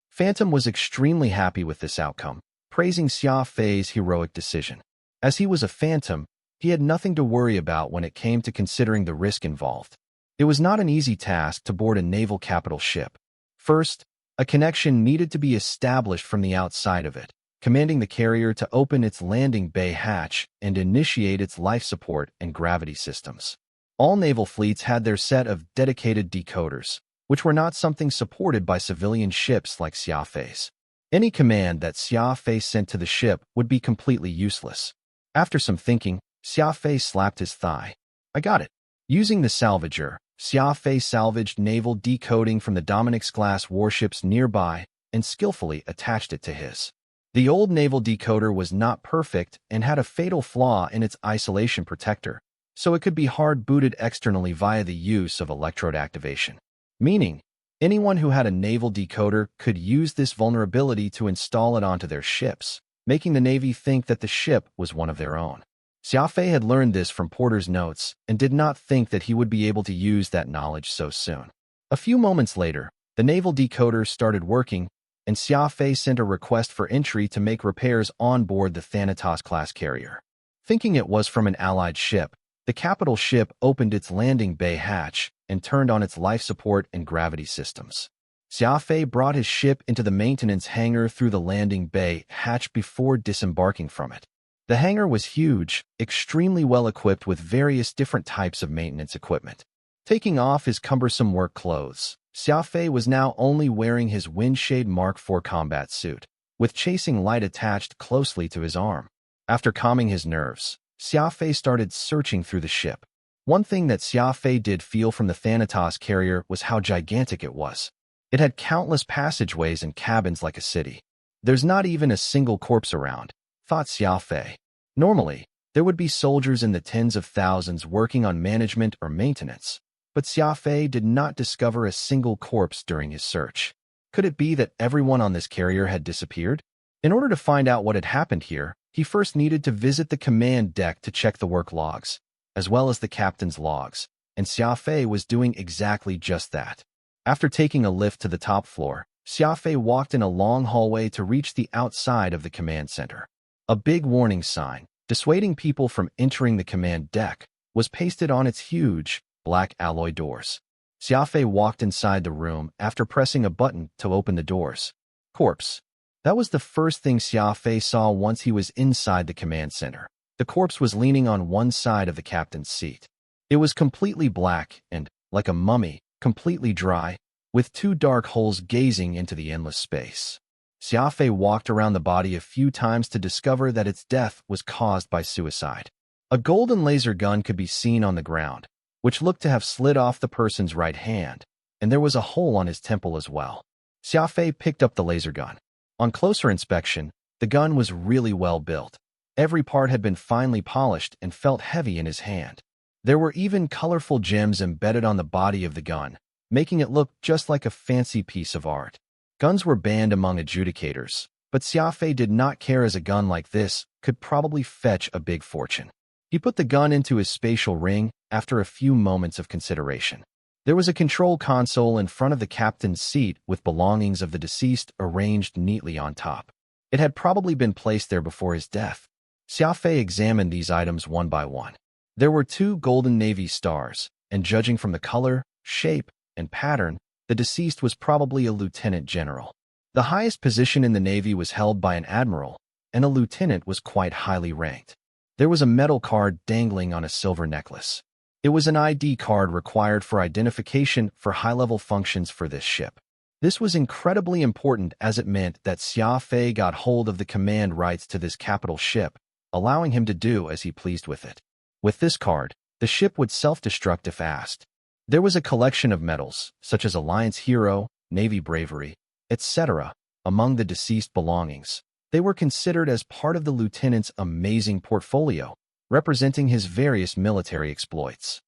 Phantom was extremely happy with this outcome, praising Xia Fei's heroic decision. As he was a phantom, he had nothing to worry about when it came to considering the risk involved. It was not an easy task to board a naval capital ship. First, a connection needed to be established from the outside of it, commanding the carrier to open its landing bay hatch and initiate its life support and gravity systems. All naval fleets had their set of dedicated decoders, which were not something supported by civilian ships like Xia Fei's. Any command that Xia Fei sent to the ship would be completely useless. After some thinking, Xia Fei slapped his thigh. I got it. Using the salvager, Xia Fei salvaged naval decoding from the Dominix-class warships nearby and skillfully attached it to his. The old naval decoder was not perfect and had a fatal flaw in its isolation protector, so it could be hard-booted externally via the use of electrode activation. Meaning, anyone who had a naval decoder could use this vulnerability to install it onto their ships, making the Navy think that the ship was one of their own. Xia Fei had learned this from Porter's notes and did not think that he would be able to use that knowledge so soon. A few moments later, the naval decoder started working, and Xia Fei sent a request for entry to make repairs on board the Thanatos-class carrier. Thinking it was from an Allied ship, the capital ship opened its landing bay hatch and turned on its life support and gravity systems. Xia Fei brought his ship into the maintenance hangar through the landing bay hatch before disembarking from it. The hangar was huge, extremely well equipped with various different types of maintenance equipment. Taking off his cumbersome work clothes, Xia Fei was now only wearing his Windshade Mark IV combat suit, with chasing light attached closely to his arm. After calming his nerves, Xia Fei started searching through the ship. One thing that Xia Fei did feel from the Thanatos carrier was how gigantic it was. It had countless passageways and cabins like a city. There's not even a single corpse around, thought Xia Fei. Normally, there would be soldiers in the tens of thousands working on management or maintenance, but Xia Fei did not discover a single corpse during his search. Could it be that everyone on this carrier had disappeared? In order to find out what had happened here, he first needed to visit the command deck to check the work logs, as well as the captain's logs, and Xia Fei was doing exactly just that. After taking a lift to the top floor, Xia Fei walked in a long hallway to reach the outside of the command center. A big warning sign, dissuading people from entering the command deck, was pasted on its huge, black alloy doors. Xia Fei walked inside the room after pressing a button to open the doors. Corpse. That was the first thing Xia Fei saw once he was inside the command center. The corpse was leaning on one side of the captain's seat. It was completely black and, like a mummy, completely dry, with two dark holes gazing into the endless space. Xia Fei walked around the body a few times to discover that its death was caused by suicide. A golden laser gun could be seen on the ground, which looked to have slid off the person's right hand, and there was a hole on his temple as well. Xia Fei picked up the laser gun. On closer inspection, the gun was really well built. Every part had been finely polished and felt heavy in his hand. There were even colorful gems embedded on the body of the gun, making it look just like a fancy piece of art. Guns were banned among adjudicators, but Xia Fei did not care, as a gun like this could probably fetch a big fortune. He put the gun into his spatial ring after a few moments of consideration. There was a control console in front of the captain's seat with belongings of the deceased arranged neatly on top. It had probably been placed there before his death. Xia Fei examined these items one by one. There were 2 golden navy stars, and judging from the color, shape, and pattern, the deceased was probably a lieutenant general. The highest position in the Navy was held by an admiral, and a lieutenant was quite highly ranked. There was a metal card dangling on a silver necklace. It was an ID card required for identification for high-level functions for this ship. This was incredibly important, as it meant that Xia Fei got hold of the command rights to this capital ship, allowing him to do as he pleased with it. With this card, the ship would self-destruct if asked. There was a collection of medals, such as Alliance Hero, Navy Bravery, etc., among the deceased belongings. They were considered as part of the lieutenant's amazing portfolio, representing his various military exploits.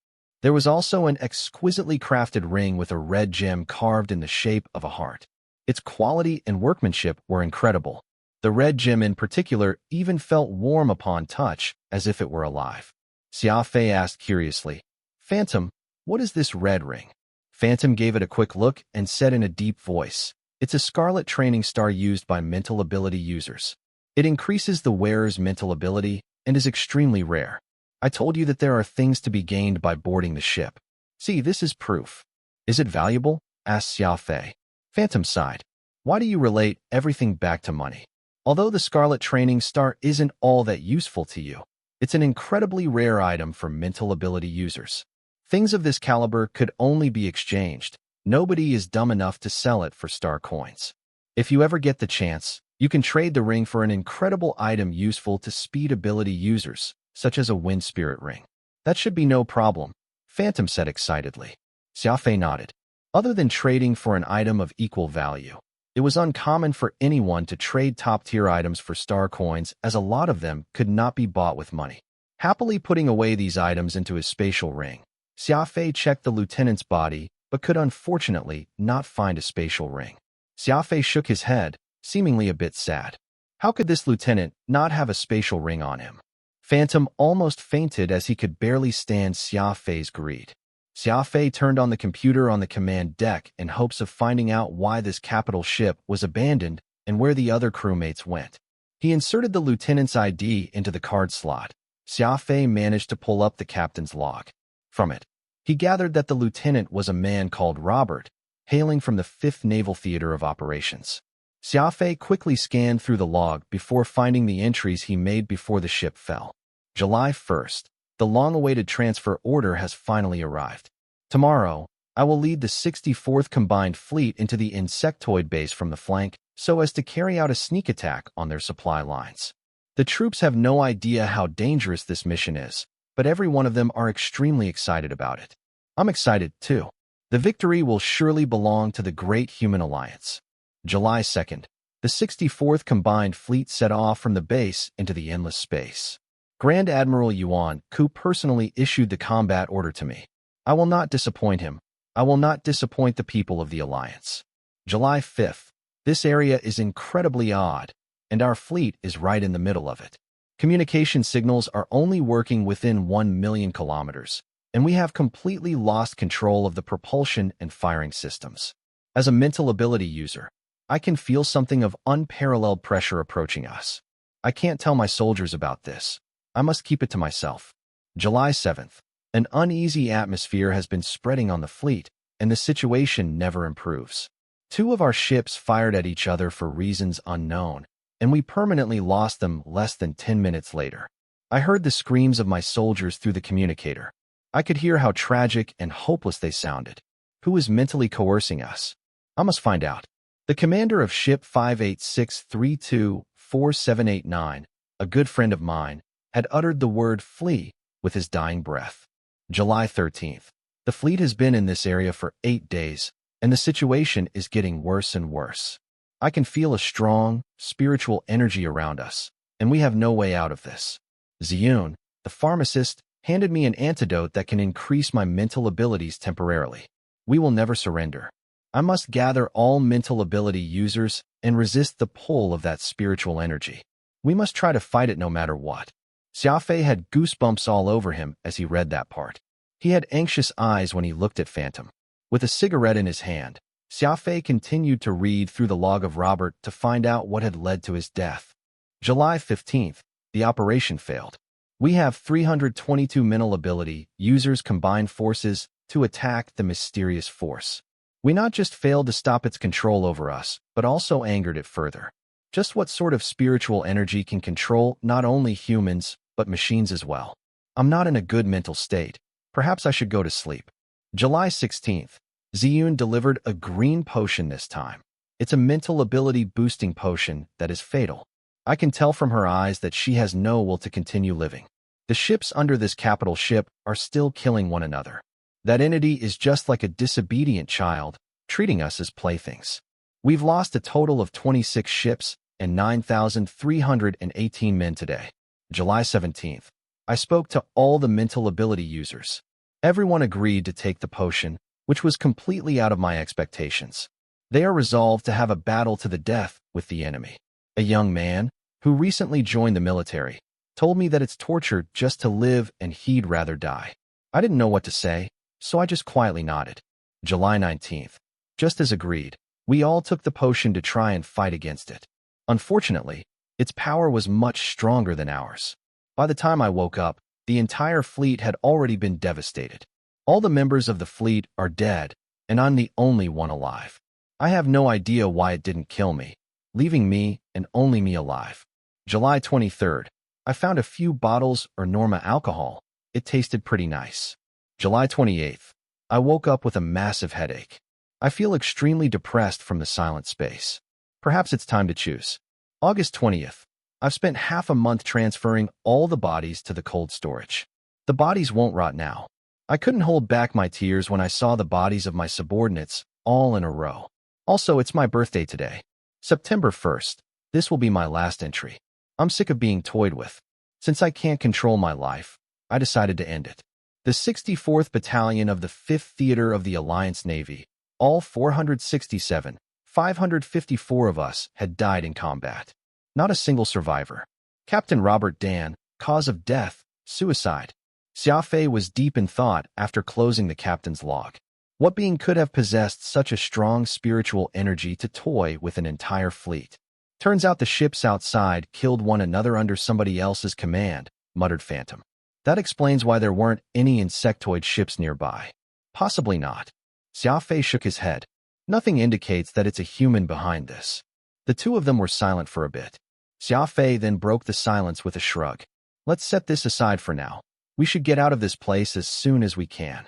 There was also an exquisitely crafted ring with a red gem carved in the shape of a heart. Its quality and workmanship were incredible. The red gem in particular even felt warm upon touch, as if it were alive. Xia Fei asked curiously, "Phantom, what is this red ring?" Phantom gave it a quick look and said in a deep voice, "It's a scarlet training star used by mental ability users. It increases the wearer's mental ability and is extremely rare. I told you that there are things to be gained by boarding the ship. See, this is proof." "Is it valuable?" asked Xia Fei. Phantom sighed. "Why do you relate everything back to money? Although the Scarlet Training Star isn't all that useful to you, it's an incredibly rare item for mental ability users. Things of this caliber could only be exchanged. Nobody is dumb enough to sell it for star coins. If you ever get the chance, you can trade the ring for an incredible item useful to speed ability users, such as a wind spirit ring." "That should be no problem," Phantom said excitedly. Xia Fei nodded. Other than trading for an item of equal value, it was uncommon for anyone to trade top-tier items for star coins, as a lot of them could not be bought with money. Happily putting away these items into his spatial ring, Xia Fei checked the lieutenant's body, but could unfortunately not find a spatial ring. Xia Fei shook his head, seemingly a bit sad. How could this lieutenant not have a spatial ring on him? Phantom almost fainted as he could barely stand Xia Fei's greed. Xia Fei turned on the computer on the command deck in hopes of finding out why this capital ship was abandoned and where the other crewmates went. He inserted the lieutenant's ID into the card slot. Xia Fei managed to pull up the captain's log. From it, he gathered that the lieutenant was a man called Robert, hailing from the 5th Naval Theater of Operations. Xia Fei quickly scanned through the log before finding the entries he made before the ship fell. July 1st. The long-awaited transfer order has finally arrived. Tomorrow, I will lead the 64th Combined Fleet into the insectoid base from the flank so as to carry out a sneak attack on their supply lines. The troops have no idea how dangerous this mission is, but every one of them are extremely excited about it. I'm excited, too. The victory will surely belong to the Great Human Alliance. July 2nd, the 64th Combined Fleet set off from the base into the endless space. Grand Admiral Yuan Ku personally issued the combat order to me. I will not disappoint him. I will not disappoint the people of the Alliance. July 5th, this area is incredibly odd, and our fleet is right in the middle of it. Communication signals are only working within 1 million kilometers, and we have completely lost control of the propulsion and firing systems. As a mental ability user, I can feel something of unparalleled pressure approaching us. I can't tell my soldiers about this. I must keep it to myself. July 7th. An uneasy atmosphere has been spreading on the fleet, and the situation never improves. Two of our ships fired at each other for reasons unknown, and we permanently lost them less than 10 minutes later. I heard the screams of my soldiers through the communicator. I could hear how tragic and hopeless they sounded. Who is mentally coercing us? I must find out. The commander of Ship 586324789, a good friend of mine, had uttered the word "flee" with his dying breath. July 13th. The fleet has been in this area for 8 days, and the situation is getting worse and worse. I can feel a strong, spiritual energy around us, and we have no way out of this. Ziyun, the pharmacist, handed me an antidote that can increase my mental abilities temporarily. We will never surrender. I must gather all mental ability users and resist the pull of that spiritual energy. We must try to fight it no matter what. Xia Fei had goosebumps all over him as he read that part. He had anxious eyes when he looked at Phantom. With a cigarette in his hand, Xia Fei continued to read through the log of Robert to find out what had led to his death. July 15th, the operation failed. We have 322 mental ability users combined forces to attack the mysterious force. We not just failed to stop its control over us, but also angered it further. Just what sort of spiritual energy can control not only humans, but machines as well? I'm not in a good mental state. Perhaps I should go to sleep. July 16th. Ziyun delivered a green potion this time. It's a mental ability boosting potion that is fatal. I can tell from her eyes that she has no will to continue living. The ships under this capital ship are still killing one another. That entity is just like a disobedient child, treating us as playthings. We've lost a total of 26 ships and 9,318 men today. July 17th. I spoke to all the mental ability users. Everyone agreed to take the potion, which was completely out of my expectations. They are resolved to have a battle to the death with the enemy. A young man, who recently joined the military, told me that it's torture just to live and he'd rather die. I didn't know what to say, so I just quietly nodded. July 19th. Just as agreed, we all took the potion to try and fight against it. Unfortunately, its power was much stronger than ours. By the time I woke up, the entire fleet had already been devastated. All the members of the fleet are dead, and I'm the only one alive. I have no idea why it didn't kill me, leaving me and only me alive. July 23rd. I found a few bottles of Norma alcohol. It tasted pretty nice. July 28th. I woke up with a massive headache. I feel extremely depressed from the silent space. Perhaps it's time to choose. August 20th. I've spent half a month transferring all the bodies to the cold storage. The bodies won't rot now. I couldn't hold back my tears when I saw the bodies of my subordinates all in a row. Also, it's my birthday today. September 1st. This will be my last entry. I'm sick of being toyed with. Since I can't control my life, I decided to end it. The 64th Battalion of the 5th Theater of the Alliance Navy, all 467, 554 of us had died in combat. Not a single survivor. Captain Robert Dan, cause of death, suicide. Xia Fei was deep in thought after closing the captain's log. What being could have possessed such a strong spiritual energy to toy with an entire fleet? Turns out the ships outside killed one another under somebody else's command, muttered Phantom. That explains why there weren't any insectoid ships nearby. Possibly not. Xia Fei shook his head. Nothing indicates that it's a human behind this. The two of them were silent for a bit. Xia Fei then broke the silence with a shrug. Let's set this aside for now. We should get out of this place as soon as we can.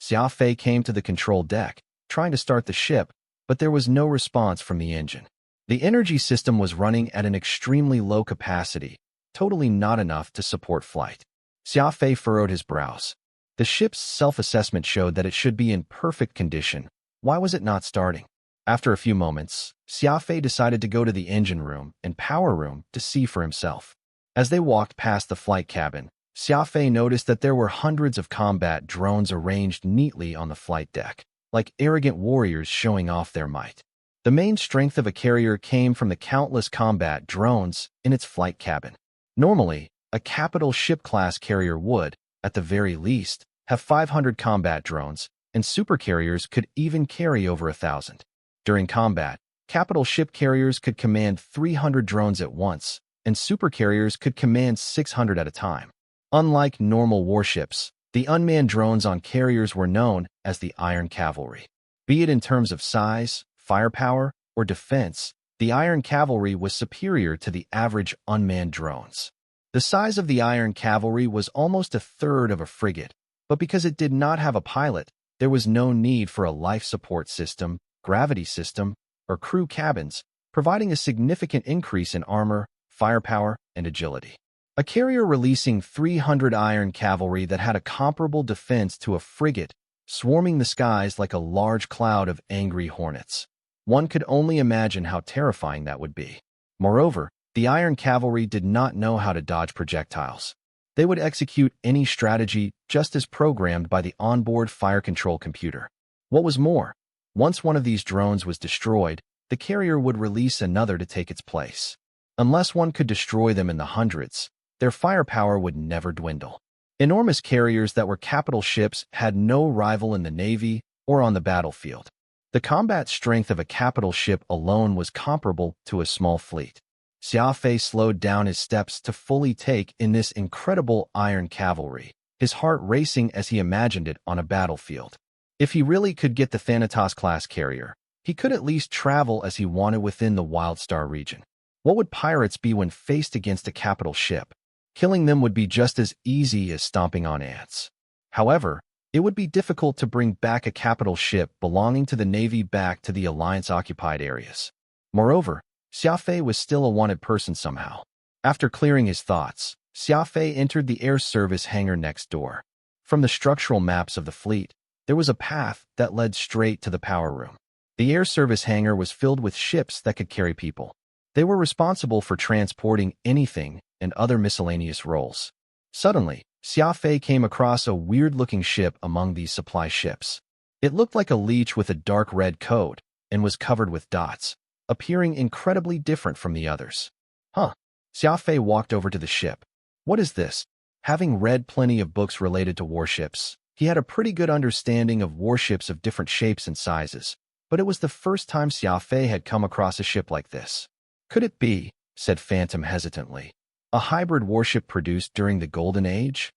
Xia Fei came to the control deck, trying to start the ship, but there was no response from the engine. The energy system was running at an extremely low capacity, totally not enough to support flight. Xia Fei furrowed his brows. The ship's self-assessment showed that it should be in perfect condition. Why was it not starting? After a few moments, Xia Fei decided to go to the engine room and power room to see for himself. As they walked past the flight cabin, Xia Fei noticed that there were hundreds of combat drones arranged neatly on the flight deck, like arrogant warriors showing off their might. The main strength of a carrier came from the countless combat drones in its flight cabin. Normally, a capital ship-class carrier would, at the very least, have 500 combat drones, and supercarriers could even carry over 1,000. During combat, capital ship carriers could command 300 drones at once, and supercarriers could command 600 at a time. Unlike normal warships, the unmanned drones on carriers were known as the Iron Cavalry. Be it in terms of size, firepower, or defense, the Iron Cavalry was superior to the average unmanned drones. The size of the Iron Cavalry was almost a third of a frigate, but because it did not have a pilot, there was no need for a life support system, gravity system, or crew cabins, providing a significant increase in armor, firepower, and agility. A carrier releasing 300 Iron Cavalry that had a comparable defense to a frigate, swarming the skies like a large cloud of angry hornets. One could only imagine how terrifying that would be. Moreover, the Iron Cavalry did not know how to dodge projectiles. They would execute any strategy just as programmed by the onboard fire control computer. What was more, once one of these drones was destroyed, the carrier would release another to take its place. Unless one could destroy them in the hundreds, their firepower would never dwindle. Enormous carriers that were capital ships had no rival in the Navy or on the battlefield. The combat strength of a capital ship alone was comparable to a small fleet. Xia Fei slowed down his steps to fully take in this incredible Iron Cavalry, his heart racing as he imagined it on a battlefield. If he really could get the Thanatos-class carrier, he could at least travel as he wanted within the Wildstar region. What would pirates be when faced against a capital ship? Killing them would be just as easy as stomping on ants. However, it would be difficult to bring back a capital ship belonging to the Navy back to the Alliance-occupied areas. Moreover, Xia Fei was still a wanted person somehow. After clearing his thoughts, Xia Fei entered the air service hangar next door. From the structural maps of the fleet, there was a path that led straight to the power room. The air service hangar was filled with ships that could carry people. They were responsible for transporting anything and other miscellaneous roles. Suddenly, Xia Fei came across a weird-looking ship among these supply ships. It looked like a leech with a dark red coat and was covered with dots, appearing incredibly different from the others. Xia Fei walked over to the ship. What is this? Having read plenty of books related to warships, he had a pretty good understanding of warships of different shapes and sizes, but it was the first time Xia Fei had come across a ship like this. Could it be, said Phantom hesitantly, a hybrid warship produced during the Golden Age?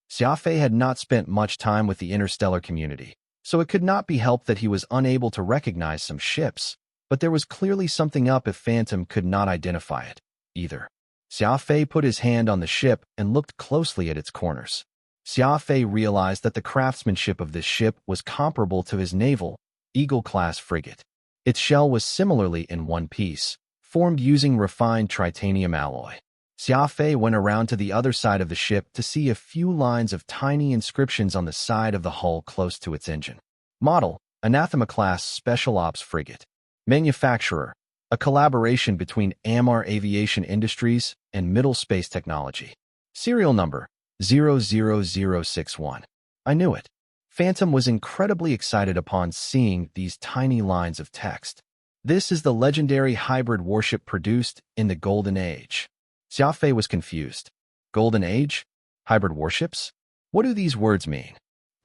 Xia Fei had not spent much time with the interstellar community, so it could not be helped that he was unable to recognize some ships, but there was clearly something up if Phantom could not identify it, either. Xia Fei put his hand on the ship and looked closely at its corners. Xia Fei realized that the craftsmanship of this ship was comparable to his naval, Eagle-class frigate. Its shell was similarly in one piece, formed using refined titanium alloy. Xia Fei went around to the other side of the ship to see a few lines of tiny inscriptions on the side of the hull close to its engine. Model, Anathema-class Special Ops frigate. Manufacturer, a collaboration between Amar Aviation Industries and Middle Space Technology. Serial number, 00061. I knew it. Phantom was incredibly excited upon seeing these tiny lines of text. This is the legendary hybrid warship produced in the Golden Age. Xia Fei was confused. Golden Age? Hybrid warships? What do these words mean?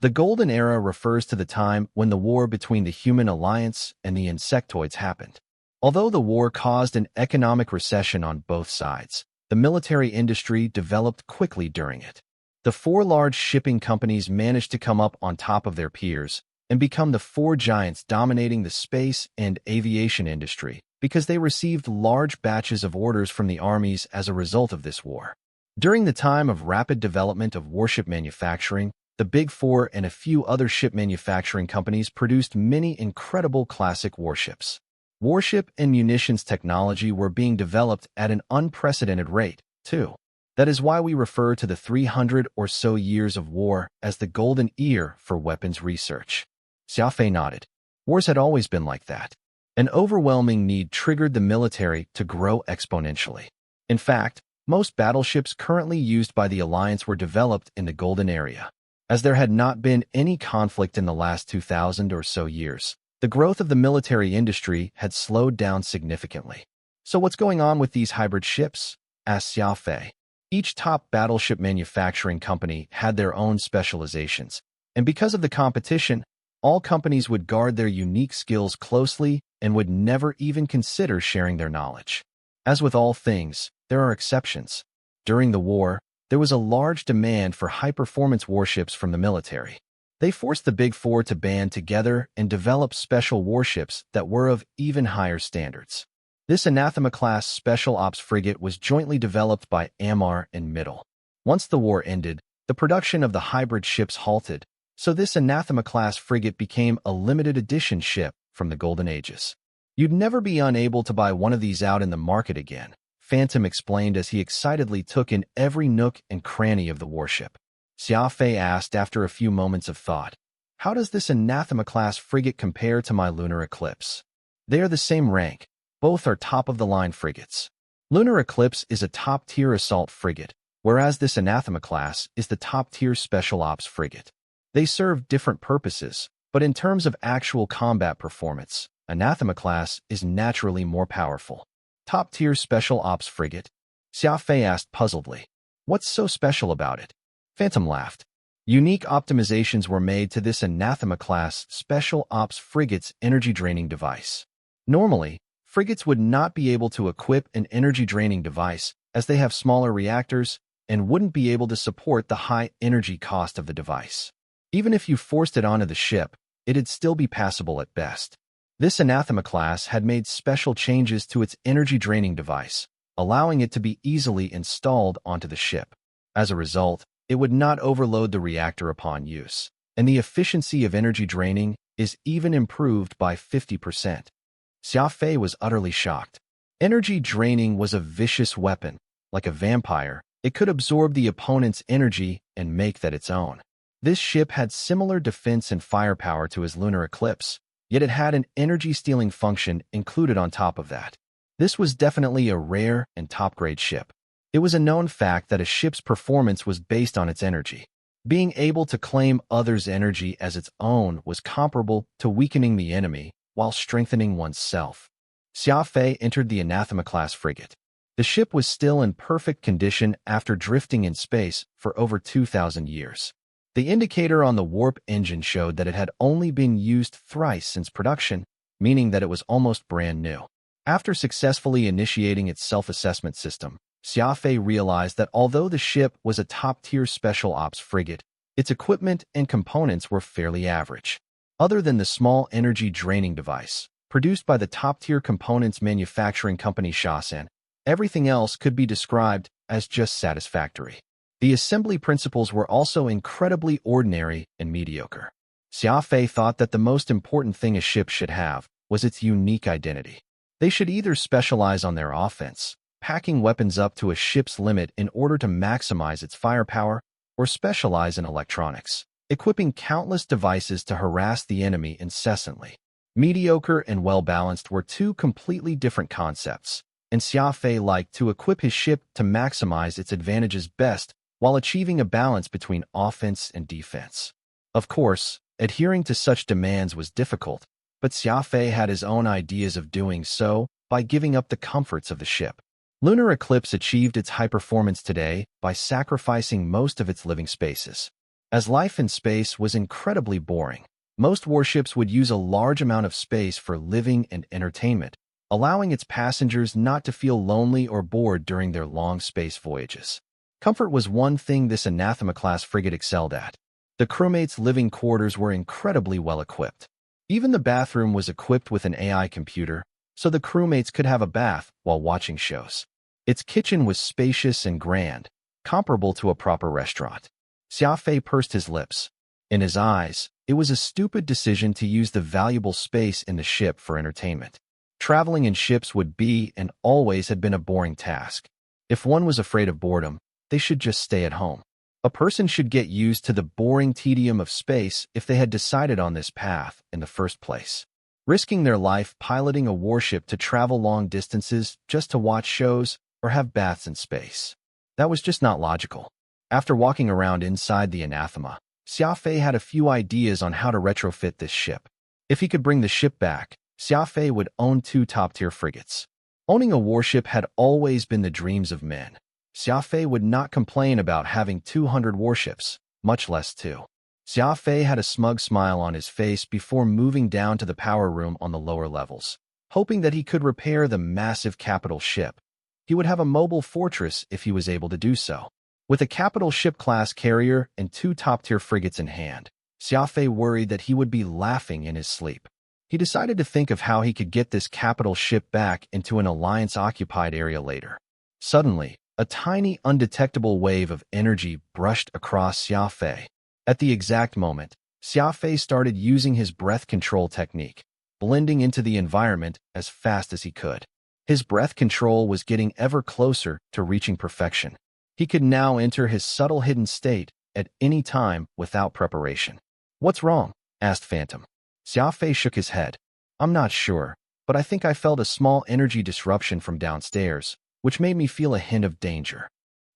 The Golden Era refers to the time when the war between the human alliance and the insectoids happened. Although the war caused an economic recession on both sides, the military industry developed quickly during it. The four large shipping companies managed to come up on top of their peers and become the four giants dominating the space and aviation industry because they received large batches of orders from the armies as a result of this war. During the time of rapid development of warship manufacturing, the Big Four and a few other ship manufacturing companies produced many incredible classic warships. Warship and munitions technology were being developed at an unprecedented rate, too. That is why we refer to the 300 or so years of war as the golden era for weapons research. Xia Fei nodded. Wars had always been like that. An overwhelming need triggered the military to grow exponentially. In fact, most battleships currently used by the Alliance were developed in the golden era. As there had not been any conflict in the last 2,000 or so years, the growth of the military industry had slowed down significantly. So what's going on with these hybrid ships? Asked Xia Fei. Each top battleship manufacturing company had their own specializations, and because of the competition, all companies would guard their unique skills closely and would never even consider sharing their knowledge. As with all things, there are exceptions. During the war, there was a large demand for high-performance warships from the military. They forced the Big Four to band together and develop special warships that were of even higher standards. This Anathema-class special ops frigate was jointly developed by Amar and Middle. Once the war ended, the production of the hybrid ships halted, so this Anathema-class frigate became a limited edition ship from the Golden Ages. You'd never be unable to buy one of these out in the market again, Phantom explained as he excitedly took in every nook and cranny of the warship. Xia Fei asked after a few moments of thought, "How does this Anathema-class frigate compare to my Lunar Eclipse?" They are the same rank. Both are top-of-the-line frigates. Lunar Eclipse is a top-tier assault frigate, whereas this Anathema class is the top-tier special ops frigate. They serve different purposes, but in terms of actual combat performance, Anathema class is naturally more powerful. Top-tier special ops frigate? Xia Fei asked puzzledly. What's so special about it? Phantom laughed. Unique optimizations were made to this Anathema class special ops frigate's energy-draining device. Normally, frigates would not be able to equip an energy-draining device as they have smaller reactors and wouldn't be able to support the high energy cost of the device. Even if you forced it onto the ship, it'd still be passable at best. This Anathema class had made special changes to its energy-draining device, allowing it to be easily installed onto the ship. As a result, it would not overload the reactor upon use, and the efficiency of energy draining is even improved by 50%. Xia Fei was utterly shocked. Energy draining was a vicious weapon. Like a vampire, it could absorb the opponent's energy and make that its own. This ship had similar defense and firepower to his Lunar Eclipse, yet it had an energy-stealing function included on top of that. This was definitely a rare and top-grade ship. It was a known fact that a ship's performance was based on its energy. Being able to claim others' energy as its own was comparable to weakening the enemy while strengthening oneself. Xia Fei entered the Anathema-class frigate. The ship was still in perfect condition after drifting in space for over 2,000 years. The indicator on the warp engine showed that it had only been used thrice since production, meaning that it was almost brand new. After successfully initiating its self-assessment system, Xia Fei realized that although the ship was a top-tier special ops frigate, its equipment and components were fairly average. Other than the small energy-draining device, produced by the top-tier components manufacturing company Shaosan, everything else could be described as just satisfactory. The assembly principles were also incredibly ordinary and mediocre. Xia Fei thought that the most important thing a ship should have was its unique identity. They should either specialize on their offense, packing weapons up to a ship's limit in order to maximize its firepower, or specialize in electronics, equipping countless devices to harass the enemy incessantly. Mediocre and well-balanced were two completely different concepts, and Xia Fei liked to equip his ship to maximize its advantages best while achieving a balance between offense and defense. Of course, adhering to such demands was difficult, but Xia Fei had his own ideas of doing so by giving up the comforts of the ship. Lunar Eclipse achieved its high performance today by sacrificing most of its living spaces. As life in space was incredibly boring, most warships would use a large amount of space for living and entertainment, allowing its passengers not to feel lonely or bored during their long space voyages. Comfort was one thing this Anathema-class frigate excelled at. The crewmates' living quarters were incredibly well equipped. Even the bathroom was equipped with an AI computer, so the crewmates could have a bath while watching shows. Its kitchen was spacious and grand, comparable to a proper restaurant. Xia Fei pursed his lips. In his eyes, it was a stupid decision to use the valuable space in the ship for entertainment. Traveling in ships would be and always had been a boring task. If one was afraid of boredom, they should just stay at home. A person should get used to the boring tedium of space if they had decided on this path in the first place. Risking their life piloting a warship to travel long distances just to watch shows or have baths in space. That was just not logical. After walking around inside the anathema, Xia Fei had a few ideas on how to retrofit this ship. If he could bring the ship back, Xia Fei would own 2 top-tier frigates. Owning a warship had always been the dreams of men. Xia Fei would not complain about having 200 warships, much less 2. Xia Fei had a smug smile on his face before moving down to the power room on the lower levels, hoping that he could repair the massive capital ship. He would have a mobile fortress if he was able to do so. With a capital ship-class carrier and 2 top-tier frigates in hand, Xia Fei worried that he would be laughing in his sleep. He decided to think of how he could get this capital ship back into an Alliance-occupied area later. Suddenly, a tiny, undetectable wave of energy brushed across Xia Fei. At the exact moment, Xia Fei started using his breath control technique, blending into the environment as fast as he could. His breath control was getting ever closer to reaching perfection. He could now enter his subtle hidden state at any time without preparation. "What's wrong?" asked Phantom. Xia Fei shook his head. "I'm not sure, but I think I felt a small energy disruption from downstairs, which made me feel a hint of danger."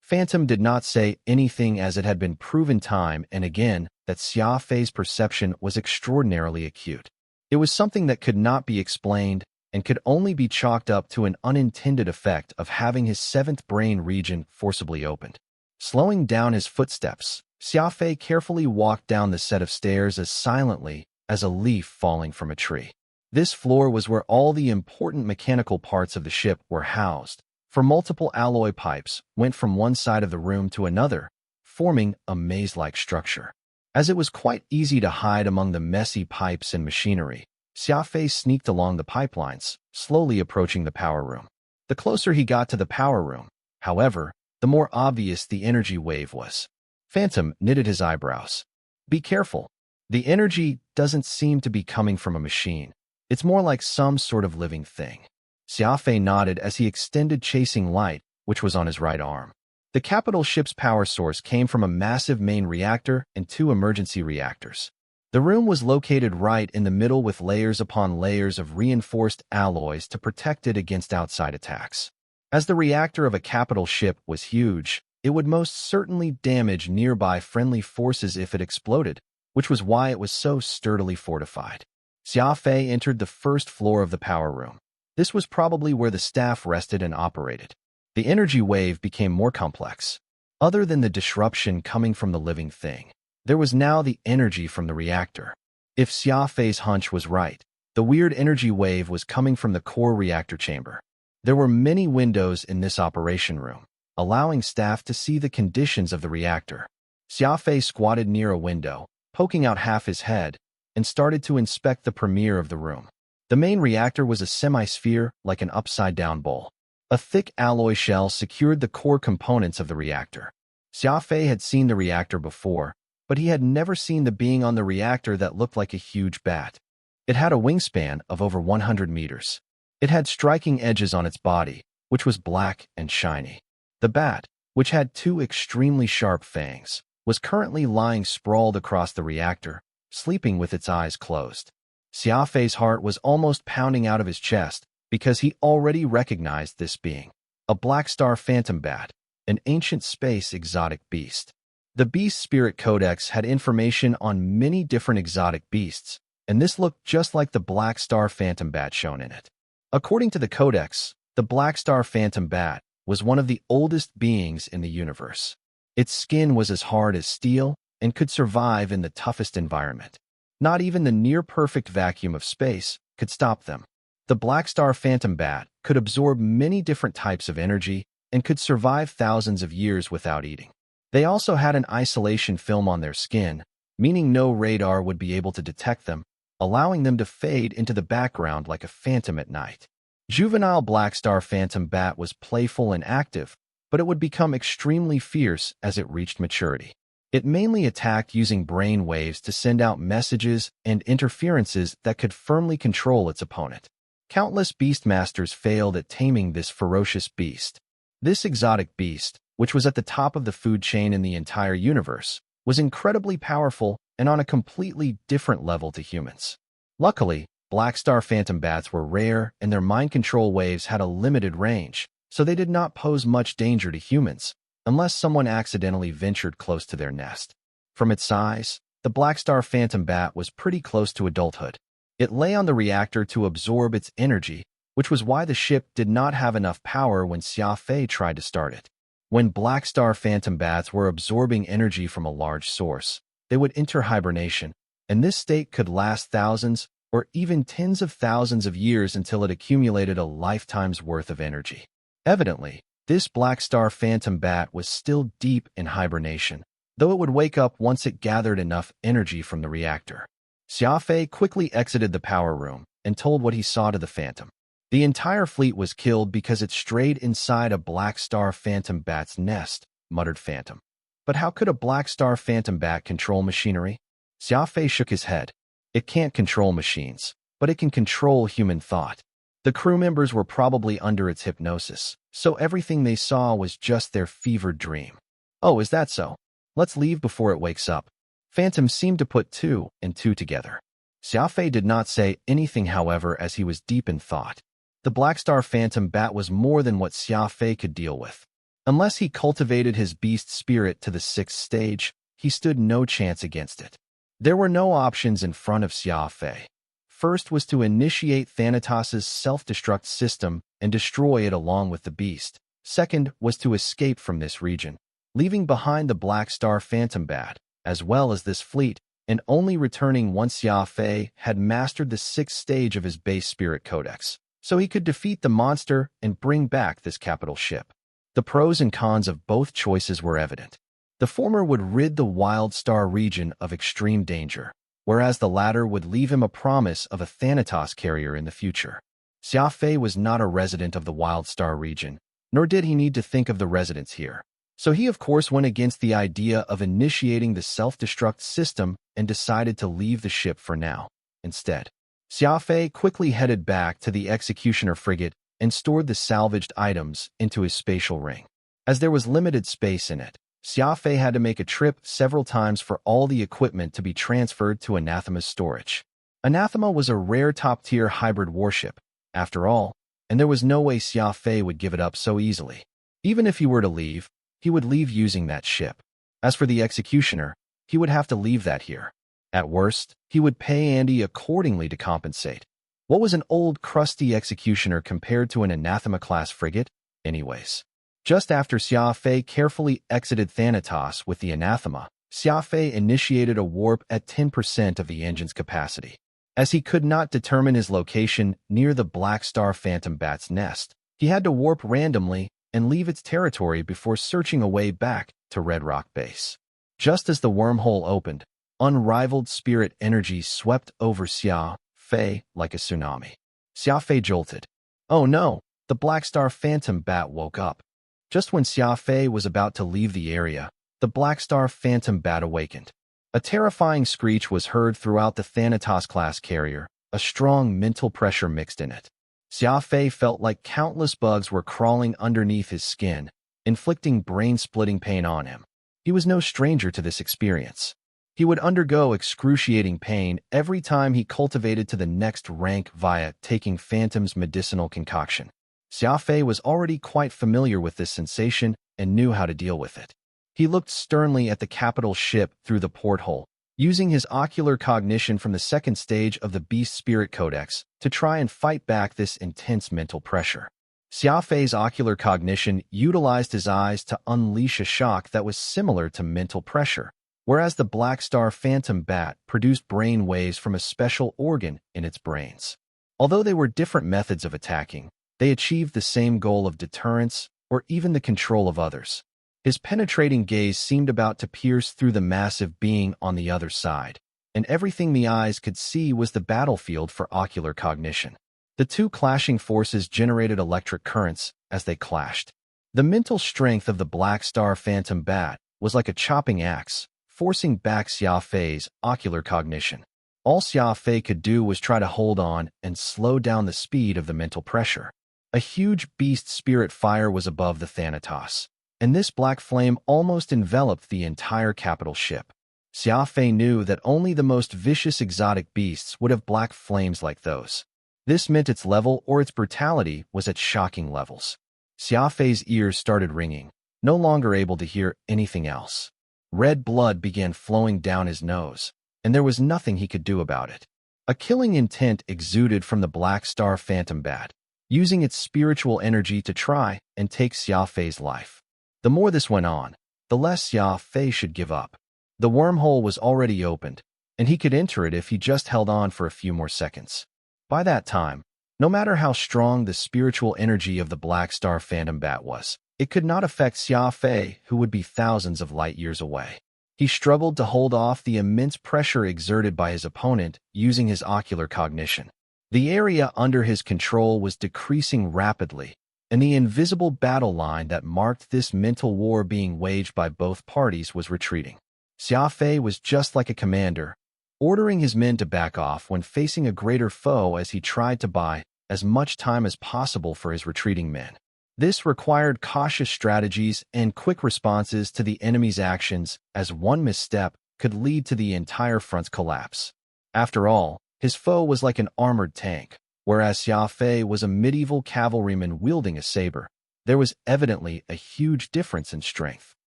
Phantom did not say anything as it had been proven time and again that Xia Fei's perception was extraordinarily acute. It was something that could not be explained and could only be chalked up to an unintended effect of having his 7th brain region forcibly opened. Slowing down his footsteps, Xia Fei carefully walked down the set of stairs as silently as a leaf falling from a tree. This floor was where all the important mechanical parts of the ship were housed, for multiple alloy pipes went from one side of the room to another, forming a maze-like structure. As it was quite easy to hide among the messy pipes and machinery, Xia Fei sneaked along the pipelines, slowly approaching the power room. The closer he got to the power room, however, the more obvious the energy wave was. Phantom knitted his eyebrows. "Be careful. The energy doesn't seem to be coming from a machine. It's more like some sort of living thing." Xia Fei nodded as he extended chasing light, which was on his right arm. The capital ship's power source came from a massive main reactor and 2 emergency reactors. The room was located right in the middle with layers upon layers of reinforced alloys to protect it against outside attacks. As the reactor of a capital ship was huge, it would most certainly damage nearby friendly forces if it exploded, which was why it was so sturdily fortified. Xia Fei entered the first floor of the power room. This was probably where the staff rested and operated. The energy wave became more complex. Other than the disruption coming from the living thing, there was now the energy from the reactor. If Xia Fei's hunch was right, the weird energy wave was coming from the core reactor chamber. There were many windows in this operation room, allowing staff to see the conditions of the reactor. Xia Fei squatted near a window, poking out half his head, and started to inspect the premiere of the room. The main reactor was a semi-sphere like an upside-down bowl. A thick alloy shell secured the core components of the reactor. Xia Fei had seen the reactor before, but he had never seen the being on the reactor that looked like a huge bat. It had a wingspan of over 100 meters. It had striking edges on its body, which was black and shiny. The bat, which had 2 extremely sharp fangs, was currently lying sprawled across the reactor, sleeping with its eyes closed. Xia Fei's heart was almost pounding out of his chest because he already recognized this being. A Black Star Phantom Bat, an ancient space exotic beast. The Beast Spirit Codex had information on many different exotic beasts, and this looked just like the Black Star Phantom Bat shown in it. According to the Codex, the Black Star Phantom Bat was one of the oldest beings in the universe. Its skin was as hard as steel and could survive in the toughest environment. Not even the near-perfect vacuum of space could stop them. The Black Star Phantom Bat could absorb many different types of energy and could survive thousands of years without eating. They also had an isolation film on their skin, meaning no radar would be able to detect them, allowing them to fade into the background like a phantom at night. Juvenile Black Star Phantom Bat was playful and active, but it would become extremely fierce as it reached maturity. It mainly attacked using brain waves to send out messages and interferences that could firmly control its opponent. Countless beastmasters failed at taming this ferocious beast. This exotic beast, which was at the top of the food chain in the entire universe, was incredibly powerful and on a completely different level to humans. Luckily, Black Star Phantom Bats were rare and their mind control waves had a limited range, so they did not pose much danger to humans, unless someone accidentally ventured close to their nest. From its size, the Black Star Phantom Bat was pretty close to adulthood. It lay on the reactor to absorb its energy, which was why the ship did not have enough power when Xia Fei tried to start it. When Black Star Phantom Bats were absorbing energy from a large source, they would enter hibernation, and this state could last thousands or even tens of thousands of years until it accumulated a lifetime's worth of energy. Evidently, this Black Star Phantom Bat was still deep in hibernation, though it would wake up once it gathered enough energy from the reactor. Xia Fei quickly exited the power room and told what he saw to the Phantom. The entire fleet was killed because it strayed inside a Black Star Phantom Bat's nest, muttered Phantom. But how could a Black Star Phantom Bat control machinery? Xia Fei shook his head. It can't control machines, but it can control human thought. The crew members were probably under its hypnosis, so everything they saw was just their fevered dream. Oh, is that so? Let's leave before it wakes up. Phantom seemed to put two and two together. Xia Fei did not say anything, however, as he was deep in thought. The Black Star Phantom Bat was more than what Xia Fei could deal with. Unless he cultivated his beast spirit to the 6th stage, he stood no chance against it. There were no options in front of Xia Fei. First was to initiate Thanatos' self-destruct system and destroy it along with the beast. Second was to escape from this region, leaving behind the Black Star Phantom Bat, as well as this fleet, and only returning once Xia Fei had mastered the 6th stage of his base spirit codex, so he could defeat the monster and bring back this capital ship. The pros and cons of both choices were evident. The former would rid the Wild Star region of extreme danger, whereas the latter would leave him a promise of a Thanatos carrier in the future. Xia Fei was not a resident of the Wild Star region, nor did he need to think of the residents here. So he of course went against the idea of initiating the self-destruct system and decided to leave the ship for now. Instead, Xia Fei quickly headed back to the Executioner frigate and stored the salvaged items into his spatial ring. As there was limited space in it, Xia Fei had to make a trip several times for all the equipment to be transferred to Anathema's storage. Anathema was a rare top-tier hybrid warship, after all, and there was no way Xia Fei would give it up so easily. Even if he were to leave, he would leave using that ship. As for the Executioner, he would have to leave that here. At worst, he would pay Andy accordingly to compensate. What was an old, crusty Executioner compared to an Anathema-class frigate, anyways? Just after Xia Fei carefully exited Thanatos with the Anathema, Xia Fei initiated a warp at 10% of the engine's capacity. As he could not determine his location near the Black Star Phantom Bat's nest, he had to warp randomly and leave its territory before searching a way back to Red Rock Base. Just as the wormhole opened, unrivaled spirit energy swept over Xia Fei like a tsunami. Xia Fei jolted. Oh no, the Black Star Phantom Bat woke up. Just when Xia Fei was about to leave the area, the Black Star Phantom Bat awakened. A terrifying screech was heard throughout the Thanatos-class carrier, a strong mental pressure mixed in it. Xia Fei felt like countless bugs were crawling underneath his skin, inflicting brain-splitting pain on him. He was no stranger to this experience. He would undergo excruciating pain every time he cultivated to the next rank via taking Phantom's medicinal concoction. Xia Fei was already quite familiar with this sensation and knew how to deal with it. He looked sternly at the capital ship through the porthole, using his ocular cognition from the 2nd stage of the Beast Spirit Codex to try and fight back this intense mental pressure. Xia Fei's ocular cognition utilized his eyes to unleash a shock that was similar to mental pressure, whereas the Black Star Phantom Bat produced brain waves from a special organ in its brains. Although they were different methods of attacking, they achieved the same goal of deterrence or even the control of others. His penetrating gaze seemed about to pierce through the massive being on the other side, and everything the eyes could see was the battlefield for ocular cognition. The two clashing forces generated electric currents as they clashed. The mental strength of the Black Star Phantom Bat was like a chopping axe, forcing back Xia Fei's ocular cognition. All Xia Fei could do was try to hold on and slow down the speed of the mental pressure. A huge beast spirit fire was above the Thanatos, and this black flame almost enveloped the entire capital ship. Xia Fei knew that only the most vicious exotic beasts would have black flames like those. This meant its level or its brutality was at shocking levels. Xia Fei's ears started ringing, no longer able to hear anything else. Red blood began flowing down his nose, and there was nothing he could do about it. A killing intent exuded from the Black Star Phantom Bat, using its spiritual energy to try and take Xia Fei's life. The more this went on, the less Xia Fei should give up. The wormhole was already opened, and he could enter it if he just held on for a few more seconds. By that time, no matter how strong the spiritual energy of the Black Star Phantom Bat was, it could not affect Xia Fei, who would be thousands of light years away. He struggled to hold off the immense pressure exerted by his opponent using his ocular cognition. The area under his control was decreasing rapidly, and the invisible battle line that marked this mental war being waged by both parties was retreating. Xia Fei was just like a commander, ordering his men to back off when facing a greater foe as he tried to buy as much time as possible for his retreating men. This required cautious strategies and quick responses to the enemy's actions, as one misstep could lead to the entire front's collapse. After all, his foe was like an armored tank, whereas Xia Fei was a medieval cavalryman wielding a saber. There was evidently a huge difference in strength.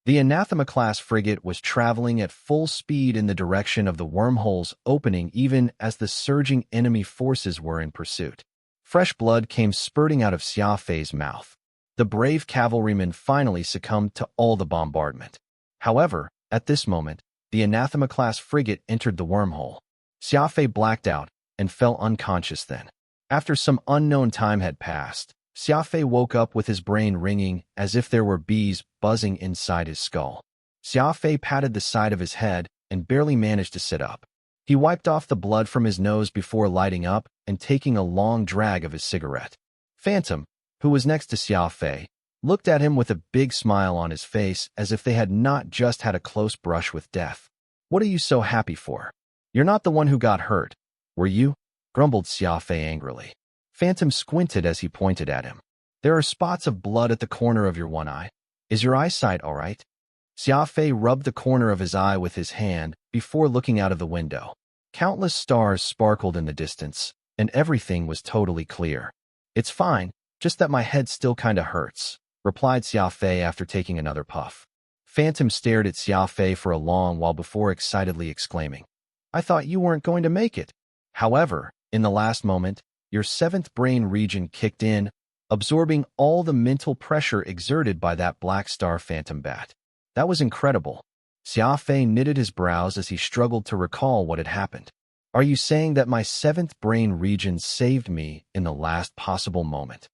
The Anathema-class frigate was traveling at full speed in the direction of the wormhole's opening even as the surging enemy forces were in pursuit. Fresh blood came spurting out of Xia Fei's mouth. The brave cavalryman finally succumbed to all the bombardment. However, at this moment, the Anathema-class frigate entered the wormhole. Xia Fei blacked out and fell unconscious then. After some unknown time had passed, Xia Fei woke up with his brain ringing as if there were bees buzzing inside his skull. Xia Fei patted the side of his head and barely managed to sit up. He wiped off the blood from his nose before lighting up and taking a long drag of his cigarette. Phantom, who was next to Xia Fei, looked at him with a big smile on his face as if they had not just had a close brush with death. "What are you so happy for? You're not the one who got hurt, were you?" grumbled Xia Fei angrily. Phantom squinted as he pointed at him. "There are spots of blood at the corner of your one eye. Is your eyesight all right?" Xia Fei rubbed the corner of his eye with his hand before looking out of the window. Countless stars sparkled in the distance, and everything was totally clear. "It's fine, just that my head still kinda hurts," replied Xia Fei after taking another puff. Phantom stared at Xia Fei for a long while before excitedly exclaiming, "I thought you weren't going to make it." However, in the last moment, your seventh brain region kicked in, absorbing all the mental pressure exerted by that Black Star Phantom Bat. That was incredible. Xia Fei knitted his brows as he struggled to recall what had happened. "Are you saying that my seventh brain region saved me in the last possible moment?"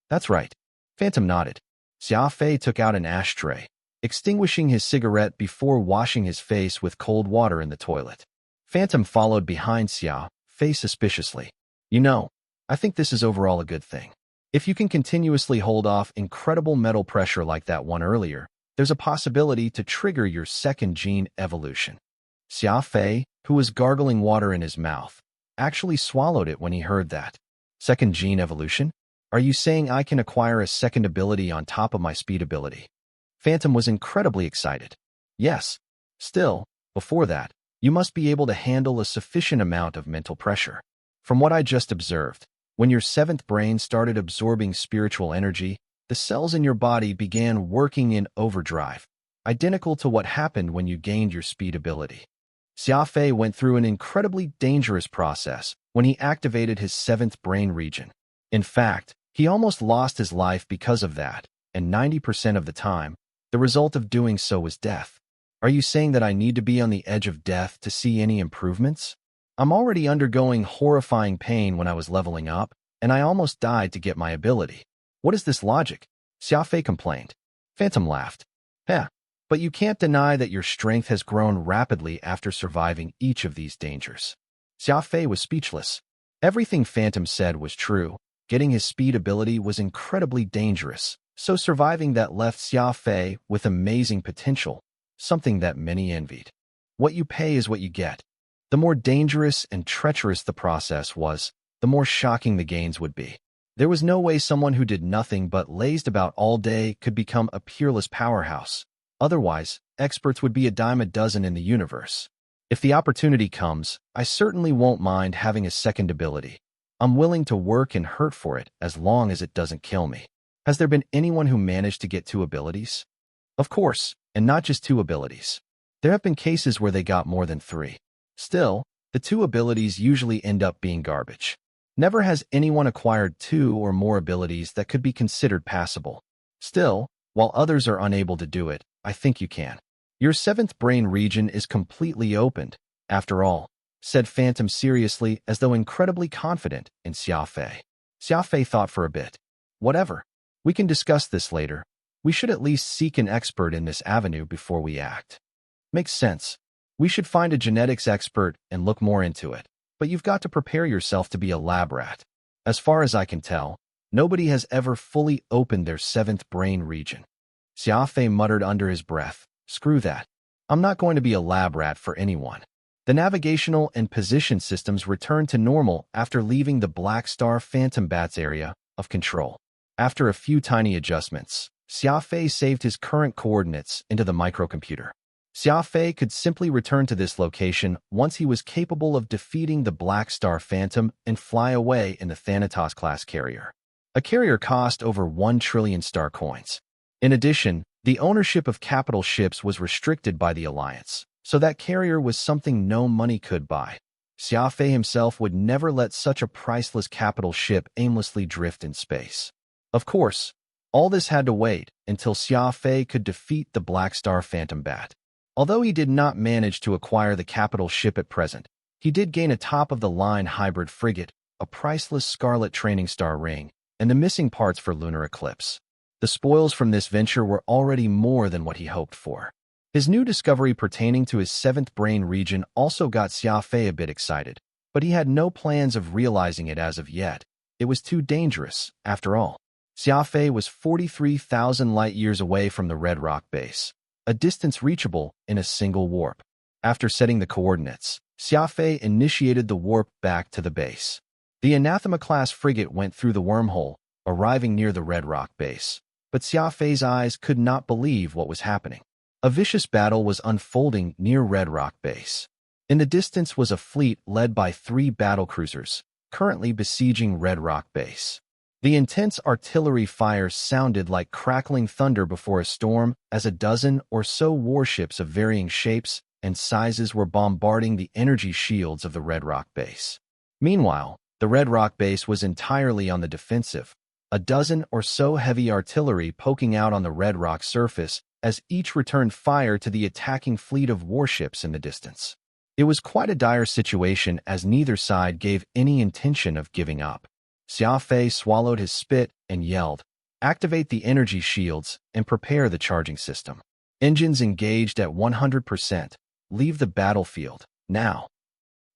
"That's right." Phantom nodded. Xia Fei took out an ashtray, extinguishing his cigarette before washing his face with cold water in the toilet. Phantom followed behind Xia Fei suspiciously. "You know, I think this is overall a good thing. If you can continuously hold off incredible metal pressure like that one earlier, there's a possibility to trigger your second gene evolution." Xia Fei, who was gargling water in his mouth, actually swallowed it when he heard that. "Second gene evolution? Are you saying I can acquire a second ability on top of my speed ability?" Phantom was incredibly excited. "Yes. Still, before that, you must be able to handle a sufficient amount of mental pressure. From what I just observed, when your seventh brain started absorbing spiritual energy, the cells in your body began working in overdrive, identical to what happened when you gained your speed ability." Xia Fei went through an incredibly dangerous process when he activated his seventh brain region. In fact, he almost lost his life because of that, and 90% of the time, the result of doing so was death. "Are you saying that I need to be on the edge of death to see any improvements? I'm already undergoing horrifying pain when I was leveling up, and I almost died to get my ability. What is this logic?" Xia Fei complained. Phantom laughed. "Heh, but you can't deny that your strength has grown rapidly after surviving each of these dangers." Xia Fei was speechless. Everything Phantom said was true. Getting his speed ability was incredibly dangerous, so surviving that left Xia Fei with amazing potential, something that many envied. What you pay is what you get. The more dangerous and treacherous the process was, the more shocking the gains would be. There was no way someone who did nothing but lazed about all day could become a peerless powerhouse. Otherwise, experts would be a dime a dozen in the universe. If the opportunity comes, I certainly won't mind having a second ability. I'm willing to work and hurt for it as long as it doesn't kill me. Has there been anyone who managed to get 2 abilities? Of course, and not just 2 abilities. There have been cases where they got more than 3. Still, the 2 abilities usually end up being garbage. Never has anyone acquired 2 or more abilities that could be considered passable. Still, while others are unable to do it, I think you can. Your 7th brain region is completely opened, after all, said Phantom seriously as though incredibly confident in Xia Fei. Xia Fei thought for a bit. Whatever. We can discuss this later. We should at least seek an expert in this avenue before we act. Makes sense. We should find a genetics expert and look more into it. But you've got to prepare yourself to be a lab rat. As far as I can tell, nobody has ever fully opened their 7th brain region. Xia Fei muttered under his breath, screw that. I'm not going to be a lab rat for anyone. The navigational and position systems returned to normal after leaving the Black Star Phantom Bat's area of control. After a few tiny adjustments, Xia Fei saved his current coordinates into the microcomputer. Xia Fei could simply return to this location once he was capable of defeating the Black Star Phantom and fly away in the Thanatos-class carrier. A carrier cost over 1 trillion star coins. In addition, the ownership of capital ships was restricted by the Alliance, so that carrier was something no money could buy. Xia Fei himself would never let such a priceless capital ship aimlessly drift in space. Of course, all this had to wait until Xia Fei could defeat the Black Star Phantom Bat. Although he did not manage to acquire the capital ship at present, he did gain a top-of-the-line hybrid frigate, a priceless Scarlet Training Star ring, and the missing parts for Lunar Eclipse. The spoils from this venture were already more than what he hoped for. His new discovery pertaining to his 7th brain region also got Xia Fei a bit excited, but he had no plans of realizing it as of yet. It was too dangerous, after all. Xia Fei was 43,000 light-years away from the Red Rock base, a distance reachable in a single warp. After setting the coordinates, Xia Fei initiated the warp back to the base. The Anathema-class frigate went through the wormhole, arriving near the Red Rock base. But Xia Fei's eyes could not believe what was happening. A vicious battle was unfolding near Red Rock base. In the distance was a fleet led by 3 battlecruisers, currently besieging Red Rock base. The intense artillery fire sounded like crackling thunder before a storm as a dozen or so warships of varying shapes and sizes were bombarding the energy shields of the Red Rock base. Meanwhile, the Red Rock base was entirely on the defensive, a dozen or so heavy artillery poking out on the Red Rock surface as each returned fire to the attacking fleet of warships in the distance. It was quite a dire situation as neither side gave any intention of giving up. Xia Fei swallowed his spit and yelled, "Activate the energy shields and prepare the charging system. Engines engaged at 100%. Leave the battlefield, now."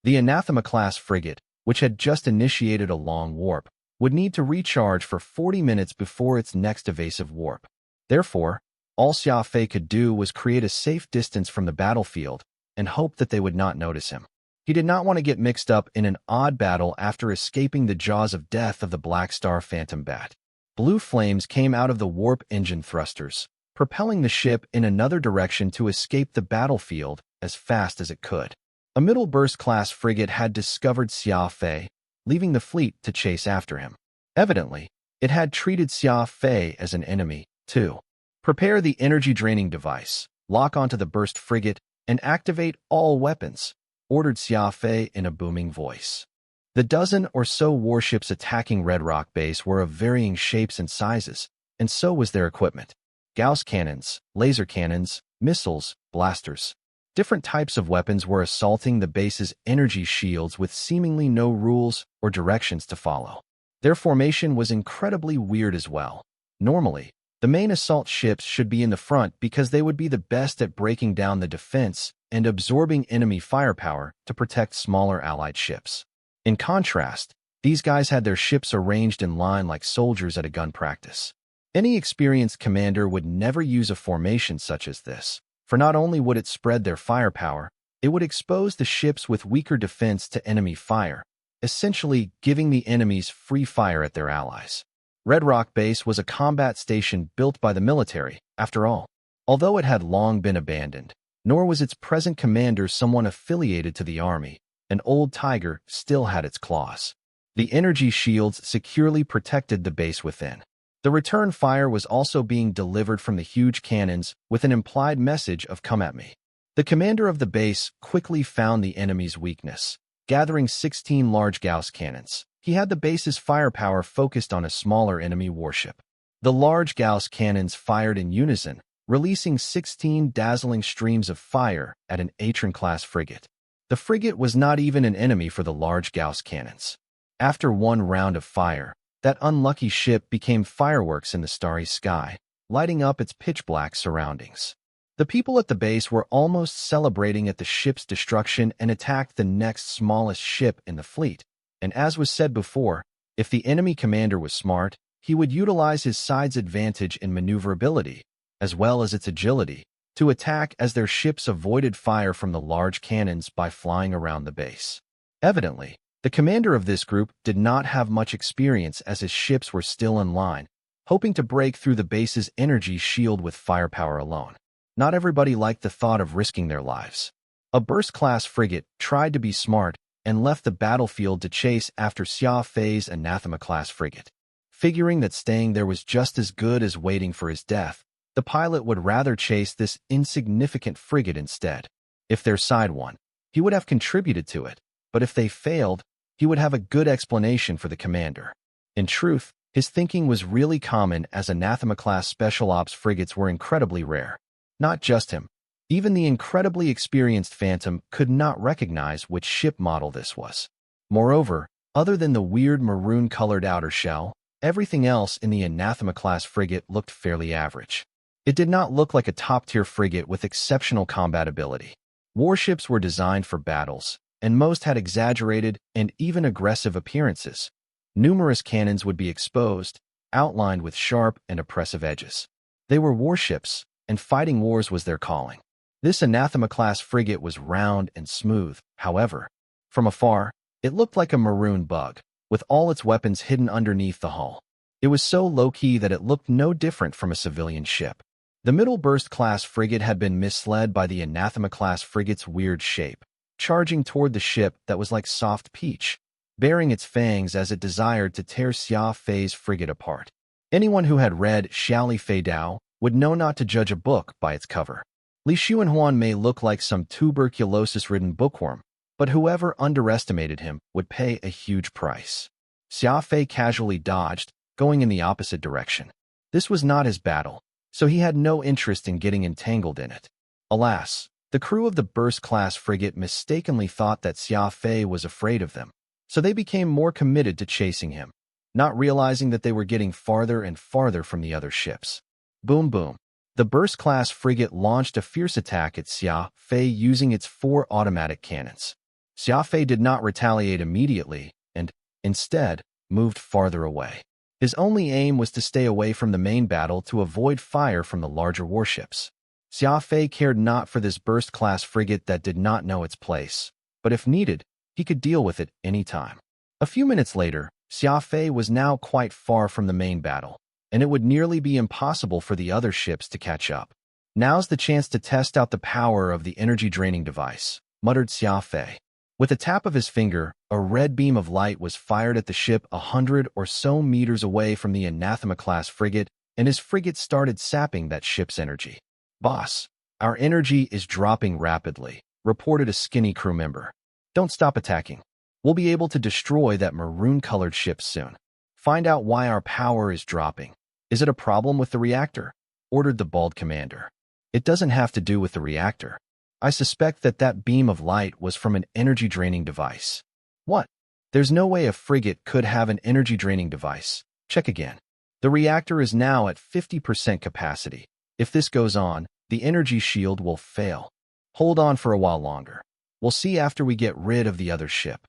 The Anathema-class frigate, which had just initiated a long warp, would need to recharge for 40 minutes before its next evasive warp. Therefore, all Xia Fei could do was create a safe distance from the battlefield and hope that they would not notice him. He did not want to get mixed up in an odd battle after escaping the jaws of death of the Black Star Phantom Bat. Blue flames came out of the warp engine thrusters, propelling the ship in another direction to escape the battlefield as fast as it could. A middle-burst-class frigate had discovered Xia Fei, leaving the fleet to chase after him. Evidently, it had treated Xia Fei as an enemy, too. Prepare the energy-draining device, lock onto the burst frigate, and activate all weapons, ordered Xia Fei in a booming voice. The dozen or so warships attacking Red Rock base were of varying shapes and sizes, and so was their equipment. Gauss cannons, laser cannons, missiles, blasters. Different types of weapons were assaulting the base's energy shields with seemingly no rules or directions to follow. Their formation was incredibly weird as well. Normally, the main assault ships should be in the front because they would be the best at breaking down the defense and absorbing enemy firepower to protect smaller allied ships. In contrast, these guys had their ships arranged in line like soldiers at a gun practice. Any experienced commander would never use a formation such as this, for not only would it spread their firepower, It would expose the ships with weaker defense to enemy fire, essentially giving the enemies free fire at their allies. Red Rock Base was a combat station built by the military, after all. Although it had long been abandoned, nor was its present commander someone affiliated to the army, an old tiger still had its claws. The energy shields securely protected the base within. The return fire was also being delivered from the huge cannons with an implied message of "come at me." The commander of the base quickly found the enemy's weakness. Gathering 16 large Gauss cannons, he had the base's firepower focused on a smaller enemy warship. The large Gauss cannons fired in unison, releasing 16 dazzling streams of fire at an Atron-class frigate. The frigate was not even an enemy for the large Gauss cannons. After one round of fire, that unlucky ship became fireworks in the starry sky, lighting up its pitch-black surroundings. The people at the base were almost celebrating at the ship's destruction and attacked the next smallest ship in the fleet. And as was said before, if the enemy commander was smart, he would utilize his side's advantage in maneuverability, as well as its agility, to attack as their ships avoided fire from the large cannons by flying around the base. Evidently, the commander of this group did not have much experience as his ships were still in line, hoping to break through the base's energy shield with firepower alone. Not everybody liked the thought of risking their lives. A burst-class frigate tried to be smart and left the battlefield to chase after Xia Fei's anathema-class frigate. Figuring that staying there was just as good as waiting for his death, the pilot would rather chase this insignificant frigate instead. If their side won, he would have contributed to it, but if they failed, he would have a good explanation for the commander. In truth, his thinking was really common as anathema-class special ops frigates were incredibly rare. Not just him. Even the incredibly experienced Phantom could not recognize which ship model this was. Moreover, other than the weird maroon-colored outer shell, everything else in the anathema-class frigate looked fairly average. It did not look like a top-tier frigate with exceptional combat ability. Warships were designed for battles, and most had exaggerated and even aggressive appearances. Numerous cannons would be exposed, outlined with sharp and oppressive edges. They were warships, and fighting wars was their calling. This anathema-class frigate was round and smooth, however. From afar, it looked like a maroon bug, with all its weapons hidden underneath the hull. It was so low-key that it looked no different from a civilian ship. The middle burst-class frigate had been misled by the anathema-class frigate's weird shape, charging toward the ship that was like soft peach, baring its fangs as it desired to tear Xia Fei's frigate apart. Anyone who had read Xia Fei Dao would know not to judge a book by its cover. Li Xuanhuan may look like some tuberculosis-ridden bookworm, but whoever underestimated him would pay a huge price. Xia Fei casually dodged, going in the opposite direction. This was not his battle, so he had no interest in getting entangled in it. Alas, the crew of the burst-class frigate mistakenly thought that Xia Fei was afraid of them, so they became more committed to chasing him, not realizing that they were getting farther and farther from the other ships. Boom boom. The burst-class frigate launched a fierce attack at Xia Fei using its 4 automatic cannons. Xia Fei did not retaliate immediately and, instead, moved farther away. His only aim was to stay away from the main battle to avoid fire from the larger warships. Xia Fei cared not for this burst-class frigate that did not know its place, but if needed, he could deal with it any time. A few minutes later, Xia Fei was now quite far from the main battle, and it would nearly be impossible for the other ships to catch up. Now's the chance to test out the power of the energy-draining device, muttered Xia Fei. With a tap of his finger, a red beam of light was fired at the ship 100 or so meters away from the anathema-class frigate, and his frigate started sapping that ship's energy. "Boss, our energy is dropping rapidly," reported a skinny crew member. "Don't stop attacking. We'll be able to destroy that maroon-colored ship soon. Find out why our power is dropping. Is it a problem with the reactor?" ordered the bald commander. "It doesn't have to do with the reactor. I suspect that beam of light was from an energy-draining device." "What? There's no way a frigate could have an energy-draining device. Check again. The reactor is now at 50% capacity. If this goes on, the energy shield will fail. Hold on for a while longer. We'll see after we get rid of the other ship.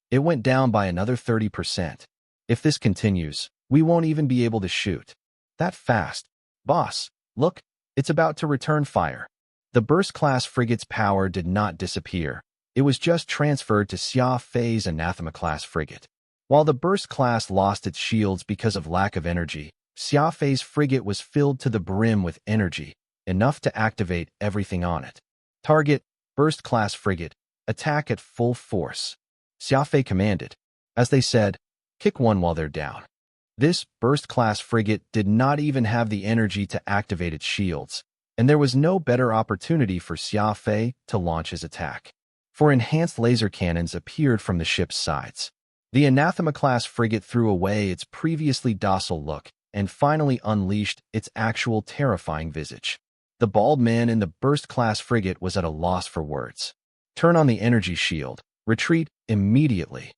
It went down by another 30%. If this continues, we won't even be able to shoot. That fast. Boss, look, it's about to return fire." The burst-class frigate's power did not disappear. It was just transferred to Xia Fei's anathema-class frigate. While the burst-class lost its shields because of lack of energy, Xia Fei's frigate was filled to the brim with energy, enough to activate everything on it. Target, burst-class frigate, attack at full force. Xia Fei commanded. As they said, kick one while they're down. This burst-class frigate did not even have the energy to activate its shields, and there was no better opportunity for Xia Fei to launch his attack. For enhanced laser cannons appeared from the ship's sides. The anathema-class frigate threw away its previously docile look and finally unleashed its actual terrifying visage. The bald man in the burst-class frigate was at a loss for words. Turn on the energy shield. Retreat immediately.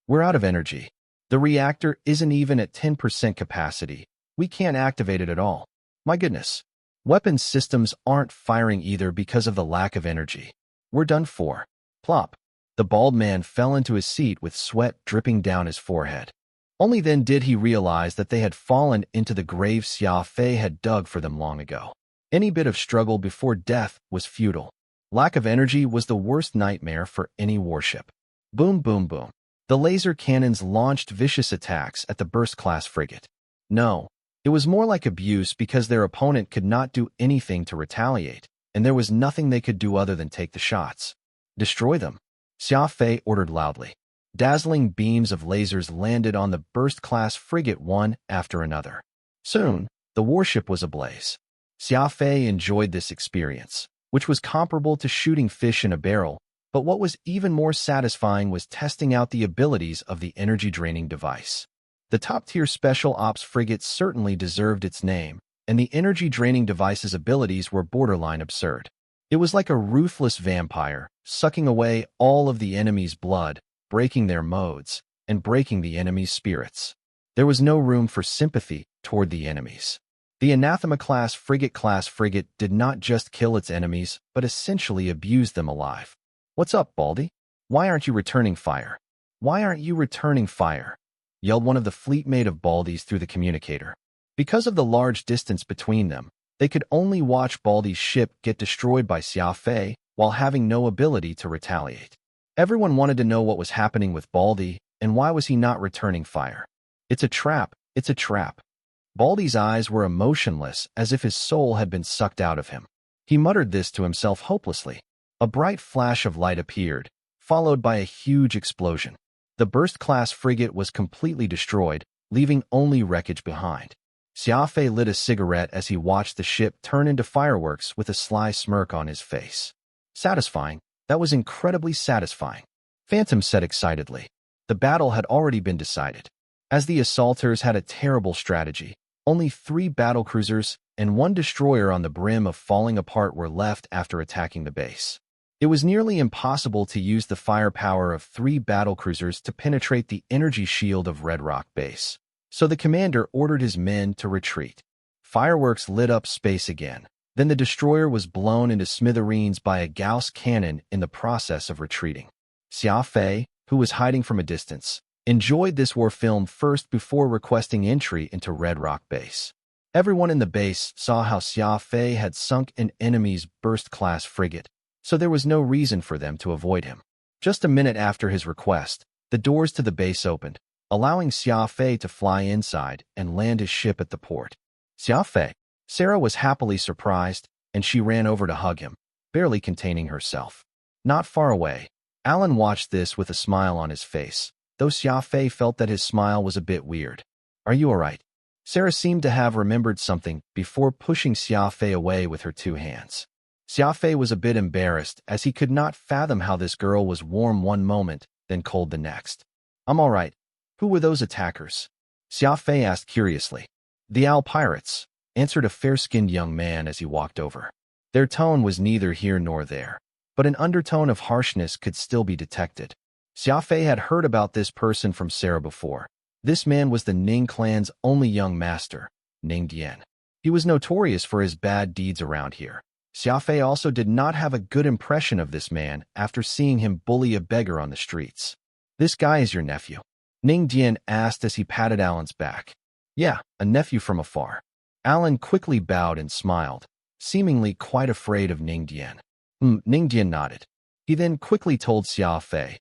We're out of energy. The reactor isn't even at 10% capacity. We can't activate it at all. My goodness. Weapons systems aren't firing either because of the lack of energy. We're done for. Plop. The bald man fell into his seat with sweat dripping down his forehead. Only then did he realize that they had fallen into the grave Xia Fei had dug for them long ago. Any bit of struggle before death was futile. Lack of energy was the worst nightmare for any warship. Boom, boom, boom. The laser cannons launched vicious attacks at the burst-class frigate. No, it was more like abuse because their opponent could not do anything to retaliate, and there was nothing they could do other than take the shots. Destroy them, Xia Fei ordered loudly. Dazzling beams of lasers landed on the burst-class frigate one after another. Soon, the warship was ablaze. Xia Fei enjoyed this experience, which was comparable to shooting fish in a barrel, but what was even more satisfying was testing out the abilities of the energy-draining device. The top-tier Special Ops frigate certainly deserved its name, and the energy-draining device's abilities were borderline absurd. It was like a ruthless vampire, sucking away all of the enemy's blood, breaking their modes, and breaking the enemy's spirits. There was no room for sympathy toward the enemies. The Anathema-class frigate did not just kill its enemies, but essentially abused them alive. What's up, Baldy? Why aren't you returning fire? Why aren't you returning fire? Yelled one of the fleetmate of Baldies through the communicator. Because of the large distance between them, they could only watch Baldy's ship get destroyed by Xia Fei while having no ability to retaliate. Everyone wanted to know what was happening with Baldy and why was he not returning fire. It's a trap, it's a trap. Baldy's eyes were emotionless as if his soul had been sucked out of him. He muttered this to himself hopelessly. A bright flash of light appeared, followed by a huge explosion. The burst-class frigate was completely destroyed, leaving only wreckage behind. Xia Fei lit a cigarette as he watched the ship turn into fireworks with a sly smirk on his face. Satisfying. That was incredibly satisfying. Phantom said excitedly. The battle had already been decided. As the assaulters had a terrible strategy, only 3 battlecruisers and 1 destroyer on the brim of falling apart were left after attacking the base. It was nearly impossible to use the firepower of 3 battlecruisers to penetrate the energy shield of Red Rock Base, so the commander ordered his men to retreat. Fireworks lit up space again. Then the destroyer was blown into smithereens by a Gauss cannon in the process of retreating. Xia Fei, who was hiding from a distance, enjoyed this war film first before requesting entry into Red Rock Base. Everyone in the base saw how Xia Fei had sunk an enemy's burst-class frigate, so there was no reason for them to avoid him. Just a minute after his request, the doors to the base opened, allowing Xia Fei to fly inside and land his ship at the port. Xia Fei. Sarah was happily surprised, and she ran over to hug him, barely containing herself. Not far away, Alan watched this with a smile on his face, though Xia Fei felt that his smile was a bit weird. Are you all right? Sarah seemed to have remembered something before pushing Xia Fei away with her 2 hands. Xia Fei was a bit embarrassed as he could not fathom how this girl was warm one moment, then cold the next. I'm all right. Who were those attackers? Xia Fei asked curiously. The Owl Pirates, answered a fair-skinned young man as he walked over. Their tone was neither here nor there, but an undertone of harshness could still be detected. Xia Fei had heard about this person from Sarah before. This man was the Ning clan's only young master, Ning Dian. He was notorious for his bad deeds around here. Xia Fei also did not have a good impression of this man after seeing him bully a beggar on the streets. This guy is your nephew? Ning Dian asked as he patted Alan's back. Yeah, a nephew from afar. Alan quickly bowed and smiled. seemingly quite afraid of Ning Dian. Ning Dian nodded. He then quickly told Xia Fei,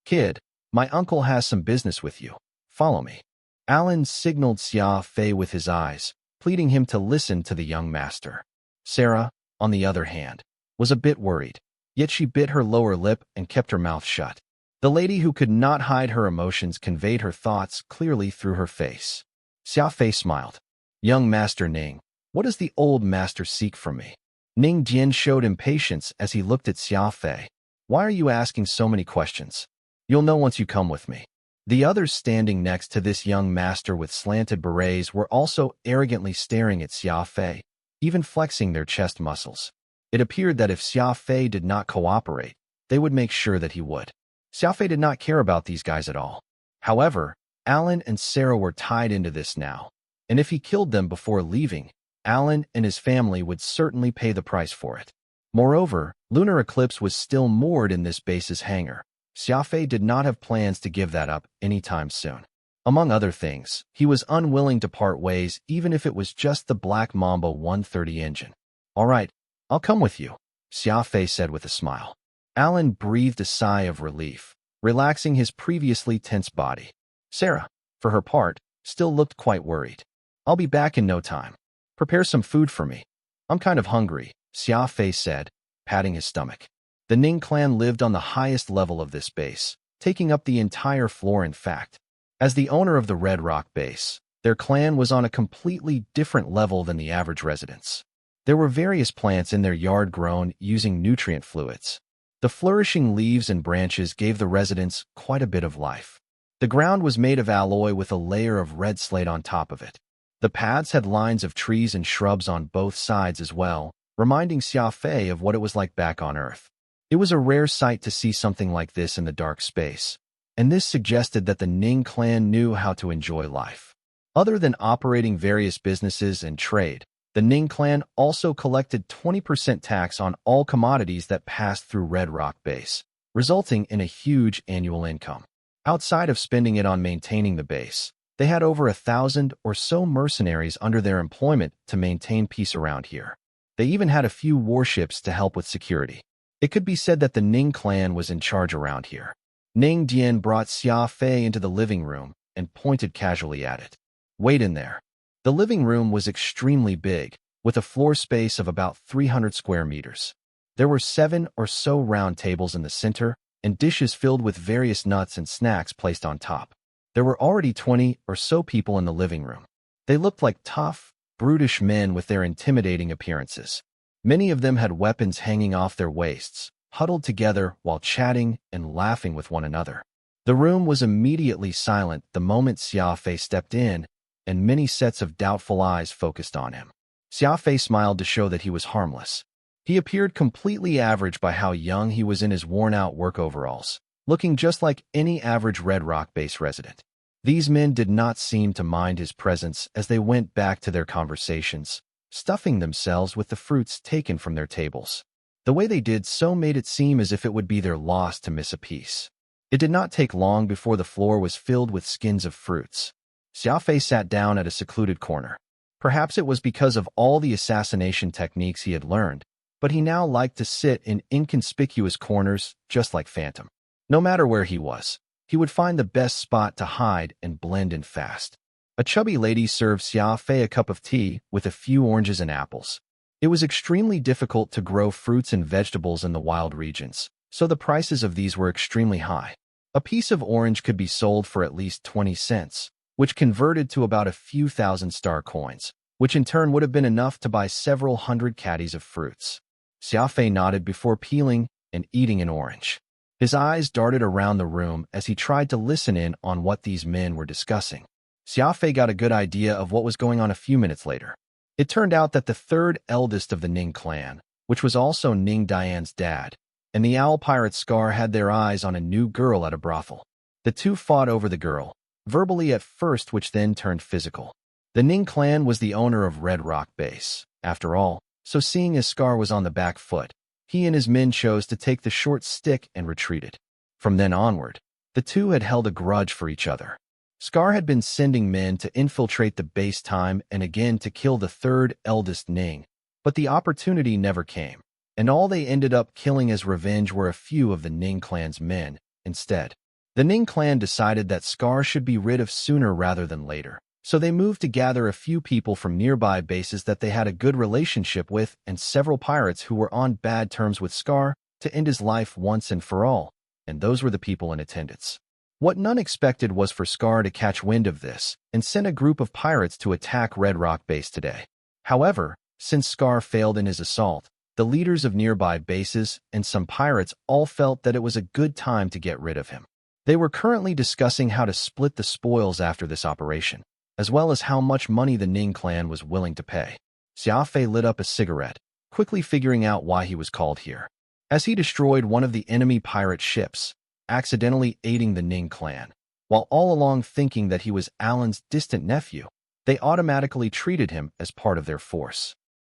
"Kid, my uncle has some business with you. Follow me." Alan signaled Xia Fei with his eyes, pleading him to listen to the young master. Sarah, on the other hand, was a bit worried, yet she bit her lower lip and kept her mouth shut. The lady who could not hide her emotions conveyed her thoughts clearly through her face. Xia Fei smiled. "Young Master Ning, what does the old master seek from me?" Ning Jian showed impatience as he looked at Xia Fei. "Why are you asking so many questions? You'll know once you come with me." The others standing next to this young master with slanted berets were also arrogantly staring at Xia Fei, even flexing their chest muscles. It appeared that if Xia Fei did not cooperate, they would make sure that he would. Xia Fei did not care about these guys at all. However, Alan and Sarah were tied into this now, and if he killed them before leaving, Alan and his family would certainly pay the price for it. Moreover, Lunar Eclipse was still moored in this base's hangar. Xia Fei did not have plans to give that up anytime soon. Among other things, he was unwilling to part ways even if it was just the Black Mamba 130 engine. "All right, I'll come with you," Xia Fei said with a smile. Alan breathed a sigh of relief, relaxing his previously tense body. Sarah, for her part, still looked quite worried. "I'll be back in no time. Prepare some food for me. I'm kind of hungry," Xia Fei said, patting his stomach. The Ning clan lived on the highest level of this base, taking up the entire floor in fact. As the owner of the Red Rock base, their clan was on a completely different level than the average residents. There were various plants in their yard grown using nutrient fluids. The flourishing leaves and branches gave the residents quite a bit of life. The ground was made of alloy with a layer of red slate on top of it. The paths had lines of trees and shrubs on both sides as well, reminding Xia Fei of what it was like back on Earth. It was a rare sight to see something like this in the dark space, and this suggested that the Ning clan knew how to enjoy life. Other than operating various businesses and trade, the Ning clan also collected 20% tax on all commodities that passed through Red Rock base, resulting in a huge annual income. Outside of spending it on maintaining the base, they had over 1,000 or so mercenaries under their employment to maintain peace around here. They even had a few warships to help with security. It could be said that the Ning clan was in charge around here. Ning Dian brought Xia Fei into the living room and pointed casually at it. "Wait in there." The living room was extremely big, with a floor space of about 300 square meters. There were 7 or so round tables in the center, and dishes filled with various nuts and snacks placed on top. There were already 20 or so people in the living room. They looked like tough, brutish men with their intimidating appearances. Many of them had weapons hanging off their waists, huddled together while chatting and laughing with one another. The room was immediately silent the moment Xia Fei stepped in, and many sets of doubtful eyes focused on him. Xia Fei smiled to show that he was harmless. He appeared completely average by how young he was in his worn-out work overalls, looking just like any average Red Rock base resident. These men did not seem to mind his presence as they went back to their conversations, stuffing themselves with the fruits taken from their tables. The way they did so made it seem as if it would be their loss to miss a piece. It did not take long before the floor was filled with skins of fruits. Xia Fei sat down at a secluded corner. Perhaps it was because of all the assassination techniques he had learned, but he now liked to sit in inconspicuous corners just like Phantom. No matter where he was, he would find the best spot to hide and blend in fast. A chubby lady served Xia Fei a cup of tea with a few oranges and apples. It was extremely difficult to grow fruits and vegetables in the wild regions, so the prices of these were extremely high. A piece of orange could be sold for at least 20 cents, which converted to about a few thousand star coins, which in turn would have been enough to buy several hundred caddies of fruits. Xia Fei nodded before peeling and eating an orange. His eyes darted around the room as he tried to listen in on what these men were discussing. Xia Fei got a good idea of what was going on a few minutes later. It turned out that the third eldest of the Ning clan, which was also Ning Dian's dad, and the owl pirate Scar had their eyes on a new girl at a brothel. The two fought over the girl, verbally at first, which then turned physical. The Ning clan was the owner of Red Rock base, after all, so seeing as Scar was on the back foot, he and his men chose to take the short stick and retreated. From then onward, the two had held a grudge for each other. Scar had been sending men to infiltrate the base time and again to kill the third eldest Ning, But the opportunity never came, and all they ended up killing as revenge were a few of the Ning clan's men instead. The Ning clan decided that Scar should be rid of sooner rather than later, so they moved to gather a few people from nearby bases that they had a good relationship with and several pirates who were on bad terms with Scar to end his life once and for all, and those were the people in attendance. What none expected was for Scar to catch wind of this and send a group of pirates to attack Red Rock Base today. However, since Scar failed in his assault, the leaders of nearby bases and some pirates all felt that it was a good time to get rid of him. They were currently discussing how to split the spoils after this operation, as well as how much money the Ning clan was willing to pay. Xia Fei lit up a cigarette, quickly figuring out why he was called here. As he destroyed one of the enemy pirate ships, accidentally aiding the Ning clan, while all along thinking that he was Alan's distant nephew, they automatically treated him as part of their force.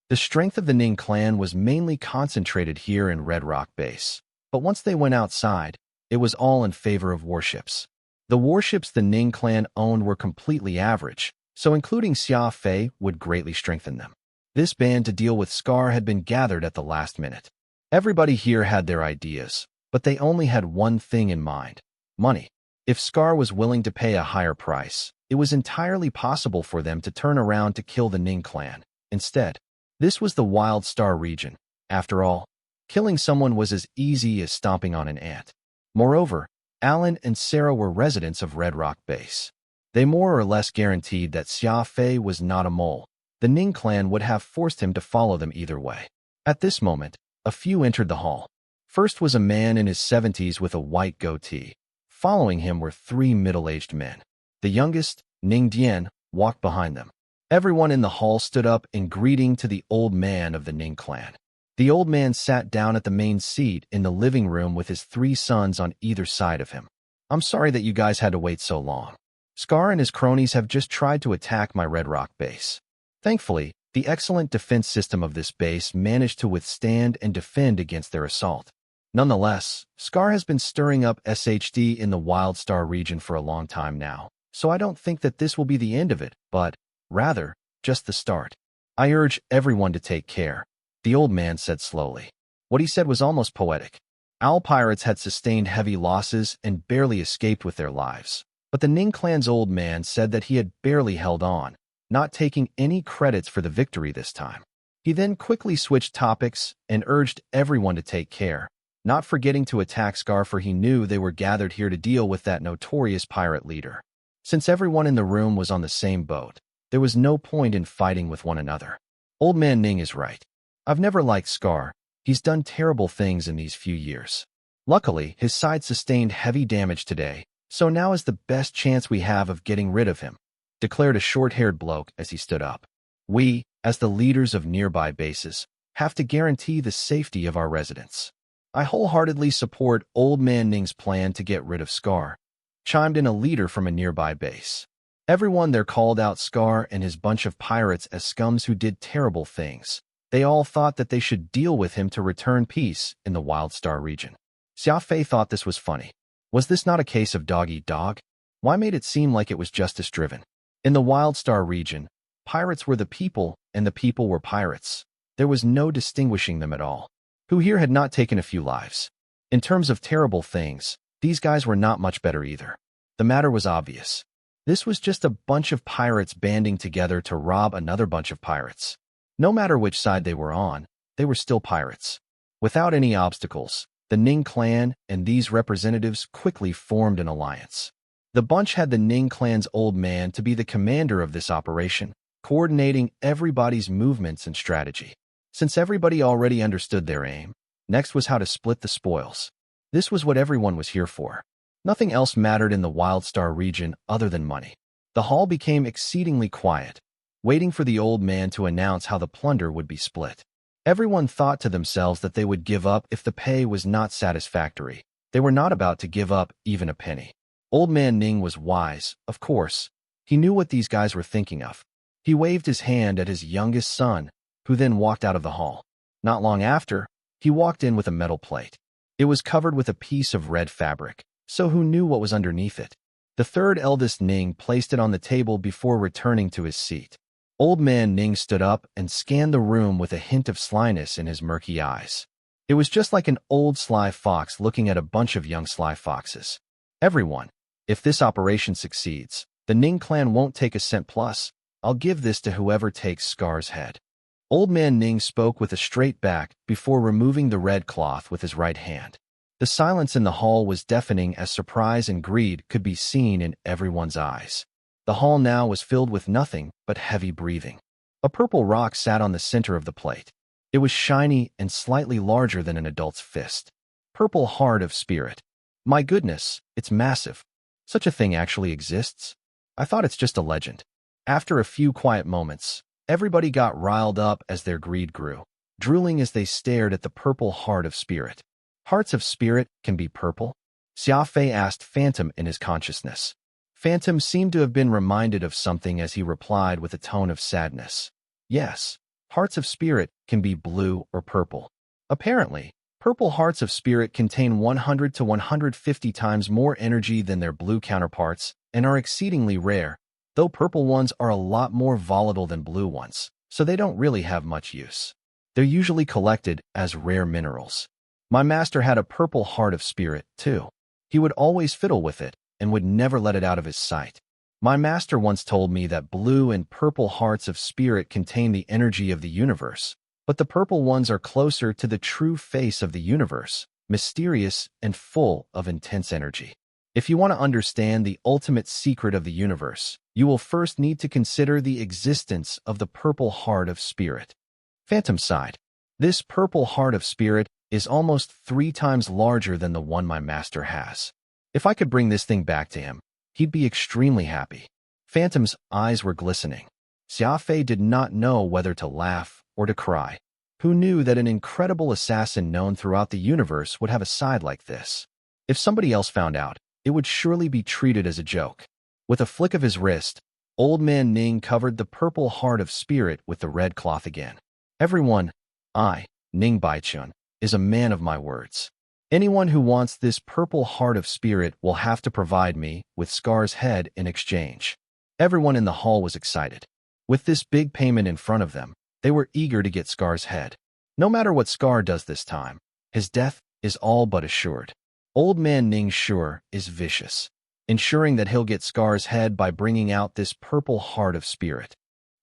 The strength of the Ning clan was mainly concentrated here in Red Rock Base, but once they went outside, it was all in favor of warships. The warships the Ning clan owned were completely average, so including Xia Fei would greatly strengthen them. This band to deal with Scar had been gathered at the last minute. Everybody here had their ideas, but they only had one thing in mind: money. If Scar was willing to pay a higher price, it was entirely possible for them to turn around to kill the Ning clan instead. This was the Wild Star region. After all, killing someone was as easy as stomping on an ant. Moreover, Alan and Sarah were residents of Red Rock Base. They more or less guaranteed that Xia Fei was not a mole. The Ning clan would have forced him to follow them either way. At this moment, a few entered the hall. First was a man in his 70s with a white goatee. Following him were three middle-aged men. The youngest, Ning Dian, walked behind them. Everyone in the hall stood up in greeting to the old man of the Ning clan. The old man sat down at the main seat in the living room with his three sons on either side of him. "I'm sorry that you guys had to wait so long. Scar and his cronies have just tried to attack my Red Rock base. Thankfully, the excellent defense system of this base managed to withstand and defend against their assault. Nonetheless, Scar has been stirring up SHD in the Wild Star region for a long time now, so I don't think that this will be the end of it, but, rather, just the start. I urge everyone to take care," the old man said slowly. What he said was almost poetic. Owl pirates had sustained heavy losses and barely escaped with their lives, but the Ning clan's old man said that he had barely held on, not taking any credits for the victory this time. He then quickly switched topics and urged everyone to take care, not forgetting to attack Scar, for he knew they were gathered here to deal with that notorious pirate leader. Since everyone in the room was on the same boat, there was no point in fighting with one another. Old man Ning is right. I've never liked Scar. He's done terrible things in these few years. Luckily, his side sustained heavy damage today, so now is the best chance we have of getting rid of him, declared a short-haired bloke as he stood up. We, as the leaders of nearby bases, have to guarantee the safety of our residents. I wholeheartedly support Old Man Ning's plan to get rid of Scar, chimed in a leader from a nearby base. Everyone there called out Scar and his bunch of pirates as scums who did terrible things. They all thought that they should deal with him to return peace in the Wild Star region. Xia Fei thought this was funny. Was this not a case of dog-eat-dog? Why made it seem like it was justice-driven? In the Wild Star region, pirates were the people and the people were pirates. There was no distinguishing them at all. Who here had not taken a few lives? In terms of terrible things, these guys were not much better either. The matter was obvious. This was just a bunch of pirates banding together to rob another bunch of pirates. No matter which side they were on, they were still pirates. Without any obstacles, the Ning clan and these representatives quickly formed an alliance. The bunch had the Ning clan's old man to be the commander of this operation, coordinating everybody's movements and strategy. Since everybody already understood their aim, next was how to split the spoils. This was what everyone was here for. Nothing else mattered in the Wild Star region other than money. The hall became exceedingly quiet, waiting for the old man to announce how the plunder would be split. Everyone thought to themselves that they would give up if the pay was not satisfactory. They were not about to give up even a penny. Old Man Ning was wise, of course. He knew what these guys were thinking of. He waved his hand at his youngest son, who then walked out of the hall. Not long after, he walked in with a metal plate. It was covered with a piece of red fabric, so who knew what was underneath it? The third eldest Ning placed it on the table before returning to his seat. Old Man Ning stood up and scanned the room with a hint of slyness in his murky eyes. It was just like an old sly fox looking at a bunch of young sly foxes. Everyone, if this operation succeeds, the Ning clan won't take a cent plus. I'll give this to whoever takes Scar's head. Old Man Ning spoke with a straight back before removing the red cloth with his right hand. The silence in the hall was deafening as surprise and greed could be seen in everyone's eyes. The hall now was filled with nothing but heavy breathing. A purple rock sat on the center of the plate. It was shiny and slightly larger than an adult's fist. Purple Heart of Spirit. My goodness, it's massive. Such a thing actually exists? I thought it's just a legend. After a few quiet moments, everybody got riled up as their greed grew, drooling as they stared at the Purple Heart of Spirit. Hearts of Spirit can be purple? Xia Fei asked Phantom in his consciousness. Phantom seemed to have been reminded of something as he replied with a tone of sadness. Yes, hearts of spirit can be blue or purple. Apparently, purple hearts of spirit contain 100 to 150 times more energy than their blue counterparts and are exceedingly rare, though purple ones are a lot more volatile than blue ones, so they don't really have much use. They're usually collected as rare minerals. My master had a purple heart of spirit, too. He would always fiddle with it and would never let it out of his sight. My master once told me that blue and purple hearts of spirit contain the energy of the universe, but the purple ones are closer to the true face of the universe, mysterious and full of intense energy. If you want to understand the ultimate secret of the universe, you will first need to consider the existence of the purple heart of spirit. Phantom sighed. This purple heart of spirit is almost 3 times larger than the one my master has. If I could bring this thing back to him, he'd be extremely happy. Phantom's eyes were glistening. Xia Fei did not know whether to laugh or to cry. Who knew that an incredible assassin known throughout the universe would have a side like this? If somebody else found out, it would surely be treated as a joke. With a flick of his wrist, Old Man Ning covered the purple heart of spirit with the red cloth again. Everyone, I, Ning Baichun, is a man of my words. Anyone who wants this purple heart of spirit will have to provide me with Scar's head in exchange. Everyone in the hall was excited. With this big payment in front of them, they were eager to get Scar's head. No matter what Scar does this time, his death is all but assured. Old Man Ning's sure is vicious, ensuring that he'll get Scar's head by bringing out this purple heart of spirit.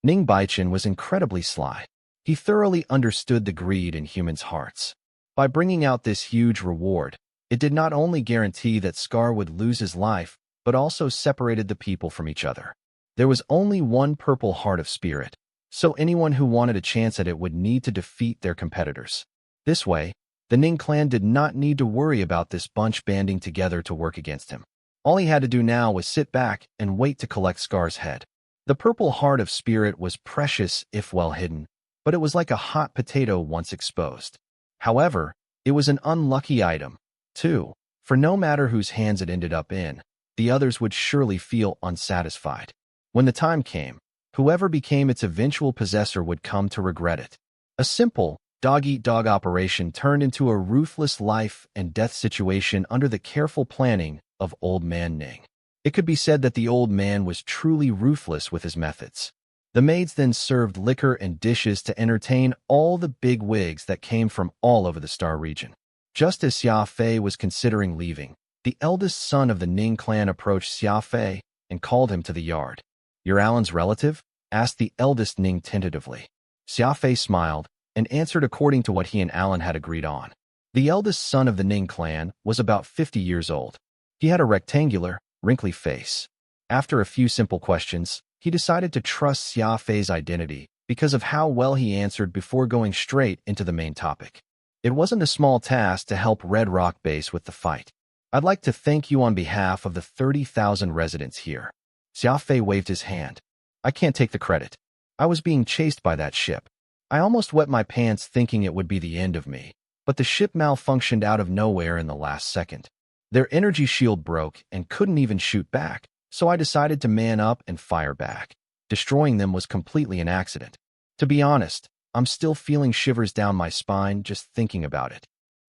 Ning Baichun was incredibly sly. He thoroughly understood the greed in humans' hearts. By bringing out this huge reward, it did not only guarantee that Scar would lose his life, but also separated the people from each other. There was only one purple heart of spirit, so anyone who wanted a chance at it would need to defeat their competitors. This way, the Ning clan did not need to worry about this bunch banding together to work against him. All he had to do now was sit back and wait to collect Scar's head. The purple heart of spirit was precious if well hidden, but it was like a hot potato once exposed. However, it was an unlucky item, too, for no matter whose hands it ended up in, the others would surely feel unsatisfied. When the time came, whoever became its eventual possessor would come to regret it. A simple, dog-eat-dog operation turned into a ruthless life and death situation under the careful planning of Old Man Ning. It could be said that the old man was truly ruthless with his methods. The maids then served liquor and dishes to entertain all the big wigs that came from all over the Star region. Just as Xia Fei was considering leaving, the eldest son of the Ning clan approached Xia Fei and called him to the yard. "You're Alan's relative?" asked the eldest Ning tentatively. Xia Fei smiled and answered according to what he and Alan had agreed on. The eldest son of the Ning clan was about 50 years old. He had a rectangular, wrinkly face. After a few simple questions, he decided to trust Xia Fei's identity because of how well he answered before going straight into the main topic. It wasn't a small task to help Red Rock Base with the fight. "I'd like to thank you on behalf of the 30,000 residents here." Xia Fei waved his hand. "I can't take the credit. I was being chased by that ship. I almost wet my pants thinking it would be the end of me, but the ship malfunctioned out of nowhere in the last second. Their energy shield broke and couldn't even shoot back, so I decided to man up and fire back. Destroying them was completely an accident. To be honest, I'm still feeling shivers down my spine just thinking about it."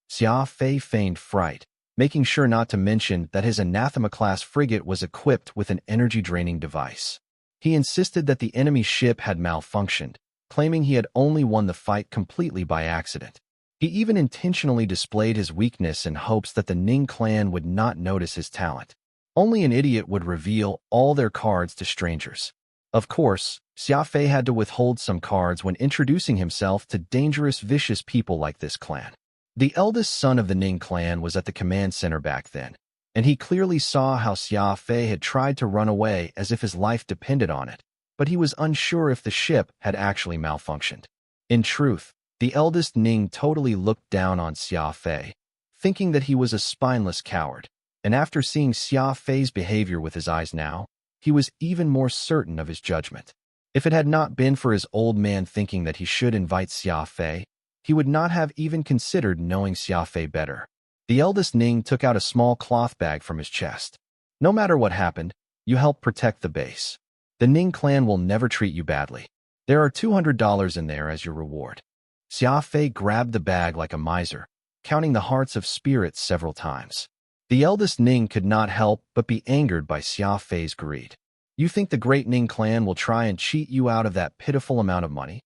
Xia Fei feigned fright, making sure not to mention that his anathema-class frigate was equipped with an energy-draining device. He insisted that the enemy ship had malfunctioned, claiming he had only won the fight completely by accident. He even intentionally displayed his weakness in hopes that the Ning clan would not notice his talent. Only an idiot would reveal all their cards to strangers. Of course, Xia Fei had to withhold some cards when introducing himself to dangerous, vicious people like this clan. The eldest son of the Ning clan was at the command center back then, and he clearly saw how Xia Fei had tried to run away as if his life depended on it, but he was unsure if the ship had actually malfunctioned. In truth, the eldest Ning totally looked down on Xia Fei, thinking that he was a spineless coward, and after seeing Xia Fei's behavior with his eyes now, he was even more certain of his judgment. If it had not been for his old man thinking that he should invite Xia Fei, he would not have even considered knowing Xia Fei better. The eldest Ning took out a small cloth bag from his chest. No matter what happened, you helped protect the base. The Ning clan will never treat you badly. There are $200 in there as your reward. Xia Fei grabbed the bag like a miser, counting the hearts of spirits several times. The eldest Ning could not help but be angered by Xia Fei's greed. You think the great Ning clan will try and cheat you out of that pitiful amount of money?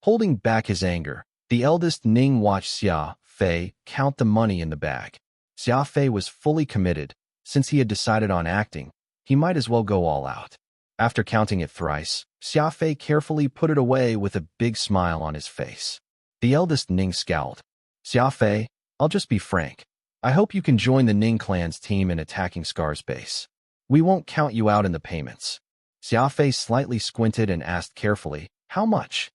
Holding back his anger, the eldest Ning watched Xia Fei count the money in the bag. Xia Fei was fully committed. Since he had decided on acting, he might as well go all out. After counting it thrice, Xia Fei carefully put it away with a big smile on his face. The eldest Ning scowled. Xia Fei, I'll just be frank. I hope you can join the Ning clan's team in attacking Scar's base. We won't count you out in the payments. Xia Fei slightly squinted and asked carefully, how much?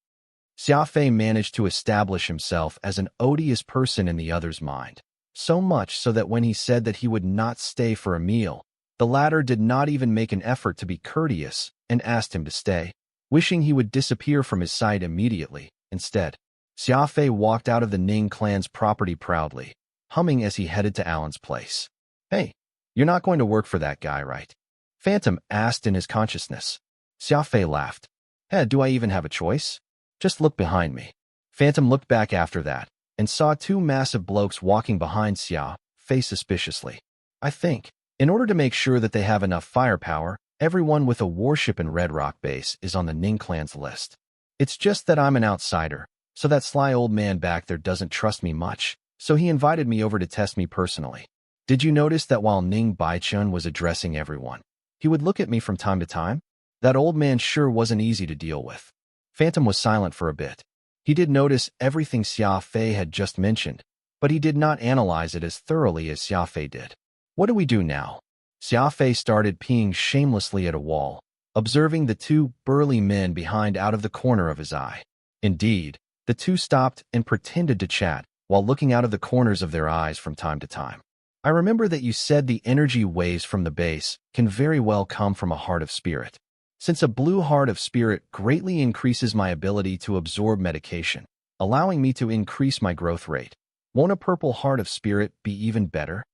Xia Fei managed to establish himself as an odious person in the other's mind, so much so that when he said that he would not stay for a meal, the latter did not even make an effort to be courteous and asked him to stay, wishing he would disappear from his sight immediately. Instead, Xia Fei walked out of the Ning clan's property proudly, humming as he headed to Alan's place. Hey, you're not going to work for that guy, right? Phantom asked in his consciousness. Xia Fei laughed. Hey, do I even have a choice? Just look behind me. Phantom looked back after that and saw two massive blokes walking behind Xia Fei suspiciously. I think, in order to make sure that they have enough firepower, everyone with a warship in Red Rock base is on the Ning clan's list. It's just that I'm an outsider, so that sly old man back there doesn't trust me much, so he invited me over to test me personally. Did you notice that while Ning Baichun was addressing everyone, he would look at me from time to time? That old man sure wasn't easy to deal with. Phantom was silent for a bit. He did notice everything Xia Fei had just mentioned, but he did not analyze it as thoroughly as Xia Fei did. What do we do now? Xia Fei started peeing shamelessly at a wall, observing the two burly men behind out of the corner of his eye. Indeed, the two stopped and pretended to chat while looking out of the corners of their eyes from time to time. I remember that you said the energy waves from the base can very well come from a heart of spirit. Since a blue heart of spirit greatly increases my ability to absorb medication, allowing me to increase my growth rate, won't a purple heart of spirit be even better?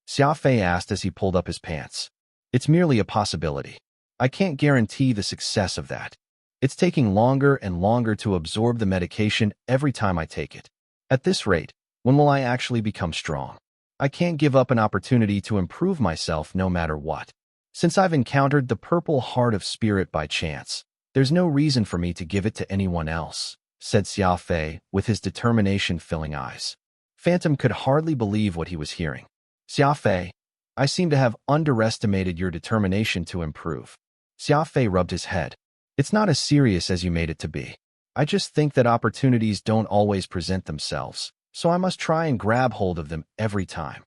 Xia Fei asked as he pulled up his pants. It's merely a possibility. I can't guarantee the success of that. It's taking longer and longer to absorb the medication every time I take it. At this rate, when will I actually become strong? I can't give up an opportunity to improve myself no matter what. Since I've encountered the purple heart of spirit by chance, there's no reason for me to give it to anyone else, said Xia Fei with his determination filling eyes. Phantom could hardly believe what he was hearing. Xia Fei, I seem to have underestimated your determination to improve. Xia Fei rubbed his head. It's not as serious as you made it to be. I just think that opportunities don't always present themselves, so I must try and grab hold of them every time.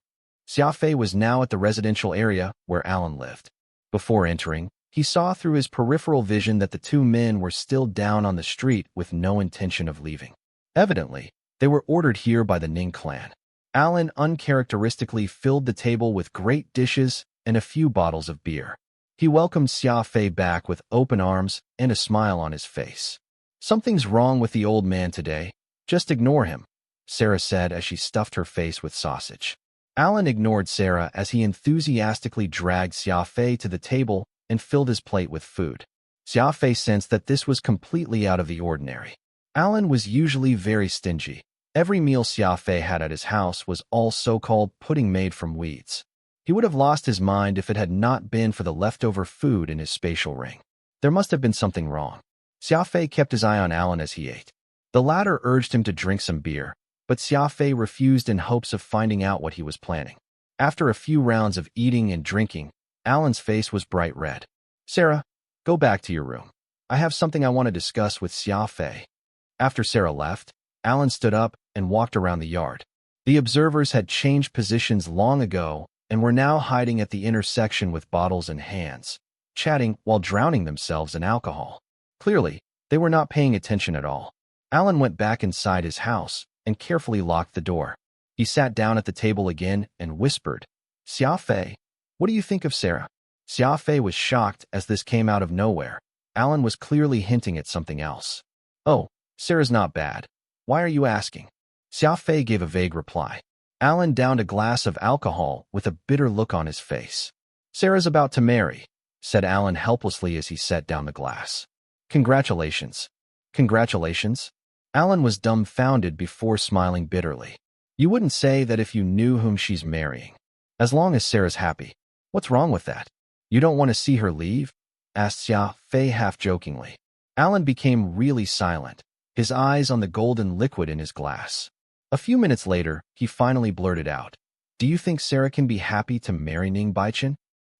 Xia Fei was now at the residential area where Alan lived. Before entering, he saw through his peripheral vision that the two men were still down on the street with no intention of leaving. Evidently, they were ordered here by the Ning clan. Alan uncharacteristically filled the table with great dishes and a few bottles of beer. He welcomed Xia Fei back with open arms and a smile on his face. Something's wrong with the old man today. Just ignore him, Sarah said as she stuffed her face with sausage. Alan ignored Sarah as he enthusiastically dragged Xia Fei to the table and filled his plate with food. Xia Fei sensed that this was completely out of the ordinary. Alan was usually very stingy. Every meal Xia Fei had at his house was all so-called pudding made from weeds. He would have lost his mind if it had not been for the leftover food in his spatial ring. There must have been something wrong. Xia Fei kept his eye on Alan as he ate. The latter urged him to drink some beer, but Xia Fei refused in hopes of finding out what he was planning. After a few rounds of eating and drinking, Alan's face was bright red. Sarah, go back to your room. I have something I want to discuss with Xia Fei. After Sarah left, Alan stood up and walked around the yard. The observers had changed positions long ago and were now hiding at the intersection with bottles in hands, chatting while drowning themselves in alcohol. Clearly, they were not paying attention at all. Alan went back inside his house and carefully locked the door. He sat down at the table again and whispered, Xia Fei, what do you think of Sarah? Xia Fei was shocked as this came out of nowhere. Alan was clearly hinting at something else. Oh, Sarah's not bad. Why are you asking? Xia Fei gave a vague reply. Alan downed a glass of alcohol with a bitter look on his face. Sarah's about to marry, said Alan helplessly as he set down the glass. Congratulations. Congratulations? Alan was dumbfounded before smiling bitterly. You wouldn't say that if you knew whom she's marrying. As long as Sarah's happy. What's wrong with that? You don't want to see her leave? Asked Xia Fei half-jokingly. Alan became really silent, his eyes on the golden liquid in his glass. A few minutes later, he finally blurted out, Do you think Sarah can be happy to marry Ning Baichen?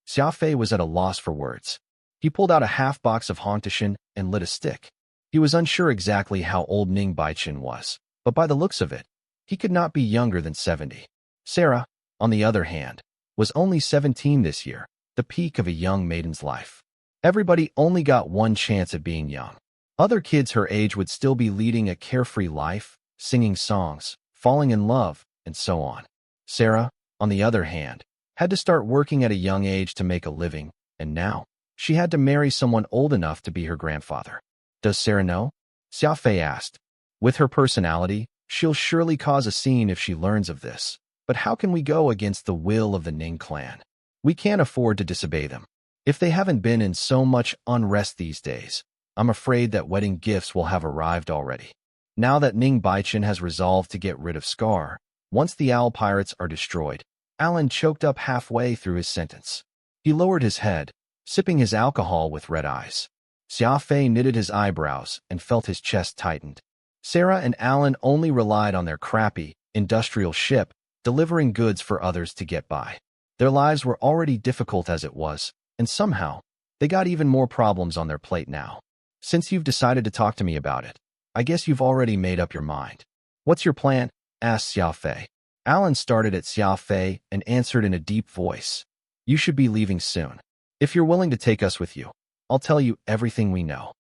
Xia Fei was at a loss for words. He pulled out a half box of Hongtashan and lit a stick. He was unsure exactly how old Ning Baichen was, but by the looks of it, he could not be younger than 70. Sarah, on the other hand, was only 17 this year, the peak of a young maiden's life. Everybody only got one chance at being young. Other kids her age would still be leading a carefree life, singing songs, falling in love, and so on. Sarah, on the other hand, had to start working at a young age to make a living, and now, she had to marry someone old enough to be her grandfather. Does Sarah know? Xia Fei asked. With her personality, she'll surely cause a scene if she learns of this. But how can we go against the will of the Ning clan? We can't afford to disobey them. If they haven't been in so much unrest these days, I'm afraid that wedding gifts will have arrived already. Now that Ning Baichen has resolved to get rid of Scar, once the owl pirates are destroyed, Alan choked up halfway through his sentence. He lowered his head, sipping his alcohol with red eyes. Xia Fei knitted his eyebrows and felt his chest tightened. Sarah and Alan only relied on their crappy, industrial ship, delivering goods for others to get by. Their lives were already difficult as it was, and somehow, they got even more problems on their plate now. Since you've decided to talk to me about it, I guess you've already made up your mind. What's your plan? Asked Xia Fei. Alan started at Xia Fei and answered in a deep voice. You should be leaving soon. If you're willing to take us with you, I'll tell you everything we know.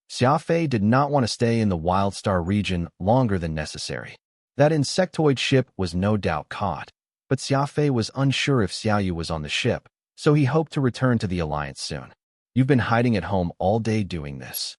Xia Fei did not want to stay in the Wild Star region longer than necessary. That insectoid ship was no doubt caught, but Xia Fei was unsure if Xiaoyu was on the ship, so he hoped to return to the Alliance soon. You've been hiding at home all day doing this?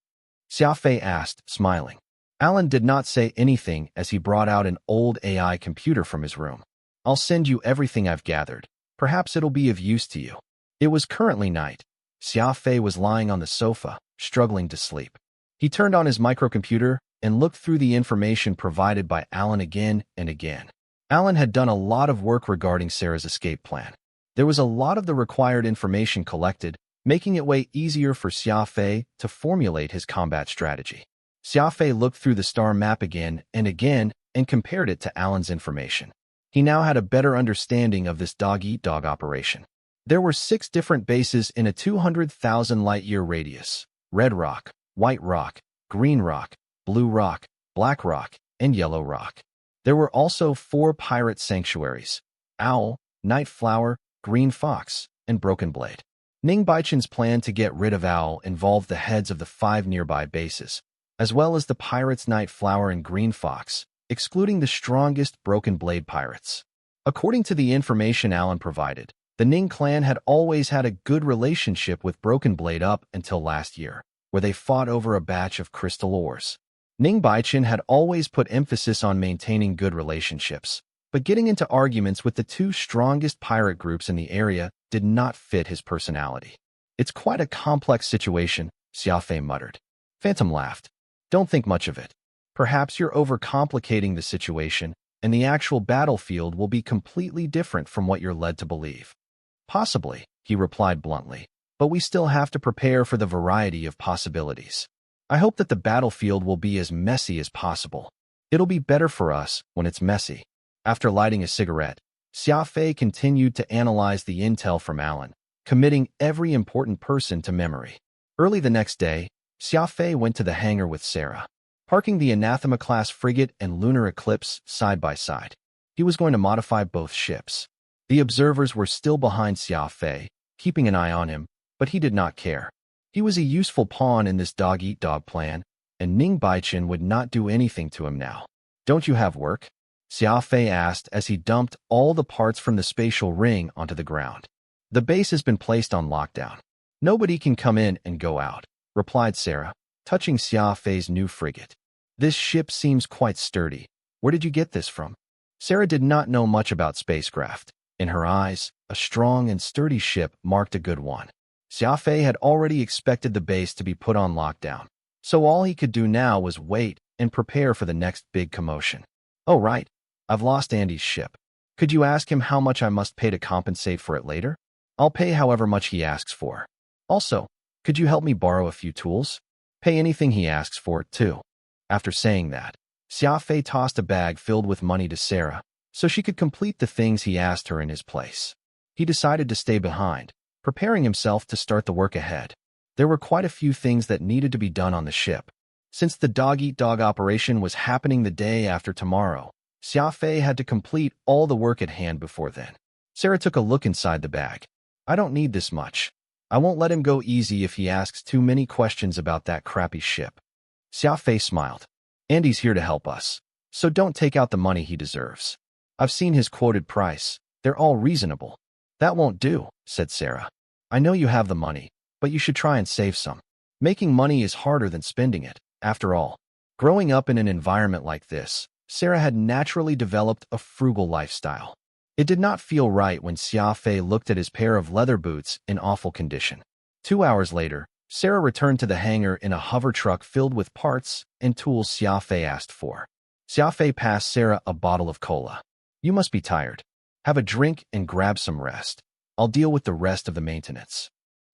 Xia Fei asked, smiling. Alan did not say anything as he brought out an old AI computer from his room. I'll send you everything I've gathered. Perhaps it'll be of use to you. It was currently night. Xia Fei was lying on the sofa, struggling to sleep. He turned on his microcomputer and looked through the information provided by Alan again and again. Alan had done a lot of work regarding Sarah's escape plan. There was a lot of the required information collected, making it way easier for Xia Fei to formulate his combat strategy. Xia Fei looked through the star map again and compared it to Alan's information. He now had a better understanding of this dog-eat-dog operation. There were 6 different bases in a 200,000 light-year radius: Red Rock, White Rock, Green Rock, Blue Rock, Black Rock, and Yellow Rock. There were also 4 pirate sanctuaries: Owl, Night Flower, Green Fox, and Broken Blade. Ning Baichen's plan to get rid of Owl involved the heads of the 5 nearby bases, as well as the pirates Night Flower and Green Fox, excluding the strongest Broken Blade pirates. According to the information Alan provided, the Ning clan had always had a good relationship with Broken Blade up until last year, where they fought over a batch of crystal ores. Ning Baichen had always put emphasis on maintaining good relationships, but getting into arguments with the 2 strongest pirate groups in the area did not fit his personality. It's quite a complex situation, Xia Fei muttered. Phantom laughed. Don't think much of it. Perhaps you're overcomplicating the situation, and the actual battlefield will be completely different from what you're led to believe. Possibly, he replied bluntly. but we still have to prepare for the variety of possibilities. I hope that the battlefield will be as messy as possible. It'll be better for us when it's messy. After lighting a cigarette, Xia Fei continued to analyze the intel from Alan, committing every important person to memory. Early the next day, Xia Fei went to the hangar with Sarah, parking the Anathema-class frigate and Lunar Eclipse side by side. He was going to modify both ships. The observers were still behind Xia Fei, keeping an eye on him, but he did not care. He was a useful pawn in this dog-eat-dog plan, and Ning Baichen would not do anything to him now. "Don't you have work?" Xia Fei asked as he dumped all the parts from the spatial ring onto the ground. "The base has been placed on lockdown. Nobody can come in and go out," replied Sarah, touching Xia Fei's new frigate. "This ship seems quite sturdy. Where did you get this from?" Sarah did not know much about spacecraft. In her eyes, a strong and sturdy ship marked a good one. Xia Fei had already expected the base to be put on lockdown, so all he could do now was wait and prepare for the next big commotion. "Oh right, I've lost Andy's ship. Could you ask him how much I must pay to compensate for it later? I'll pay however much he asks for. Also, could you help me borrow a few tools? Pay anything he asks for, too." After saying that, Xia Fei tossed a bag filled with money to Sarah so she could complete the things he asked her in his place. He decided to stay behind, preparing himself to start the work ahead. There were quite a few things that needed to be done on the ship. Since the dog-eat-dog operation was happening the day after tomorrow, Xia Fei had to complete all the work at hand before then. Sarah took a look inside the bag. "I don't need this much. I won't let him go easy if he asks too many questions about that crappy ship." Xia Fei smiled. "Andy's here to help us, so don't take out the money he deserves. I've seen his quoted price. They're all reasonable." "That won't do," said Sarah. "I know you have the money, but you should try and save some. Making money is harder than spending it. After all, growing up in an environment like this, Sarah had naturally developed a frugal lifestyle. It did not feel right when Xia Fei looked at his pair of leather boots in awful condition. 2 hours later, Sarah returned to the hangar in a hover truck filled with parts and tools Xia Fei asked for. Xia Fei passed Sarah a bottle of cola. "You must be tired. Have a drink and grab some rest. I'll deal with the rest of the maintenance."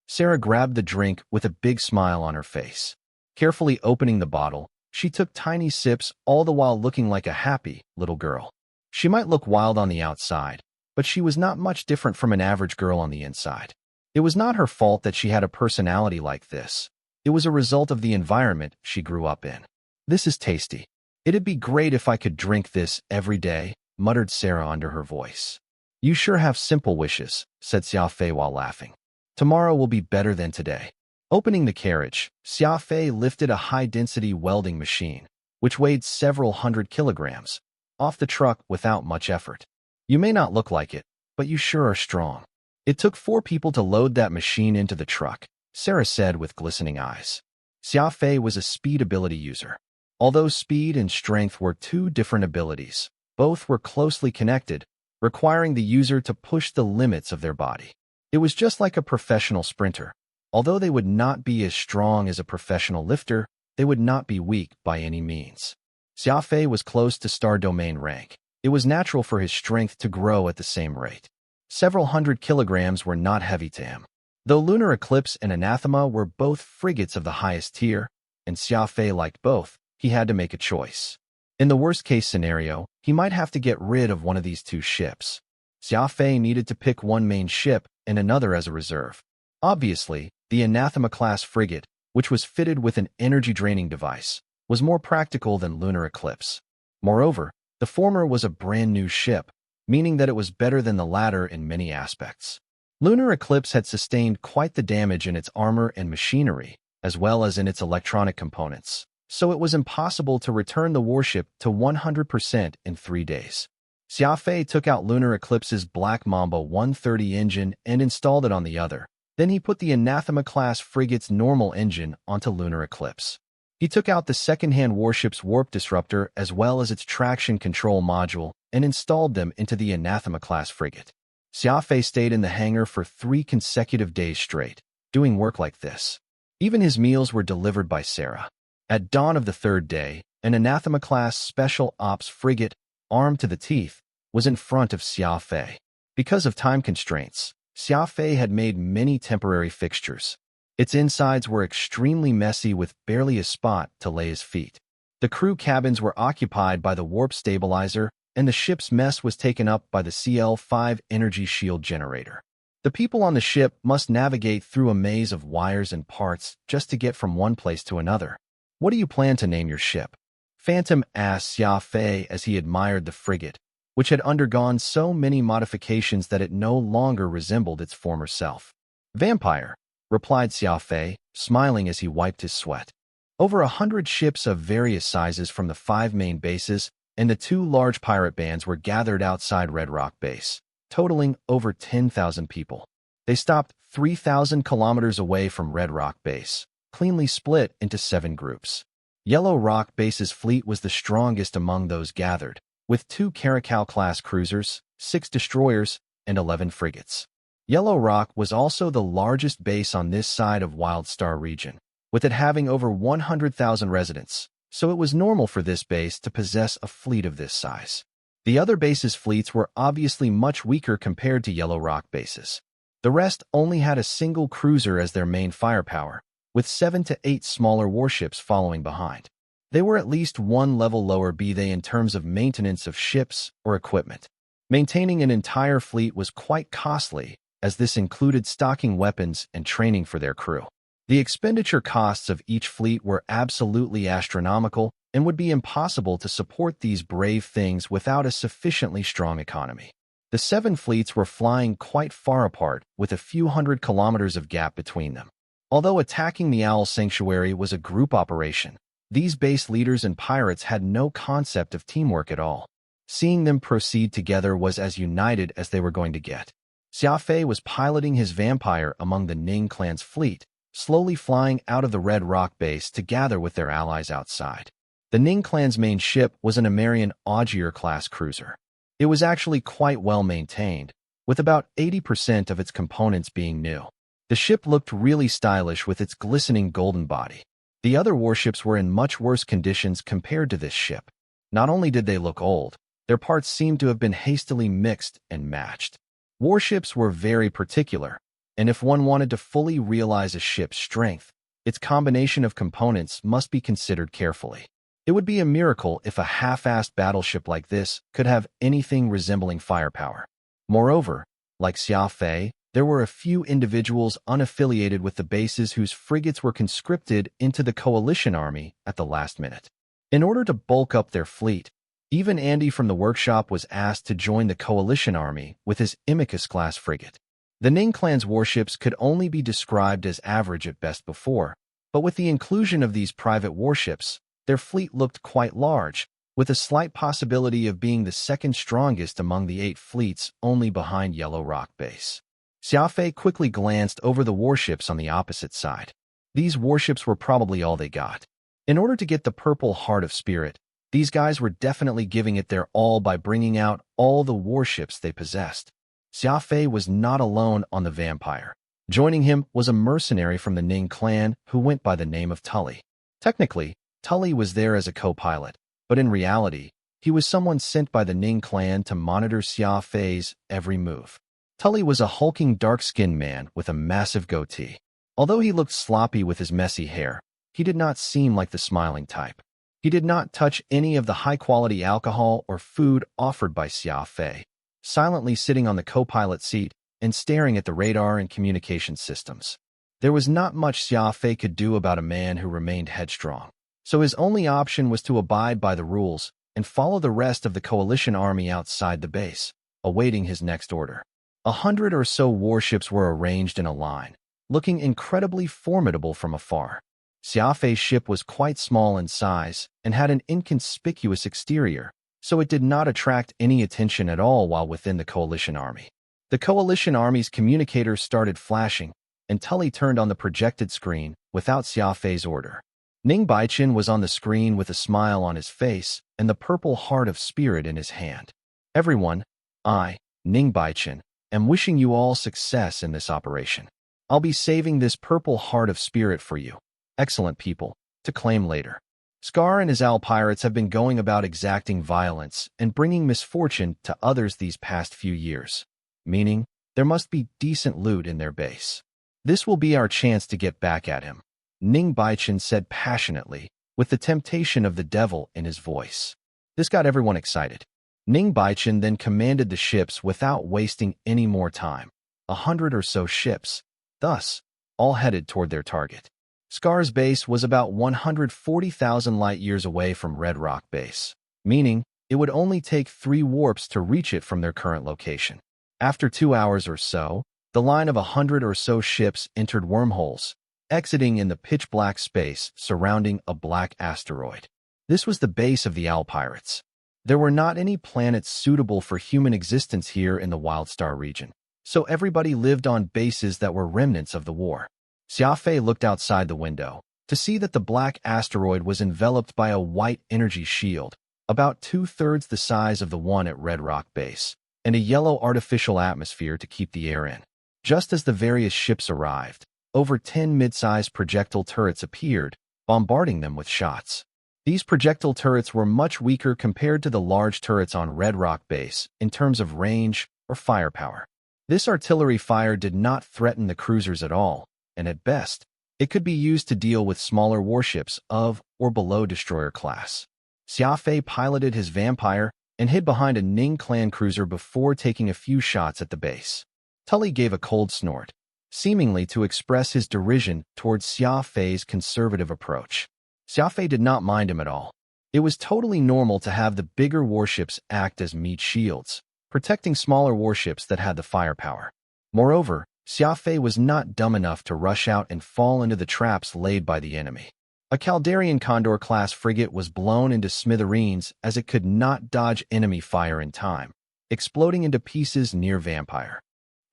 Sarah grabbed the drink with a big smile on her face. Carefully opening the bottle, she took tiny sips, all the while looking like a happy little girl. She might look wild on the outside, but she was not much different from an average girl on the inside. It was not her fault that she had a personality like this. It was a result of the environment she grew up in. "This is tasty. It'd be great if I could drink this every day," muttered Sarah under her voice. "You sure have simple wishes," said Xia Fei while laughing. "Tomorrow will be better than today." Opening the carriage, Xia Fei lifted a high-density welding machine, which weighed several hundred kilograms, off the truck without much effort. "You may not look like it, but you sure are strong." "It took 4 people to load that machine into the truck," Sarah said with glistening eyes. Xia Fei was a speed ability user. Although speed and strength were 2 different abilities, both were closely connected, requiring the user to push the limits of their body. It was just like a professional sprinter. Although they would not be as strong as a professional lifter, they would not be weak by any means. Xia Fei was close to star domain rank. It was natural for his strength to grow at the same rate. Several hundred kilograms were not heavy to him. Though Lunar Eclipse and Anathema were both frigates of the highest tier, and Xia Fei liked both, he had to make a choice. In the worst-case scenario, he might have to get rid of one of these 2 ships. Xia Fei needed to pick one main ship and another as a reserve. Obviously, the Anathema-class frigate, which was fitted with an energy-draining device, was more practical than Lunar Eclipse. Moreover, the former was a brand-new ship, meaning that it was better than the latter in many aspects. Lunar Eclipse had sustained quite the damage in its armor and machinery, as well as in its electronic components, so it was impossible to return the warship to 100% in 3 days. Xia Fei took out Lunar Eclipse's Black Mamba 130 engine and installed it on the other. Then he put the Anathema-class frigate's normal engine onto Lunar Eclipse. He took out the second-hand warship's warp disruptor as well as its traction control module and installed them into the Anathema-class frigate. Xia Fei stayed in the hangar for 3 consecutive days straight, doing work like this. Even his meals were delivered by Sarah. At dawn of the 3rd day, an Anathema-class special ops frigate, armed to the teeth, was in front of Xia Fei. Because of time constraints, Xia Fei had made many temporary fixtures. Its insides were extremely messy with barely a spot to lay his feet. The crew cabins were occupied by the warp stabilizer, and the ship's mess was taken up by the CL-5 energy shield generator. The people on the ship must navigate through a maze of wires and parts just to get from one place to another. What do you plan to name your ship? Phantom asked Xia Fei as he admired the frigate, which had undergone so many modifications that it no longer resembled its former self. Vampire, replied Xia Fei, smiling as he wiped his sweat. Over 100 ships of various sizes from the 5 main bases and the 2 large pirate bands were gathered outside Red Rock Base, totaling over 10,000 people. They stopped 3,000 kilometers away from Red Rock Base, cleanly split into 7 groups. Yellow Rock Base's fleet was the strongest among those gathered, with 2 Caracal-class cruisers, 6 destroyers, and 11 frigates. Yellow Rock was also the largest base on this side of Wildstar region, with it having over 100,000 residents, so it was normal for this base to possess a fleet of this size. The other bases' fleets were obviously much weaker compared to Yellow Rock bases. The rest only had a single cruiser as their main firepower, with 7 to 8 smaller warships following behind. They were at least 1 level lower, be they in terms of maintenance of ships or equipment. Maintaining an entire fleet was quite costly, as this included stocking weapons and training for their crew. The expenditure costs of each fleet were absolutely astronomical and would be impossible to support these brave things without a sufficiently strong economy. The 7 fleets were flying quite far apart, with a few hundred kilometers of gap between them. Although attacking the Owl Sanctuary was a group operation, these base leaders and pirates had no concept of teamwork at all. Seeing them proceed together was as united as they were going to get. Xia Fei was piloting his vampire among the Ning clan's fleet, slowly flying out of the Red Rock base to gather with their allies outside. The Ning clan's main ship was an Amerian Augier-class cruiser. It was actually quite well maintained, with about 80% of its components being new. The ship looked really stylish with its glistening golden body. The other warships were in much worse conditions compared to this ship. Not only did they look old, their parts seemed to have been hastily mixed and matched. Warships were very particular, and if one wanted to fully realize a ship's strength, its combination of components must be considered carefully. It would be a miracle if a half-assed battleship like this could have anything resembling firepower. Moreover, like Xia Fei, there were a few individuals unaffiliated with the bases whose frigates were conscripted into the coalition army at the last minute. In order to bulk up their fleet, even Andy from the workshop was asked to join the coalition army with his Imicus-class frigate. The Ning clan's warships could only be described as average at best before, but with the inclusion of these private warships, their fleet looked quite large, with a slight possibility of being the second strongest among the 8 fleets only behind Yellow Rock Base. Xia Fei quickly glanced over the warships on the opposite side. These warships were probably all they got. In order to get the Purple Heart of Spirit, these guys were definitely giving it their all by bringing out all the warships they possessed. Xia Fei was not alone on the Vampire. Joining him was a mercenary from the Ning clan who went by the name of Tully. Technically, Tully was there as a co-pilot, but in reality, he was someone sent by the Ning clan to monitor Xia Fei's every move. Tully was a hulking dark-skinned man with a massive goatee. Although he looked sloppy with his messy hair, he did not seem like the smiling type. He did not touch any of the high-quality alcohol or food offered by Xia Fei, silently sitting on the co-pilot seat and staring at the radar and communication systems. There was not much Xia Fei could do about a man who remained headstrong, so his only option was to abide by the rules and follow the rest of the coalition army outside the base, awaiting his next order. 100 or so warships were arranged in a line, looking incredibly formidable from afar. Xia Fei's ship was quite small in size and had an inconspicuous exterior, so it did not attract any attention at all while within the coalition army. The coalition army's communicators started flashing, and Tully turned on the projected screen without Xia Fei's order. Ning Baichen was on the screen with a smile on his face and the Purple Heart of Spirit in his hand. Everyone, I, Ning Baichen, am wishing you all success in this operation. I'll be saving this Purple Heart of Spirit for you, excellent people, to claim later. Scar and his owl pirates have been going about exacting violence and bringing misfortune to others these past few years. Meaning, There must be decent loot in their base. This will be our chance to get back at him, Ning Baichen said passionately, with the temptation of the devil in his voice. This got everyone excited. Ning Baichen then commanded the ships without wasting any more time. 100 or so ships, thus, all headed toward their target. Scar's base was about 140,000 light-years away from Red Rock Base, meaning it would only take 3 warps to reach it from their current location. After 2 hours or so, the line of 100 or so ships entered wormholes, exiting in the pitch-black space surrounding a black asteroid. This was the base of the Owl Pirates. There were not any planets suitable for human existence here in the Wildstar region, so everybody lived on bases that were remnants of the war. Xia Fei looked outside the window to see that the black asteroid was enveloped by a white energy shield, about 2/3 the size of the one at Red Rock Base, and a yellow artificial atmosphere to keep the air in. Just as the various ships arrived, over 10 mid-sized projectile turrets appeared, bombarding them with shots. These projectile turrets were much weaker compared to the large turrets on Red Rock Base in terms of range or firepower. This artillery fire did not threaten the cruisers at all, and at best, it could be used to deal with smaller warships of or below destroyer class. Xia Fei piloted his vampire and hid behind a Ning clan cruiser before taking a few shots at the base. Tully gave a cold snort, seemingly to express his derision towards Xia Fei's conservative approach. Xia Fei did not mind him at all. It was totally normal to have the bigger warships act as meat shields, protecting smaller warships that had the firepower. Moreover, Xia Fei was not dumb enough to rush out and fall into the traps laid by the enemy. A Caldarian Condor-class frigate was blown into smithereens as it could not dodge enemy fire in time, exploding into pieces near Vampire.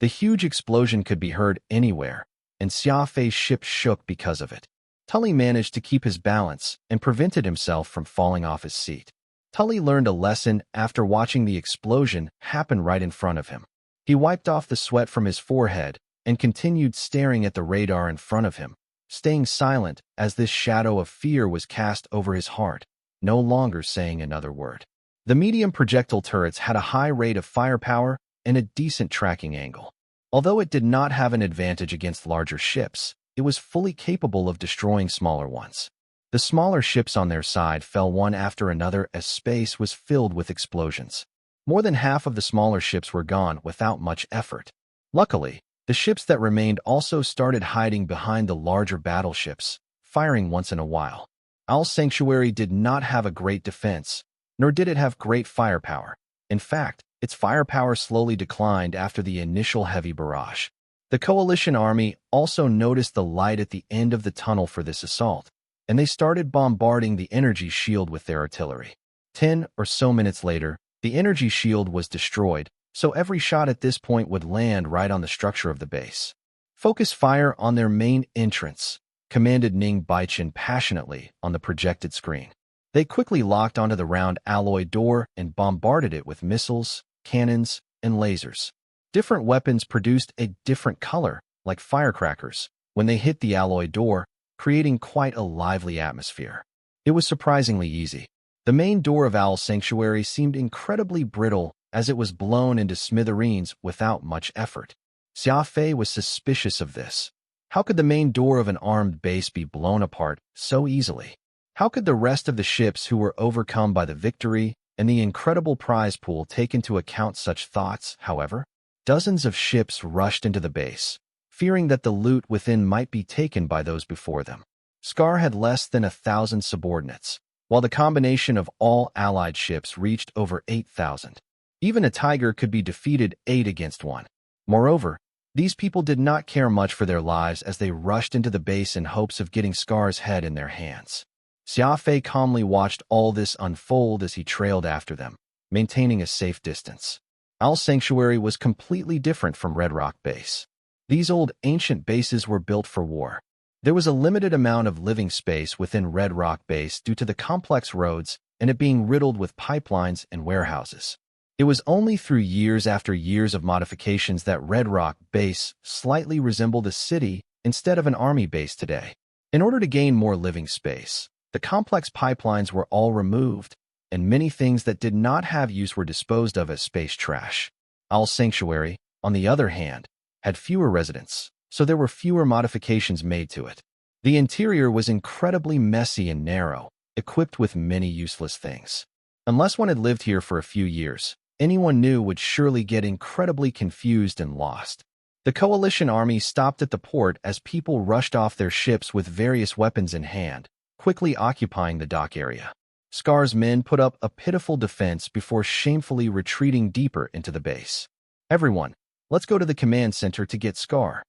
The huge explosion could be heard anywhere, and Xia Fei's ship shook because of it. Tully managed to keep his balance and prevented himself from falling off his seat. Tully learned a lesson after watching the explosion happen right in front of him. He wiped off the sweat from his forehead and continued staring at the radar in front of him, staying silent as this shadow of fear was cast over his heart, no longer saying another word. The medium projectile turrets had a high rate of firepower and a decent tracking angle. Although it did not have an advantage against larger ships, it was fully capable of destroying smaller ones. The smaller ships on their side fell one after another as space was filled with explosions. More than half of the smaller ships were gone without much effort. Luckily, the ships that remained also started hiding behind the larger battleships, firing once in a while. Owl's Sanctuary did not have a great defense, nor did it have great firepower. In fact, its firepower slowly declined after the initial heavy barrage. The coalition army also noticed the light at the end of the tunnel for this assault, and they started bombarding the energy shield with their artillery. 10 or so minutes later, the energy shield was destroyed, so every shot at this point would land right on the structure of the base. "Focus fire on their main entrance," commanded Ning Baichen passionately on the projected screen. They quickly locked onto the round alloy door and bombarded it with missiles, cannons, and lasers. Different weapons produced a different color, like firecrackers, when they hit the alloy door, creating quite a lively atmosphere. It was surprisingly easy. The main door of Owl's Sanctuary seemed incredibly brittle as it was blown into smithereens without much effort. Xia Fei was suspicious of this. How could the main door of an armed base be blown apart so easily? How could the rest of the ships who were overcome by the victory and the incredible prize pool take into account such thoughts, however? Dozens of ships rushed into the base, fearing that the loot within might be taken by those before them. Scar had less than 1,000 subordinates, while the combination of all allied ships reached over 8,000. Even a tiger could be defeated 8 against 1. Moreover, these people did not care much for their lives as they rushed into the base in hopes of getting Scar's head in their hands. Xia Fei calmly watched all this unfold as he trailed after them, maintaining a safe distance. Owl's Sanctuary was completely different from Red Rock Base. These old ancient bases were built for war. There was a limited amount of living space within Red Rock Base due to the complex roads and it being riddled with pipelines and warehouses. It was only through years after years of modifications that Red Rock Base slightly resembled a city instead of an army base today. In order to gain more living space, the complex pipelines were all removed, and many things that did not have use were disposed of as space trash. Owl's Sanctuary, on the other hand, had fewer residents, so there were fewer modifications made to it. The interior was incredibly messy and narrow, equipped with many useless things. Unless one had lived here for a few years, anyone new would surely get incredibly confused and lost. The coalition army stopped at the port as people rushed off their ships with various weapons in hand, quickly occupying the dock area. Scar's men put up a pitiful defense before shamefully retreating deeper into the base. Everyone, let's go to the command center to get Scar.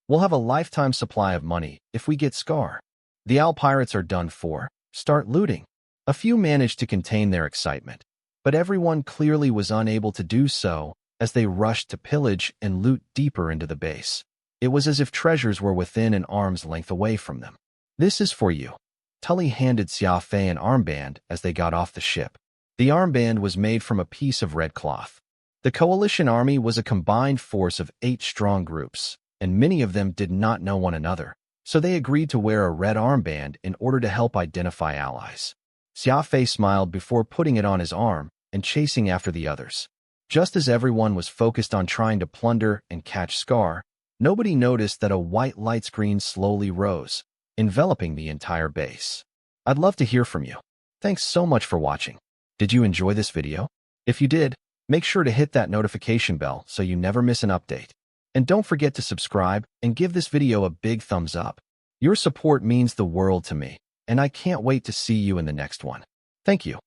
We'll have a lifetime supply of money if we get Scar. The Owl Pirates are done for. Start looting. A few managed to contain their excitement, but everyone clearly was unable to do so as they rushed to pillage and loot deeper into the base. It was as if treasures were within an arm's length away from them. This is for you. Tully handed Xia Fei an armband as they got off the ship. The armband was made from a piece of red cloth. The coalition army was a combined force of 8 strong groups, and many of them did not know one another, so they agreed to wear a red armband in order to help identify allies. Xia Fei smiled before putting it on his arm and chasing after the others. Just as everyone was focused on trying to plunder and catch Scar, nobody noticed that a white light screen slowly rose, enveloping the entire base. I'd love to hear from you. Thanks so much for watching. Did you enjoy this video? If you did, make sure to hit that notification bell so you never miss an update. And don't forget to subscribe and give this video a big thumbs up. Your support means the world to me, and I can't wait to see you in the next one. Thank you.